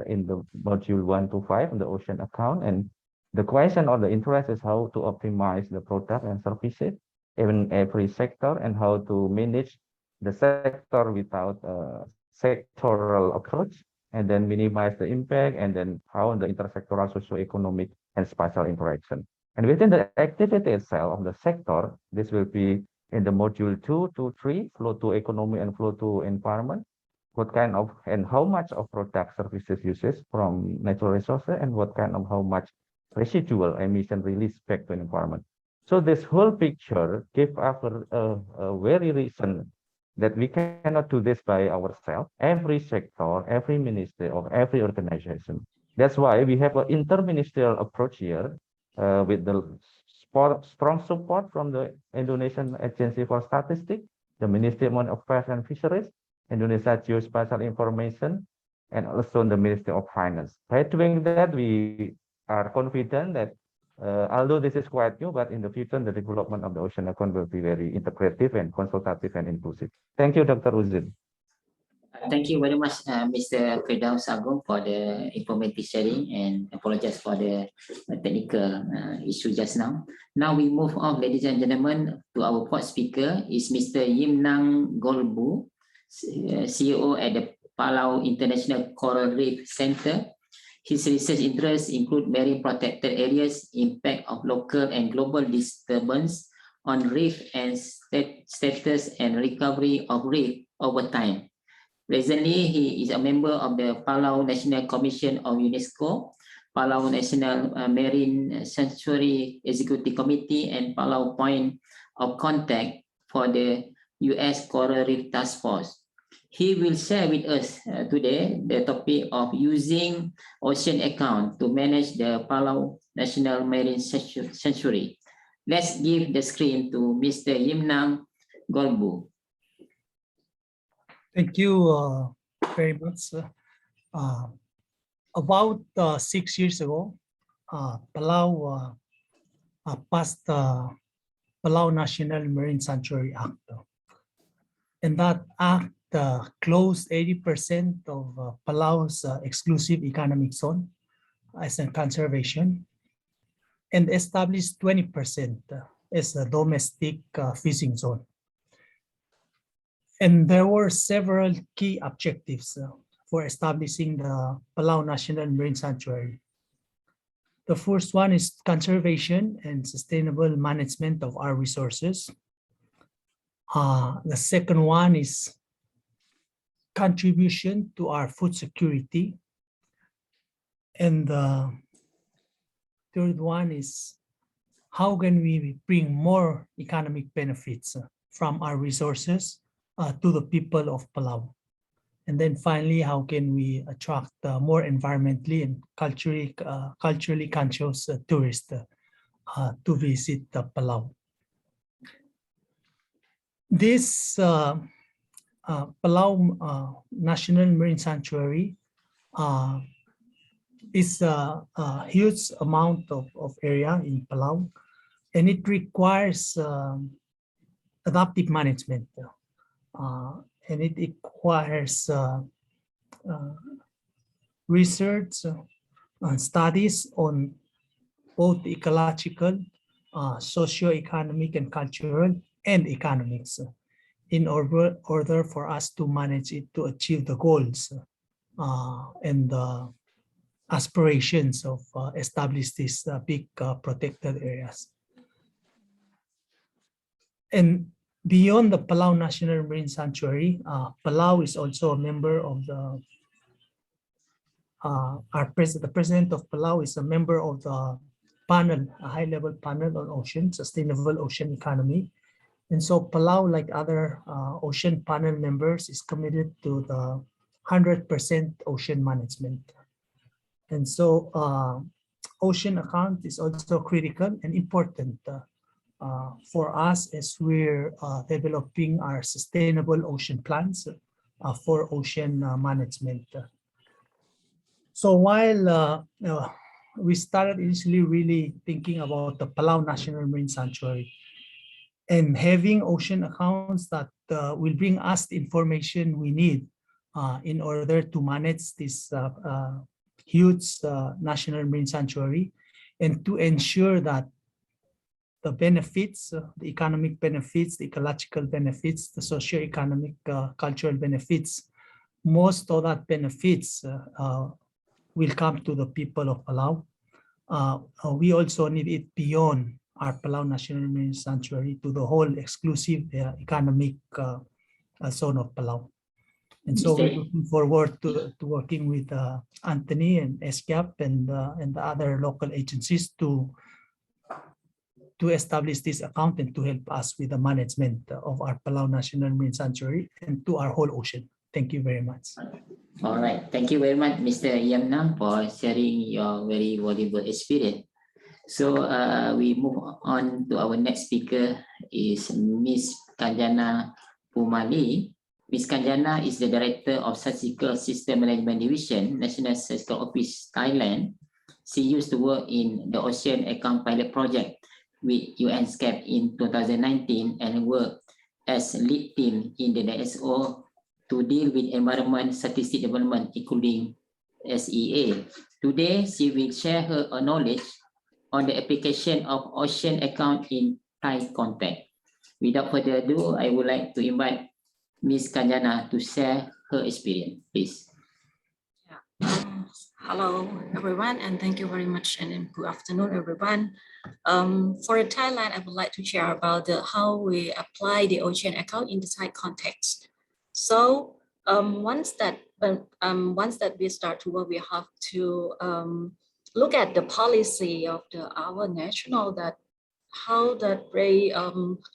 in the module 1 to 5 on the ocean account. And the question or the interest is how to optimize the product and services in every sector and how to manage the sector without sectoral approach and then minimize the impact and then how the intersectoral socio-economic and spatial interaction. And within the activity itself of the sector, this will be in the module 2 to 3, flow to economy and flow to environment. What kind of and how much of product services uses from natural resources and what kind of how much residual emission release back to environment. So this whole picture gives us a very reason that we cannot do this by ourselves. Every sector, every ministry, or every organization. That's why we have an interministerial approach here with the strong support from the Indonesian Agency for Statistics, the Ministry of Affairs and Fisheries, Indonesia Geospatial Information, and also the Ministry of Finance. By doing that, we are confident that although this is quite new, but in the future, the development of the ocean econ will be very integrative and consultative and inclusive. Thank you, Dr. Uzir. Thank you very much, Mr. Firdaus Agung, for the informative sharing, and apologize for the technical issue just now. Now we move on, ladies and gentlemen, to our fourth speaker is Mr. Yimnang Golbu, CEO at the Palau International Coral Reef Center. His research interests include marine protected areas, impact of local and global disturbance on reef and status and recovery of reef over time. Presently, he is a member of the Palau National Commission of UNESCO, Palau National Marine Sanctuary Executive Committee, and Palau Point of Contact for the US Coral Reef Task Force. He will share with us today the topic of using ocean account to manage the Palau National Marine Sanctuary. Let's give the screen to Mr. Yimnang Golbu. Thank you very much. About 6 years ago, Palau passed the Palau National Marine Sanctuary Act. And that act closed 80% of Palau's exclusive economic zone as a conservation and established 20% as a domestic fishing zone. And there were several key objectives for establishing the Palau National Marine Sanctuary. The first one is conservation and sustainable management of our resources. The second one is contribution to our food security. And the third one is, how can we bring more economic benefits from our resources to the people of Palau? And then finally, how can we attract more environmentally and culturally conscious tourists to visit Palau? This Palau National Marine Sanctuary is a huge amount of area in Palau, and it requires adaptive management. And it requires research and studies on both ecological, socio-economic and cultural and economics in order for us to manage it to achieve the goals and the aspirations of establish these big protected areas. And beyond the Palau National Marine Sanctuary, Palau is also a member of the, the president of Palau is a member of the panel, a high-level panel on ocean, sustainable ocean economy. And so Palau, like other ocean panel members, is committed to the 100% ocean management. And so ocean account is also critical and important for us as we're developing our sustainable ocean plans for ocean management. So while we started initially really thinking about the Palau National Marine Sanctuary and having ocean accounts that will bring us the information we need in order to manage this huge national marine sanctuary and to ensure that the benefits, the economic benefits, the ecological benefits, the socio-economic, cultural benefits, most of that benefits will come to the people of Palau. We also need it beyond our Palau National Marine Sanctuary to the whole exclusive economic zone of Palau. And so we're looking forward to working with Anthony and ESCAP and the other local agencies to establish this account and to help us with the management of our Palau National Marine Sanctuary and to our whole ocean. Thank you very much. All right. Thank you very much, Mr. Yamnam, for sharing your very valuable experience. So we move on to our next speaker is Ms. Kanjana Pumali. Ms. Kanjana is the Director of Statistical System Management Division, National Statistical Office, Thailand. She used to work in the Ocean Account Pilot Project with ESCAP in 2019 and worked as lead team in the NSO to deal with environment statistic development, including SEA. Today, she will share her knowledge on the application of ocean account in Thai context. Without further ado, I would like to invite Ms. Kanjana to share her experience, please. Hello, everyone, and thank you very much, and good afternoon, everyone. For Thailand, I would like to share about how we apply the ocean account in the Thai context. So once that we start to work, we have to look at the policy of our national how that they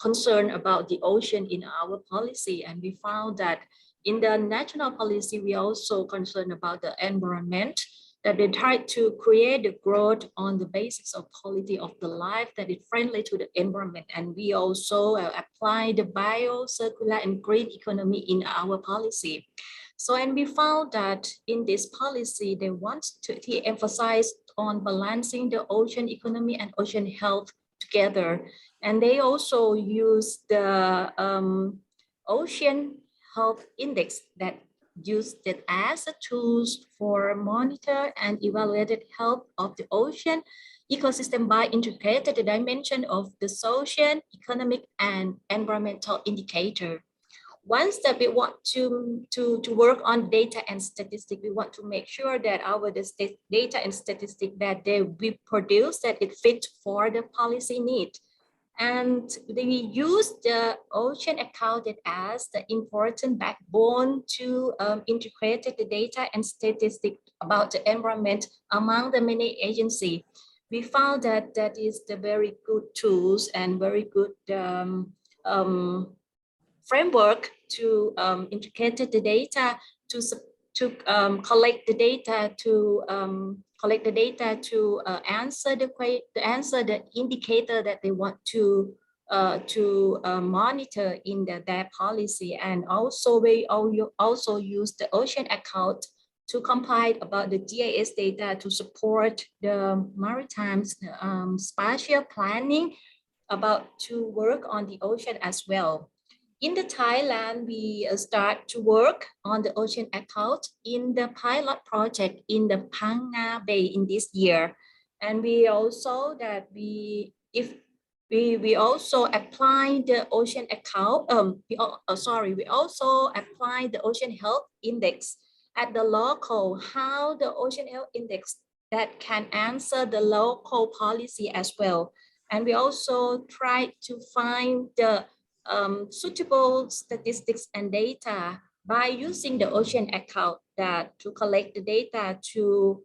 concerned about the ocean in our policy, and we found that in the national policy we also concerned about the environment, that they try to create the growth on the basis of quality of the life that is friendly to the environment, and we also apply the bio, circular and green economy in our policy. So, and we found that in this policy they want to emphasize on balancing the ocean economy and ocean health together, and they also use the ocean health index that used it as a tools for monitor and evaluated health of the ocean ecosystem by integrated the dimension of the social, economic and environmental indicator. Once that we want to work on data and statistics, we want to make sure that our data and statistics that we produce, that it fits for the policy need. And we use the ocean account as the important backbone to integrate the data and statistics about the environment among the many agencies. We found that that is the very good tools and very good framework to integrate the data, to collect the data, to answer the indicator that they want to monitor in their policy. And also we also use the ocean account to compile about the GIS data to support the maritime spatial planning about to work on the ocean as well. In the Thailand, we start to work on the ocean account in the pilot project in the Phang Nga Bay in this year. And we also we also apply the ocean account, we also apply the ocean health index at the local, how the ocean health index that can answer the local policy as well. And we also try to find the suitable statistics and data by using the ocean account that to collect the data to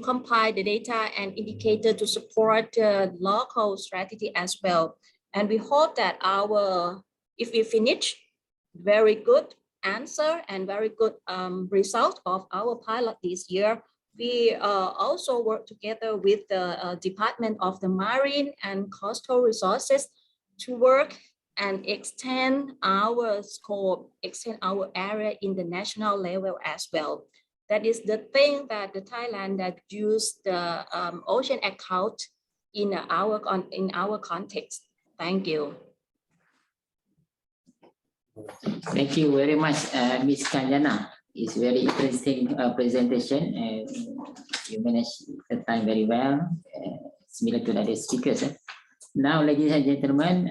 compile the data and indicator to support local strategy as well. And we hope that if we finish very good answer and very good result of our pilot this year, we also work together with the Department of the Marine and Coastal Resources to work and extend our scope, extend our area in the national level as well. That is the thing that the Thailand that use the ocean account in our context. Thank you. Thank you very much, Ms. Kanjana. It's very interesting presentation. You managed the time very well, similar to the other speakers. Now, ladies and gentlemen,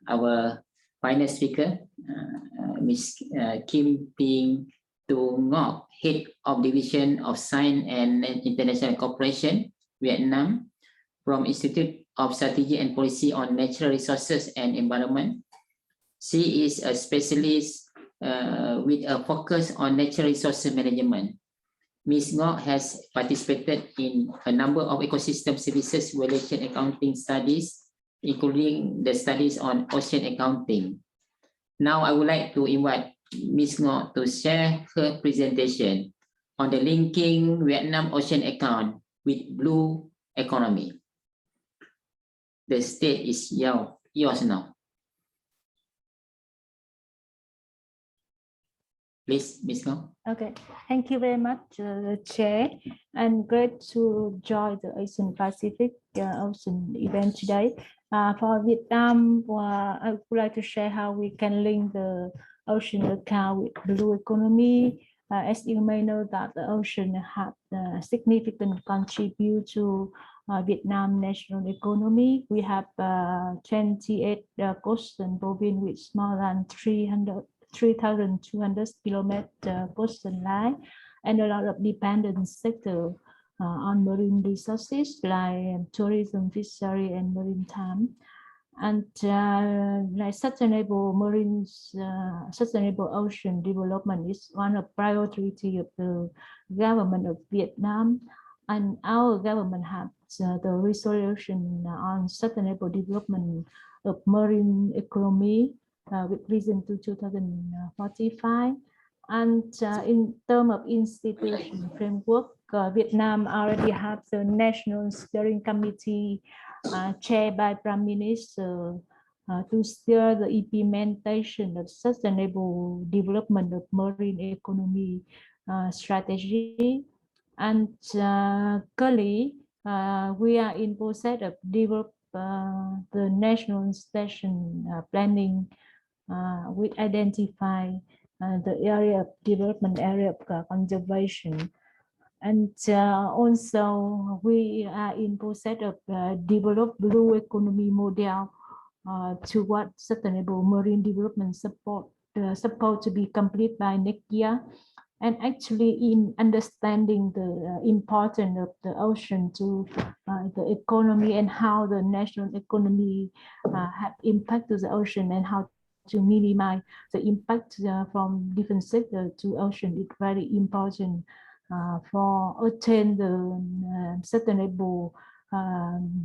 our final speaker, Ms. Kim Ping Tu Ngoc, Head of Division of Science and International Cooperation, Vietnam, from Institute of Strategy and Policy on Natural Resources and Environment. She is a specialist with a focus on natural resources management. Ms. Ngoc has participated in a number of ecosystem services valuation accounting studies, including the studies on ocean accounting. Now I would like to invite Ms. Ngoc to share her presentation on the linking Vietnam ocean account with blue economy. The stage is yours now. Please, Ms. Ngoc. Okay, thank you very much, Chair, and great to join the Asian Pacific Ocean event today. For Vietnam, I would like to share how we can link the ocean account with blue economy. As you may know, that the ocean had a significant contribute to Vietnam national economy. We have 28 coastal province with more than 3,200 kilometer coastal line, and a lot of dependent sector on marine resources like tourism, fishery, and maritime. And like sustainable ocean development is one of priority of the government of Vietnam, and our government has the resolution on sustainable development of marine economy with vision to 2045. And in terms of institution framework, Vietnam already has the National Steering Committee chaired by Prime Minister to steer the implementation of sustainable development of marine economy strategy. And currently, we are in process of develop the national station planning with identify the area of development, area of conservation. And also we are in process of develop blue economy model toward sustainable marine development support to be complete by next year. and actually in understanding the importance of the ocean to the economy and how the national economy have impact to the ocean and how to minimize the impact from different sectors to ocean is very important for attain the sustainable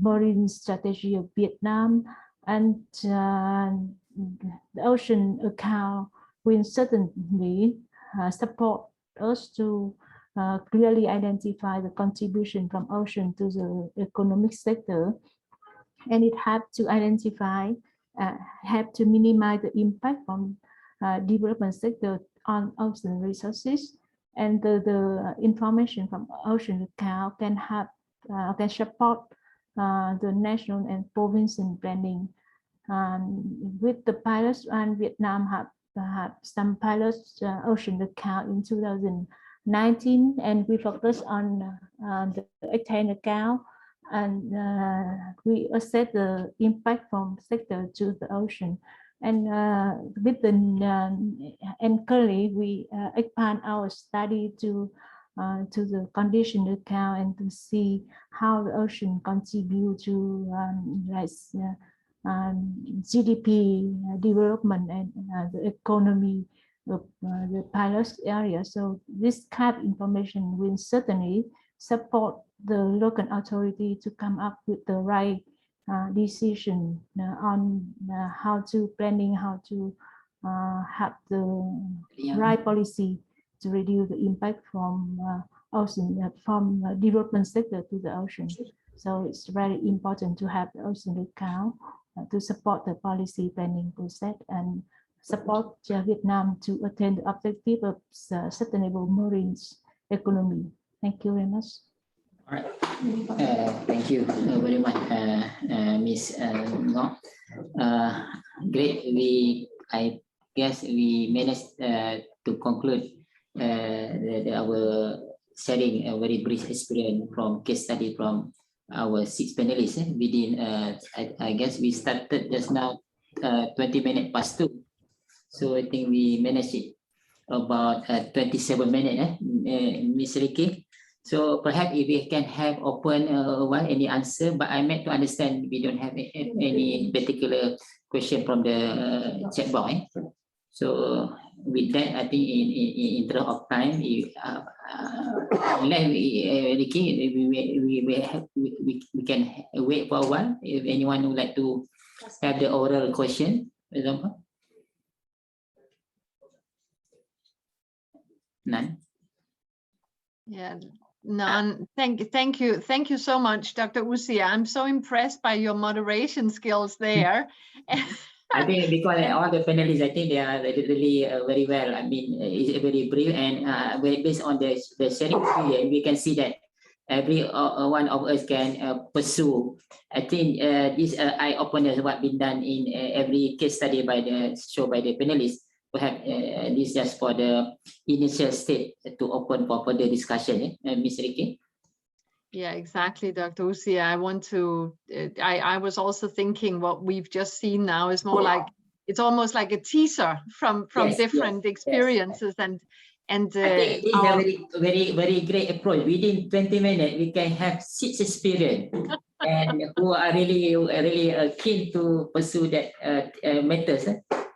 marine strategy of Vietnam. And the ocean account will certainly support us to clearly identify the contribution from ocean to the economic sector, and it have to identify, have to minimize the impact from development sector on ocean resources, and the information from ocean account can have can support the national and provincial planning. With the pilots, and Vietnam have some pilots ocean account in 2019, and we focus on the ethane account, and we assess the impact from sector to the ocean. And with the and currently we expand our study to the condition account and to see how the ocean contribute to GDP development and the economy of the pilot area. So this kind of information will certainly support the local authority to come up with the right decision on how to planning, how to have the right policy to reduce the impact from ocean, from development sector to the ocean. So it's very important to have the ocean account to support the policy planning process and support Vietnam to attain the objective of sustainable marine economy. Thank you very much. All right. Thank you very much, Ms. Ngo. Great. I guess we managed to conclude our sharing a very brief experience from case study from our 6 panelists. Within, I guess we started just now 20 minutes past 2. So I think we managed it about 27 minutes, Ms. Ricky. So perhaps if we can have open any answer, but I meant to understand we don't have any particular question from the chat box. So with that, I think in terms of time, Ricky, we can wait for a while if anyone would like to have the oral question, for example. None. Yeah. None. Thank you so much, Dr. Usia. I'm so impressed by your moderation skills there. I think because all the panelists, I think they are really very well. I mean, it's very brief, and based on the sharing experience, we can see that every one of us can pursue. I think this eye opener what been done in every case study by the panelists. Perhaps this just for the initial state to open for further discussion, Ms. Ricky. Yeah, exactly, Dr. Usia. I want to. I was also thinking what we've just seen now is more like it's almost like a teaser from different experiences and. I think this is a very great approach. Within 20 minutes, we can have 6 experience and who are really keen to pursue that matters.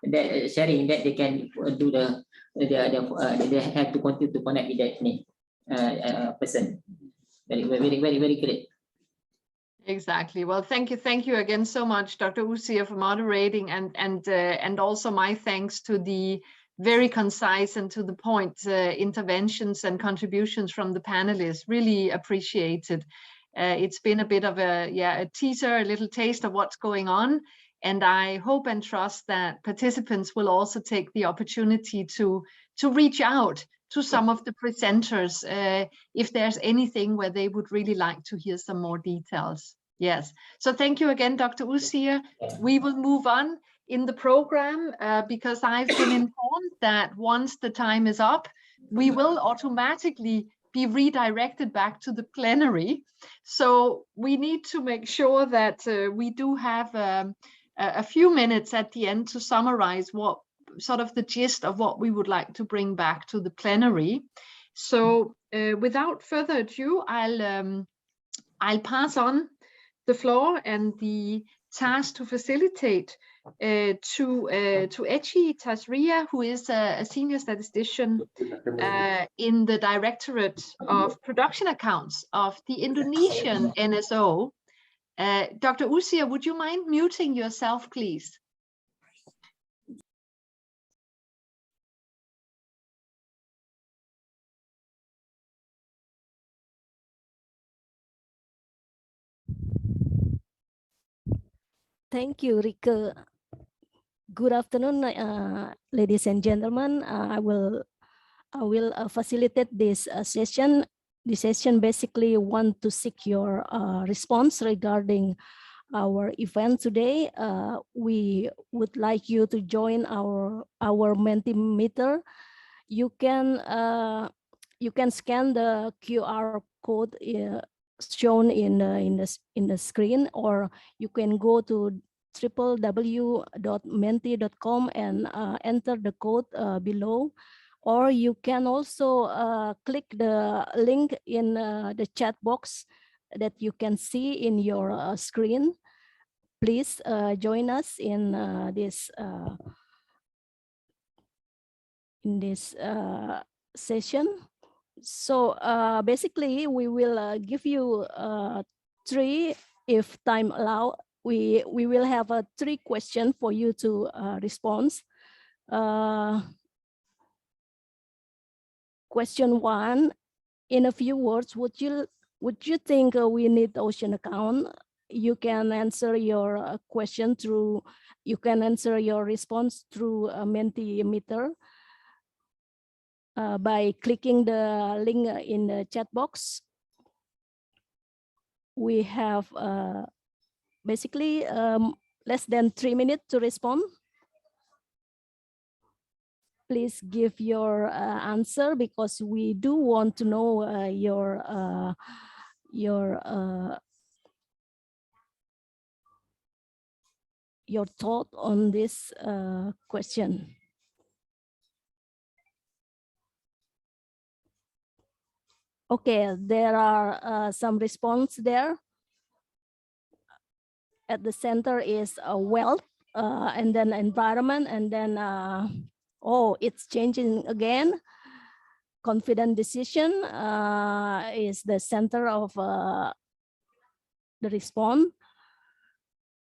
That sharing that they can do they have to continue to connect with that person. Very great. Exactly. Well, thank you again so much, Dr. Usia, for moderating, and also my thanks to the very concise and to the point interventions and contributions from the panelists. Really appreciated. It's been a bit of a teaser, a little taste of what's going on. And I hope and trust that participants will also take the opportunity to reach out to some of the presenters if there's anything where they would really like to hear some more details. Yes. So thank you again, Dr. Usia. We will move on in the program because I've been informed that once the time is up, we will automatically be redirected back to the plenary. So we need to make sure that we do have a few minutes at the end to summarize what sort of the gist of what we would like to bring back to the plenary. So without further ado, I'll pass on the floor and the task to facilitate to Echi Tasria, who is a senior statistician in the Directorate of Production Accounts of the Indonesian NSO. Dr. Usia, would you mind muting yourself, please? Thank you, Rike. Good afternoon, ladies and gentlemen. I will facilitate this session. This session basically want to seek your response regarding our event today. We would like you to join our Mentimeter. You can scan the QR code shown in the screen, or you can go to www.menti.com and enter the code below, or you can also click the link in the chat box that you can see in your screen. Please join us in this session. So basically, we will give you three, if time allow, we will have 3 questions for you to respond. Question 1, in a few words, would you think we need ocean account? You can answer your question through, you can answer your response through a Mentimeter by clicking the link in the chat box. We have basically less than 3 minutes to respond. Please give your answer, because we do want to know your thought on this question. Okay, there are some response there. At the center is wealth, and then environment, and then oh, it's changing again. Confident decision is the center of the response.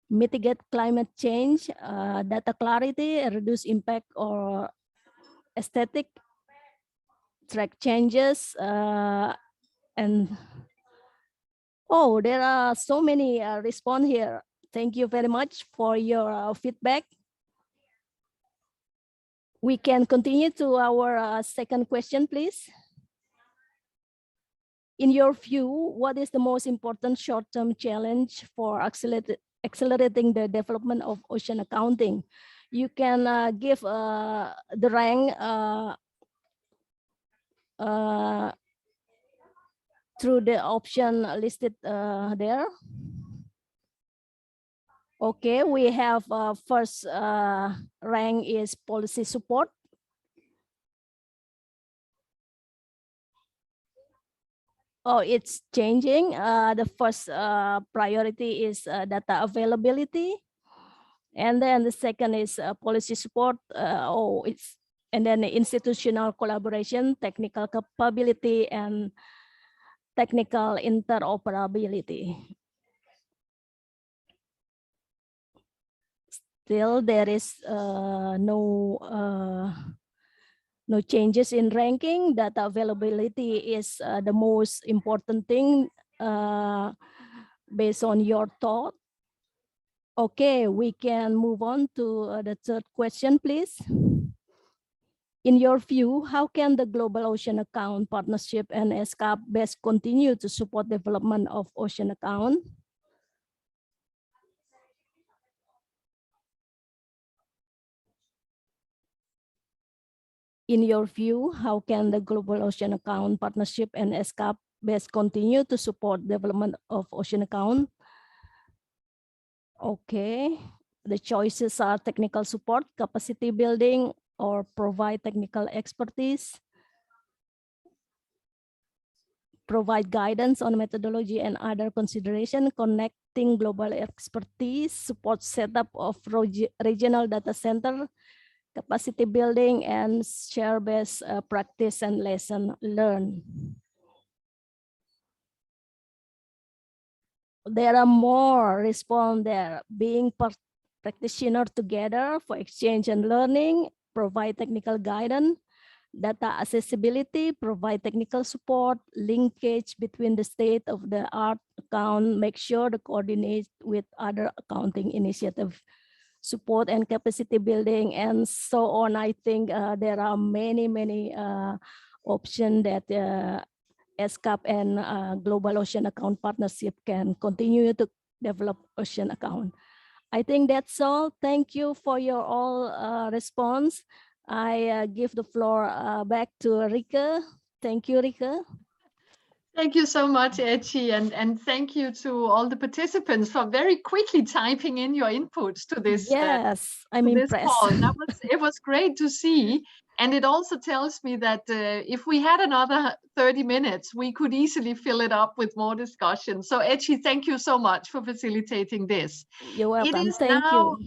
Mitigate climate change, data clarity, reduce impact or aesthetic, track changes, and oh, there are so many response here. Thank you very much for your feedback. We can continue to our second question, please. In your view, what is the most important short-term challenge for accelerating the development of ocean accounting? You can give the rank through the option listed there. Okay, we have first rank is policy support. Oh, it's changing. The first priority is data availability, and then the second is policy support. Oh, it's, and then the institutional collaboration, technical capability, and technical interoperability. Still, there is no changes in ranking. Data availability is the most important thing based on your thought. Okay, we can move on to the third question, please. In your view, how can the Global Ocean Account Partnership and ESCAP best continue to support development of ocean account? In your view, how can the Global Ocean Account Partnership and ESCAP best continue to support development of ocean account? Okay, The choices are technical support, capacity building, or provide technical expertise, provide guidance on methodology and other consideration, connecting global expertise, support setup of regional data center, capacity building, and share best practice and lesson learned. There are more response there, being practitioner together for exchange and learning, provide technical guidance, data accessibility, provide technical support, linkage between the state-of-the-art account, make sure to coordinate with other accounting initiative, support and capacity building, and so on. I think there are many options that ESCAP and Global Ocean Account Partnership can continue to develop ocean account. I think that's all. Thank you for your all response. I give the floor back to Rika. Thank you, Rika. Thank you so much, Etchi, and thank you to all the participants for very quickly typing in your inputs to this. Yes, I'm impressed. Call. It was great to see. And it also tells me that if we had another 30 minutes, we could easily fill it up with more discussion. So Etchi, thank you so much for facilitating this. You're welcome. Thank you.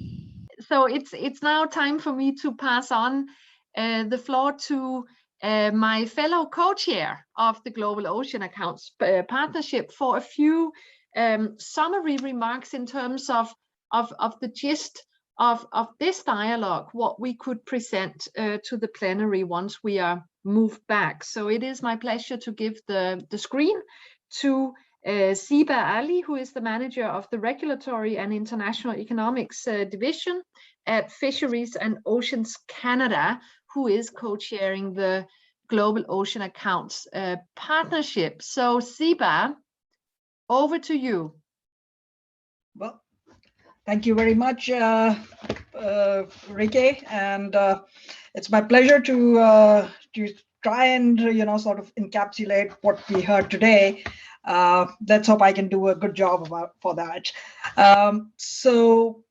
So it's now time for me to pass on the floor to my fellow co-chair of the Global Ocean Accounts Partnership for a few summary remarks in terms of the gist of this dialogue, what we could present to the plenary once we are moved back. So it is my pleasure to give the screen to Siba Ali, who is the manager of the Regulatory and International Economics Division at Fisheries and Oceans Canada, who is co-chairing the Global Ocean Accounts Partnership. So Siba, over to you. Well, thank you very much, Rike, and it's my pleasure to try and sort of encapsulate what we heard today. Let's hope I can do a good job for that. So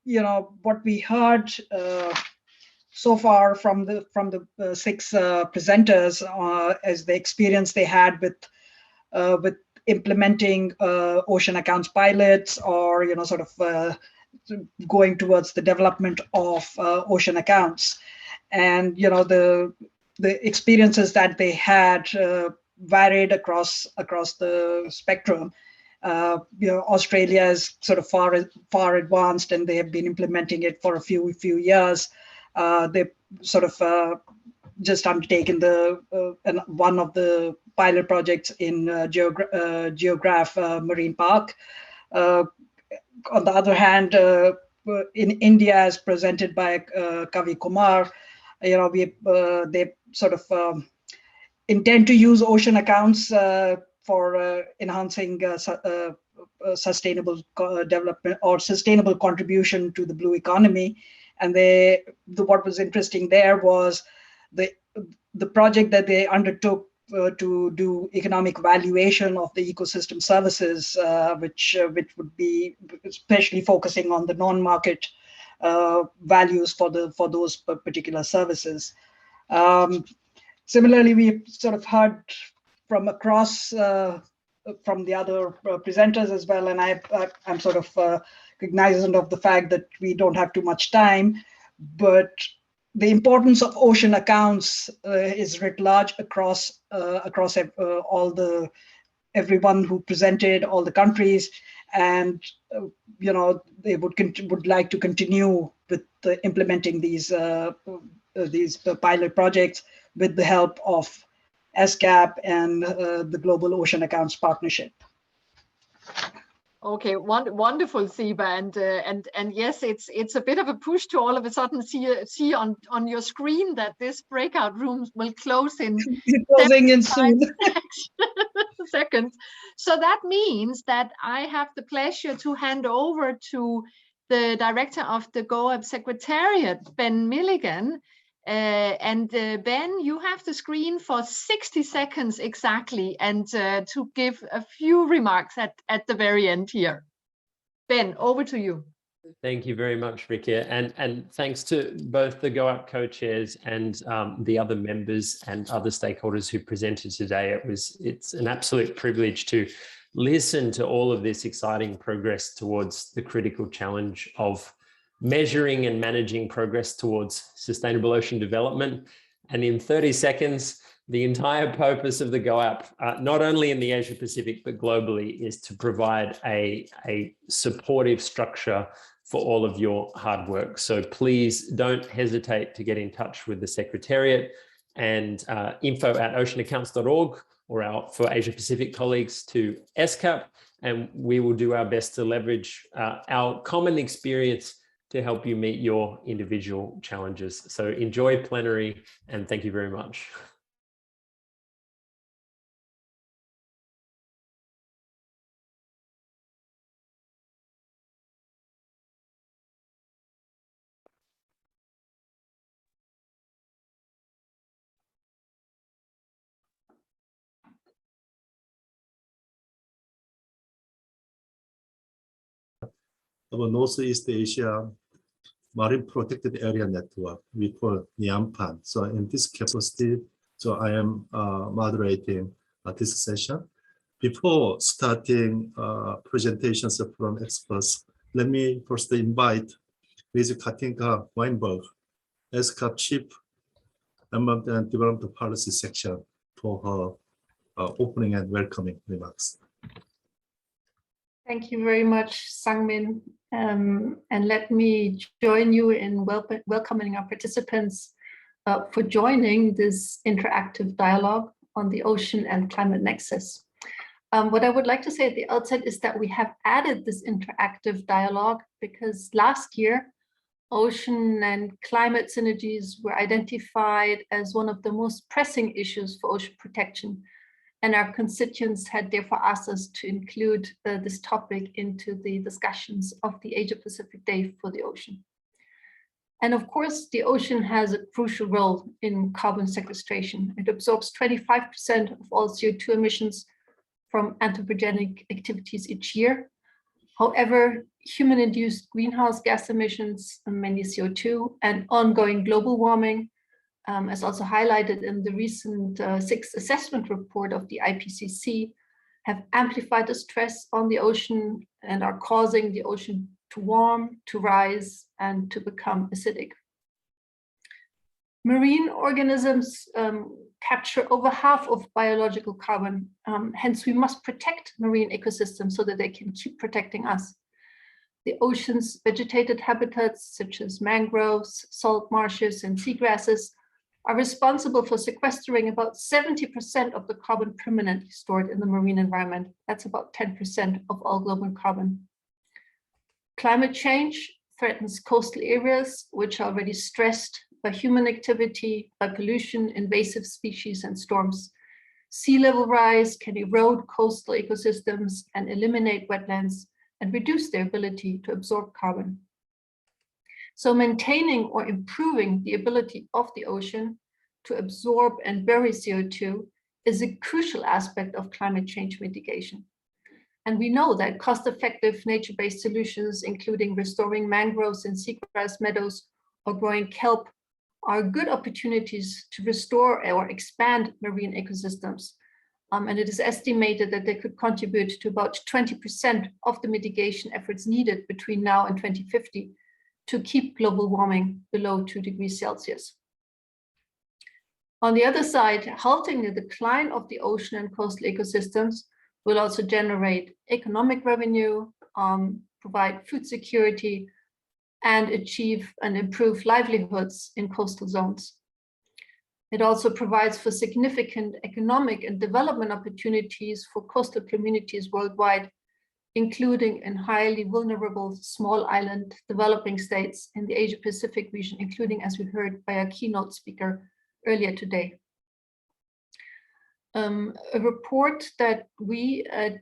what we heard so far from the six presenters as the experience they had with implementing ocean accounts pilots, or sort of going towards the development of ocean accounts, and the experiences that they had varied across the spectrum. Australia is sort of far advanced, and they have been implementing it for a few years. They've sort of just undertaken one of the pilot projects in Geograph Marine Park. On the other hand, in India, as presented by Kavi Kumar, they sort of intend to use ocean accounts for enhancing sustainable development or sustainable contribution to the blue economy. And what was interesting there was the project that they undertook to do economic valuation of the ecosystem services, which would be especially focusing on the non-market values for those particular services. Similarly, we sort of heard from across from the other presenters as well, and I'm sort of cognizant of the fact that we don't have too much time, but the importance of ocean accounts is writ large across everyone who presented, all the countries, and they would like to continue with implementing these pilot projects with the help of ESCAP and the Global Ocean Accounts Partnership. Okay, wonderful, Siba, and yes, it's a bit of a push to all of a sudden see on your screen that this breakout room will close in closing in soon. seconds. So that means that I have the pleasure to hand over to the director of the GOAB Secretariat, Ben Milligan. Ben, you have the screen for 60 seconds exactly, and to give a few remarks at the very end here. Ben, over to you. Thank you very much, Ricky. And thanks to both the GoUp co-chairs and the other members and other stakeholders who presented today. It's an absolute privilege to listen to all of this exciting progress towards the critical challenge of measuring and managing progress towards sustainable ocean development. And in 30 seconds, the entire purpose of the GoUp, not only in the Asia Pacific, but globally, is to provide a supportive structure for all of your hard work. So please don't hesitate to get in touch with the Secretariat and info@oceanaccounts.org or for Asia Pacific colleagues to ESCAP, and we will do our best to leverage our common experience to help you meet your individual challenges. So enjoy plenary, and thank you very much. Of Northeast Asia Marine Protected Area Network, we call NIAMPAN. So in this capacity, so I am moderating this session. Before starting presentations from experts, let me first invite Ms. Katinka Weinberg, ESCAP Chief Environment and Development Policy Section, for her opening and welcoming remarks. Thank you very much, Sangmin. And let me join you in welcoming our participants for joining this interactive dialogue on the ocean and climate nexus. What I would like to say at the outset is that we have added this interactive dialogue because last year, ocean and climate synergies were identified as one of the most pressing issues for ocean protection. And our constituents had therefore asked us to include this topic into the discussions of the Asia Pacific Day for the Ocean. And of course, the ocean has a crucial role in carbon sequestration. It absorbs 25% of all CO2 emissions from anthropogenic activities each year. However, human-induced greenhouse gas emissions, mainly CO2, and ongoing global warming, as also highlighted in the recent sixth assessment report of the IPCC, have amplified the stress on the ocean and are causing the ocean to warm, to rise, and to become acidic. Marine organisms capture over half of biological carbon. Hence, we must protect marine ecosystems so that they can keep protecting us. The ocean's vegetated habitats, such as mangroves, salt marshes, and seagrasses, are responsible for sequestering about 70% of the carbon permanently stored in the marine environment. That's about 10% of all global carbon. Climate change threatens coastal areas, which are already stressed by human activity, by pollution, invasive species, and storms. Sea level rise can erode coastal ecosystems and eliminate wetlands and reduce their ability to absorb carbon. So maintaining or improving the ability of the ocean to absorb and bury CO2 is a crucial aspect of climate change mitigation. And we know that cost-effective nature-based solutions, including restoring mangroves and seagrass meadows or growing kelp, are good opportunities to restore or expand marine ecosystems. And it is estimated that they could contribute to about 20% of the mitigation efforts needed between now and 2050 to keep global warming below 2 degrees Celsius. On the other side, halting the decline of the ocean and coastal ecosystems will also generate economic revenue, provide food security, and achieve and improve livelihoods in coastal zones. It also provides for significant economic and development opportunities for coastal communities worldwide, including in highly vulnerable small island developing states in the Asia Pacific region, including, as we heard by our keynote speaker earlier today. A report that we at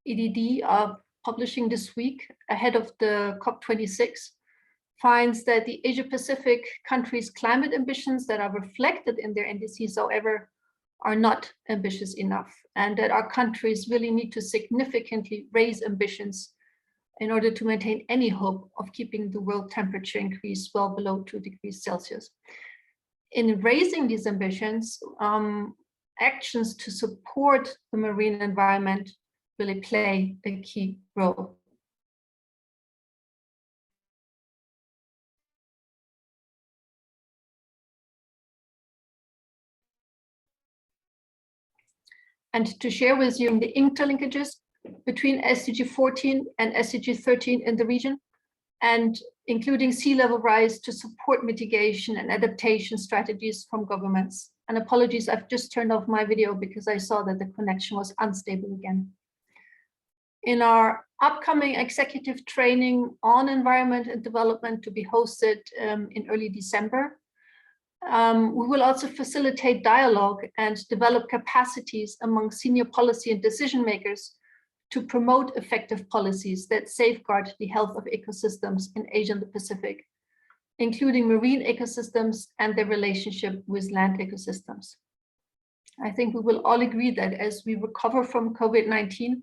EDD are publishing this week ahead of the COP26 finds that the Asia Pacific countries' climate ambitions that are reflected in their NDCs, however, are not ambitious enough, and that our countries really need to significantly raise ambitions in order to maintain any hope of keeping the world temperature increase well below 2 degrees Celsius. In raising these ambitions, actions to support the marine environment really play a key role. And to share with you the interlinkages between SDG 14 and SDG 13 in the region, and including sea level rise to support mitigation and adaptation strategies from governments. And apologies, I've just turned off my video because I saw that the connection was unstable again. In our upcoming executive training on environment and development to be hosted in early December, we will also facilitate dialogue and develop capacities among senior policy and decision makers to promote effective policies that safeguard the health of ecosystems in Asia and the Pacific, including marine ecosystems and their relationship with land ecosystems. I think we will all agree that as we recover from COVID-19,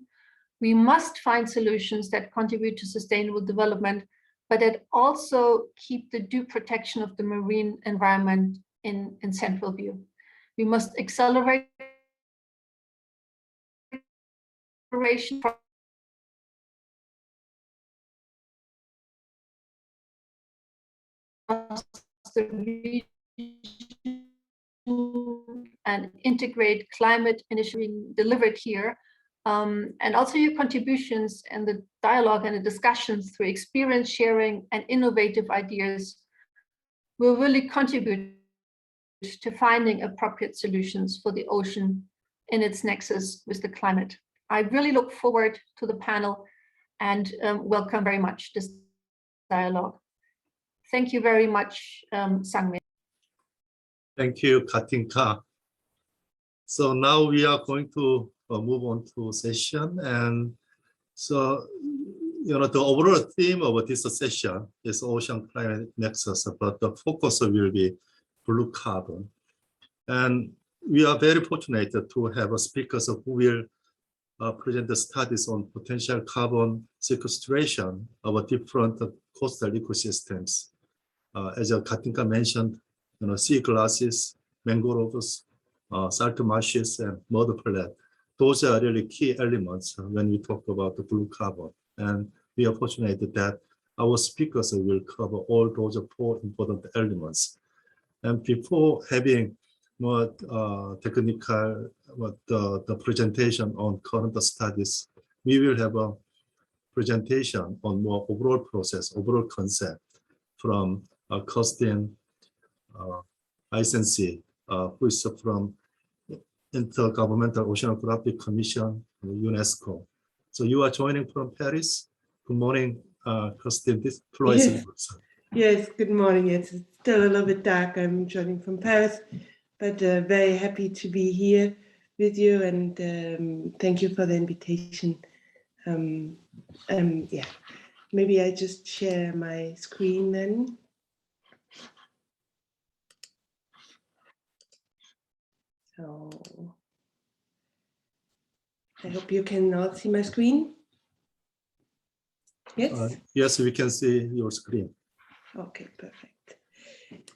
we must find solutions that contribute to sustainable development, but that also keep the due protection of the marine environment in central view. We must accelerate cooperation across the region and integrate climate initiatives delivered here. And also your contributions and the dialogue and the discussions through experience sharing and innovative ideas will really contribute to finding appropriate solutions for the ocean in its nexus with the climate. I really look forward to the panel and welcome very much this dialogue. Thank you very much, Sang-min. Thank you, Katinka. So now we are going to move on to session. And so, the overall theme of this session is Ocean Climate Nexus, but the focus will be blue carbon. And we are very fortunate to have speakers who will present the studies on potential carbon sequestration of different coastal ecosystems. As Katinka mentioned, sea grasses, mangroves, salt marshes, and mudflat. Those are really key elements when we talk about the blue carbon. And we are fortunate that our speakers will cover all those 4 important elements. And before having more technical the presentation on current studies, we will have a presentation on more overall process, overall concept from Kirsten Eisenstein, who is from Intergovernmental Oceanographic Commission, UNESCO. So you are joining from Paris. Good morning, Kirsten. This floor is yours. Yes, good morning. It's still a little bit dark. I'm joining from Paris, but very happy to be here with you, and thank you for the invitation. Yeah, maybe I just share my screen then. So I hope you can all see my screen. Yes? Yes, we can see your screen. Okay, perfect.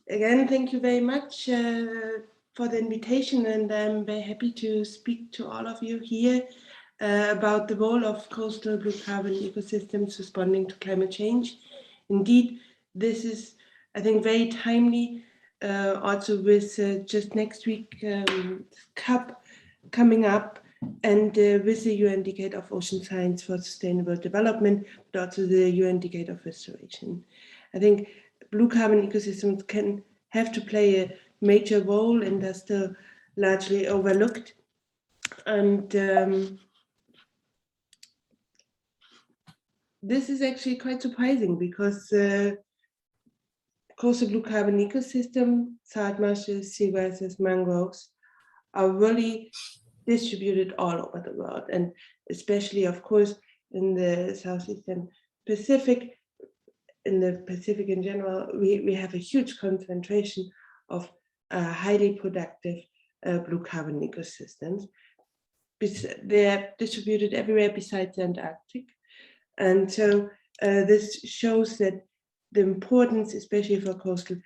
Again, thank you very much for the invitation, and I'm very happy to speak to all of you here about the role of coastal blue carbon ecosystems responding to climate change. Indeed, this is, I think, very timely, also with just next week ESCAP coming up, and with the UN Decade of Ocean Science for Sustainable Development, but also the UN Decade of Restoration. I think blue carbon ecosystems can have to play a major role, and are still largely overlooked. And this is actually quite surprising, because coastal blue carbon ecosystem, salt marshes, seagrasses, mangroves are really distributed all over the world, and especially, of course, in the Southeastern Pacific. In the Pacific in general, we have a huge concentration of highly productive blue carbon ecosystems. They're distributed everywhere besides the Antarctic. And so this shows that the importance, especially for coastal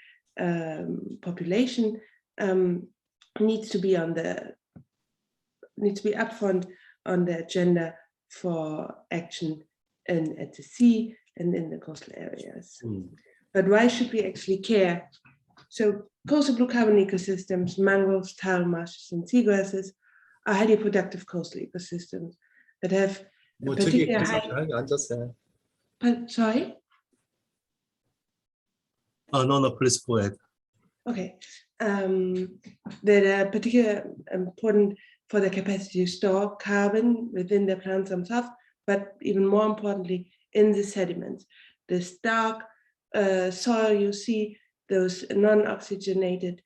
population, needs to be upfront on the agenda for action at the sea and in the coastal areas. But why should we actually care? So coastal blue carbon ecosystems, mangroves, tidal marshes, and seagrasses are highly productive coastal ecosystems that have a particular high... Sorry? Oh, no, please go ahead. Okay. That are particularly important for the capacity to store carbon within the plants themselves, but even more importantly, in the sediments. This dark soil you see, those non-oxygenated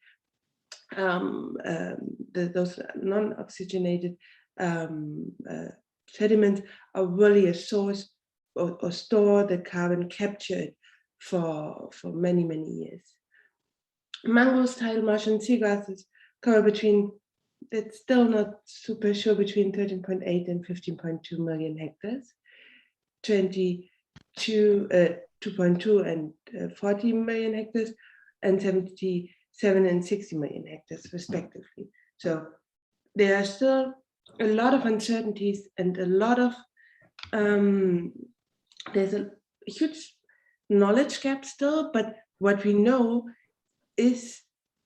sediments are really a source or store the carbon captured for many, many years. Mangroves, tidal marsh, and seagrasses cover between, it's still not super sure, between 13.8 and 15.2 million hectares, 2.2 and 40 million hectares, and 77 and 60 million hectares respectively. So there are still a lot of uncertainties and a lot of, there's a huge knowledge gap still, but what we know is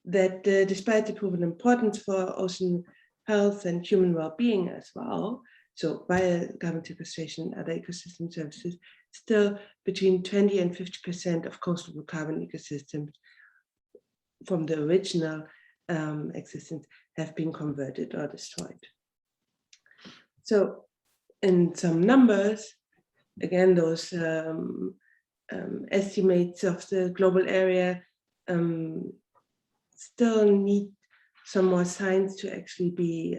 that despite the proven importance for ocean health and human well-being as well, so via carbon sequestration and other ecosystem services, still between 20 and 50% of coastal carbon ecosystems from the original existence have been converted or destroyed. So in some numbers, again, those estimates of the global area still need some more science to actually be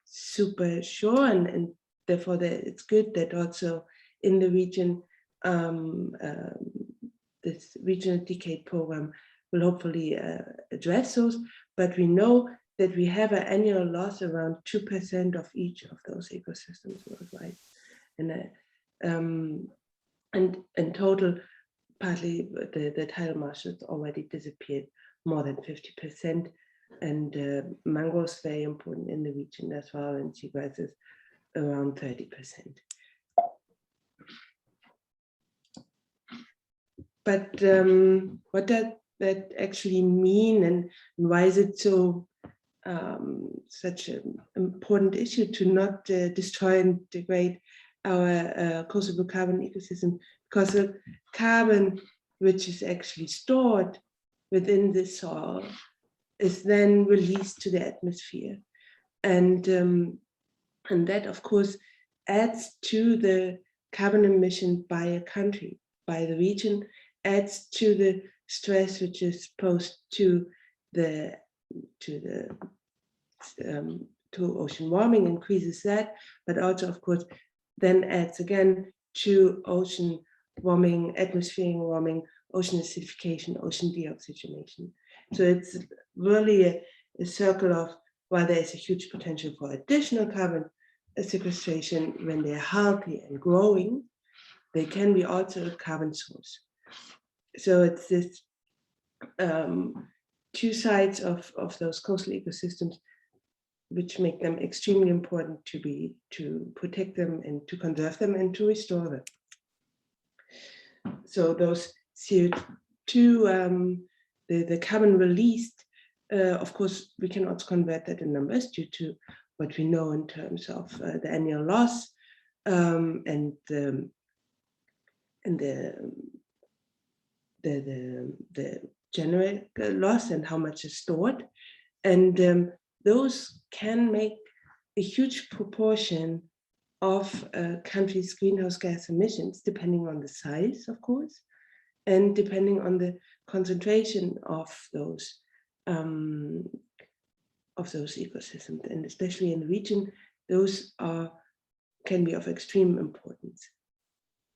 super sure, and therefore it's good that also in the region, this regional decade program will hopefully address those, but we know that we have an annual loss around 2% of each of those ecosystems worldwide. And in total, partly the tidal marshes already disappeared more than 50%, and mangroves very important in the region as well, and seagrasses around 30%. But what does that actually mean, and why is it so such an important issue to not destroy and degrade our coastal carbon ecosystem? Because the carbon, which is actually stored within the soil, is then released to the atmosphere, and that of course adds to the carbon emission by a country, by the region, adds to the stress which is posed to ocean warming, increases that, but also of course then adds again to ocean warming, atmospheric warming, ocean acidification, ocean deoxygenation. So it's really a circle of, while there is a huge potential for additional carbon sequestration when they're healthy and growing, they can be also a carbon source. So it's this two sides of those coastal ecosystems which make them extremely important to protect them and to conserve them and to restore them. So those CO2, the carbon released, of course, we can also convert that in numbers due to what we know in terms of the annual loss and the general loss and how much is stored. And those can make a huge proportion of a country's greenhouse gas emissions, depending on the size, of course, and depending on the concentration of those ecosystems, and especially in the region, those can be of extreme importance.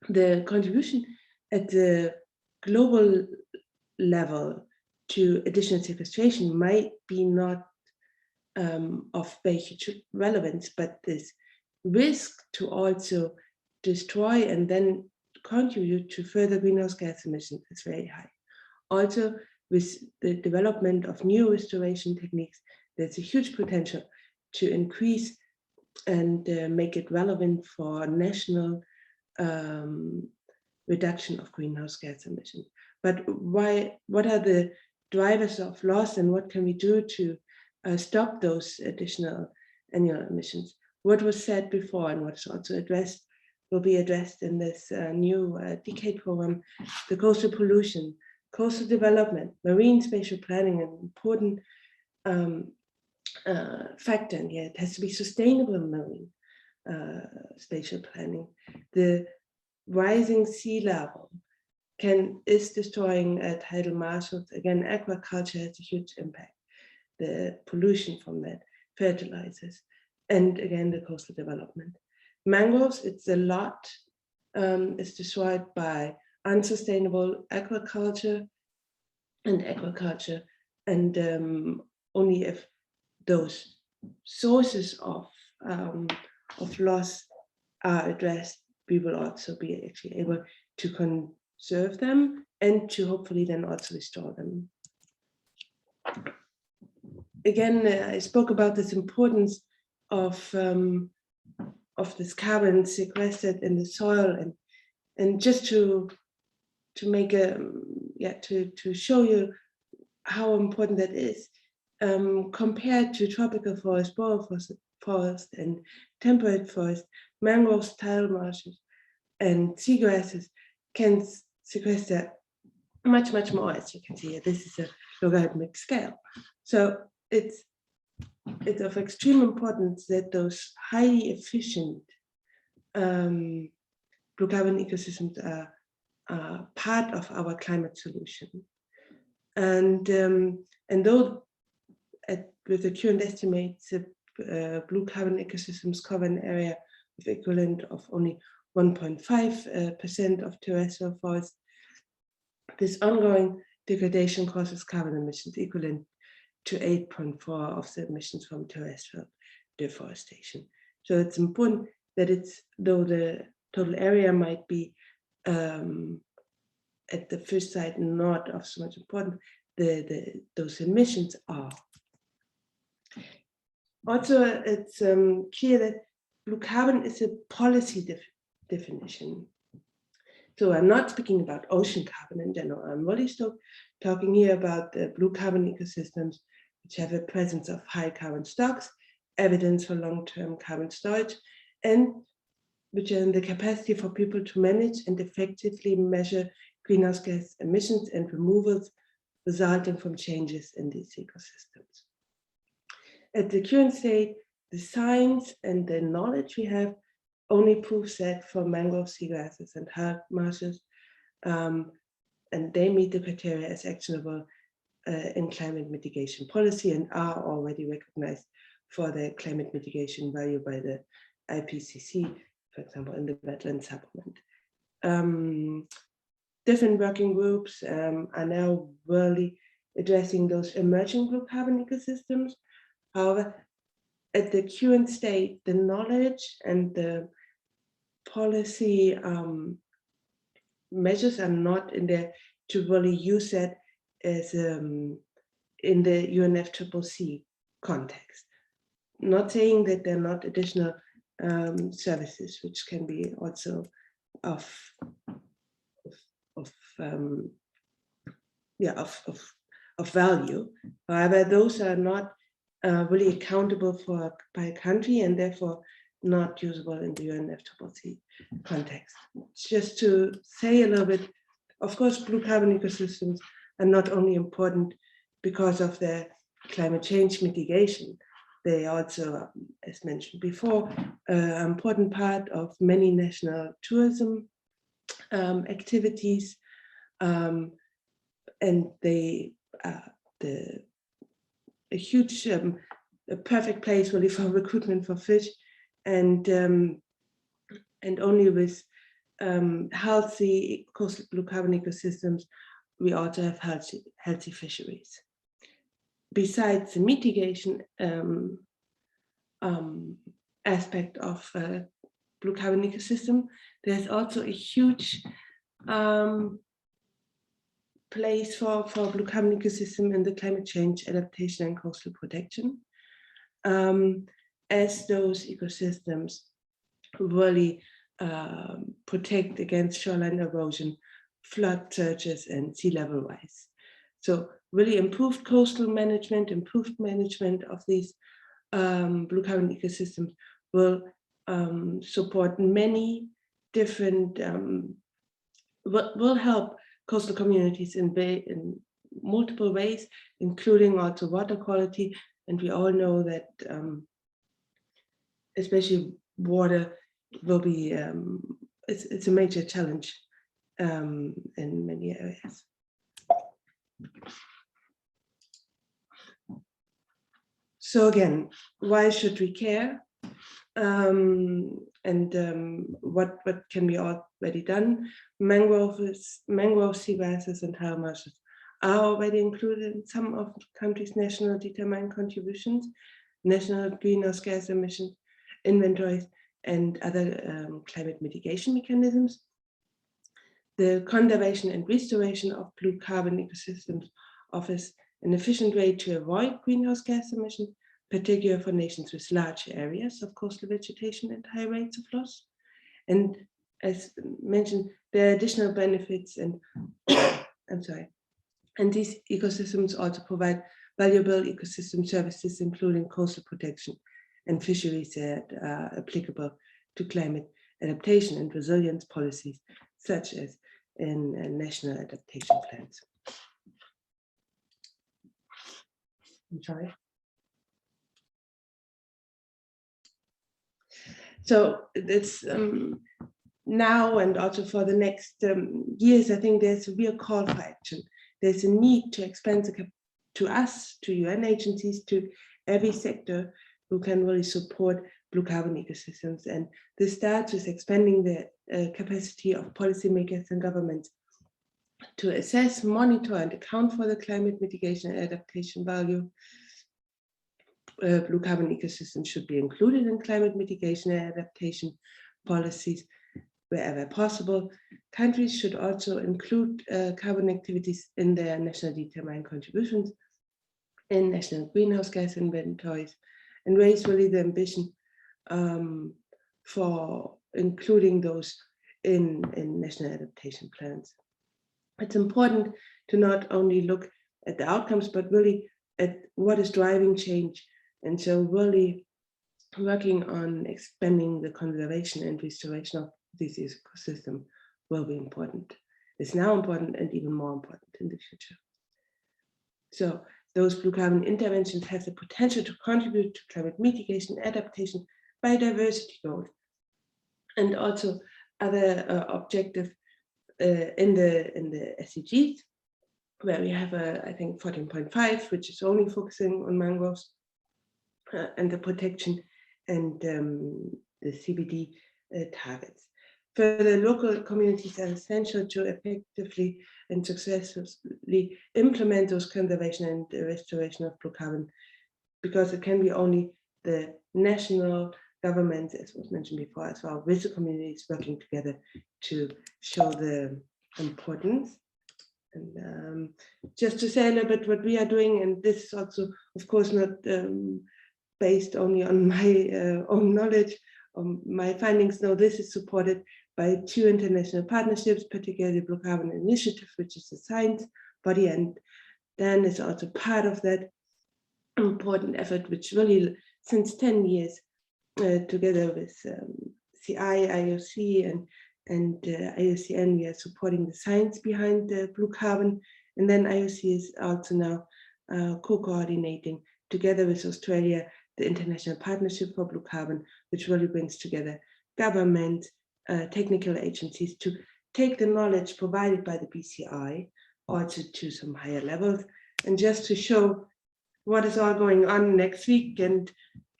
The contribution at the global level to additional sequestration might be not of very huge relevance, but this risk to also destroy and then contribute to further greenhouse gas emissions is very high. Also, with the development of new restoration techniques, there's a huge potential to increase and make it relevant for national reduction of greenhouse gas emissions. But what are the drivers of loss and what can we do to stop those additional annual emissions? What was said before and what's also addressed will be addressed in this new decade program: the coastal pollution, coastal development, marine spatial planning, an important factor. And yeah, it has to be sustainable marine spatial planning. The rising sea level is destroying tidal marshes. Again, aquaculture has a huge impact. The pollution from that, fertilizers, and again, the coastal development. Mangroves, it's a lot, is destroyed by unsustainable aquaculture, and only if those sources of loss are addressed, we will also be actually able to conserve them and to hopefully then also restore them. Again, I spoke about this importance of this carbon sequestered in the soil, and just to make to show you how important that is, compared to tropical forest, forest, and temperate forest, mangroves, tidal marshes, and seagrasses can sequester much more. As you can see here, this is a logarithmic scale. So it's of extreme importance that those highly efficient blue carbon ecosystems are part of our climate solution. And though with the current estimates, blue carbon ecosystems cover an area of equivalent of only 1.5% of terrestrial forest, this ongoing degradation causes carbon emissions equivalent to 8.4 of the emissions from terrestrial deforestation. So it's important that though the total area might be at the first sight not of so much importance, those emissions are. Also, it's clear that blue carbon is a policy definition. So I'm not speaking about ocean carbon in general. I'm really still talking here about the blue carbon ecosystems, which have a presence of high carbon stocks, evidence for long-term carbon storage, and which are in the capacity for people to manage and effectively measure greenhouse gas emissions and removals resulting from changes in these ecosystems. At the current state, the science and the knowledge we have only proves that for mangrove, seagrasses, and hard marshes, and they meet the criteria as actionable in climate mitigation policy and are already recognized for their climate mitigation value by the IPCC, for example, in the wetland supplement. Different working groups are now really addressing those emerging blue carbon ecosystems. However, at the current state, the knowledge and the policy measures are not in there to really use that as in the UNFCCC context. Not saying that there are not additional services which can be also of value. However, those are not really accountable for by country and therefore not usable in the UNFCCC context. Just to say a little bit, of course, blue carbon ecosystems are not only important because of their climate change mitigation, they also, as mentioned before, an important part of many national tourism activities, and they a huge, a perfect place really for recruitment for fish, and only with healthy coastal blue carbon ecosystems, we also have healthy fisheries. Besides the mitigation aspect of blue carbon ecosystem, there's also a huge place for blue carbon ecosystem in the climate change adaptation and coastal protection, as those ecosystems really protect against shoreline erosion, flood surges, and sea level rise. So really improved coastal management, improved management of these blue carbon ecosystems will support many different, will help coastal communities in multiple ways, including also water quality. And we all know that especially water will be, it's a major challenge in many areas. So again, why should we care? What can be already done? Mangrove seagrasses and tidal marshes are already included in some of the country's national determined contributions, national greenhouse gas emission inventories, and other climate mitigation mechanisms. The conservation and restoration of blue carbon ecosystems offers an efficient way to avoid greenhouse gas emissions, particularly for nations with large areas of coastal vegetation and high rates of loss. And as mentioned, there are additional benefits, and and these ecosystems also provide valuable ecosystem services, including coastal protection and fisheries that are applicable to climate adaptation and resilience policies, such as in national adaptation plans. I'm sorry. So it's now and also for the next years, I think there's a real call for action. There's a need to expand to us, to UN agencies, to every sector who can really support blue carbon ecosystems. And this starts with expanding the capacity of policymakers and governments to assess, monitor, and account for the climate mitigation and adaptation value. Blue carbon ecosystems should be included in climate mitigation and adaptation policies wherever possible. Countries should also include carbon activities in their national determined contributions, in national greenhouse gas inventories, and raise really the ambition for including those in national adaptation plans. It's important to not only look at the outcomes, but really at what is driving change. And so really working on expanding the conservation and restoration of this ecosystem will be important. It's now important and even more important in the future. So those blue carbon interventions have the potential to contribute to climate mitigation, adaptation, biodiversity goals, and also other objectives in the SDGs, where we have I think 14.5, which is only focusing on mangroves and the protection, and the CBD targets. Further, local communities are essential to effectively and successfully implement those conservation and restoration of blue carbon, because it can be only the national governments, as was mentioned before, as well, with the communities working together to show the importance. And just to say a little bit what we are doing, and this is also, of course, not based only on my own knowledge, my findings. No, this is supported by 2 international partnerships, particularly the Blue Carbon Initiative, which is a science body, and then is also part of that important effort, which really since 10 years, together with CI, IOC, and IUCN, we are supporting the science behind the blue carbon. And then IOC is also now co-coordinating together with Australia the International Partnership for Blue Carbon, which really brings together government, technical agencies to take the knowledge provided by the BCI also to some higher levels. And just to show what is all going on next week, and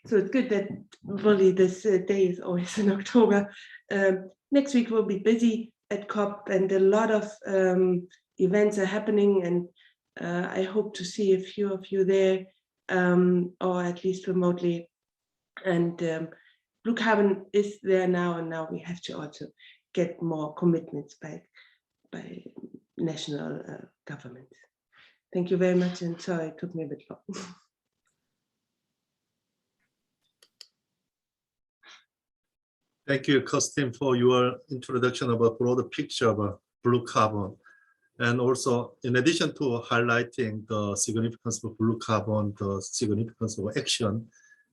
so it's good that really this day is always in October. Next week will be busy at COP, and a lot of events are happening, and I hope to see a few of you there, or at least remotely. And blue carbon is there now, and now we have to also get more commitments by national governments. Thank you very much, and sorry it took me a bit long. Thank you, Kirsten, for your introduction of a broader picture of blue carbon. And also, in addition to highlighting the significance of blue carbon, the significance of action,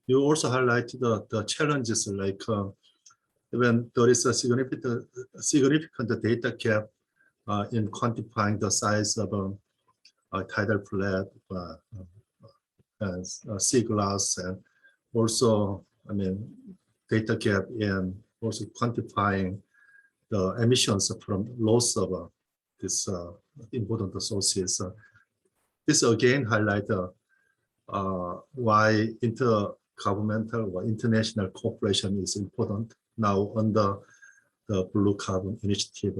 you also highlighted the challenges, like when there is a significant data gap in quantifying the size of a tidal flat, sea glass, and also, I mean, data gap in also quantifying the emissions from loss of this important sources. This again highlights why intergovernmental or international cooperation is important now under the Blue Carbon Initiative,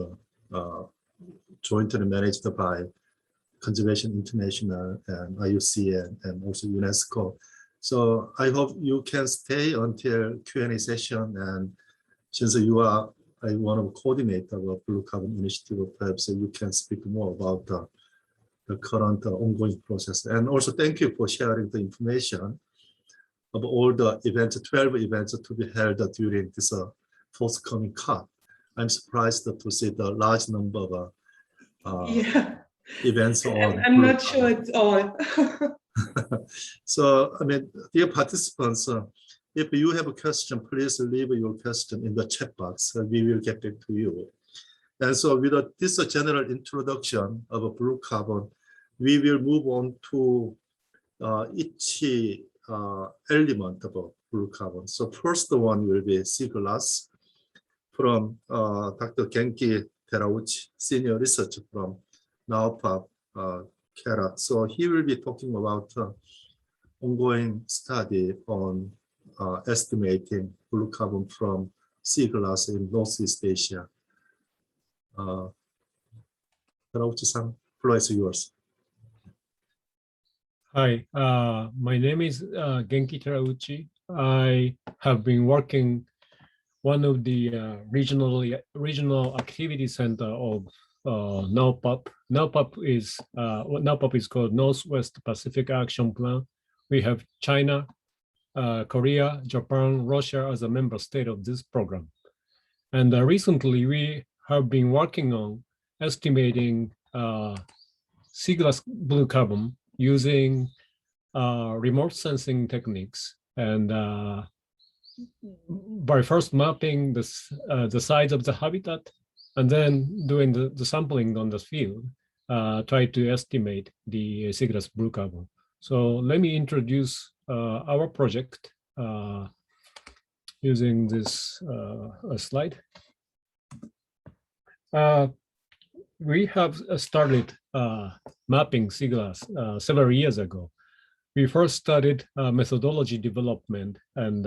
jointly managed by Conservation International and IUCN and also UNESCO. So I hope you can stay until Q&A session, and since you are one of the coordinators of Blue Carbon Initiative, perhaps you can speak more about the current ongoing process. And also thank you for sharing the information of all the events, 12 events to be held during this forthcoming COP. I'm surprised to see the large number of events on. I'm not sure it's all. So, I mean, dear participants, if you have a question, please leave your question in the chat box. We will get back to you. And so with this general introduction of blue carbon, we will move on to each element of blue carbon. So first one will be sea glass from Dr. Genki Terauchi, senior researcher from NAOPAP, Kera. So he will be talking about ongoing study on estimating blue carbon from sea glass in Northeast Asia. Terauchi-san, floor is yours. Hi, my name is Genki Terauchi. I have been working one of the regional activity center of NAOPAP. NAOPAP is called Northwest Pacific Action Plan. We have China, Korea, Japan, Russia as a member state of this program. And recently we have been working on estimating sea glass blue carbon using remote sensing techniques, and by first mapping the size of the habitat, and then doing the sampling on the field, try to estimate the sea glass blue carbon. So let me introduce our project using this slide. We have started mapping sea glass several years ago. We first started methodology development, and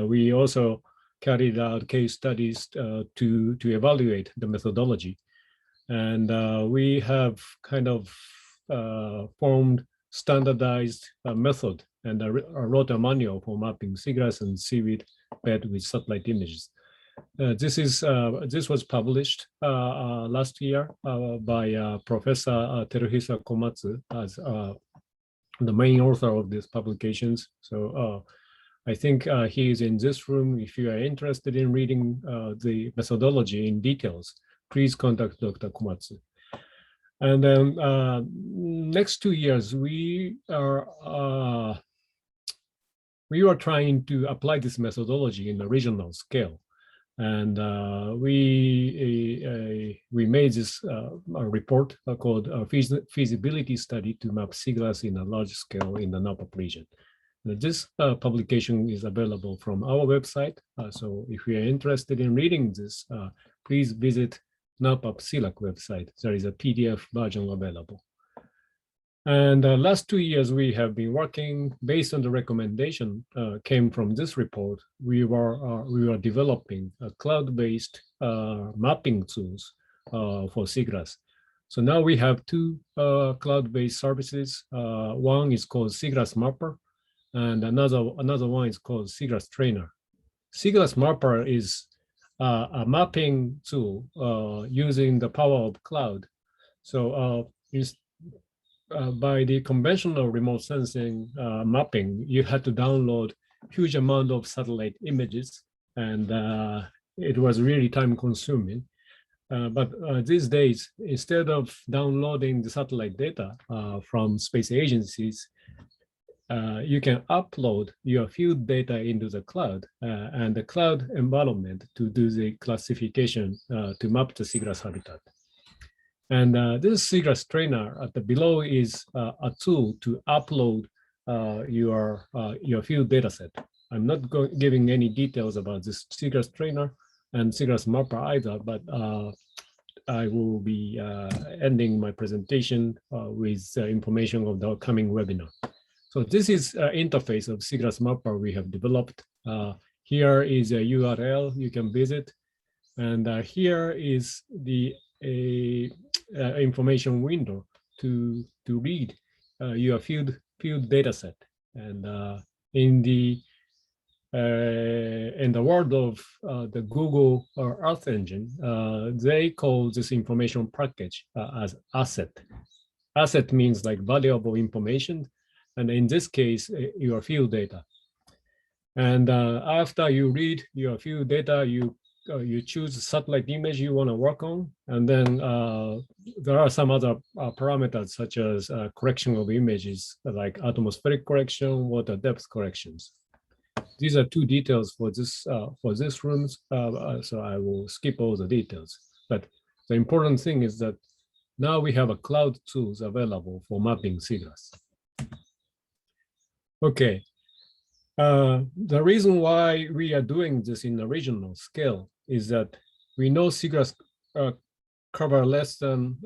we also carried out case studies to evaluate the methodology. And we have kind of formed standardized method and a wrote a manual for mapping seagrass and seaweed bed with satellite images. This was published last year by Professor Teruhisa Komatsu as the main author of these publications. So I think he is in this room. If you are interested in reading the methodology in details, please contact Dr. Komatsu. And then next 2 years, we are trying to apply this methodology in a regional scale. And we made this a report called feasibility study to map sea glass in a large scale in the NAOPAP region. This publication is available from our website. So if you are interested in reading this, please visit NAOPAP CILAC website. There is a PDF version available. And last 2 years, we have been working based on the recommendation came from this report. We were developing a cloud-based mapping tools for seagrass. So now we have two cloud-based services. One is called Seagrass Mapper, and another one is called SIGGRAPH Trainer. SIGGRAPH Mapper is a mapping tool using the power of cloud. So by the conventional remote sensing mapping, you had to download huge amount of satellite images, and it was really time consuming. But these days, instead of downloading the satellite data from space agencies, you can upload your field data into the cloud and the cloud environment to do the classification to map the SIGGRAPH habitat. And this SIGGRAPH Trainer at the below is a tool to upload your field data set. I'm not giving any details about this SIGGRAPH Trainer and SIGGRAPH Mapper either, but I will be ending my presentation with information of the coming webinar. So this is an interface of SIGGRAPH Mapper we have developed. Here is a URL you can visit, and here is the information window to read your field data set. And in the world of the Google Earth Engine, they call this information package as asset. Asset means like valuable information, and in this case, your field data. And after you read your field data, you choose a satellite image you want to work on, and then there are some other parameters such as correction of images, like atmospheric correction, water depth corrections. These are two details for this rooms, so I will skip all the details. But the important thing is that now we have a cloud tools available for mapping SIGGRAPH. Okay. The reason why we are doing this in a regional scale is that we know SIGGRAPH cover less than,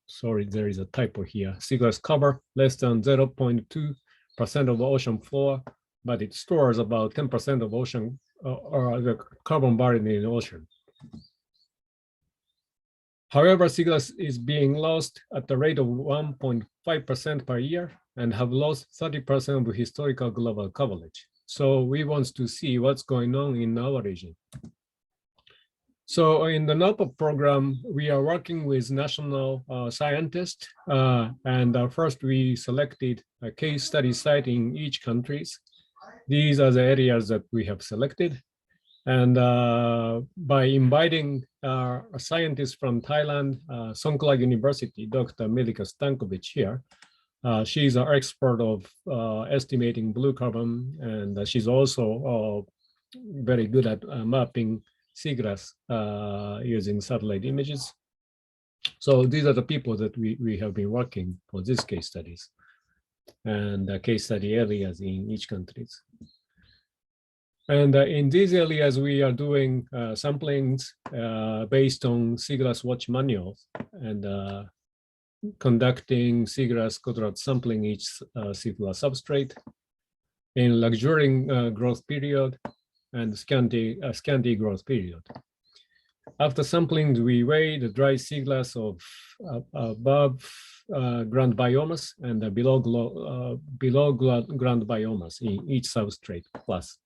sorry, there is a typo here. SIGGRAPH cover less than 0.2% of ocean floor, but it stores about 10% of ocean or the carbon buried in the ocean. However, SIGGRAPH is being lost at the rate of 1.5% per year and have lost 30% of historical global coverage. So we want to see what's going on in our region. So in the NOPA program, we are working with national scientists. And first we selected a case study site in each country. These are the areas that we have selected. And by inviting a scientist from Thailand, Songkhla University, Dr. Milika Stankovic here, she's an expert of estimating blue carbon, and she's also very good at mapping SIGGRAPH using satellite images. So these are the people that we have been working for these case studies and case study areas in each country. And in these areas, we are doing samplings based on SIGGRAPH watch manuals and conducting SIGGRAPH quadrat sampling each SIGGRAPH substrate in luxuriant growth period and scanty growth period. After sampling, we weigh the dry SIGGRAPH of above ground biomass and below ground biomass in each substrate class.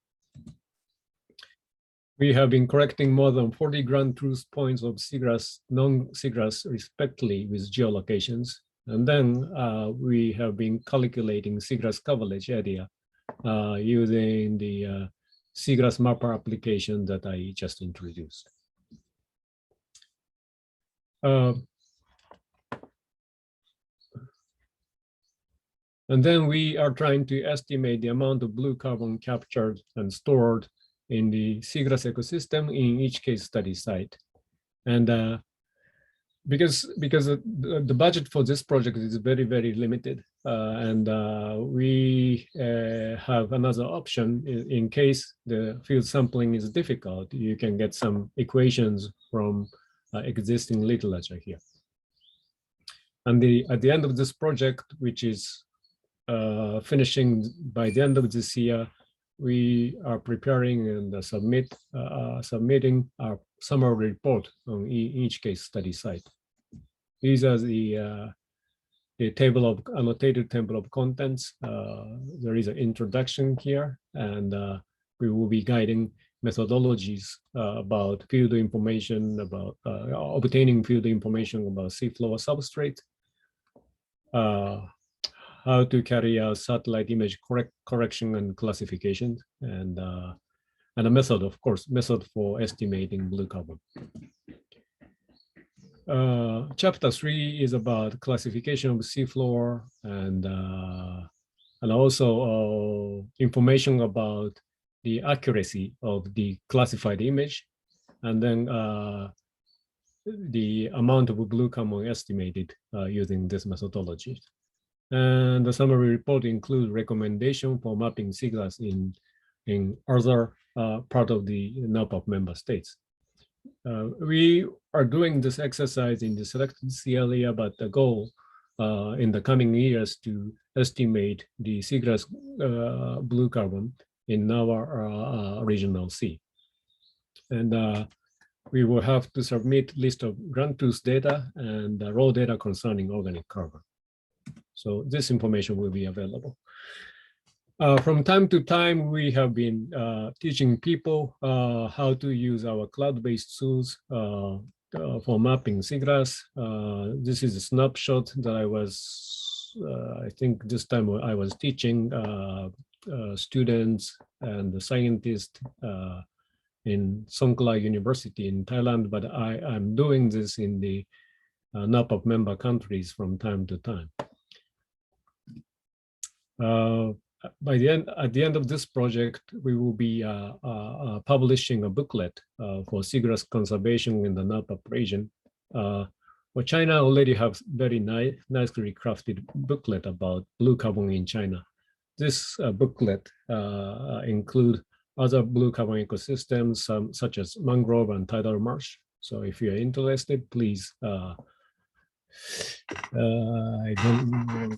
We have been correcting more than 40 ground truth points of SIGGRAPH, non-SIGGRAPH respectively with geolocations. And then we have been calculating SIGGRAPH coverage area using the SIGGRAPH Mapper application that I just introduced. And then we are trying to estimate the amount of blue carbon captured and stored in the SIGGRAPH ecosystem in each case study site. And because the budget for this project is very, very limited, and we have another option in case the field sampling is difficult, you can get some equations from existing literature here. And at the end of this project, which is finishing by the end of this year, we are preparing and submitting our summary report on each case study site. These are the annotated table of contents. There is an introduction here, and we will be guiding methodologies about field information, about obtaining field information about seafloor substrate, how to carry out satellite image correction and classification, and a method, of course, method for estimating blue carbon. Chapter 3 is about classification of seafloor and also information about the accuracy of the classified image, and then the amount of blue carbon estimated using this methodology. And the summary report includes recommendation for mapping seaglass in other part of the NAPAP member states. We are doing this exercise in the selected sea area, but the goal in the coming years to estimate the seagrass blue carbon in our regional sea. And we will have to submit list of ground truth data and raw data concerning organic carbon. So this information will be available. From time to time, we have been teaching people how to use our cloud-based tools for mapping seagrass. This is a snapshot that I was, I think this time I was teaching students and the scientists in Songkhla University in Thailand, but I'm doing this in the NAPAP member countries from time to time. At the end of this project, we will be publishing a booklet for seagrass conservation in the NAPAP region. Well, China already have very nicely crafted booklet about blue carbon in China. This booklet include other blue carbon ecosystems, such as mangrove and tidal marsh. So if you are interested, please. I don't know.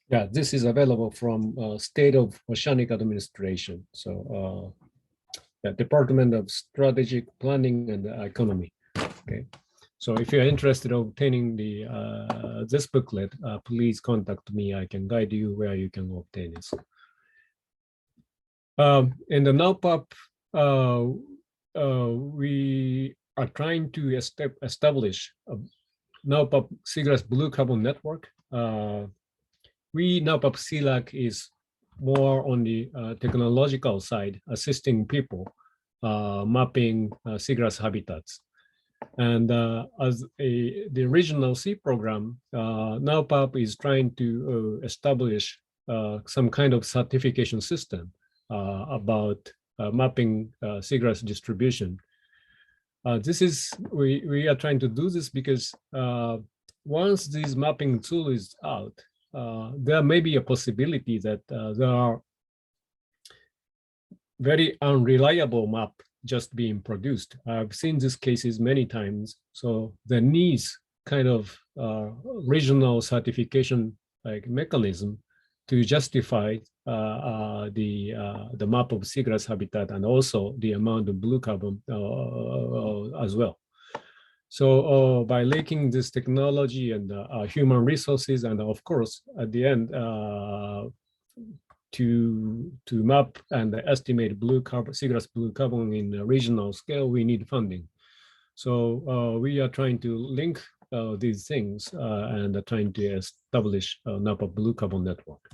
Yeah, this is available from State of Oceanic Administration. So the Department of Strategic Planning and Economy. Okay. So if you're interested in obtaining the this booklet, please contact me. I can guide you where you can obtain it. In the NAPAP, we are trying to establish a NAPAP seagrass blue carbon network. NAPAP CLAC is more on the technological side, assisting people mapping seagrass habitats. And as the regional sea program, NAPAP is trying to establish some kind of certification system about mapping seagrass distribution. We are trying to do this because once this mapping tool is out, there may be a possibility that there are very unreliable map just being produced. I've seen these cases many times. So there needs kind of regional certification like mechanism to justify the map of seagrass habitat and also the amount of blue carbon as well. So by linking this technology and human resources, and of course, at the end, to map and estimate seagrass blue carbon in a regional scale, we need funding. So we are trying to link these things and trying to establish a NAPAP blue carbon network.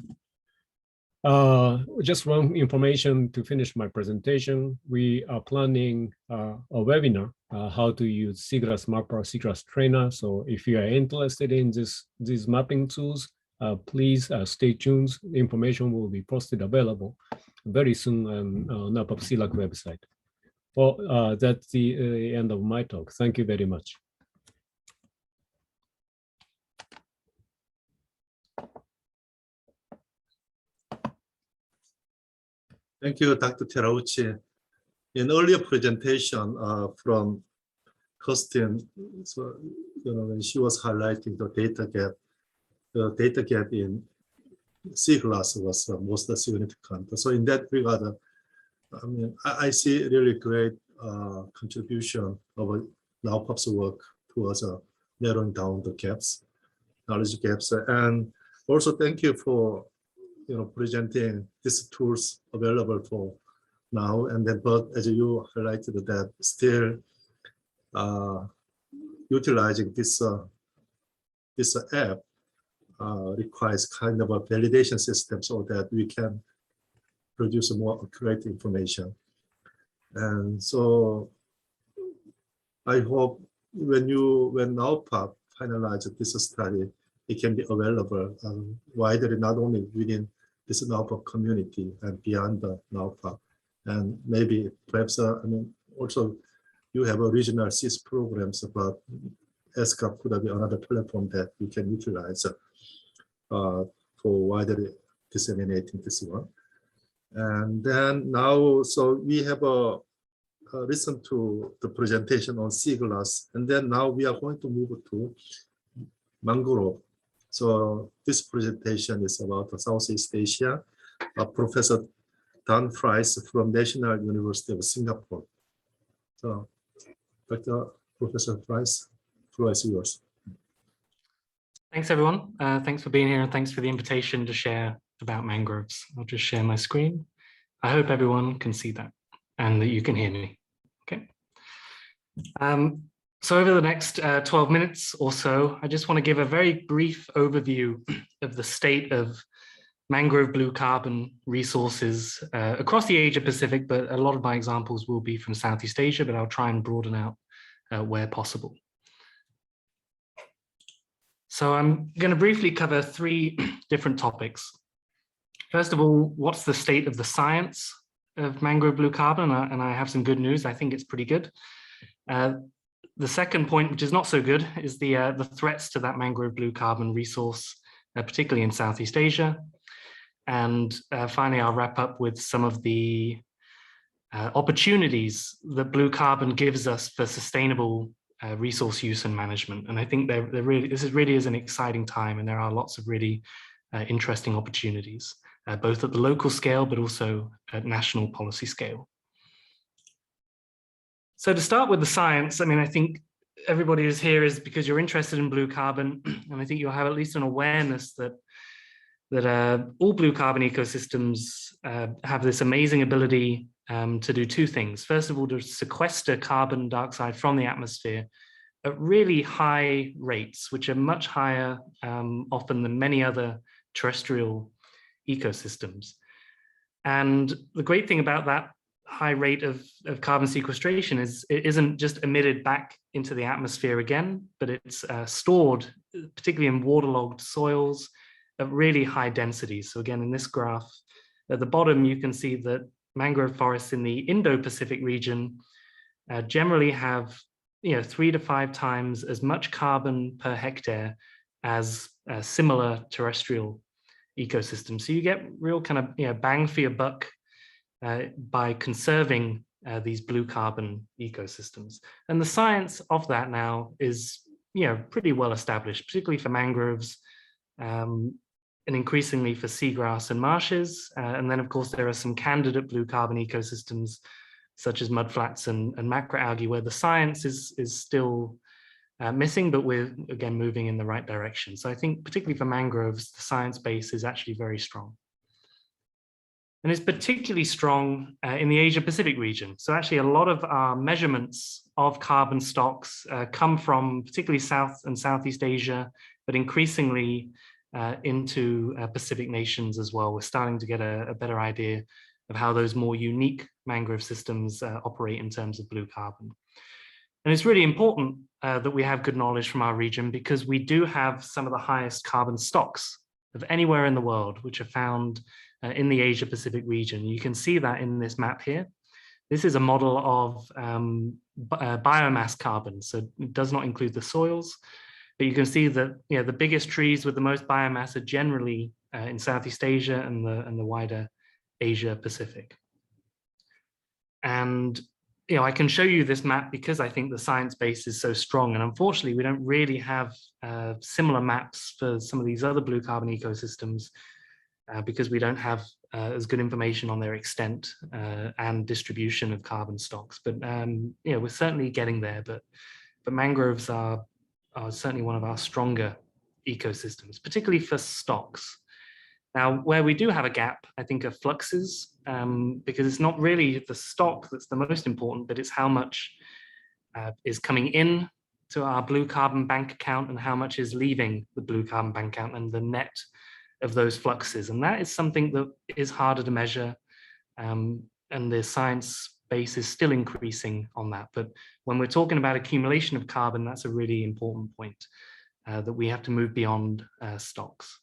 Just one information to finish my presentation. We are planning a webinar, how to use seagrass mapper, seagrass trainer. So if you are interested in these mapping tools, please stay tuned. Information will be posted available very soon on NAPAP CLAC website. Well, that's the end of my talk. Thank you very much. Thank you, Dr. Terauchi. In earlier presentation from Kirsten, so when she was highlighting the data gap in seagrass was most significant. So in that regard, I mean, I see really great contribution of NAPAP's work towards narrowing down the gaps, knowledge gaps. And also thank you for presenting these tools available for now and then, but as you highlighted that still utilizing this app requires kind of a validation system so that we can produce more accurate information. And so I hope when NAOPAP finalizes this study, it can be available widely, not only within this NAOPAP community and beyond the NAOPAP. And maybe perhaps, also you have a regional CIS programs, but ESCAP could be another platform that we can utilize for widely disseminating this one. And then now, so we have listened to the presentation on sea glass, and then now we are going to move to mangrove. So this presentation is about Southeast Asia. Professor Dan Fries from National University of Singapore. So, Professor Fries, the floor is yours. Thanks, everyone. Thanks for being here, and thanks for the invitation to share about mangroves. I'll just share my screen. I hope everyone can see that and that you can hear me. Okay. So over the next 12 minutes or so, I just want to give a very brief overview of the state of mangrove blue carbon resources across the Asia Pacific, but a lot of my examples will be from Southeast Asia, but I'll try and broaden out where possible. So I'm going to briefly cover three different topics. First of all, what's the state of the science of mangrove blue carbon? And I have some good news. I think it's pretty good. The second point, which is not so good, is the threats to that mangrove blue carbon resource, particularly in Southeast Asia. And finally, I'll wrap up with some of the opportunities that blue carbon gives us for sustainable resource use and management. And I think this really is an exciting time, and there are lots of really interesting opportunities, both at the local scale, but also at national policy scale. So to start with the science, I mean, I think everybody who's here is because you're interested in blue carbon, and I think you'll have at least an awareness that all blue carbon ecosystems have this amazing ability to do two things. First of all, to sequester carbon dioxide from the atmosphere at really high rates, which are much higher often than many other terrestrial ecosystems. And the great thing about that high rate of carbon sequestration is it isn't just emitted back into the atmosphere again, but it's stored, particularly in waterlogged soils, at really high densities. So again, in this graph, at the bottom, you can see that mangrove forests in the Indo-Pacific region generally have 3 to 5 times as much carbon per hectare as similar terrestrial ecosystems. So you get real kind of bang for your buck by conserving these blue carbon ecosystems. And the science of that now is pretty well established, particularly for mangroves, and increasingly for seagrass and marshes. And then, of course, there are some candidate blue carbon ecosystems, such as mudflats and macroalgae, where the science is still missing, but we're, again, moving in the right direction. So I think, particularly for mangroves, the science base is actually very strong. And it's particularly strong in the Asia-Pacific region. So actually, a lot of our measurements of carbon stocks come from particularly South and Southeast Asia, but increasingly into Pacific nations as well. We're starting to get a better idea of how those more unique mangrove systems operate in terms of blue carbon. And it's really important that we have good knowledge from our region, because we do have some of the highest carbon stocks of anywhere in the world, which are found in the Asia-Pacific region. You can see that in this map here. This is a model of biomass carbon, so it does not include the soils. But you can see that the biggest trees with the most biomass are generally in Southeast Asia and the wider Asia Pacific. And I can show you this map because I think the science base is so strong. And unfortunately, we don't really have similar maps for some of these other blue carbon ecosystems because we don't have as good information on their extent and distribution of carbon stocks. But we're certainly getting there. But mangroves are are certainly one of our stronger ecosystems, particularly for stocks. Now, where we do have a gap, I think, are fluxes, because it's not really the stock that's the most important, but it's how much is coming in to our blue carbon bank account and how much is leaving the blue carbon bank account, and the net of those fluxes. And that is something that is harder to measure, and the science base is still increasing on that. But when we're talking about accumulation of carbon, that's a really important point, that we have to move beyond stocks.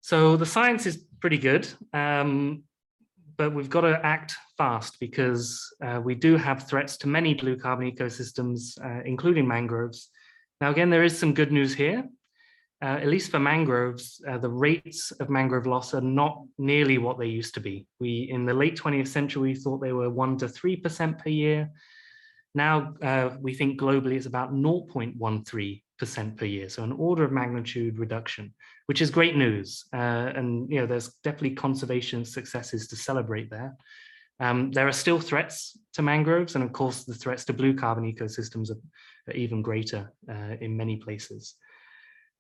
So the science is pretty good, but we've got to act fast, because we do have threats to many blue carbon ecosystems, including mangroves. Now, again, there is some good news here. At least for mangroves, the rates of mangrove loss are not nearly what they used to be. In the late 20th century, we thought they were 1 to 3% per year. Now we think globally it's about 0.13% per year, so an order of magnitude reduction, which is great news. And there's definitely conservation successes to celebrate there. There are still threats to mangroves, and of course the threats to blue carbon ecosystems are even greater in many places.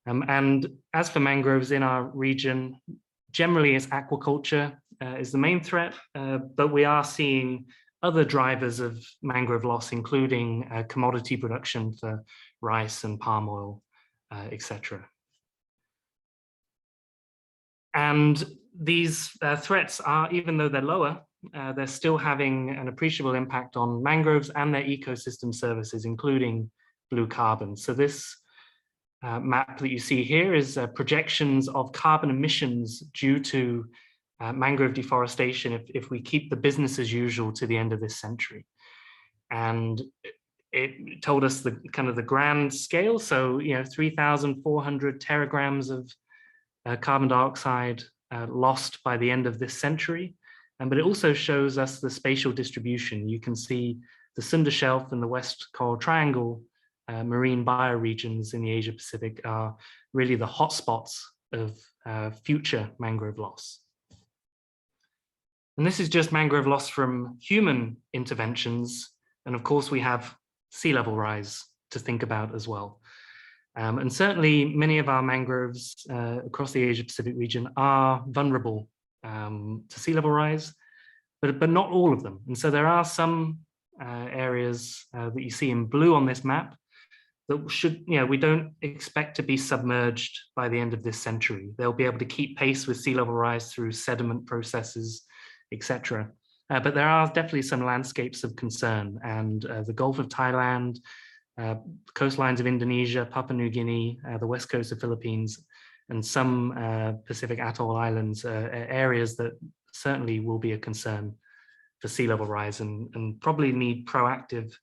And as for mangroves in our region, generally it's aquaculture is the main threat, but we are seeing other drivers of mangrove loss, including commodity production for rice and palm oil, etc. And these threats are, even though they're lower, they're still having an appreciable impact on mangroves and their ecosystem services, including blue carbon. So this map that you see here is projections of carbon emissions due to mangrove deforestation if we keep the business as usual to the end of this century. And it told us the kind of the grand scale. So 3,400 teragrams of carbon dioxide lost by the end of this century. But it also shows us the spatial distribution. You can see the Sunda Shelf and the West Coral Triangle marine bioregions in the Asia Pacific are really the hotspots of future mangrove loss. And this is just mangrove loss from human interventions. And of course, we have sea level rise to think about as well. And certainly many of our mangroves across the Asia Pacific region are vulnerable to sea level rise, but not all of them. And so there are some areas that you see in blue on this map that we don't expect to be submerged by the end of this century. They'll be able to keep pace with sea level rise through sediment processes, etc. But there are definitely some landscapes of concern, and the Gulf of Thailand, coastlines of Indonesia, Papua New Guinea, the west coast of Philippines, and some Pacific atoll islands are areas that certainly will be a concern for sea level rise, and probably need proactive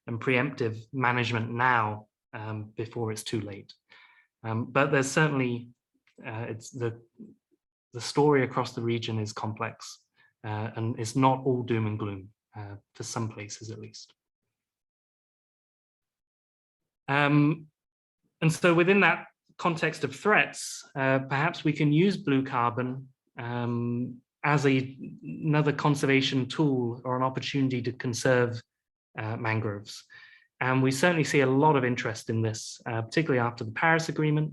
and preemptive management now before it's too late. But there's certainly, the story across the region is complex, and it's not all doom and gloom, for some places at least. And so within that context of threats, perhaps we can use blue carbon as another conservation tool or an opportunity to conserve mangroves. And we certainly see a lot of interest in this, particularly after the Paris Agreement,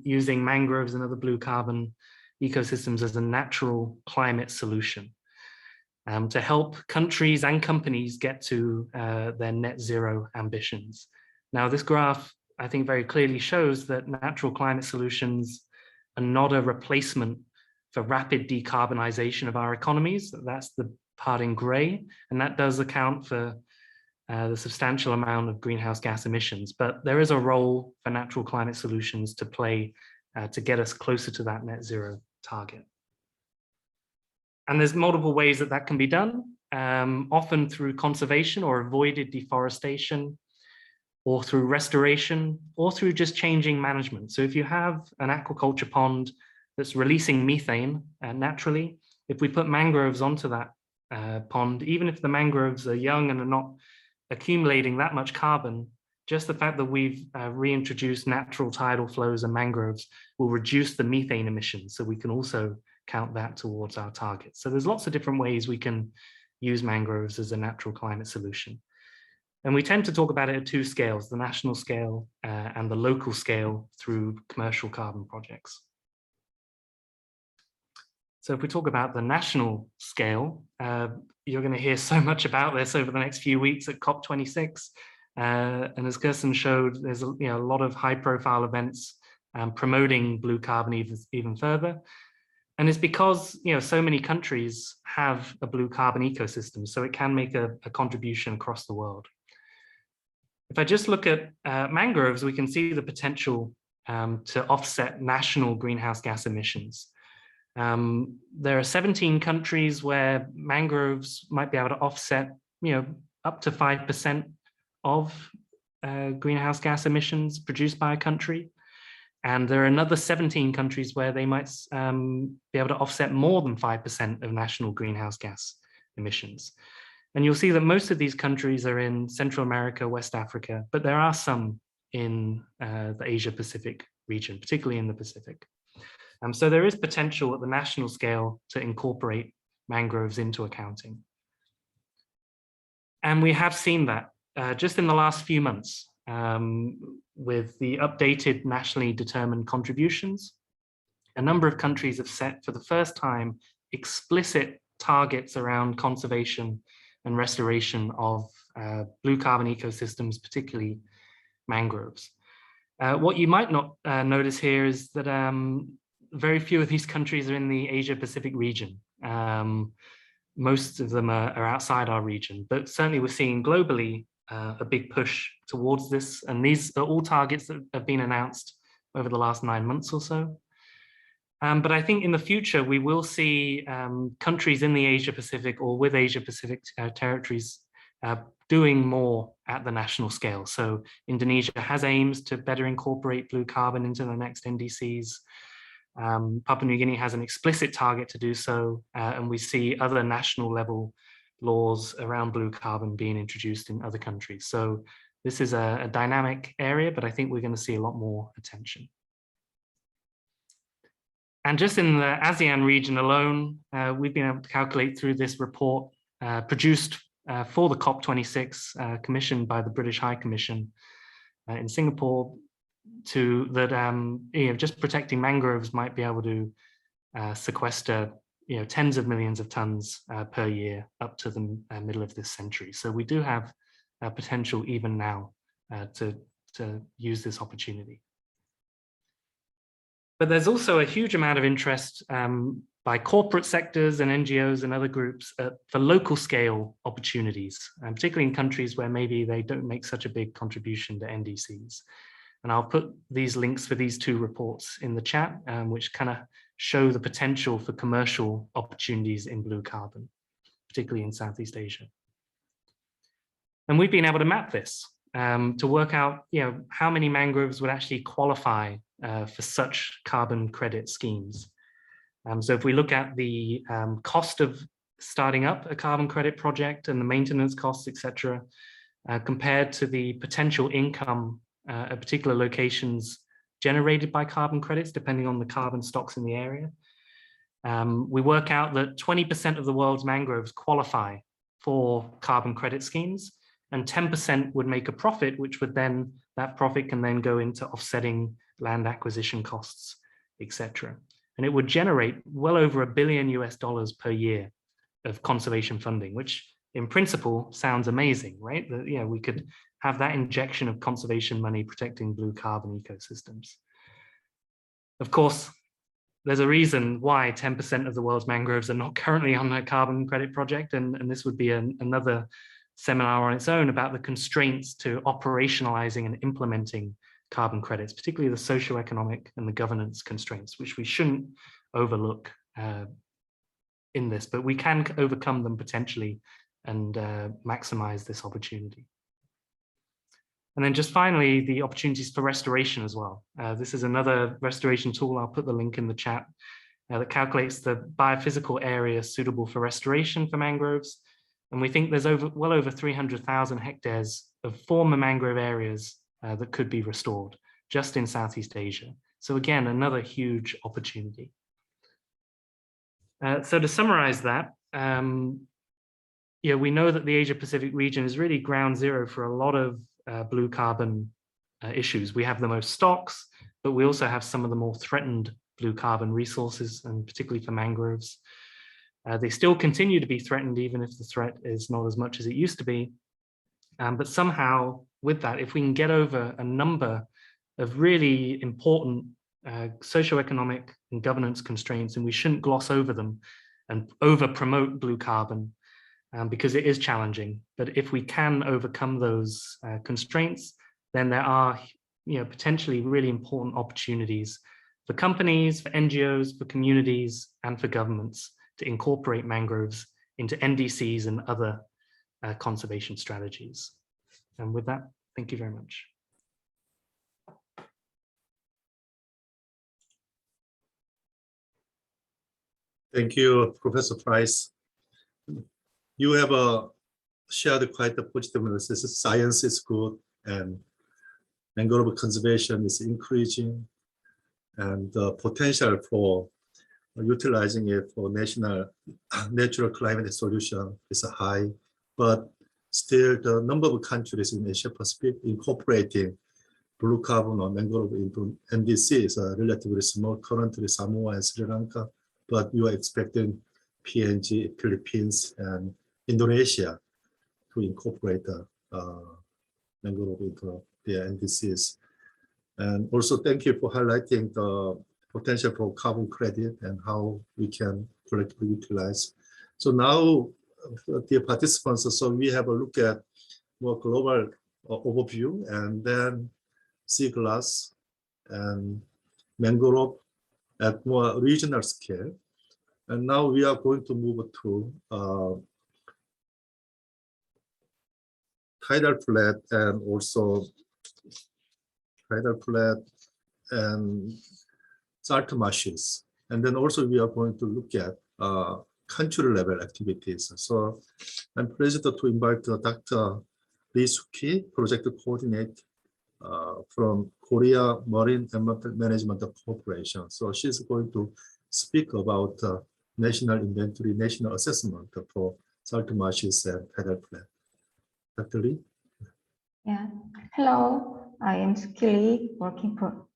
using mangroves and other blue carbon ecosystems as a natural climate solution to help countries and companies get to their net zero ambitions. Now, this graph, I think, very clearly shows that natural climate solutions are not a replacement for rapid decarbonization of our economies. That's the part in gray, and that does account for the substantial amount of greenhouse gas emissions. But there is a role for natural climate solutions to play to get us closer to that net zero target. And there's multiple ways that that can be done, often through conservation or avoided deforestation, or through restoration, or through just changing management. So if you have an aquaculture pond that's releasing methane naturally, if we put mangroves onto that pond, even if the mangroves are young and are not accumulating that much carbon, just the fact that we've reintroduced natural tidal flows and mangroves will reduce the methane emissions. So we can also count that towards our targets. So there's lots of different ways we can use mangroves as a natural climate solution. And we tend to talk about it at two scales, the national scale and the local scale through commercial carbon projects. So if we talk about the national scale, you're going to hear so much about this over the next few weeks at COP26. And as Kirsten showed, there's a lot of high-profile events promoting blue carbon even further. And it's because so many countries have a blue carbon ecosystem, so it can make a contribution across the world. If I just look at mangroves, we can see the potential to offset national greenhouse gas emissions. There are 17 countries where mangroves might be able to offset, up to 5% of greenhouse gas emissions produced by a country. And there are another 17 countries where they might be able to offset more than 5% of national greenhouse gas emissions. And you'll see that most of these countries are in Central America, West Africa, but there are some in the Asia-Pacific region, particularly in the Pacific. So there is potential at the national scale to incorporate mangroves into accounting. And we have seen that just in the last few months with the updated nationally determined contributions. A number of countries have set for the first time explicit targets around conservation and restoration of blue carbon ecosystems, particularly mangroves. What you might not notice here is that very few of these countries are in the Asia-Pacific region. Most of them are outside our region, but certainly we're seeing globally a big push towards this. And these are all targets that have been announced over the last 9 months or so. But I think in the future, we will see countries in the Asia-Pacific or with Asia-Pacific territories doing more at the national scale. So Indonesia has aims to better incorporate blue carbon into the next NDCs. Papua New Guinea has an explicit target to do so, and we see other national level laws around blue carbon being introduced in other countries. So this is a dynamic area, but I think we're going to see a lot more attention. And just in the ASEAN region alone, we've been able to calculate through this report produced for the COP26 commissioned by the British High Commission in Singapore, that just protecting mangroves might be able to sequester tens of millions of tons per year up to the middle of this century. So we do have potential even now to use this opportunity. But there's also a huge amount of interest by corporate sectors and NGOs and other groups for local scale opportunities, particularly in countries where maybe they don't make such a big contribution to NDCs. And I'll put these links for these two reports in the chat, which kind of show the potential for commercial opportunities in blue carbon, particularly in Southeast Asia. And we've been able to map this to work out, how many mangroves would actually qualify for such carbon credit schemes. So if we look at the cost of starting up a carbon credit project and the maintenance costs, etc., compared to the potential income at particular locations generated by carbon credits, depending on the carbon stocks in the area, we work out that 20% of the world's mangroves qualify for carbon credit schemes, and 10% would make a profit, which would then, that profit can then go into offsetting land acquisition costs, etc. And it would generate well over $1 billion per year of conservation funding, which in principle sounds amazing, right? That, we could have that injection of conservation money protecting blue carbon ecosystems. Of course, there's a reason why 10% of the world's mangroves are not currently on a carbon credit project, and this would be another seminar on its own about the constraints to operationalizing and implementing carbon credits, particularly the socioeconomic and the governance constraints, which we shouldn't overlook in this, but we can overcome them potentially and maximize this opportunity. And then just finally, the opportunities for restoration as well. This is another restoration tool. I'll put the link in the chat that calculates the biophysical area suitable for restoration for mangroves. And we think there's well over 300,000 hectares of former mangrove areas that could be restored just in Southeast Asia. So again, another huge opportunity. So to summarize that, we know that the Asia Pacific region is really ground zero for a lot of blue carbon issues. We have the most stocks, but we also have some of the more threatened blue carbon resources, and particularly for mangroves. They still continue to be threatened, even if the threat is not as much as it used to be. But somehow with that, if we can get over a number of really important socioeconomic and governance constraints, and we shouldn't gloss over them and over promote blue carbon, because it is challenging. But if we can overcome those constraints, then there are potentially really important opportunities for companies, for NGOs, for communities, and for governments to incorporate mangroves into NDCs and other conservation strategies. And with that, thank you very much. Thank you, Professor Price. You have shared quite a positive message. Science is good and mangrove conservation is increasing, and the potential for utilizing it for national natural climate solution is high, but still the number of countries in Asia Pacific incorporating blue carbon or mangrove into NDC is relatively small. Currently Samoa and Sri Lanka, but you are expecting PNG, Philippines, and Indonesia to incorporate mangrove into their NDCs. And also thank you for highlighting the potential for carbon credit and how we can collectively utilize. So now, dear participants, so we have a look at more global overview, and then sea glass and mangrove at more regional scale. And now we are going to move to tidal flat and also tidal flat and salt marshes. And then also we are going to look at country level activities. So I'm pleased to invite Dr. Lee Suki, project coordinator from Korea Marine Environment Management Corporation. So she's going to speak about national inventory, national assessment for salt marshes and tidal flat. Dr. Lee? Yeah. Hello, I am Suki Lee, working for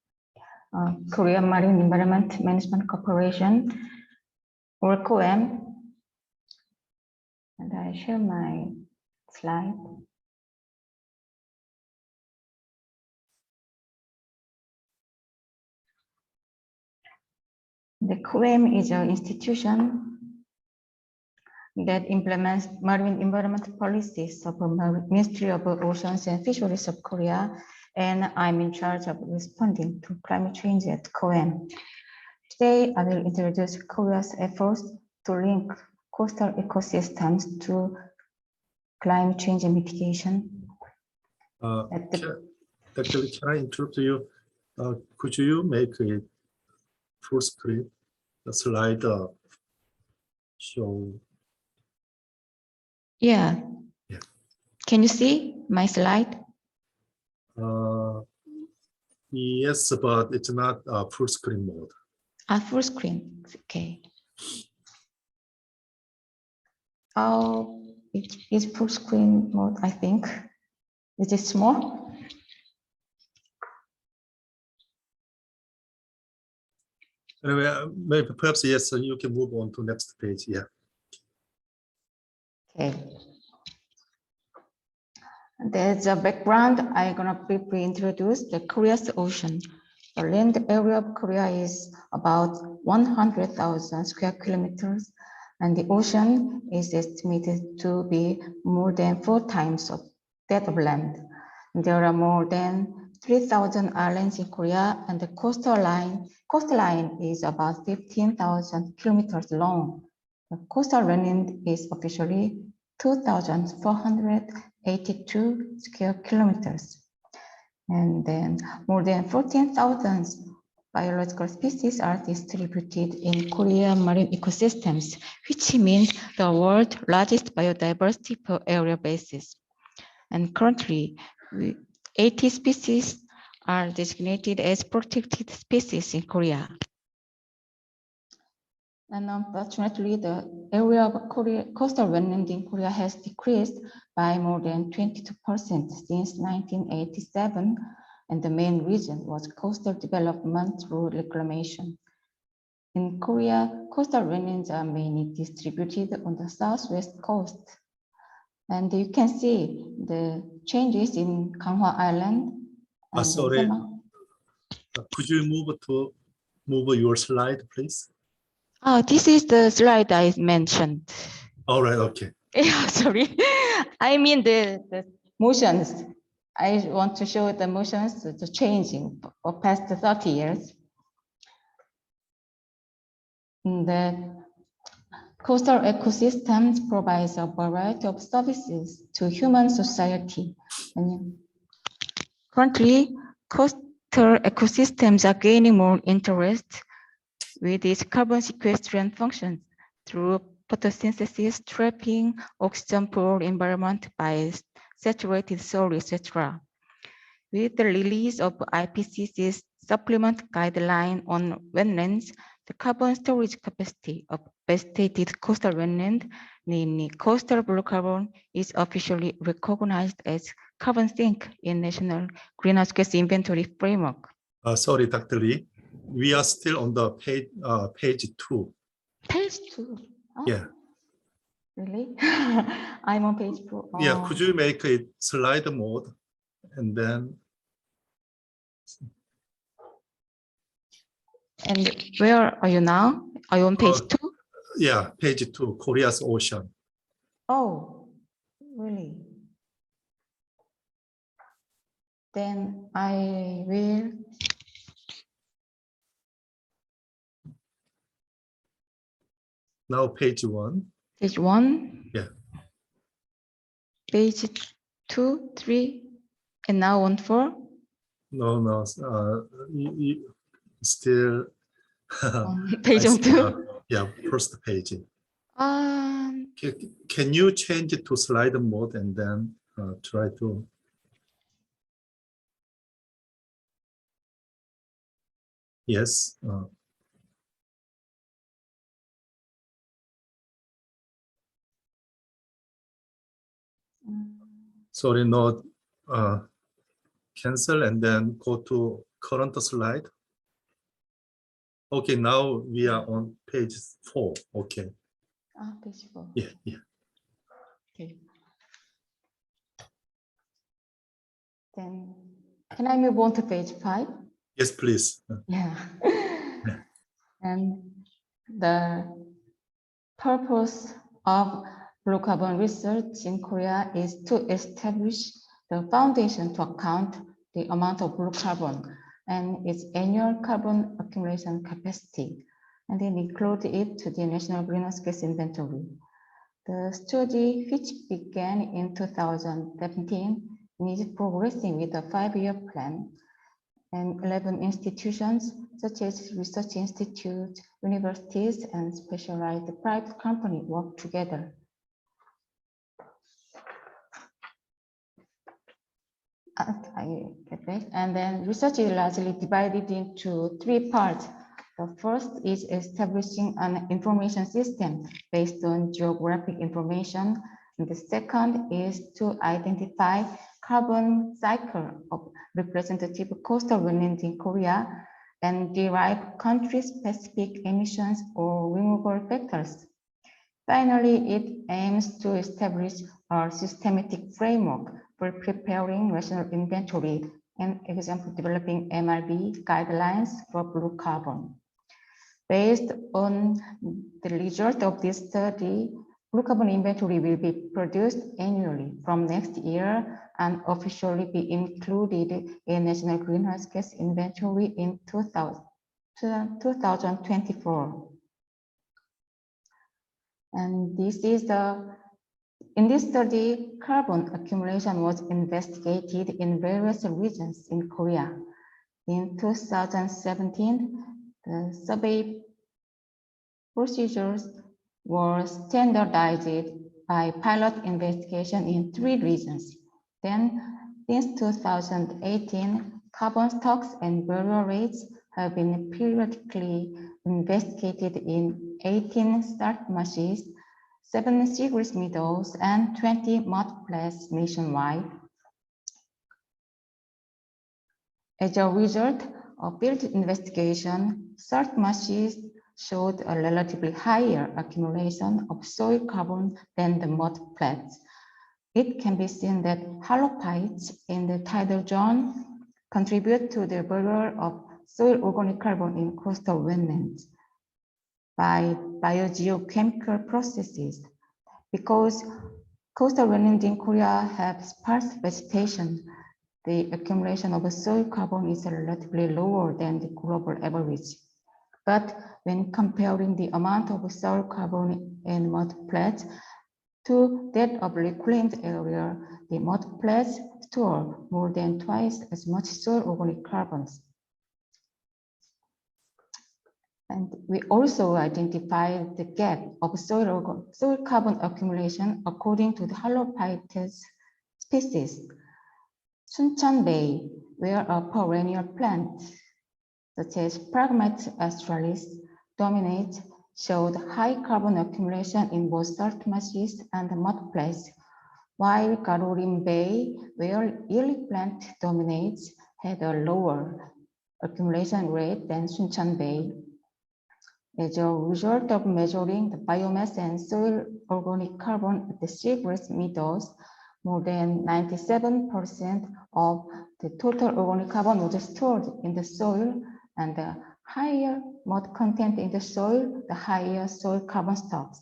Korea Marine Environment Management Corporation, or KOEM. And I share my slide. The KOEM is an institution that implements marine environment policies of the Ministry of Oceans and Fisheries of Korea, and I'm in charge of responding to climate change at KOEM. Today, I will introduce Korea's efforts to link coastal ecosystems to climate change mitigation. Actually, can I interrupt you? Could you make a full screen, the slide show? Yeah. Can you see my slide? Yes, but it's not full screen mode. Full screen, okay. Oh, it is full screen mode, I think. Is it small? Anyway, maybe perhaps yes, so you can move on to next page. Yeah. Okay. There's a background. I'm gonna briefly introduce the Korea's ocean. The land area of Korea is about 100,000 square kilometers, and the ocean is estimated to be more than 4 times of that of land. There are more than 3,000 islands in Korea, and the coastline is about 15,000 kilometers long. The coastal line is officially 2,482 square kilometers. And then more than 14,000 biological species are distributed in Korean marine ecosystems, which means the world's largest biodiversity per area basis. And currently, 80 species are designated as protected species in Korea. And unfortunately, the area of coastal wetland in Korea has decreased by more than 22% since 1987, and the main reason was coastal development through reclamation. In Korea, coastal wetlands are mainly distributed on the southwest coast. And you can see the changes in Ganghwa Island. And sorry, could you move your slide, please? Oh, this is the slide I mentioned. All right, okay. Yeah, sorry. I mean the motions. I want to show the motions, the changing for past 30 years. The coastal ecosystems provides a variety of services to human society. And currently, coastal ecosystems are gaining more interest with its carbon sequestration functions through photosynthesis, trapping oxygen for environment by saturated soil, etc. With the release of IPCC's supplement guideline on wetlands, the carbon storage capacity of vegetated coastal wetland, namely coastal blue carbon, is officially recognized as carbon sink in National Greenhouse Gas Inventory Framework. Sorry, Dr. Lee. We are still on the page 2. Page 2? Oh, yeah. Really? I'm on page 4. Oh. Yeah, could you make it slide mode and then? And where are you now? Are you on page 2? Yeah, page 2, Korea's ocean. Oh, really? Then I will. Now page 1. Page 1? Yeah. Page 2, 3, and now on 4? No, you still. Page on 2? Yeah, first page. Um, Can you change it to slide mode and then try to? Yes. Sorry, no. Cancel and then go to current slide. Okay, now we are on page 4. Okay. Page 4. Yeah, yeah. Okay. Then can I move on to page 5? Yes, please. Yeah. And the purpose of blue carbon research in Korea is to establish the foundation to account the amount of blue carbon and its annual carbon accumulation capacity, and then include it to the National Greenhouse Gas Inventory. The study, which began in 2017, is progressing with a 5-year plan, and 11 institutions such as research institutes, universities, and specialized private companies work together. I get that. And then research is largely divided into 3 parts. The first is establishing an information system based on geographic information. And the second is to identify carbon cycle of representative coastal wetlands in Korea and derive country-specific emissions or removal factors. Finally, it aims to establish a systematic framework for preparing national inventory and, example, developing MRV guidelines for blue carbon. Based on the result of this study, blue carbon inventory will be produced annually from next year and officially be included in National Greenhouse Gas Inventory in 2024. And this is in this study, carbon accumulation was investigated in various regions in Korea. In 2017, the survey procedures were standardized by pilot investigation in 3 regions. Then, since 2018, carbon stocks and burial rates have been periodically investigated in 18 salt marshes, 7 seagrass meadows, and 20 mudflats nationwide. As a result of field investigation, salt marshes showed a relatively higher accumulation of soil carbon than the mudflats. It can be seen that halophytes in the tidal zone contribute to the barrier of soil organic carbon in coastal wetlands by biogeochemical processes. Because coastal wetlands in Korea have sparse vegetation, the accumulation of soil carbon is relatively lower than the global average. But when comparing the amount of soil carbon in mudflats to that of reclaimed area, the mudflats store more than twice as much soil organic carbons. And we also identified the gap of soil carbon accumulation according to the halophytes species. Suncheon Bay, where a perennial plant such as Pragmatis australis dominates, showed high carbon accumulation in both salt marshes and mudflats, while Garorim Bay, where yearly plant dominates, had a lower accumulation rate than Suncheon Bay. As a result of measuring the biomass and soil organic carbon at the seagrass meadows, more than 97% of the total organic carbon was stored in the soil, and the higher mud content in the soil, the higher soil carbon stocks.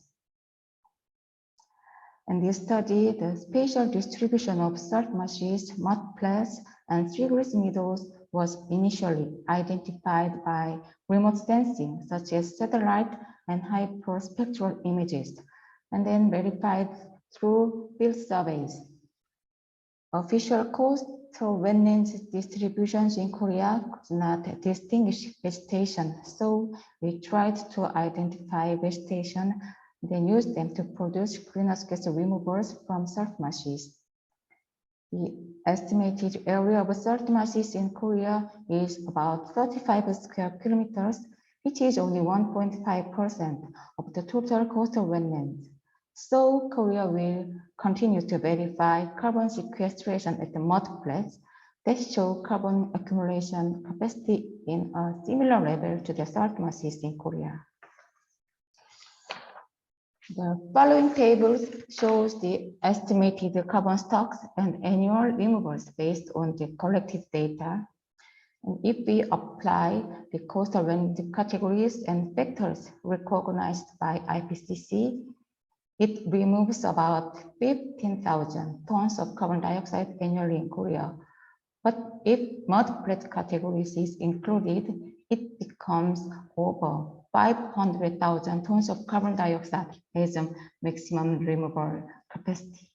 In this study, the spatial distribution of salt marshes, mudflats, and seagrass meadows was initially identified by remote sensing, such as satellite and hyperspectral images, and then verified through field surveys. Official coastal wetlands distributions in Korea could not distinguish vegetation, so we tried to identify vegetation and then use them to produce greenhouse gas removals from salt marshes. The estimated area of salt marshes in Korea is about 35 square kilometers, which is only 1.5% of the total coastal wetlands. So Korea will continue to verify carbon sequestration at the mudflats that show carbon accumulation capacity in a similar level to the salt marshes in Korea. The following table shows the estimated carbon stocks and annual removals based on the collected data. And if we apply the coastal wetland categories and factors recognized by IPCC, it removes about 15,000 tons of carbon dioxide annually in Korea. But if mudflat categories is included, it becomes over 500,000 tons of carbon dioxide as a maximum removal capacity.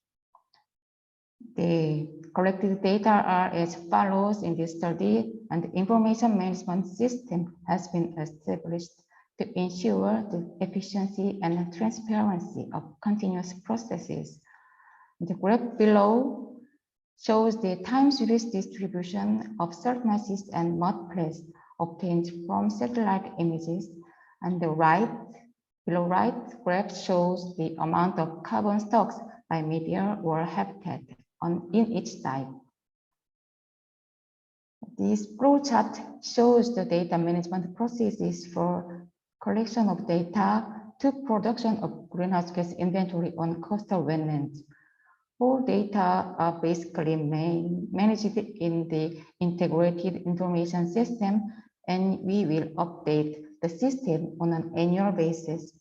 The collected data are as follows in this study, and the information management system has been established to ensure the efficiency and transparency of continuous processes. The graph below shows the time series distribution of salt marshes and mudflats obtained from satellite images, and the below right graph shows the amount of carbon stocks by media or habitat in each site. This flowchart shows the data management processes for collection of data to production of greenhouse gas inventory on coastal wetlands. All data are basically managed in the integrated information system, and we will update the system on an annual basis.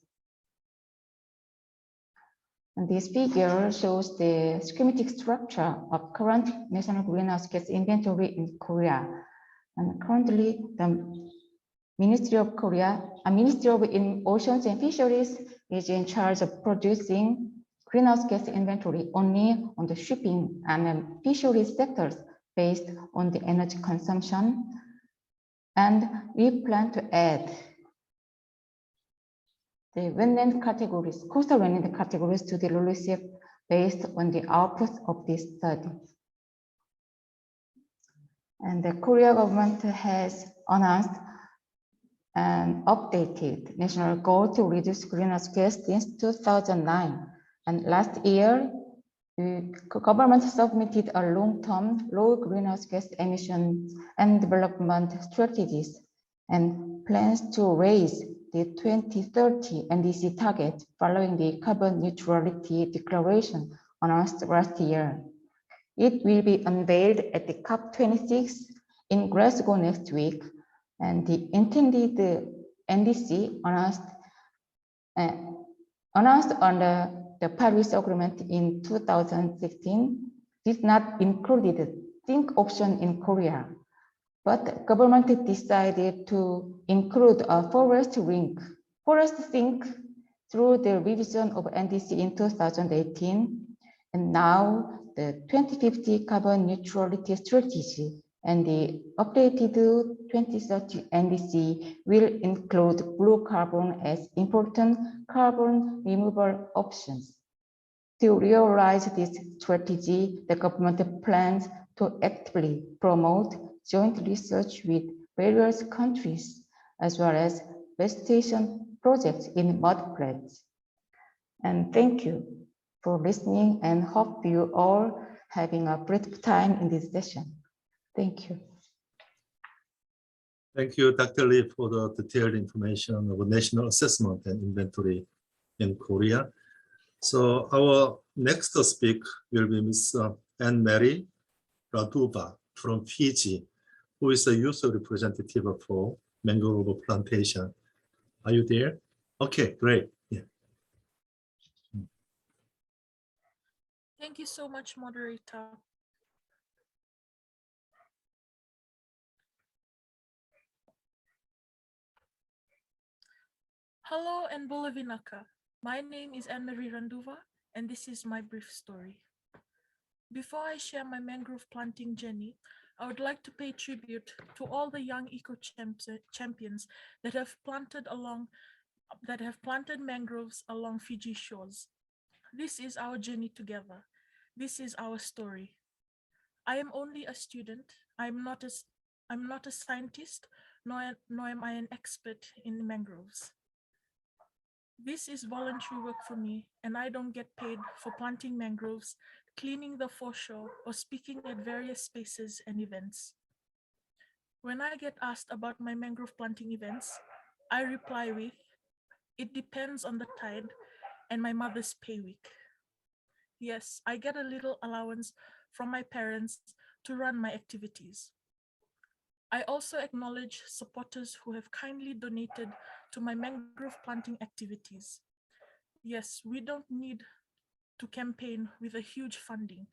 And this figure shows the schematic structure of current national greenhouse gas inventory in Korea. And currently, the Ministry of Oceans and Fisheries is in charge of producing greenhouse gas inventory only on the shipping and fisheries sectors based on the energy consumption. And we plan to add the wetland categories, coastal wetland categories to the LULUCF based on the output of this study. And the Korea government has announced an updated national goal to reduce greenhouse gas since 2009. And last year, the government submitted a long-term low greenhouse gas emissions and development strategies and plans to raise the 2030 NDC target following the carbon neutrality declaration announced last year. It will be unveiled at the COP26 in Glasgow next week, and the intended NDC announced under the Paris Agreement in 2016 did not include the think option in Korea, but the government decided to include a forest sink through the revision of NDC in 2018, and now the 2050 carbon neutrality strategy and the updated 2030 NDC will include blue carbon as important carbon removal options. To realize this strategy, the government plans to actively promote joint research with various countries, as well as vegetation projects in mudflats. And thank you for listening, and hope you all having a great time in this session. Thank you. Thank you, Dr. Lee, for the detailed information of national assessment and inventory in Korea. So our next speaker will be Ms. Anne-Marie Raduva from Fiji, who is a youth representative for mangrove plantation. Are you there? Okay, great. Yeah. Thank you so much, moderator. Hello and Bolavinaka. My name is Anne-Marie Randuva, and this is my brief story. Before I share my mangrove planting journey, I would like to pay tribute to all the young eco-champions that have planted mangroves along Fiji shores. This is our journey together. This is our story. I am only a student. I'm not a scientist, nor am I an expert in mangroves. This is voluntary work for me, and I don't get paid for planting mangroves, cleaning the foreshore, or speaking at various spaces and events. When I get asked about my mangrove planting events, I reply with, "It depends on the tide and my mother's pay week." Yes, I get a little allowance from my parents to run my activities. I also acknowledge supporters who have kindly donated to my mangrove planting activities. Yes, we don't need to campaign with a huge funding.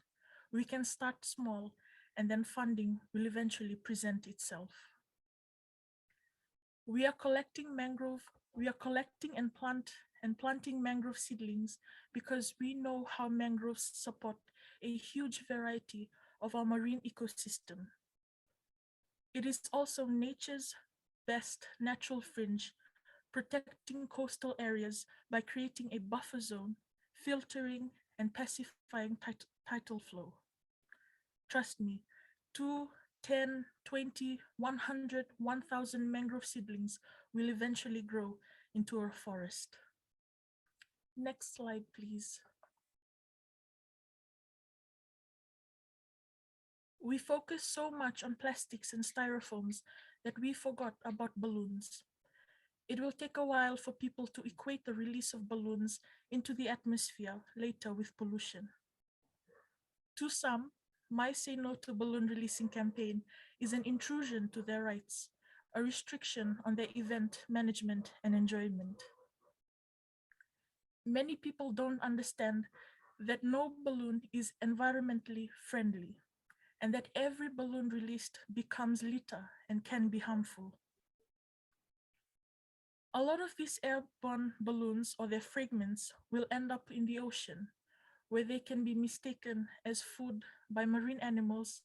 We can start small, and then funding will eventually present itself. We are collecting and planting mangrove seedlings because we know how mangroves support a huge variety of our marine ecosystem. It is also nature's best natural fringe, protecting coastal areas by creating a buffer zone, filtering and pacifying tidal flow. Trust me, 2, 10, 20, 100, 1,000 mangrove seedlings will eventually grow into a forest. Next slide, please. We focus so much on plastics and styrofoams that we forgot about balloons. It will take a while for people to equate the release of balloons into the atmosphere later with pollution. To some, my Say No to Balloon Releasing campaign is an intrusion to their rights, a restriction on their event management and enjoyment. Many people don't understand that no balloon is environmentally friendly, and that every balloon released becomes litter and can be harmful. A lot of these airborne balloons or their fragments will end up in the ocean, where they can be mistaken as food by marine animals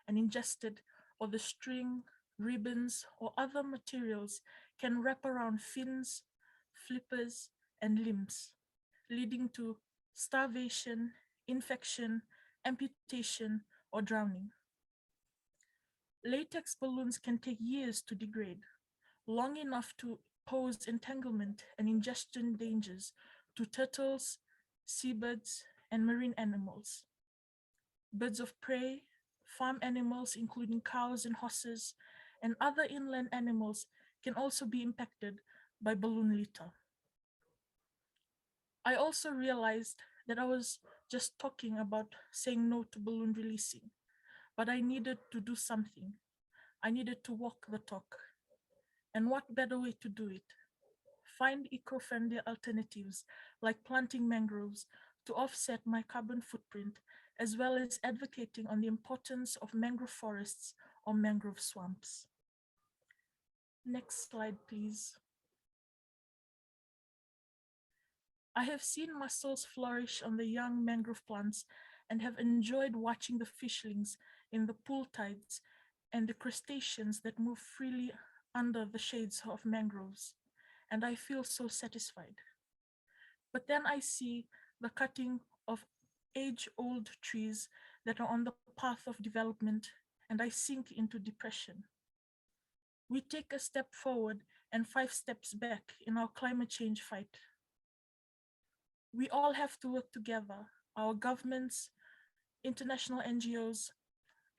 and ingested, or the string, ribbons, or other materials can wrap around fins, flippers, and limbs, leading to starvation, infection, amputation, or drowning. Latex balloons can take years to degrade, long enough to pose entanglement and ingestion dangers to turtles, seabirds, and marine animals. Birds of prey, farm animals, including cows and horses, and other inland animals can also be impacted by balloon litter. I also realized that I was just talking about saying no to balloon releasing, but I needed to do something. I needed to walk the talk. And what better way to do it? Find eco-friendly alternatives like planting mangroves to offset my carbon footprint, as well as advocating on the importance of mangrove forests or mangrove swamps. Next slide, please. I have seen mussels flourish on the young mangrove plants and have enjoyed watching the fishlings in the pool tides and the crustaceans that move freely under the shades of mangroves, and I feel so satisfied. But then I see the cutting of age-old trees that are on the path of development, and I sink into depression. We take a step forward and 5 steps back in our climate change fight. We all have to work together, our governments, international NGOs,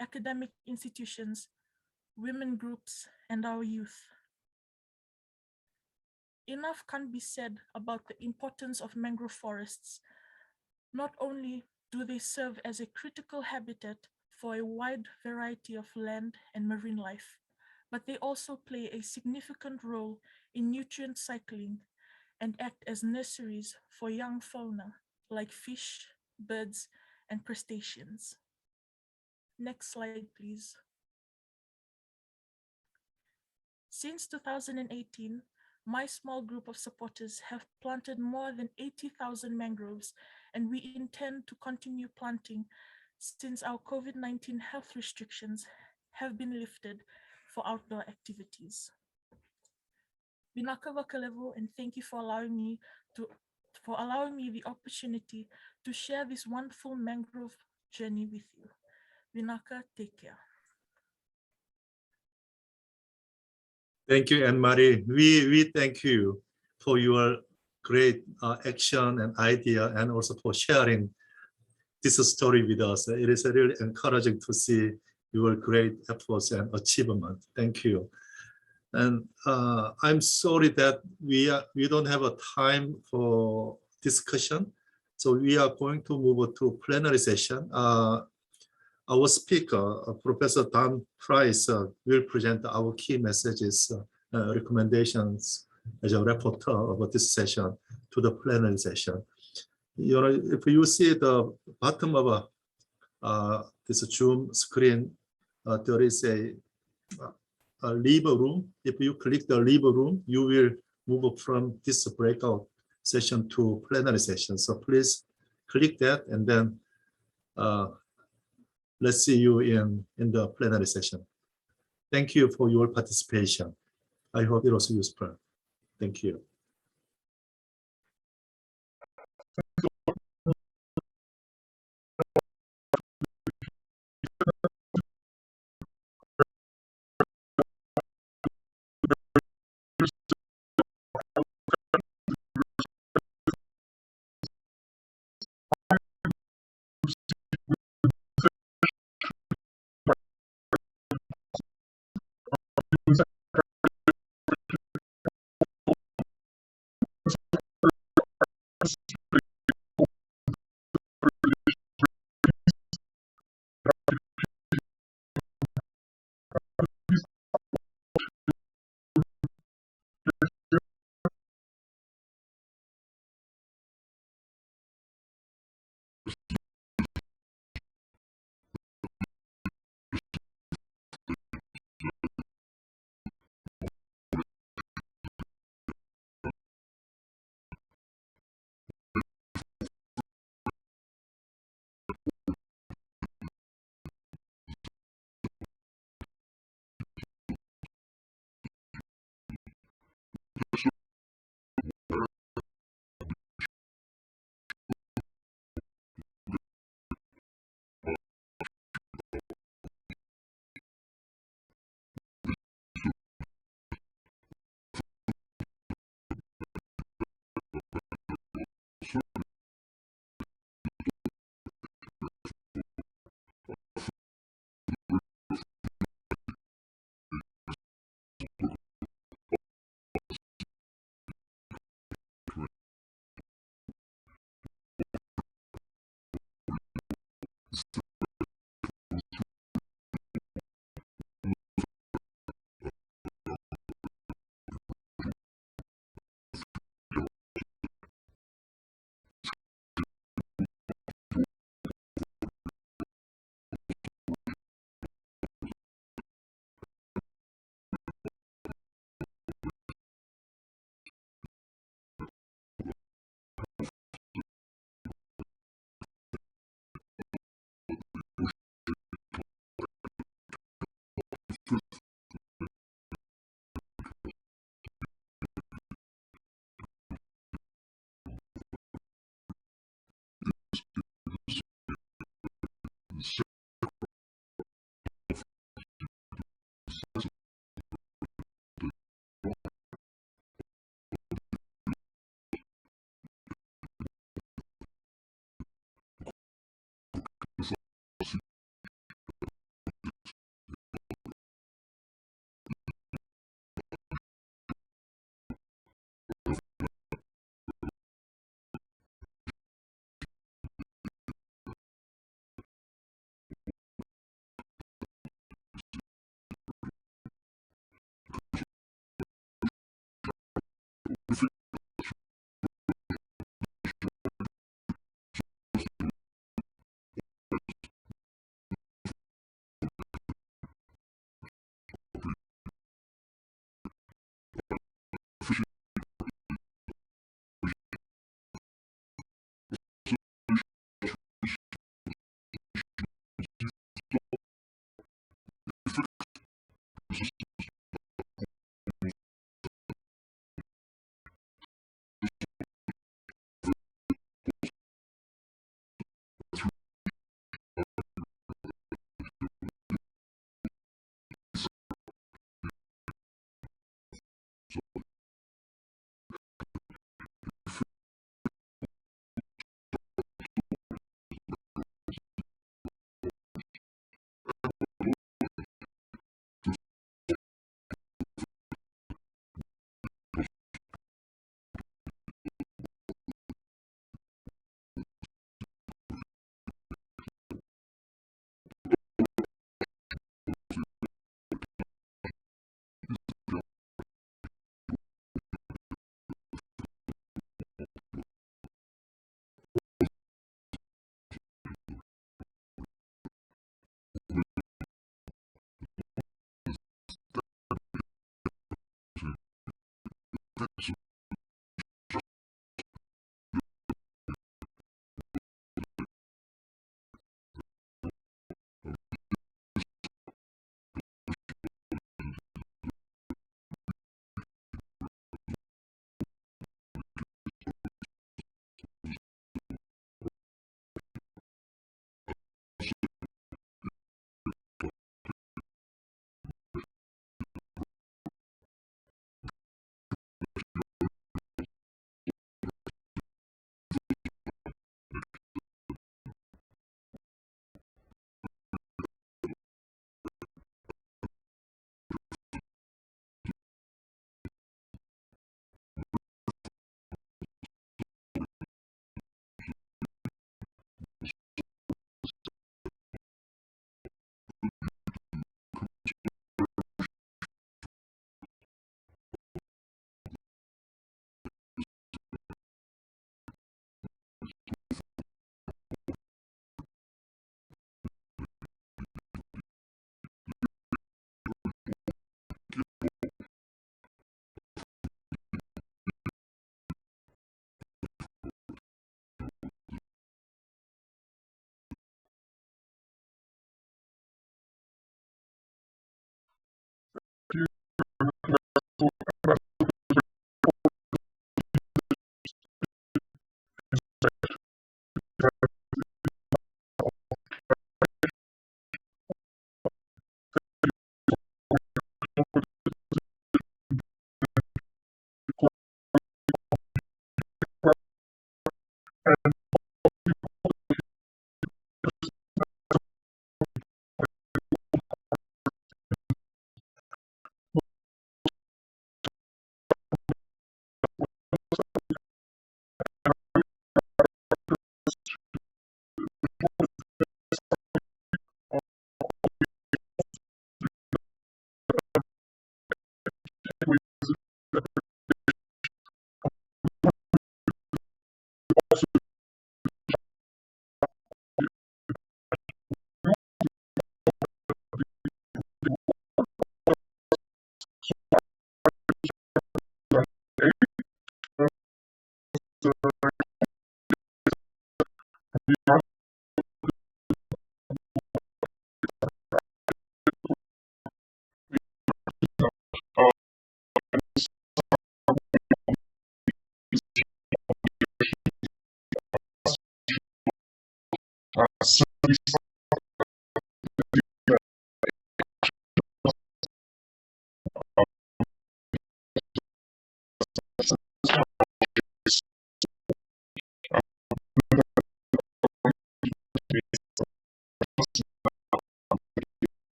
academic institutions, women groups, and our youth. Enough can't be said about the importance of mangrove forests. Not only do they serve as a critical habitat for a wide variety of land and marine life, but they also play a significant role in nutrient cycling and act as nurseries for young fauna like fish, birds, and crustaceans. Next slide, please. Since 2018, my small group of supporters have planted more than 80,000 mangroves, and we intend to continue planting since our COVID-19 health restrictions have been lifted for outdoor activities. Binaka Vakalevu, and thank you for allowing me the opportunity to share this wonderful mangrove journey with you. Binaka, take care. Thank you, Anne-Marie. We thank you for your great action and idea, and also for sharing this story with us. It is really encouraging to see your great efforts and achievement. Thank you. And I'm sorry that we don't have a time for discussion. So we are going to move to plenary session. Our speaker, Professor Dan Price, will present our key messages, recommendations as a rapporteur of this session to the plenary session. You know, if you see the bottom of this Zoom screen, there is a leave room. If you click the leave room, you will move from this breakout session to plenary session. So please click that, and then let's see you in the plenary session. Thank you for your participation. I hope it was useful. Thank you.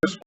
This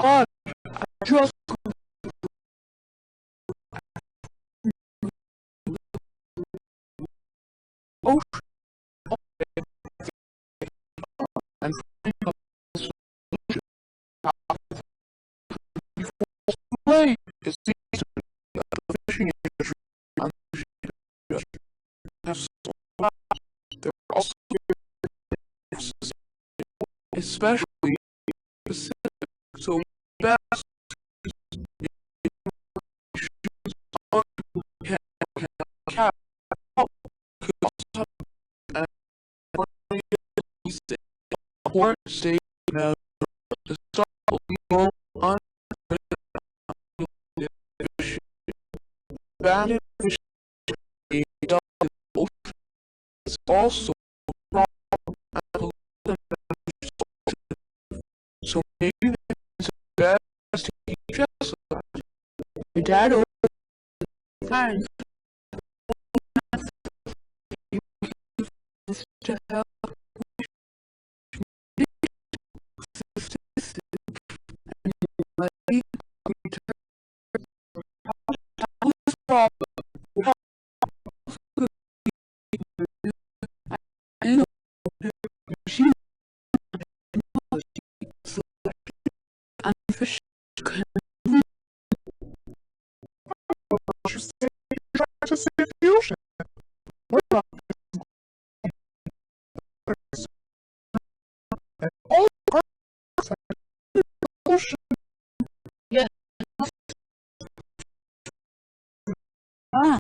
but I just ocean and play is the fishing industry there are also especially Pacific, so best cap port state now the start more on banded fish is also so maybe it's best to keep just your dad or friends to help fish to save the ocean. What about all the ocean? Yeah. Ah.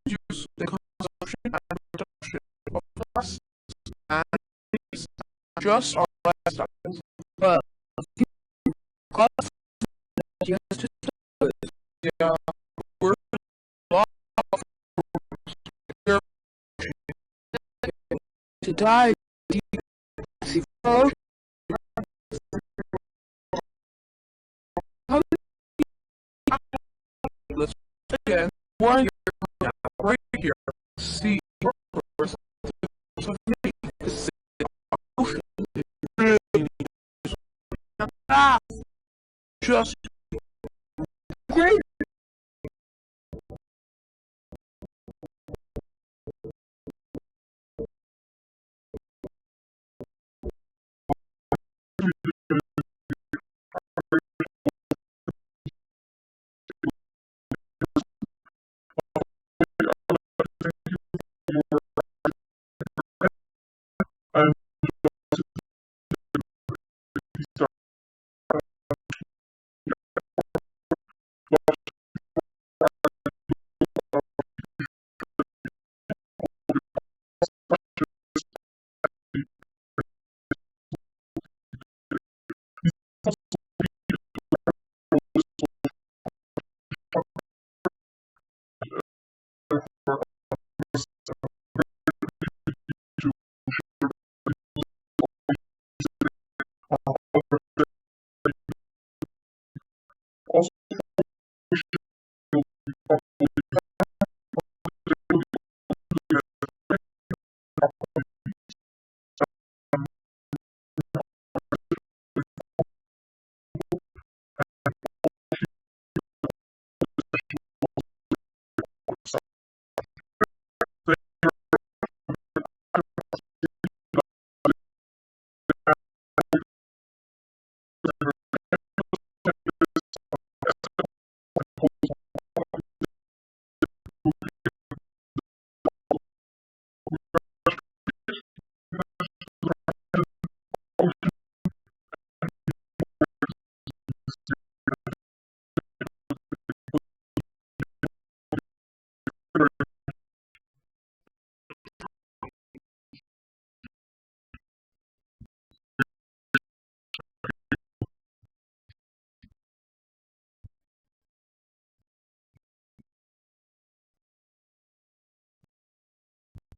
Use the consumption and production of plastics and just our lifestyles. But just to start with, we're a lot of to dive deep sea floor. Let's again one year right here. See just great.